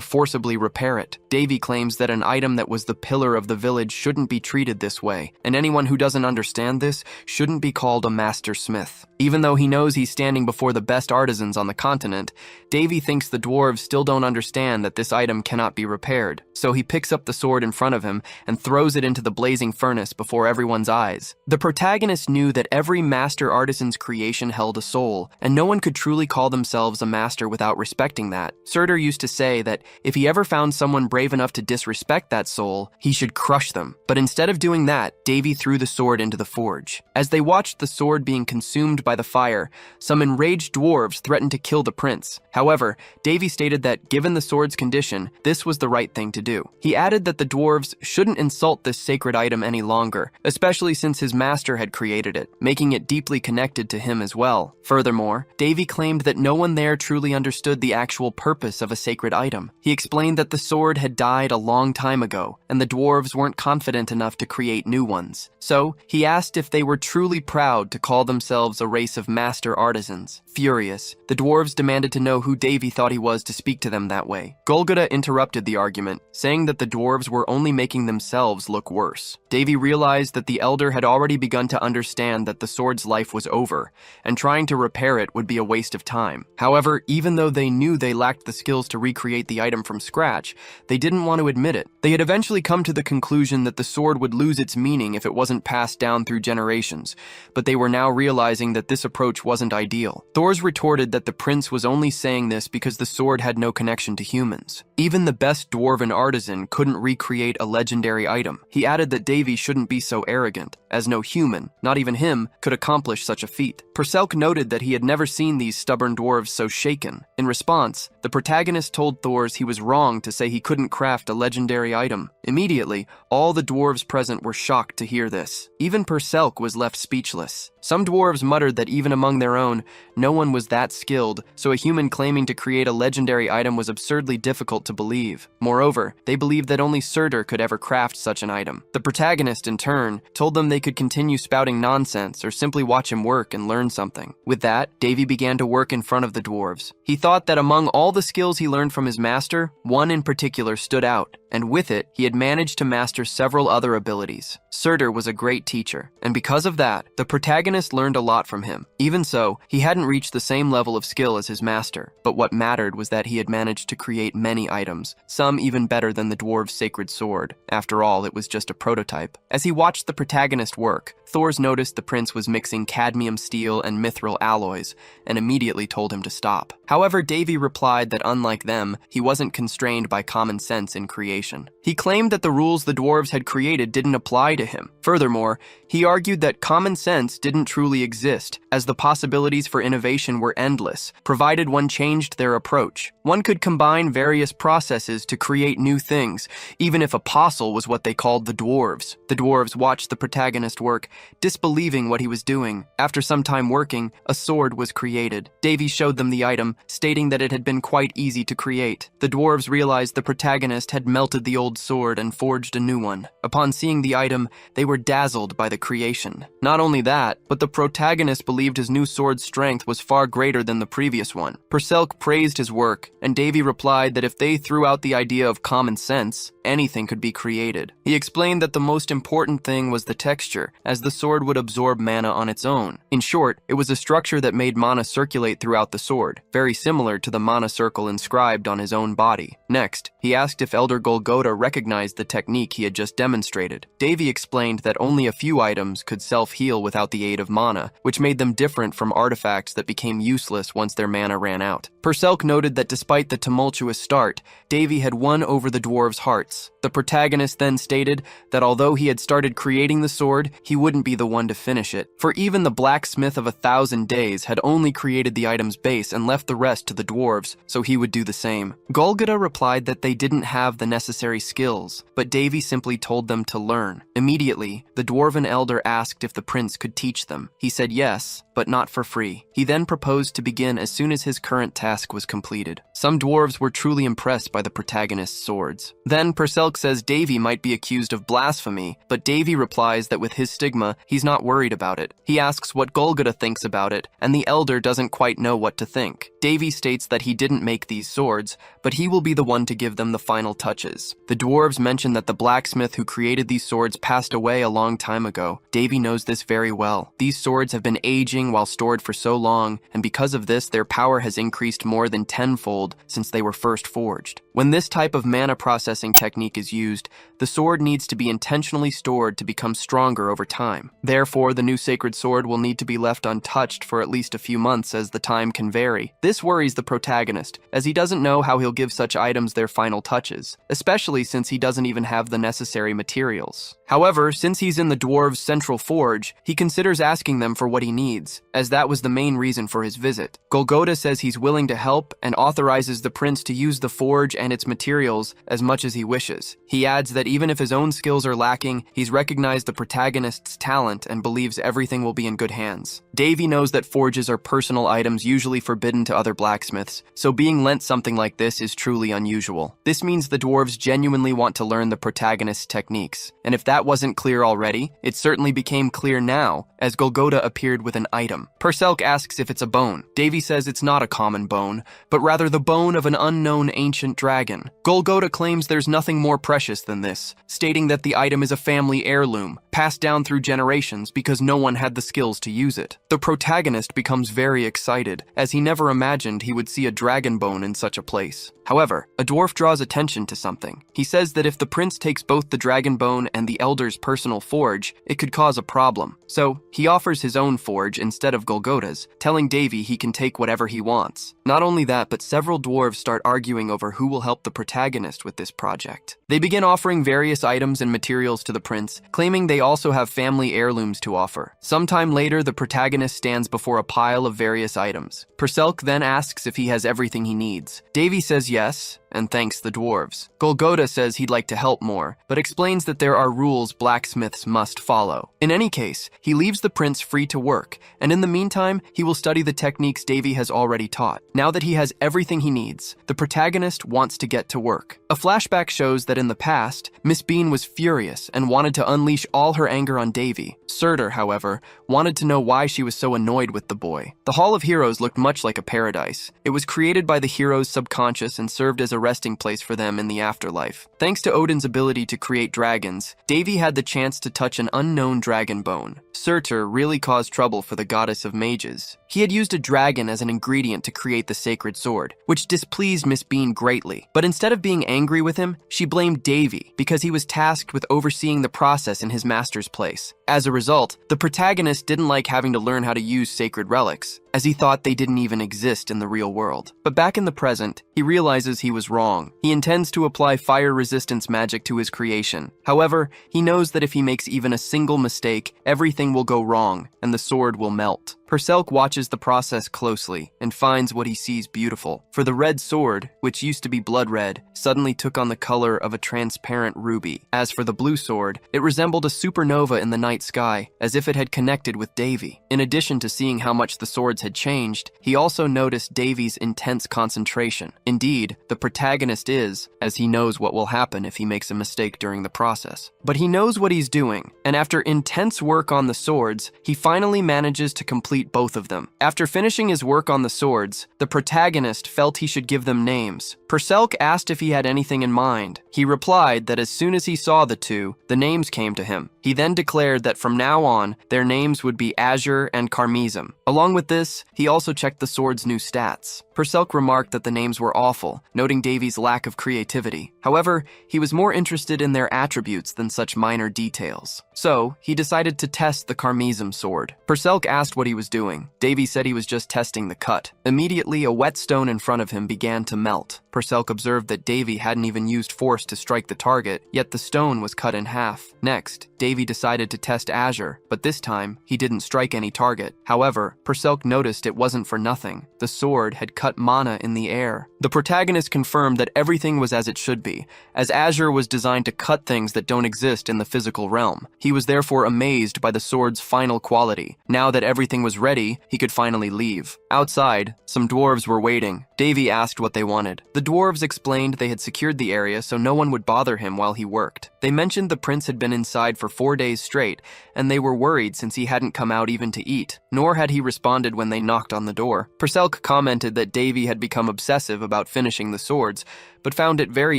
forcibly repair it. Davy claims that an item that was the pillar of the village shouldn't be treated this way, and anyone who doesn't understand this shouldn't be called a master smith. Even though he knows he's standing before the best artisans on the continent, Davy thinks the dwarves still don't understand that this item cannot be repaired, so he picks up the sword in front of him and throws it into the blazing furnace before everyone's eyes. The protagonist knew that every master artisan's creation held a soul, and no one could truly call themselves a master without respecting that. Surtur used to say that if he ever found someone brave enough to disrespect that soul, he should crush them. But instead of doing that, Davy threw the sword into the forge. As they watched the sword being consumed by the fire, some enraged dwarves threatened to kill the prince. However, Davy stated that given the sword's condition, this was the right thing to do. He added that the dwarves shouldn't insult this sacred item any longer, especially since his master had created it, making it deeply connected to him as well. Furthermore, Davy claimed that no one there truly understood the actual purpose of a sacred item. He explained that the sword had died a long time ago, and the dwarves weren't confident enough to create new ones. So, he asked if they were truly proud to call themselves a race of master artisans. Furious, the dwarves dwarves demanded to know who Davy thought he was to speak to them that way. Golgotha interrupted the argument, saying that the dwarves were only making themselves look worse. Davy realized that the elder had already begun to understand that the sword's life was over, and trying to repair it would be a waste of time. However, even though they knew they lacked the skills to recreate the item from scratch, they didn't want to admit it. They had eventually come to the conclusion that the sword would lose its meaning if it wasn't passed down through generations, but they were now realizing that this approach wasn't ideal. Thors retorted that the prince was only saying this because the sword had no connection to humans. Even the best dwarven artisan couldn't recreate a legendary item. He added that Davy shouldn't be so arrogant, as no human, not even him, could accomplish such a feat. Perselk noted that he had never seen these stubborn dwarves so shaken. In response, the protagonist told Thors he was wrong to say he couldn't craft a legendary item. Immediately, all the dwarves present were shocked to hear this. Even Perselk was left speechless. Some dwarves muttered that even among their own, no one was that skilled, so a human claiming to create a legendary item was absurdly difficult to believe. Moreover, they believed that only Surtur could ever craft such an item. The protagonist, in turn, told them they could continue spouting nonsense or simply watch him work and learn something. With that, Davy began to work in front of the dwarves. He thought that among all the skills he learned from his master, one in particular stood out, and with it, he had managed to master several other abilities. Surtur was a great teacher, and because of that, the protagonist learned a lot from him. Even so, he hadn't reached the same level of skill as his master, but what mattered was that he had managed to create many items, some even better than the dwarves' sacred sword. After all, it was just a prototype. As he watched the protagonist work, Thors noticed the prince was mixing cadmium steel and mithril alloys, and immediately told him to stop. However, Davy replied that unlike them, he wasn't constrained by common sense in creation. He claimed that the rules the dwarves had created didn't apply to him. Furthermore, he argued that common sense didn't truly exist, as the possibilities for innovation were endless, provided one changed their approach. One could combine various processes to create new things, even if apostle was what they called the dwarves. The dwarves watched the protagonist work, disbelieving what he was doing. After some time working, a sword was created. Davy showed them the item, stating that it had been quite easy to create. The dwarves realized the protagonist had melted the old sword and forged a new one. Upon seeing the item, they were dazzled by the creation. Not only that, but the protagonist believed his new sword's strength was far greater than the previous one. Perselk praised his work, and Davy replied that if they threw out the idea of common sense, anything could be created. He explained that the most important thing was the texture, as the sword would absorb mana on its own. In short, it was a structure that made mana circulate throughout the sword, very similar to the mana circle inscribed on his own body. Next, he asked if Elder Golgotha recognized the technique he had just demonstrated. Davy explained that only a few items could self-heal without the aid of mana, which made them different from artifacts that became useless once their mana ran out. Perselk noted that despite the tumultuous start, Davy had won over the dwarves' hearts. The protagonist then stated that although he had started creating the sword, he wouldn't be the one to finish it, for even the blacksmith of 1,000 days had only created the item's base and left the rest to the dwarves, so he would do the same. Golgotha replied that they didn't have the necessary skills, but Davy simply told them to learn. Immediately, the dwarven elder asked if the prince could teach them. He said yes, but not for free. He then proposed to begin as soon as his current task was completed. Some dwarves were truly impressed by the protagonist's swords. Then Perselk says Davy might be accused of blasphemy, but Davy replies that with his stigma, he's not worried about it. He asks what Golgotha thinks about it, and the elder doesn't quite know what to think. Davy states that he didn't make these swords, but he will be the one to give them the final touches. The dwarves mention that the blacksmith who created these swords passed away a long time ago. Davy knows this very well. These swords have been aging while stored for so long, and because of this, their power has increased more than tenfold since they were first forged. When this type of mana processing technique is used, the sword needs to be intentionally stored to become stronger over time. Therefore, the new sacred sword will need to be left untouched for at least a few months, as the time can vary. This worries the protagonist, as he doesn't know how he'll give such items their final touches, especially since he doesn't even have the necessary materials. However, since he's in the dwarves' central forge, he considers asking them for what he needs, as that was the main reason for his visit. Golgotha says he's willing to help and authorizes the prince to use the forge and its materials as much as he wishes. He adds that even if his own skills are lacking, he's recognized the protagonist's talent and believes everything will be in good hands. Davy knows that forges are personal items usually forbidden to other blacksmiths, so being lent something like this is truly unusual. This means the dwarves genuinely want to learn the protagonist's techniques, and if that that wasn't clear already, it certainly became clear now, as Golgotha appeared with an item. Perselk asks if it's a bone. Davy says it's not a common bone, but rather the bone of an unknown ancient dragon. Golgotha claims there's nothing more precious than this, stating that the item is a family heirloom, passed down through generations because no one had the skills to use it. The protagonist becomes very excited, as he never imagined he would see a dragon bone in such a place. However, a dwarf draws attention to something. He says that if the prince takes both the dragon bone and the elder's personal forge, it could cause a problem. So, he offers his own forge instead of Golgotha's, telling Davy he can take whatever he wants. Not only that, but several dwarves start arguing over who will help the protagonist with this project. They begin offering various items and materials to the prince, claiming they also have family heirlooms to offer. Sometime later, the protagonist stands before a pile of various items. Perselk then asks if he has everything he needs. Davy says yes, and thanks the dwarves. Golgotha says he'd like to help more, but explains that there are rules blacksmiths must follow. In any case, he leaves the prince free to work, and in the meantime, he will study the techniques Davy has already taught. Now that he has everything he needs, the protagonist wants to get to work. A flashback shows that in the past, Miss Bean was furious and wanted to unleash all her anger on Davy. Surtur, however, wanted to know why she was so annoyed with the boy. The Hall of Heroes looked much like a paradise. It was created by the heroes' subconscious and served as a resting place for them in the afterlife. Thanks to Odin's ability to create dragons, Davy had the chance to touch an unknown dragon bone. Surtur really caused trouble for the goddess of mages. He had used a dragon as an ingredient to create the sacred sword, which displeased Miss Bean greatly. But instead of being angry with him, she blamed Davy because he was tasked with overseeing the process in his master's place. As a result, the protagonist didn't like having to learn how to use sacred relics, as he thought they didn't even exist in the real world. But back in the present, he realizes he was wrong. He intends to apply fire resistance magic to his creation. However, he knows that if he makes even a single mistake, everything will go wrong and the sword will melt. Perselk watches the process closely and finds what he sees beautiful. For the red sword, which used to be blood red, suddenly took on the color of a transparent ruby. As for the blue sword, it resembled a supernova in the night sky, as if it had connected with Davy. In addition to seeing how much the swords had changed, he also noticed Davy's intense concentration. Indeed, the protagonist is, as he knows what will happen if he makes a mistake during the process. But he knows what he's doing, and after intense work on the swords, he finally manages to complete both of them. After finishing his work on the swords, the protagonist felt he should give them names. Perselk asked if he had anything in mind. He replied that as soon as he saw the two, the names came to him. He then declared that from now on, their names would be Azure and Carmesum. Along with this, he also checked the sword's new stats. Perselk remarked that the names were awful, noting Davy's lack of creativity. However, he was more interested in their attributes than such minor details. So, he decided to test the Carmesum sword. Perselk asked what he was doing. Davy said he was just testing the cut. Immediately, a wet stone in front of him began to melt. Perselk observed that Davy hadn't even used force to strike the target, yet the stone was cut in half. Next, Davy decided to test Azure, but this time, he didn't strike any target. However, Perselk noticed it wasn't for nothing. The sword had cut mana in the air. The protagonist confirmed that everything was as it should be, as Azure was designed to cut things that don't exist in the physical realm. He was therefore amazed by the sword's final quality. Now that everything was ready, he could finally leave. Outside, some dwarves were waiting. Davy asked what they wanted. The dwarves explained they had secured the area so no one would bother him while he worked. They mentioned the prince had been inside for 4 days straight, and they were worried since he hadn't come out even to eat, nor had he responded when they knocked on the door. Perselk commented that Davy had become obsessive about finishing the swords, but found it very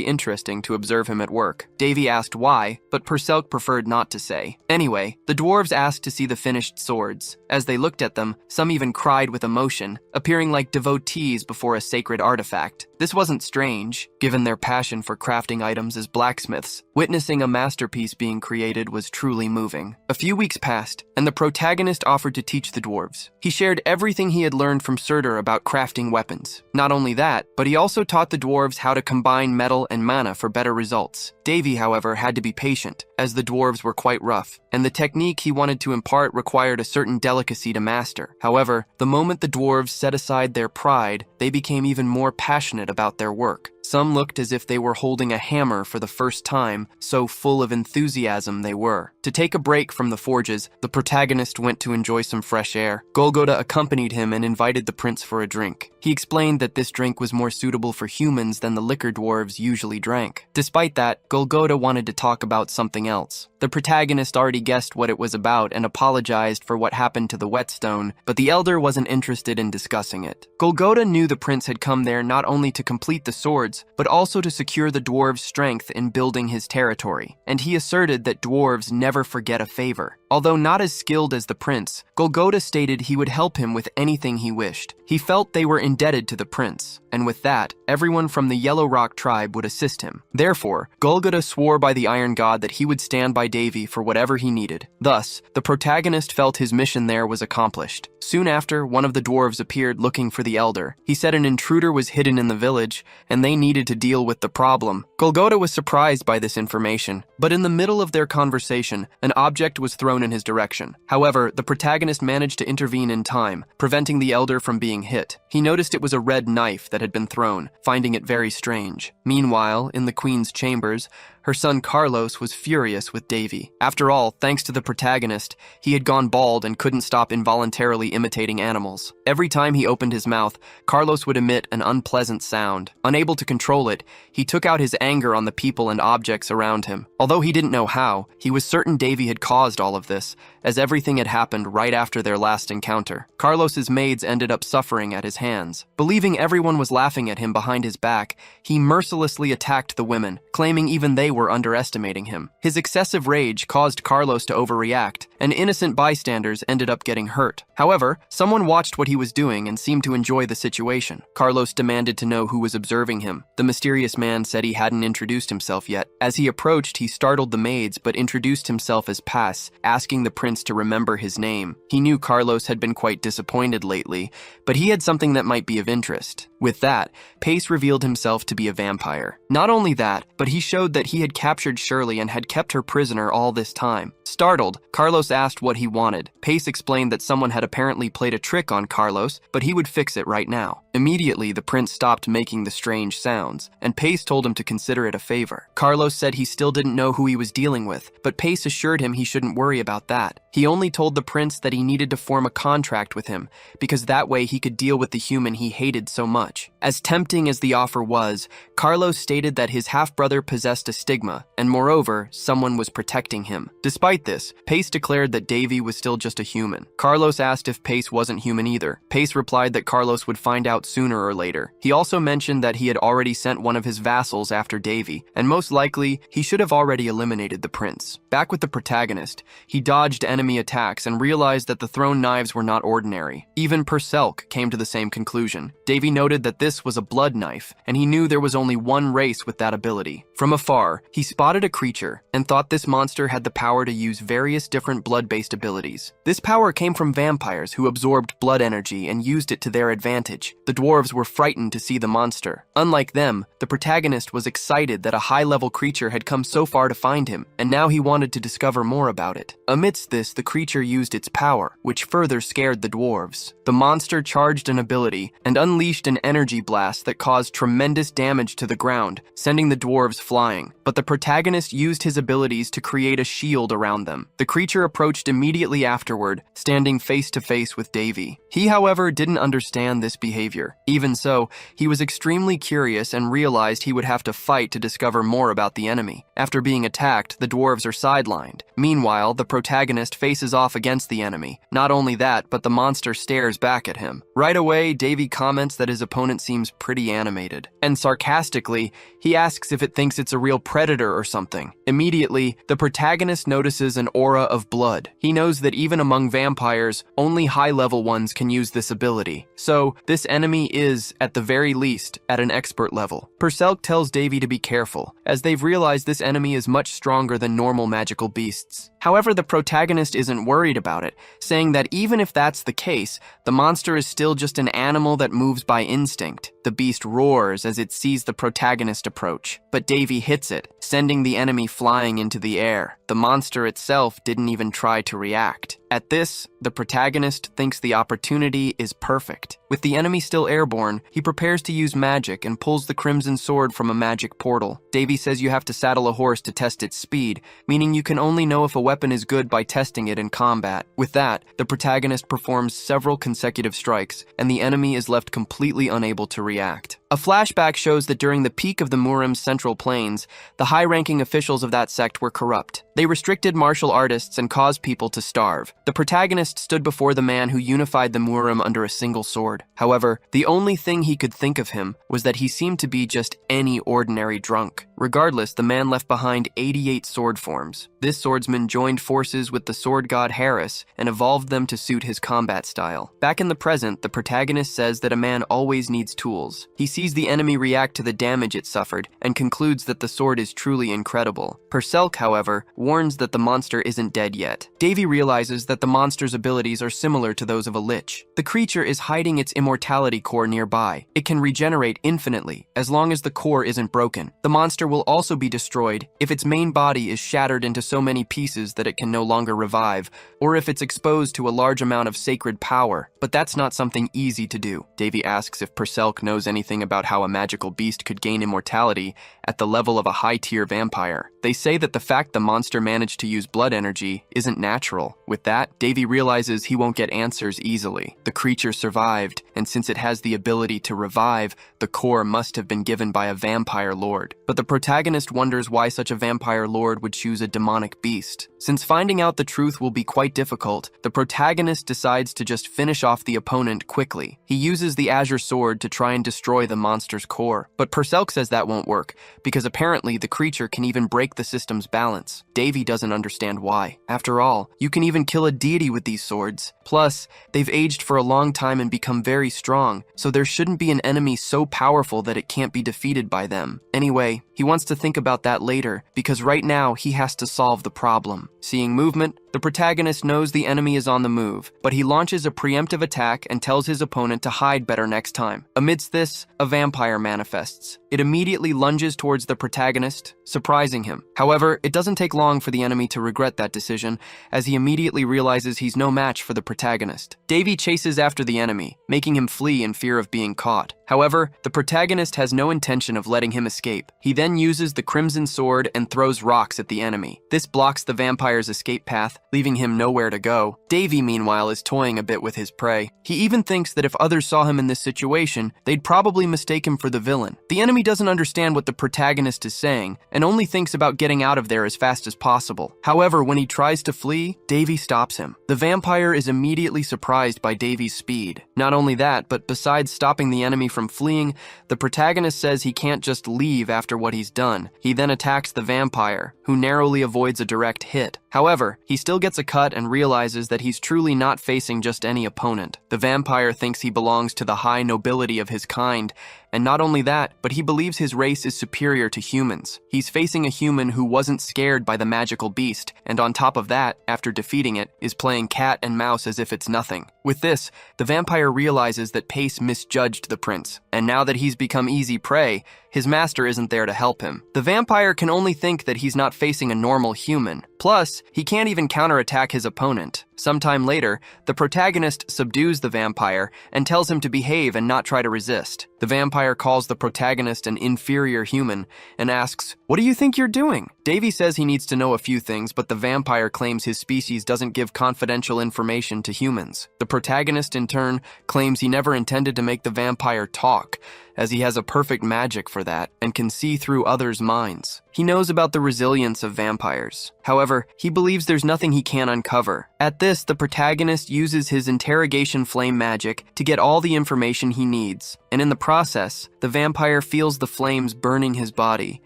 interesting to observe him at work. Davy asked why, but Perselk preferred not to say. Anyway, the dwarves asked to see the finished swords. As they looked at them, some even cried with emotion, appearing like devotees before a sacred artifact. This wasn't strange, given their passion for crafting items as blacksmiths. Witnessing a masterpiece being created was truly moving. A few weeks passed, and the protagonist offered to teach the dwarves. He shared everything he had learned from Surtur about crafting weapons. Not only that, but he also taught the dwarves how to combine metal and mana for better results. Davy, however, had to be patient, as the dwarves were quite rough, and the technique he wanted to impart required a certain delicacy to master. However, the moment the dwarves set aside their pride, they became even more passionate about their work. Some looked as if they were holding a hammer for the first time, so full of enthusiasm they were. To take a break from the forges, the protagonist went to enjoy some fresh air. Golgotha accompanied him and invited the prince for a drink. He explained that this drink was more suitable for humans than the liquor dwarves usually drank. Despite that, Golgotha wanted to talk about something else. The protagonist already guessed what it was about and apologized for what happened to the whetstone, but the elder wasn't interested in discussing it. Golgotha knew the prince had come there not only to complete the swords, but also to secure the dwarves' strength in building his territory, and he asserted that dwarves never forget a favor. Although not as skilled as the prince, Golgotha stated he would help him with anything he wished. He felt they were indebted to the prince, and with that, everyone from the Yellow Rock tribe would assist him. Therefore, Golgotha swore by the Iron God that he would stand by Davy for whatever he needed. Thus, the protagonist felt his mission there was accomplished. Soon after, one of the dwarves appeared looking for the elder. He said an intruder was hidden in the village, and they needed to deal with the problem. Golgotha was surprised by this information, but in the middle of their conversation, an object was thrown in his direction. However, the protagonist managed to intervene in time, preventing the elder from being hit. He noticed it was a red knife that had been thrown, finding it very strange. Meanwhile, in the queen's chambers, her son Carlos was furious with Davy. After all, thanks to the protagonist, he had gone bald and couldn't stop involuntarily imitating animals. Every time he opened his mouth, Carlos would emit an unpleasant sound. Unable to control it, he took out his anger on the people and objects around him. Although he didn't know how, he was certain Davy had caused all of this, as everything had happened right after their last encounter. Carlos's maids ended up suffering at his hands. Believing everyone was laughing at him behind his back, he mercilessly attacked the women, claiming even they were underestimating him. His excessive rage caused Carlos to overreact, and innocent bystanders ended up getting hurt. However, someone watched what he was doing and seemed to enjoy the situation. Carlos demanded to know who was observing him. The mysterious man said he hadn't introduced himself yet. As he approached, he startled the maids but introduced himself as Pass, asking the prince to remember his name. He knew Carlos had been quite disappointed lately, but he had something that might be of interest. With that, Pace revealed himself to be a vampire. Not only that, but he showed that he had captured Shirley and had kept her prisoner all this time. Startled, Carlos asked what he wanted. Pace explained that someone had apparently played a trick on Carlos, but he would fix it right now. Immediately, the prince stopped making the strange sounds, and Pace told him to consider it a favor. Carlos said he still didn't know who he was dealing with, but Pace assured him he shouldn't worry about that. He only told the prince that he needed to form a contract with him, because that way he could deal with the human he hated so much. As tempting as the offer was, Carlos stated that his half-brother possessed a stigma, and moreover, someone was protecting him. Despite this, Pace declared that Davy was still just a human. Carlos asked if Pace wasn't human either. Pace replied that Carlos would find out sooner or later. He also mentioned that he had already sent one of his vassals after Davy, and most likely, he should have already eliminated the prince. Back with the protagonist, he dodged enemy attacks and realized that the thrown knives were not ordinary. Even Perselk came to the same conclusion. Davy noted that this was a blood knife, and he knew there was only one race with that ability. From afar, he spotted a creature and thought this monster had the power to use various different blood-based abilities. This power came from vampires who absorbed blood energy and used it to their advantage. The dwarves were frightened to see the monster. Unlike them, the protagonist was excited that a high-level creature had come so far to find him, and now he wanted to discover more about it. Amidst this, the creature used its power, which further scared the dwarves. The monster charged an ability and unleashed an energy blast that caused tremendous damage to the ground, sending the dwarves flying. But the protagonist used his abilities to create a shield around them. The creature approached immediately afterward, standing face to face with Davy. He, however, didn't understand this behavior. Even so, he was extremely curious and realized he would have to fight to discover more about the enemy. After being attacked, the dwarves are sidelined. Meanwhile, the protagonist faces off against the enemy. Not only that, but the monster stares back at him. Right away, Davy comments that his opponent seems pretty animated. And sarcastically, he asks if it thinks it's a real predator or something. Immediately, the protagonist notices an aura of blood. He knows that even among vampires, only high-level ones can use this ability. So, this enemy is, at the very least, at an expert level. Perselk tells Davy to be careful, as they've realized this enemy is much stronger than normal magical beasts. However, the protagonist isn't worried about it, saying that even if that's the case, the monster is still just an animal that moves by instinct. The beast roars as it sees the protagonist approach, but Davy hits it, sending the enemy flying into the air. The monster itself didn't even try to react. At this, the protagonist thinks the opportunity is perfect. With the enemy still airborne, he prepares to use magic and pulls the crimson sword from a magic portal. Davy says you have to saddle a horse to test its speed, meaning you can only know if a weapon is good by testing it in combat. With that, the protagonist performs several consecutive strikes, and the enemy is left completely unable to react. A flashback shows that during the peak of the Murim's Central Plains, the high-ranking officials of that sect were corrupt. They restricted martial artists and caused people to starve. The protagonist stood before the man who unified the Murim under a single sword. However, the only thing he could think of him was that he seemed to be just any ordinary drunk. Regardless, the man left behind 88 sword forms. This swordsman joined forces with the sword god Harris and evolved them to suit his combat style. Back in the present, the protagonist says that a man always needs tools. He sees the enemy react to the damage it suffered and concludes that the sword is truly incredible. Perselk, however, warns that the monster isn't dead yet. Davy realizes that the monster's abilities are similar to those of a lich. The creature is hiding its immortality core nearby. It can regenerate infinitely, as long as the core isn't broken. The monster will also be destroyed if its main body is shattered into so many pieces that it can no longer revive, or if it's exposed to a large amount of sacred power. But that's not something easy to do. Davy asks if Perselk knows anything about how a magical beast could gain immortality at the level of a high-tier vampire. They say that the fact the monster managed to use blood energy isn't natural. With that, Davy realizes he won't get answers easily. The creature survived, and since it has the ability to revive, the core must have been given by a vampire lord. But the protagonist wonders why such a vampire lord would choose a demonic beast. Since finding out the truth will be quite difficult, the protagonist decides to just finish off the opponent quickly. He uses the Azure Sword to try and destroy the monster's core. But Perselk says that won't work, because apparently the creature can even break the system's balance. Davy doesn't understand why. After all, you can even kill a deity with these swords. Plus, they've aged for a long time and become very strong, so there shouldn't be an enemy so powerful that it can't be defeated by them. Anyway, he wants to think about that later, because right now he has to solve the problem. Seeing movement, the protagonist knows the enemy is on the move, but he launches a preemptive attack and tells his opponent to hide better next time. Amidst this, a vampire manifests. It immediately lunges towards the protagonist, surprising him. However, it doesn't take long for the enemy to regret that decision, as he immediately realizes he's no match for the protagonist. Davy chases after the enemy, making him flee in fear of being caught. However, the protagonist has no intention of letting him escape. He then uses the Crimson Sword and throws rocks at the enemy. This blocks the vampire's escape path, leaving him nowhere to go. Davy, meanwhile, is toying a bit with his prey. He even thinks that if others saw him in this situation, they'd probably mistake him for the villain. The enemy doesn't understand what the protagonist is saying, and only thinks about getting out of there as fast as possible. However, when he tries to flee, Davy stops him. The vampire is immediately surprised by Davy's speed. Not only that, but besides stopping the enemy from fleeing, the protagonist says he can't just leave after what he's done. He then attacks the vampire, who narrowly avoids a direct hit. However, he still gets a cut and realizes that he's truly not facing just any opponent. The vampire thinks he belongs to the high nobility of his kind, and not only that, but he believes his race is superior to humans. He's facing a human who wasn't scared by the magical beast, and on top of that, after defeating it, is playing cat and mouse as if it's nothing. With this, the vampire realizes that Pace misjudged the prince, and now that he's become easy prey, his master isn't there to help him. The vampire can only think that he's not facing a normal human. Plus, he can't even counterattack his opponent. Sometime later, the protagonist subdues the vampire and tells him to behave and not try to resist. The vampire calls the protagonist an inferior human and asks, "What do you think you're doing?" Davy says he needs to know a few things, but the vampire claims his species doesn't give confidential information to humans. The protagonist, in turn, claims he never intended to make the vampire talk, as he has a perfect magic for that and can see through others' minds. He knows about the resilience of vampires. However, he believes there's nothing he can't uncover. At this, the protagonist uses his interrogation flame magic to get all the information he needs, and in the process, the vampire feels the flames burning his body.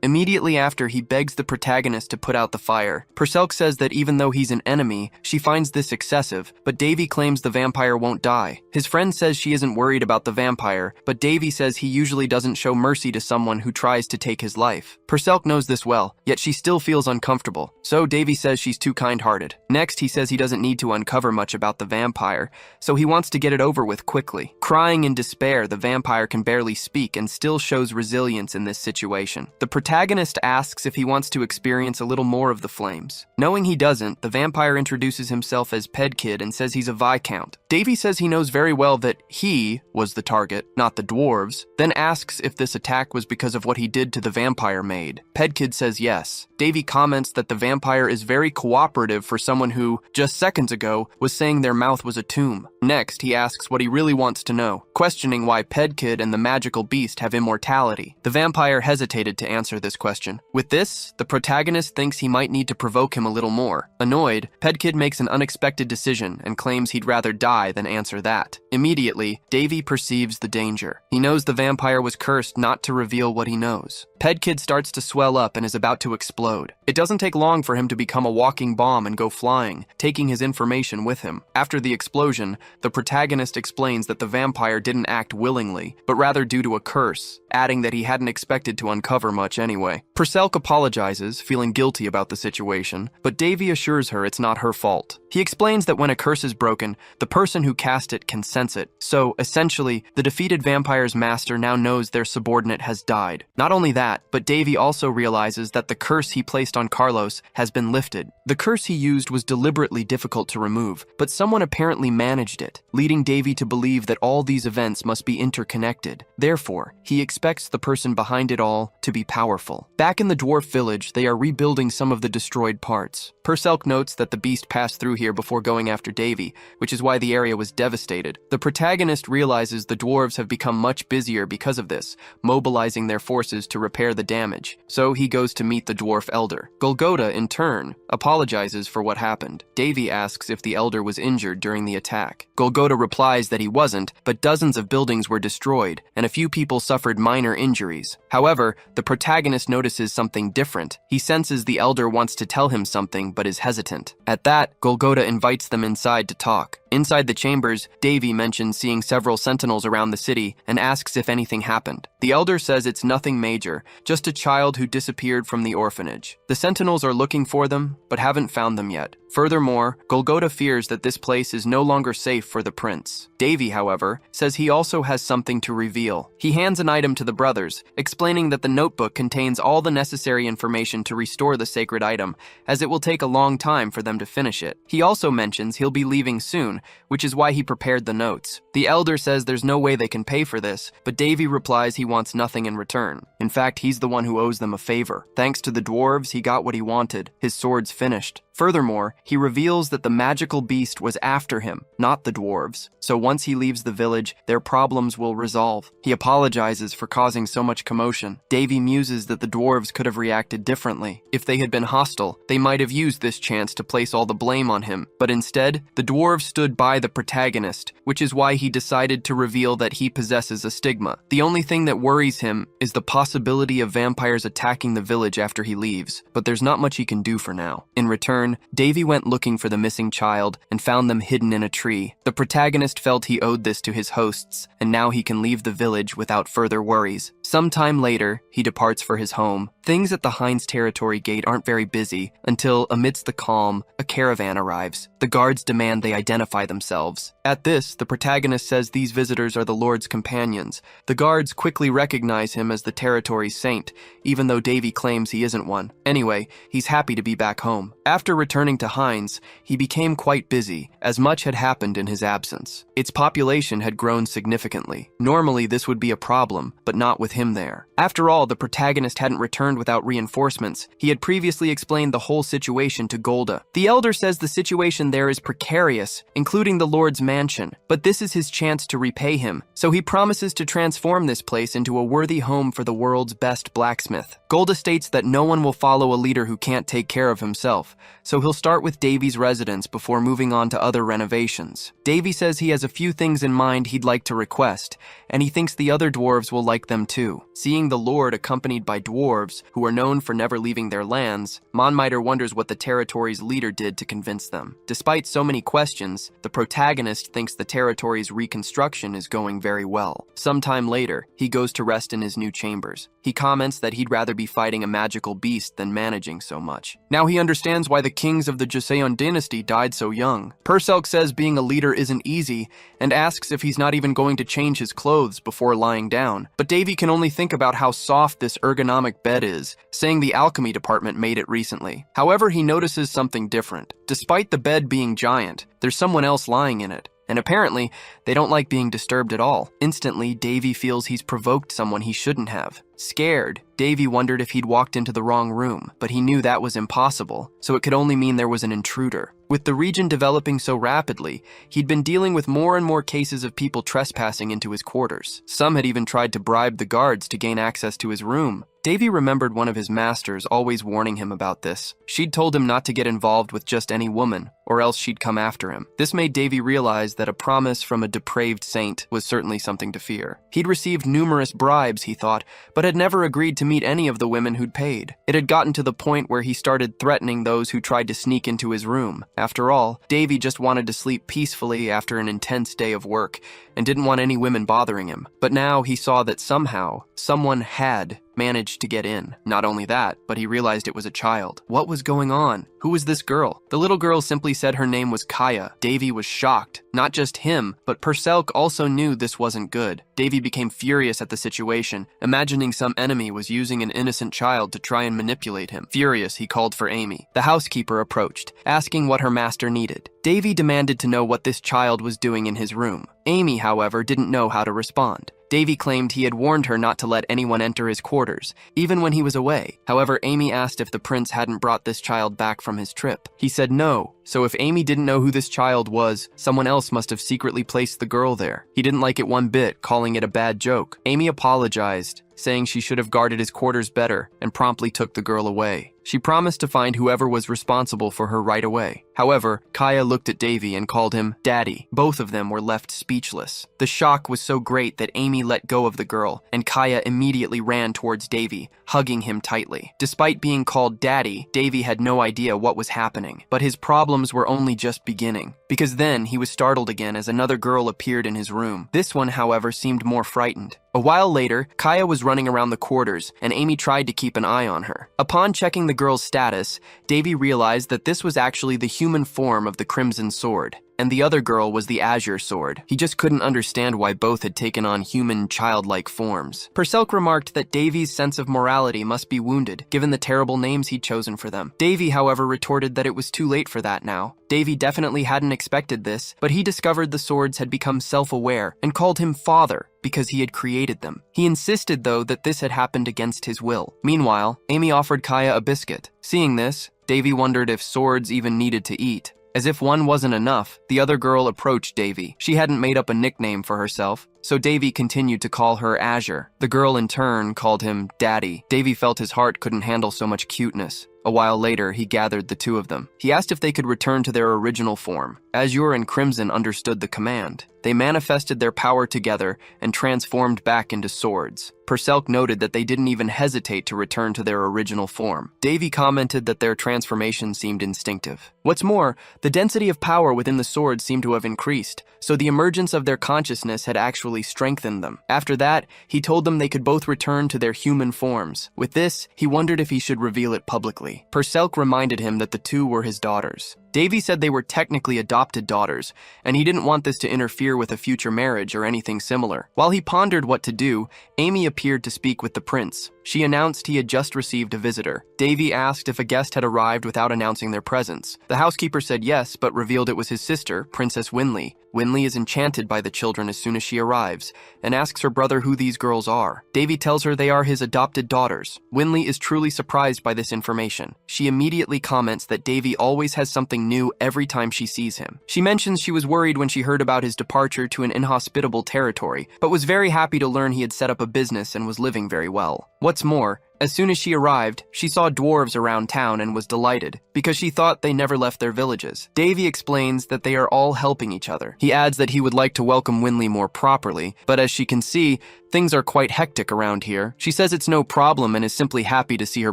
Immediately after, he begs the protagonist to put out the fire. Perselk says that even though he's an enemy, she finds this excessive, but Davy claims the vampire won't die. His friend says she isn't worried about the vampire, but Davy says he usually doesn't show mercy to someone who tries to take his life. Perselk knows this well, yet she still feels uncomfortable, so Davy says she's too kind-hearted. Next, he says he doesn't need to uncover much about the vampire, so he wants to get it over with quickly. Crying in despair, the vampire vampire can barely speak and still shows resilience in this situation. The protagonist asks if he wants to experience a little more of the flames. Knowing he doesn't, the vampire introduces himself as Pedkid and says he's a viscount. Davy says he knows very well that he was the target, not the dwarves, then asks if this attack was because of what he did to the vampire maid. Pedkid says yes. Davy comments that the vampire is very cooperative for someone who, just seconds ago, was saying their mouth was a tomb. Next, he asks what he really wants to know, questioning why Pedkid and the magical beast have immortality. The vampire hesitated to answer this question. With this, the protagonist thinks he might need to provoke him a little more. Annoyed, Pedkid makes an unexpected decision and claims he'd rather die than answer that. Immediately, Davy perceives the danger. He knows the vampire was cursed not to reveal what he knows. Pedkid starts to swell up and is about to explode. It doesn't take long for him to become a walking bomb and go flying, taking his information with him. After the explosion, the protagonist explains that the vampire didn't act willingly, but rather due to a curse, adding that he hadn't expected to uncover much anyway. Purcell apologizes, feeling guilty about the situation, but Davy assures her it's not her fault. He explains that when a curse is broken, the person who cast it can sense it. So, essentially, the defeated vampire's master now knows their subordinate has died. Not only that, but Davy also realizes that the curse he placed on Carlos has been lifted. The curse he used was deliberately difficult to remove, but someone apparently managed it, leading Davy to believe that all these events must be interconnected. Therefore, he expects the person behind it all to be powerful. Back in the dwarf village, they are rebuilding some of the destroyed parts. Purcell notes that the beast passed through here before going after Davy, which is why the area was devastated. The protagonist realizes the dwarves have become much busier because of this, mobilizing their forces to repair the damage. So he goes to meet the dwarf elder. Golgotha, in turn, apologizes for what happened. Davy asks if the elder was injured during the attack. Golgotha replies that he wasn't, but dozens of buildings were destroyed, and a few people suffered minor injuries. However, the protagonist notices something different. He senses the elder wants to tell him something, but is hesitant. At that, Golgotha invites them inside to talk. Inside the chambers, Davy mentions seeing several sentinels around the city and asks if anything happened. The elder says it's nothing major, just a child who disappeared from the orphanage. The sentinels are looking for them, but haven't found them yet. Furthermore, Golgotha fears that this place is no longer safe for the prince. Davy, however, says he also has something to reveal. He hands an item to the brothers, explaining that the notebook contains all the necessary information to restore the sacred item, as it will take a long time for them to finish it. He also mentions he'll be leaving soon, which is why he prepared the notes. The elder says there's no way they can pay for this, but Davy replies he wants nothing in return. In fact, he's the one who owes them a favor. Thanks to the dwarves, he got what he wanted. His sword's finished. Furthermore, he reveals that the magical beast was after him, not the dwarves. So once he leaves the village, their problems will resolve. He apologizes for causing so much commotion. Davy muses that the dwarves could have reacted differently. If they had been hostile, they might have used this chance to place all the blame on him. But instead, the dwarves stood by the protagonist, which is why he decided to reveal that he possesses a stigma. The only thing that worries him is the possibility of vampires attacking the village after he leaves, but there's not much he can do for now. In return, Davy went looking for the missing child and found them hidden in a tree. The protagonist felt he owed this to his hosts, and now he can leave the village without further worries. Sometime later, he departs for his home. Things at the Heinz territory gate aren't very busy until, amidst the calm, a caravan arrives. The guards demand they identify themselves. At this, the protagonist says these visitors are the Lord's companions. The guards quickly recognize him as the territory's saint, even though Davy claims he isn't one. Anyway, he's happy to be back home. After returning to Heinz, he became quite busy, as much had happened in his absence. Its population had grown significantly. Normally, this would be a problem, but not with him there. After all, the protagonist hadn't returned without reinforcements. He had previously explained the whole situation to Golda. The elder says the situation there is precarious, including the Lord's mansion, but this is his chance to repay him, so he promises to transform this place into a worthy home for the world's best blacksmith. Golda states that no one will follow a leader who can't take care of himself, so he'll start with Davy's residence before moving on to other renovations. Davy says he has a few things in mind he'd like to request, and he thinks the other dwarves will like them too. do. Seeing the Lord accompanied by dwarves, who are known for never leaving their lands, Manhwa wonders what the territory's leader did to convince them. Despite so many questions, the protagonist thinks the territory's reconstruction is going very well. Sometime later, he goes to rest in his new chambers. He comments that he'd rather be fighting a magical beast than managing so much. Now he understands why the kings of the Joseon dynasty died so young. Perselk says being a leader isn't easy, and asks if he's not even going to change his clothes before lying down. But Davy can only think about how soft this ergonomic bed is, saying the alchemy department made it recently. However, he notices something different. Despite the bed being giant, there's someone else lying in it. And apparently, they don't like being disturbed at all. Instantly, Davy feels he's provoked someone he shouldn't have. Scared, Davy wondered if he'd walked into the wrong room, but he knew that was impossible, so it could only mean there was an intruder. With the region developing so rapidly, he'd been dealing with more and more cases of people trespassing into his quarters. Some had even tried to bribe the guards to gain access to his room. Davy remembered one of his masters always warning him about this. She'd told him not to get involved with just any woman, or else she'd come after him. This made Davy realize that a promise from a depraved saint was certainly something to fear. He'd received numerous bribes, he thought, but had never agreed to meet any of the women who'd paid. It had gotten to the point where he started threatening those who tried to sneak into his room. After all, Davy just wanted to sleep peacefully after an intense day of work, and didn't want any women bothering him. But now he saw that somehow, someone had managed to get in. Not only that, but he realized it was a child. What was going on? Who was this girl? The little girl simply said her name was Kaya. Davy was shocked. Not just him, but Perselk also knew this wasn't good. Davy became furious at the situation, imagining some enemy was using an innocent child to try and manipulate him. Furious, he called for Amy. The housekeeper approached, asking what her master needed. Davy demanded to know what this child was doing in his room. Amy, however, didn't know how to respond. Davy claimed he had warned her not to let anyone enter his quarters, even when he was away. However, Amy asked if the prince hadn't brought this child back from his trip. He said no, so if Amy didn't know who this child was, someone else must have secretly placed the girl there. He didn't like it one bit, calling it a bad joke. Amy apologized, saying she should have guarded his quarters better, and promptly took the girl away. She promised to find whoever was responsible for her right away. However, Kaya looked at Davy and called him Daddy. Both of them were left speechless. The shock was so great that Amy let go of the girl, and Kaya immediately ran towards Davy, hugging him tightly. Despite being called Daddy, Davy had no idea what was happening. But his problems were only just beginning, because then he was startled again as another girl appeared in his room. This one, however, seemed more frightened. A while later, Kaya was running around the quarters, and Amy tried to keep an eye on her. Upon checking the girl's status, Davy realized that this was actually the human form of the Crimson Sword, and the other girl was the Azure Sword. He just couldn't understand why both had taken on human, childlike forms. Perselk remarked that Davy's sense of morality must be wounded, given the terrible names he'd chosen for them. Davy, however, retorted that it was too late for that now. Davy definitely hadn't expected this, but he discovered the swords had become self-aware and called him father because he had created them. He insisted, though, that this had happened against his will. Meanwhile, Amy offered Kaya a biscuit. Seeing this, Davy wondered if swords even needed to eat. As if one wasn't enough, the other girl approached Davy. She hadn't made up a nickname for herself, so Davy continued to call her Azure. The girl in turn called him Daddy. Davy felt his heart couldn't handle so much cuteness. A while later, he gathered the two of them. He asked if they could return to their original form. Azure and Crimson understood the command. They manifested their power together and transformed back into swords. Perselk noted that they didn't even hesitate to return to their original form. Davy commented that their transformation seemed instinctive. What's more, the density of power within the swords seemed to have increased, so the emergence of their consciousness had actually strengthened them. After that, he told them they could both return to their human forms. With this, he wondered if he should reveal it publicly. Perselk reminded him that the two were his daughters. Davy said they were technically adopted daughters, and he didn't want this to interfere with a future marriage or anything similar. While he pondered what to do, Amy appeared to speak with the prince. She announced he had just received a visitor. Davy asked if a guest had arrived without announcing their presence. The housekeeper said yes, but revealed it was his sister, Princess Winley. Winley is enchanted by the children as soon as she arrives, and asks her brother who these girls are. Davy tells her they are his adopted daughters. Winley is truly surprised by this information. She immediately comments that Davy always has something new every time she sees him. She mentions she was worried when she heard about his departure to an inhospitable territory, but was very happy to learn he had set up a business and was living very well. What's more, As soon as she arrived, she saw dwarves around town and was delighted, because she thought they never left their villages. Davy explains that they are all helping each other. He adds that he would like to welcome Winley more properly, but as she can see, things are quite hectic around here. She says it's no problem and is simply happy to see her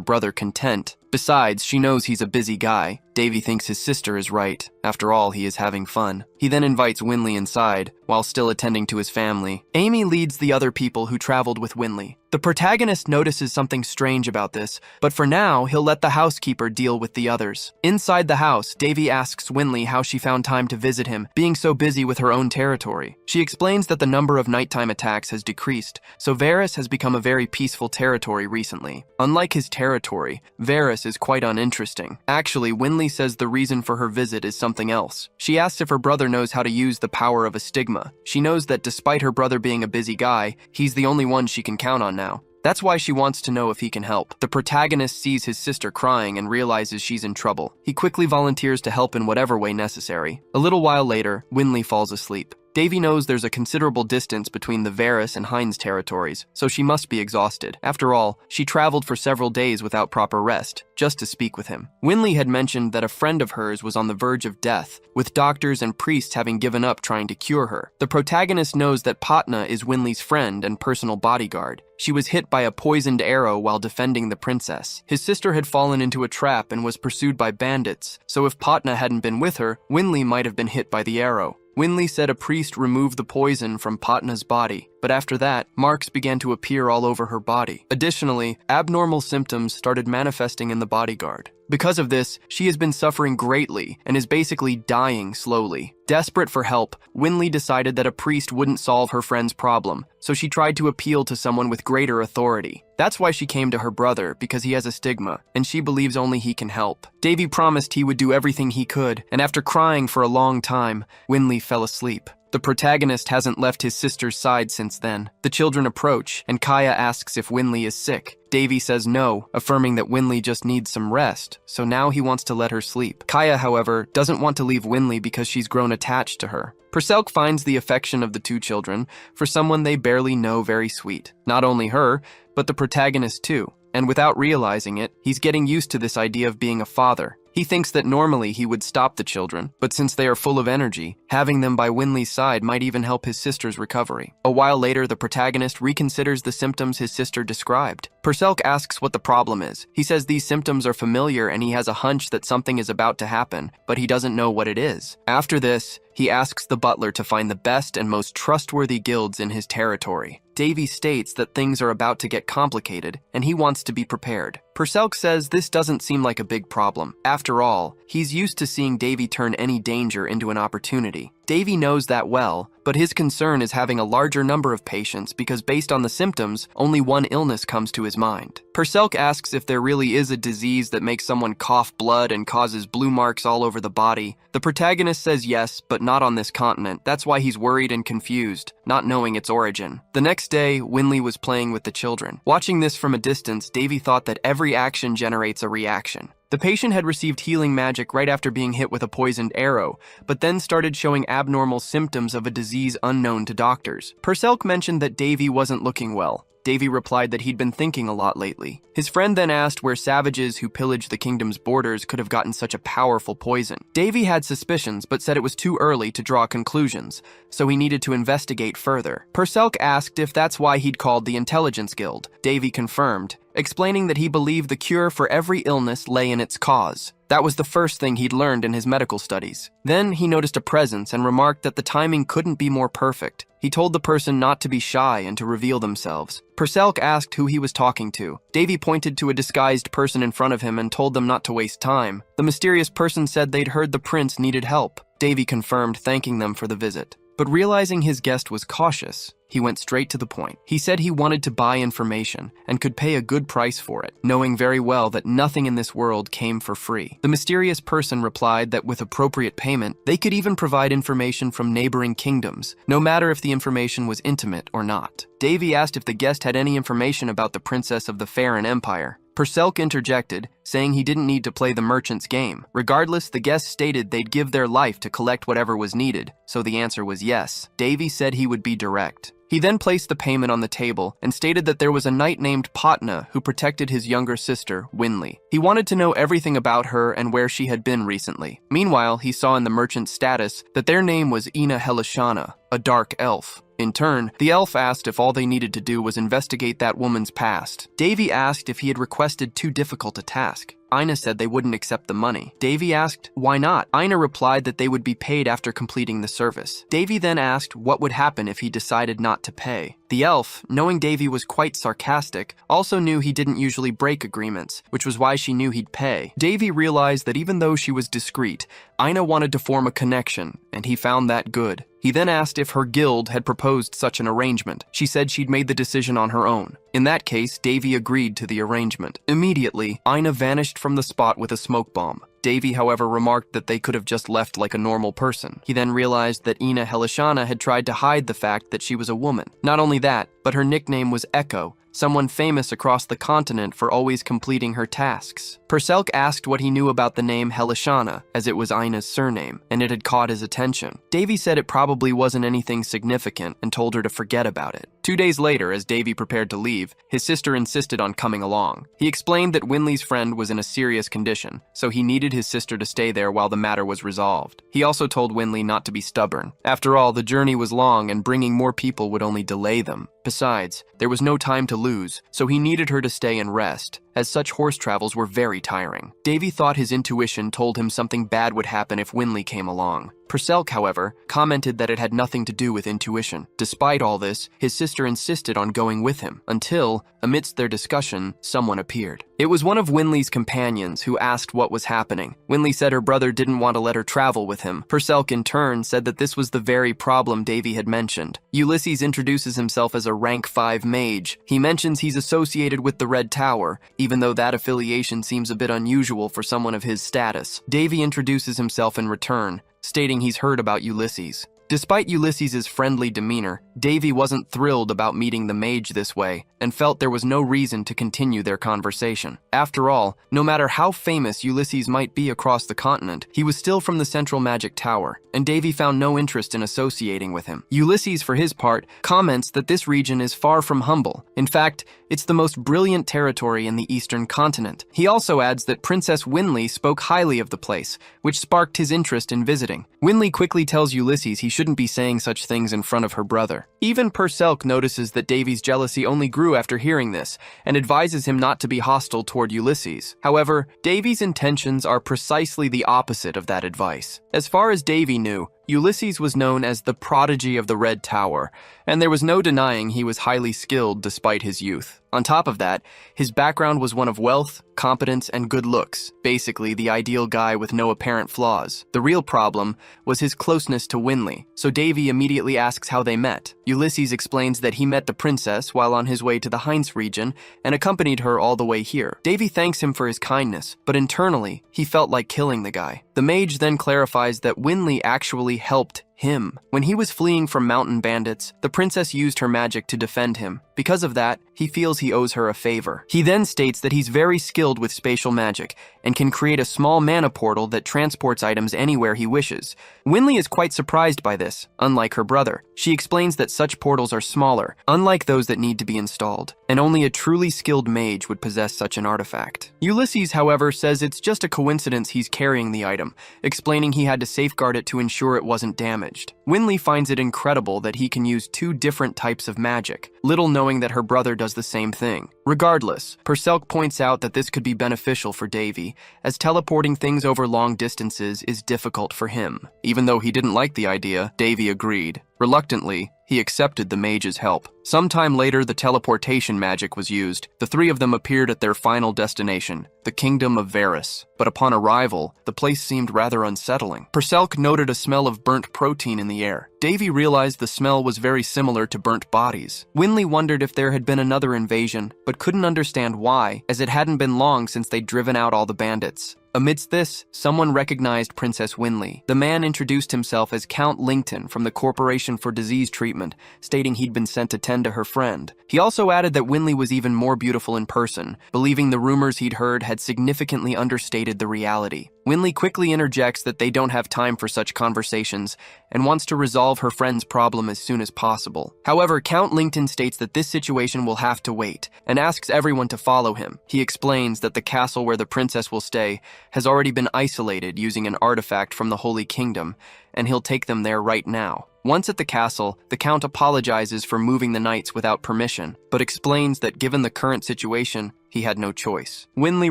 brother content. Besides, she knows he's a busy guy. Davy thinks his sister is right. After all, he is having fun. He then invites Winley inside, while still attending to his family. Amy leads the other people who traveled with Winley. The protagonist notices something strange about this, but for now, he'll let the housekeeper deal with the others. Inside the house, Davy asks Winley how she found time to visit him, being so busy with her own territory. She explains that the number of nighttime attacks has decreased, so Varys has become a very peaceful territory recently. Unlike his territory, Varys is quite uninteresting. Actually, Winley says the reason for her visit is something else. She asks if her brother knows how to use the power of a stigma. She knows that despite her brother being a busy guy, he's the only one she can count on now. That's why she wants to know if he can help. The protagonist sees his sister crying and realizes she's in trouble. He quickly volunteers to help in whatever way necessary. A little while later, Winley falls asleep. Davy knows there's a considerable distance between the Varys and Hines territories, so she must be exhausted. After all, she traveled for several days without proper rest, just to speak with him. Winley had mentioned that a friend of hers was on the verge of death, with doctors and priests having given up trying to cure her. The protagonist knows that Patna is Winley's friend and personal bodyguard. She was hit by a poisoned arrow while defending the princess. His sister had fallen into a trap and was pursued by bandits, so if Patna hadn't been with her, Winley might have been hit by the arrow. Winley said a priest removed the poison from Patna's body, but after that, marks began to appear all over her body. Additionally, abnormal symptoms started manifesting in the bodyguard. Because of this, she has been suffering greatly and is basically dying slowly. Desperate for help, Winley decided that a priest wouldn't solve her friend's problem, so she tried to appeal to someone with greater authority. That's why she came to her brother, because he has a stigma, and she believes only he can help. Davy promised he would do everything he could, and after crying for a long time, Winley fell asleep. The protagonist hasn't left his sister's side since then. The children approach, and Kaya asks if Winley is sick. Davy says no, affirming that Winley just needs some rest, so now he wants to let her sleep. Kaya, however, doesn't want to leave Winley because she's grown attached to her. Purcell finds the affection of the two children for someone they barely know very sweet. Not only her, but the protagonist too. And without realizing it, he's getting used to this idea of being a father. He thinks that normally he would stop the children, but since they are full of energy, having them by Winley's side might even help his sister's recovery. A while later, the protagonist reconsiders the symptoms his sister described. Purcell asks what the problem is. He says these symptoms are familiar and he has a hunch that something is about to happen, but he doesn't know what it is. After this, he asks the butler to find the best and most trustworthy guilds in his territory. Davy states that things are about to get complicated, and he wants to be prepared. Purcell says this doesn't seem like a big problem. After all, he's used to seeing Davy turn any danger into an opportunity. Davy knows that well, but his concern is having a larger number of patients because based on the symptoms, only one illness comes to his mind. Purcell asks if there really is a disease that makes someone cough blood and causes blue marks all over the body. The protagonist says yes, but not on this continent. That's why he's worried and confused, not knowing its origin. The next day, Winley was playing with the children. Watching this from a distance, Davy thought that every action generates a reaction. The patient had received healing magic right after being hit with a poisoned arrow, but then started showing abnormal symptoms of a disease unknown to doctors. Purcell mentioned that Davy wasn't looking well. Davy replied that he'd been thinking a lot lately. His friend then asked where savages who pillaged the kingdom's borders could have gotten such a powerful poison. Davy had suspicions, but said it was too early to draw conclusions, so he needed to investigate further. Purcell asked if that's why he'd called the Intelligence Guild. Davy confirmed, explaining that he believed the cure for every illness lay in its cause. That was the first thing he'd learned in his medical studies. Then he noticed a presence and remarked that the timing couldn't be more perfect. He told the person not to be shy and to reveal themselves. Purcell asked who he was talking to. Davy pointed to a disguised person in front of him and told them not to waste time. The mysterious person said they'd heard the prince needed help. Davy confirmed, thanking them for the visit. But realizing his guest was cautious, he went straight to the point. He said he wanted to buy information and could pay a good price for it, knowing very well that nothing in this world came for free. The mysterious person replied that with appropriate payment, they could even provide information from neighboring kingdoms, no matter if the information was intimate or not. Davy asked if the guest had any information about the princess of the Farron Empire. Purcell interjected, saying he didn't need to play the merchant's game. Regardless, the guests stated they'd give their life to collect whatever was needed, so the answer was yes. Davy said he would be direct. He then placed the payment on the table and stated that there was a knight named Patna who protected his younger sister, Winley. He wanted to know everything about her and where she had been recently. Meanwhile, he saw in the merchant's status that their name was Ina Helishana, a dark elf. In turn, the elf asked if all they needed to do was investigate that woman's past. Davy asked if he had requested too difficult a task. Ina said they wouldn't accept the money. Davy asked, why not? Ina replied that they would be paid after completing the service. Davy then asked what would happen if he decided not to pay. The elf, knowing Davy was quite sarcastic, also knew he didn't usually break agreements, which was why she knew he'd pay. Davy realized that even though she was discreet, Ina wanted to form a connection, and he found that good. He then asked if her guild had proposed such an arrangement. She said she'd made the decision on her own. In that case, Davy agreed to the arrangement. Immediately, Ina vanished from the spot with a smoke bomb. Davy, however, remarked that they could have just left like a normal person. He then realized that Ina Helishana had tried to hide the fact that she was a woman. Not only that, but her nickname was Echo, someone famous across the continent for always completing her tasks. Perselk asked what he knew about the name Helishana, as it was Ina's surname, and it had caught his attention. Davy said it probably wasn't anything significant and told her to forget about it. 2 days later, as Davy prepared to leave, his sister insisted on coming along. He explained that Winley's friend was in a serious condition, so he needed his sister to stay there while the matter was resolved. He also told Winley not to be stubborn. After all, the journey was long and bringing more people would only delay them. Besides, there was no time to lose, so he needed her to stay and rest, as such horse travels were very tiring. Davy thought his intuition told him something bad would happen if Winley came along. Perselk, however, commented that it had nothing to do with intuition. Despite all this, his sister insisted on going with him, until, amidst their discussion, someone appeared. It was one of Winley's companions who asked what was happening. Winley said her brother didn't want to let her travel with him. Perselk, in turn, said that this was the very problem Davy had mentioned. Ulysses introduces himself as a rank 5 mage. He mentions he's associated with the Red Tower, even though that affiliation seems a bit unusual for someone of his status. Davy introduces himself in return, stating he's heard about Ulysses. Despite Ulysses' friendly demeanor, Davy wasn't thrilled about meeting the mage this way and felt there was no reason to continue their conversation. After all, no matter how famous Ulysses might be across the continent, he was still from the Central Magic Tower, and Davy found no interest in associating with him. Ulysses, for his part, comments that this region is far from humble. In fact, it's the most brilliant territory in the eastern continent. He also adds that Princess Winley spoke highly of the place, which sparked his interest in visiting. Winley quickly tells Ulysses he shouldn't be saying such things in front of her brother. Even Perselk notices that Davy's jealousy only grew after hearing this, and advises him not to be hostile toward Ulysses. However, Davy's intentions are precisely the opposite of that advice. As far as Davy knew, Ulysses was known as the prodigy of the Red Tower, and there was no denying he was highly skilled despite his youth. On top of that, his background was one of wealth, competence, and good looks, basically the ideal guy with no apparent flaws. The real problem was his closeness to Winley, so Davy immediately asks how they met. Ulysses explains that he met the princess while on his way to the Heinz region and accompanied her all the way here. Davy thanks him for his kindness, but internally, he felt like killing the guy. The mage then clarifies that Winley actually helped him. When he was fleeing from mountain bandits, the princess used her magic to defend him. Because of that, he feels he owes her a favor. He then states that he's very skilled with spatial magic and can create a small mana portal that transports items anywhere he wishes. Winley is quite surprised by this, unlike her brother. She explains that such portals are smaller, unlike those that need to be installed, and only a truly skilled mage would possess such an artifact. Ulysses, however, says it's just a coincidence he's carrying the item, explaining he had to safeguard it to ensure it wasn't damaged. Winley finds it incredible that he can use 2 different types of magic, little knowing that her brother does the same thing. Regardless, Perselk points out that this could be beneficial for Davy, as teleporting things over long distances is difficult for him. Even though he didn't like the idea, Davy agreed. Reluctantly, he accepted the mage's help. Sometime later, the teleportation magic was used. The 3 of them appeared at their final destination, the kingdom of Varus. But upon arrival, the place seemed rather unsettling. Perselk noted a smell of burnt protein in the air. Davy realized the smell was very similar to burnt bodies. Winley wondered if there had been another invasion, but couldn't understand why, as it hadn't been long since they'd driven out all the bandits. Amidst this, someone recognized Princess Winley. The man introduced himself as Count Lington from the Corporation for Disease Treatment treatment, stating he'd been sent to tend to her friend. He also added that Winley was even more beautiful in person, believing the rumors he'd heard had significantly understated the reality. Winley quickly interjects that they don't have time for such conversations and wants to resolve her friend's problem as soon as possible. However, Count Lincoln states that this situation will have to wait and asks everyone to follow him. He explains that the castle where the princess will stay has already been isolated using an artifact from the Holy Kingdom, and he'll take them there right now. Once at the castle, the Count apologizes for moving the knights without permission, but explains that given the current situation, he had no choice. Winley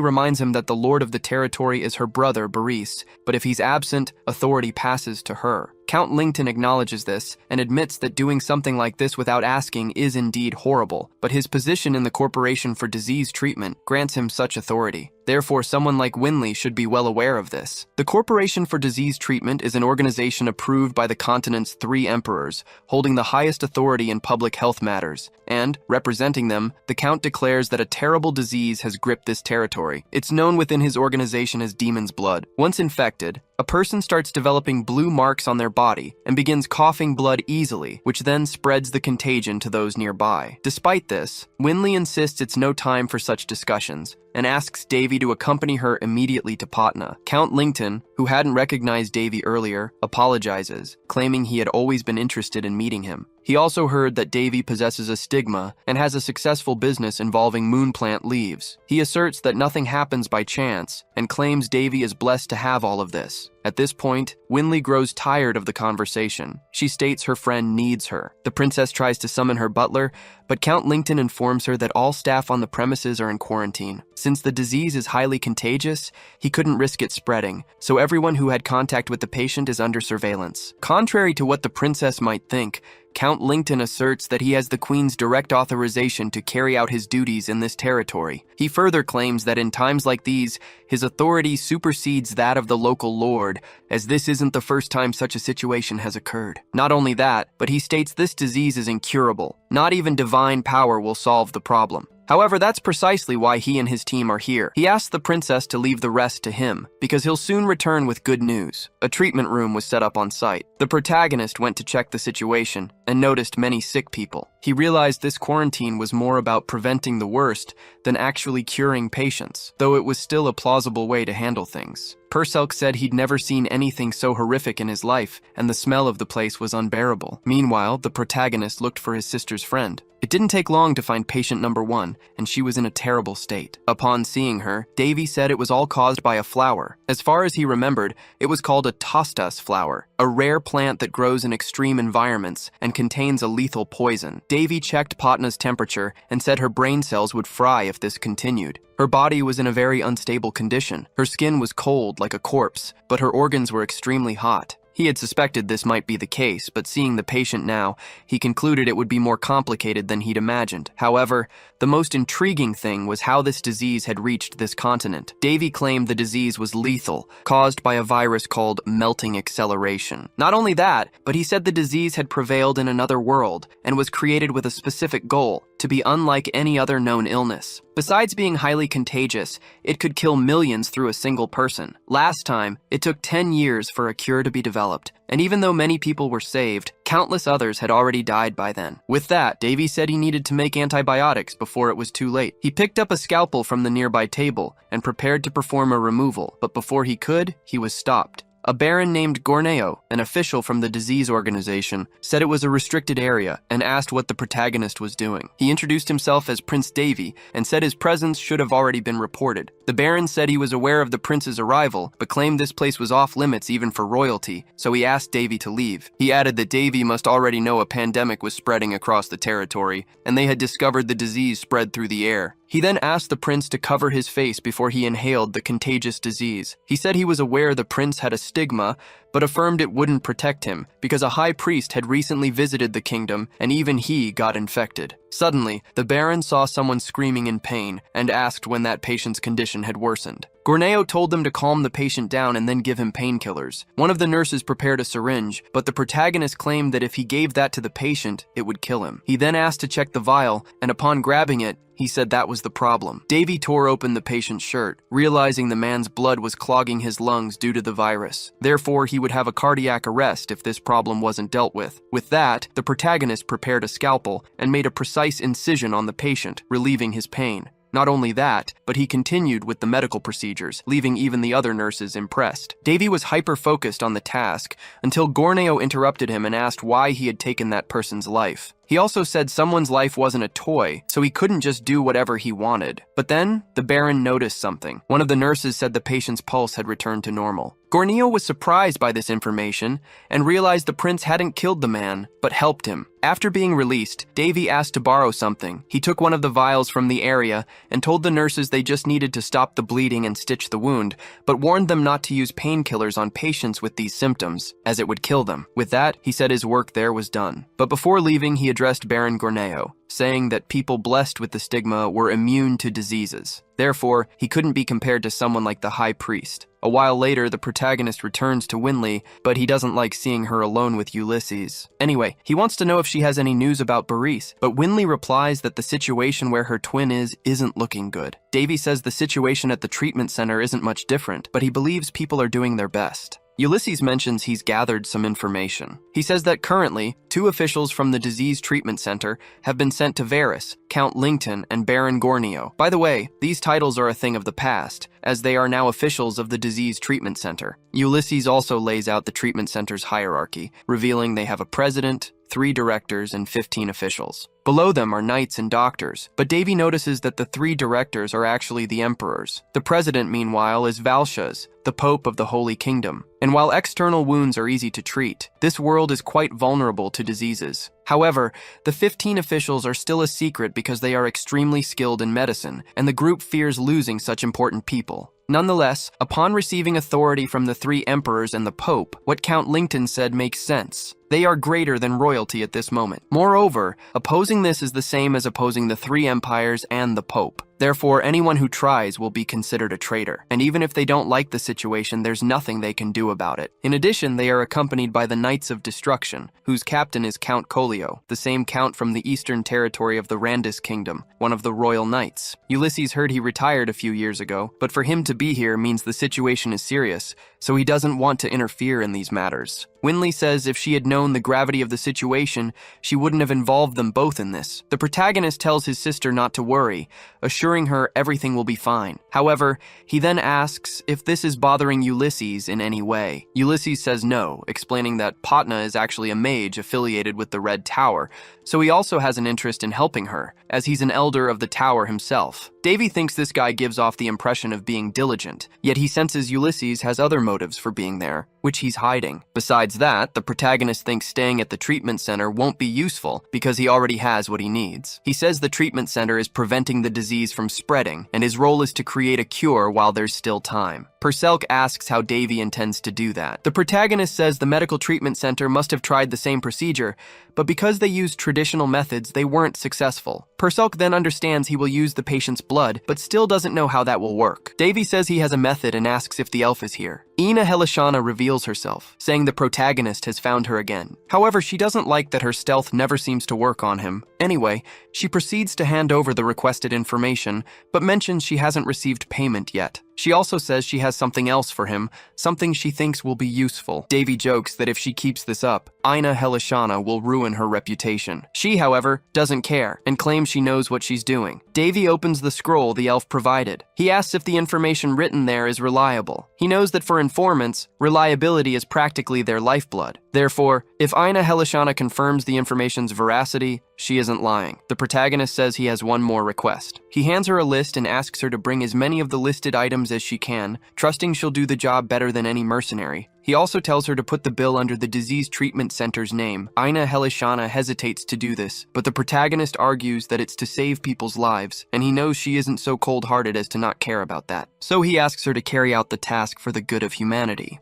reminds him that the lord of the territory is her brother, Boris, but if he's absent, authority passes to her. Count Lincoln acknowledges this and admits that doing something like this without asking is indeed horrible, but his position in the Corporation for Disease Treatment grants him such authority. Therefore, someone like Winley should be well aware of this. The Corporation for Disease Treatment is an organization approved by the continent's 3 emperors, holding the highest authority in public health matters, and, representing them, the Count declares that a terrible disease has gripped this territory. It's known within his organization as Demon's Blood. Once infected, a person starts developing blue marks on their body and begins coughing blood easily, which then spreads the contagion to those nearby. Despite this, Winley insists it's no time for such discussions and asks Davy to accompany her immediately to Patna. Count Lincoln, who hadn't recognized Davy earlier, apologizes, claiming he had always been interested in meeting him. He also heard that Davy possesses a stigma and has a successful business involving moon plant leaves. He asserts that nothing happens by chance and claims Davy is blessed to have all of this. At this point, Winley grows tired of the conversation. She states her friend needs her. The princess tries to summon her butler, but Count Lincoln informs her that all staff on the premises are in quarantine. Since the disease is highly contagious, he couldn't risk it spreading, so everyone who had contact with the patient is under surveillance. Contrary to what the princess might think, Count Lincoln asserts that he has the Queen's direct authorization to carry out his duties in this territory. He further claims that in times like these, his authority supersedes that of the local lord, as this isn't the first time such a situation has occurred. Not only that, but he states this disease is incurable. Not even divine power will solve the problem. However, that's precisely why he and his team are here. He asks the princess to leave the rest to him, because he'll soon return with good news. A treatment room was set up on site. The protagonist went to check the situation and noticed many sick people. He realized this quarantine was more about preventing the worst than actually curing patients, though it was still a plausible way to handle things. Purcell said he'd never seen anything so horrific in his life, and the smell of the place was unbearable. Meanwhile, the protagonist looked for his sister's friend. It didn't take long to find patient number 1, and she was in a terrible state. Upon seeing her, Davy said it was all caused by a flower. As far as he remembered, it was called a tostas flower, a rare plant that grows in extreme environments and contains a lethal poison. Davy checked Patna's temperature and said her brain cells would fry if this continued. Her body was in a very unstable condition. Her skin was cold like a corpse, but her organs were extremely hot. He had suspected this might be the case, but seeing the patient now, he concluded it would be more complicated than he'd imagined. However, the most intriguing thing was how this disease had reached this continent. Davy claimed the disease was lethal, caused by a virus called melting acceleration. Not only that, but he said the disease had prevailed in another world and was created with a specific goal, to be unlike any other known illness. Besides being highly contagious, it could kill millions through a single person. Last time, it took 10 years for a cure to be developed, and even though many people were saved, countless others had already died by then. With that, Davy said he needed to make antibiotics before it was too late. He picked up a scalpel from the nearby table and prepared to perform a removal, but before he could, he was stopped. A baron named Gorneo, an official from the disease organization, said it was a restricted area and asked what the protagonist was doing. He introduced himself as Prince Davy and said his presence should have already been reported. The baron said he was aware of the prince's arrival, but claimed this place was off limits even for royalty, so he asked Davy to leave. He added that Davy must already know a pandemic was spreading across the territory, and they had discovered the disease spread through the air. He then asked the prince to cover his face before he inhaled the contagious disease. He said he was aware the prince had a stigma, but affirmed it wouldn't protect him because a high priest had recently visited the kingdom and even he got infected. Suddenly, the Baron saw someone screaming in pain and asked when that patient's condition had worsened. Gorneo told them to calm the patient down and then give him painkillers. One of the nurses prepared a syringe, but the protagonist claimed that if he gave that to the patient, it would kill him. He then asked to check the vial, and upon grabbing it, he said that was the problem. Davy tore open the patient's shirt, realizing the man's blood was clogging his lungs due to the virus. Therefore, he would have a cardiac arrest if this problem wasn't dealt with. With that, the protagonist prepared a scalpel and made a precise incision on the patient, relieving his pain. Not only that, but he continued with the medical procedures, leaving even the other nurses impressed. Davy was hyper-focused on the task until Gorneo interrupted him and asked why he had taken that person's life. He also said someone's life wasn't a toy, so he couldn't just do whatever he wanted. But then, the Baron noticed something. One of the nurses said the patient's pulse had returned to normal. Gorneo was surprised by this information and realized the prince hadn't killed the man, but helped him. After being released, Davy asked to borrow something. He took one of the vials from the area and told the nurses they just needed to stop the bleeding and stitch the wound, but warned them not to use painkillers on patients with these symptoms, as it would kill them. With that, he said his work there was done. But before leaving, he addressed Baron Gorneo, saying that people blessed with the stigma were immune to diseases. Therefore, he couldn't be compared to someone like the High Priest. A while later, the protagonist returns to Winley, but he doesn't like seeing her alone with Ulysses. Anyway, he wants to know if she has any news about Boris, but Winley replies that the situation where her twin isn't looking good. Davy says the situation at the treatment center isn't much different, but he believes people are doing their best. Ulysses mentions he's gathered some information. He says that currently, 2 officials from the disease treatment center have been sent to Varys, Count Lington and Baron Gorneo. By the way, these titles are a thing of the past, as they are now officials of the disease treatment center. Ulysses also lays out the treatment center's hierarchy, revealing they have a president, 3 directors, and 15 officials. Below them are knights and doctors, but Davy notices that the 3 directors are actually the emperors. The president, meanwhile, is Valshaz, the Pope of the Holy Kingdom. And while external wounds are easy to treat, this world is quite vulnerable to diseases. However, the 15 officials are still a secret because they are extremely skilled in medicine, and the group fears losing such important people. Nonetheless, upon receiving authority from the 3 emperors and the Pope, what Count Lington said makes sense. They are greater than royalty at this moment. Moreover, opposing this is the same as opposing the 3 empires and the Pope. Therefore, anyone who tries will be considered a traitor. And even if they don't like the situation, there's nothing they can do about it. In addition, they are accompanied by the Knights of Destruction, whose captain is Count Collio, the same count from the eastern territory of the Randis Kingdom, one of the royal knights. Ulysses heard he retired a few years ago, but for him to be here means the situation is serious, so he doesn't want to interfere in these matters. Winley says if she had known the gravity of the situation, she wouldn't have involved them both in this. The protagonist tells his sister not to worry, assuring her everything will be fine. However, he then asks if this is bothering Ulysses in any way. Ulysses says no, explaining that Patna is actually a mage affiliated with the Red Tower, so he also has an interest in helping her, as he's an elder of the tower himself. Davy thinks this guy gives off the impression of being diligent, yet he senses Ulysses has other motives for being there, which he's hiding. Besides that, the protagonist thinks staying at the treatment center won't be useful because he already has what he needs. He says the treatment center is preventing the disease from spreading, and his role is to create a cure while there's still time. Purcell asks how Davy intends to do that. The protagonist says the medical treatment center must have tried the same procedure, but because they used traditional methods, they weren't successful. Purcell then understands he will use the patient's blood, but still doesn't know how that will work. Davy says he has a method and asks if the elf is here. Ina Helishana reveals herself, saying the protagonist has found her again. However, she doesn't like that her stealth never seems to work on him. Anyway, she proceeds to hand over the requested information, but mentions she hasn't received payment yet. She also says she has something else for him, something she thinks will be useful. Davy jokes that if she keeps this up, Ina Helishana will ruin her reputation. She, however, doesn't care and claims she knows what she's doing. Davy opens the scroll the elf provided. He asks if the information written there is reliable. He knows that for informants, reliability is practically their lifeblood. Therefore, if Ina Helishana confirms the information's veracity, she isn't lying. The protagonist says he has one more request. He hands her a list and asks her to bring as many of the listed items as she can, trusting she'll do the job better than any mercenary. He also tells her to put the bill under the disease treatment center's name. Ina Helishana hesitates to do this, but the protagonist argues that it's to save people's lives, and he knows she isn't so cold-hearted as to not care about that. So he asks her to carry out the task for the good of humanity.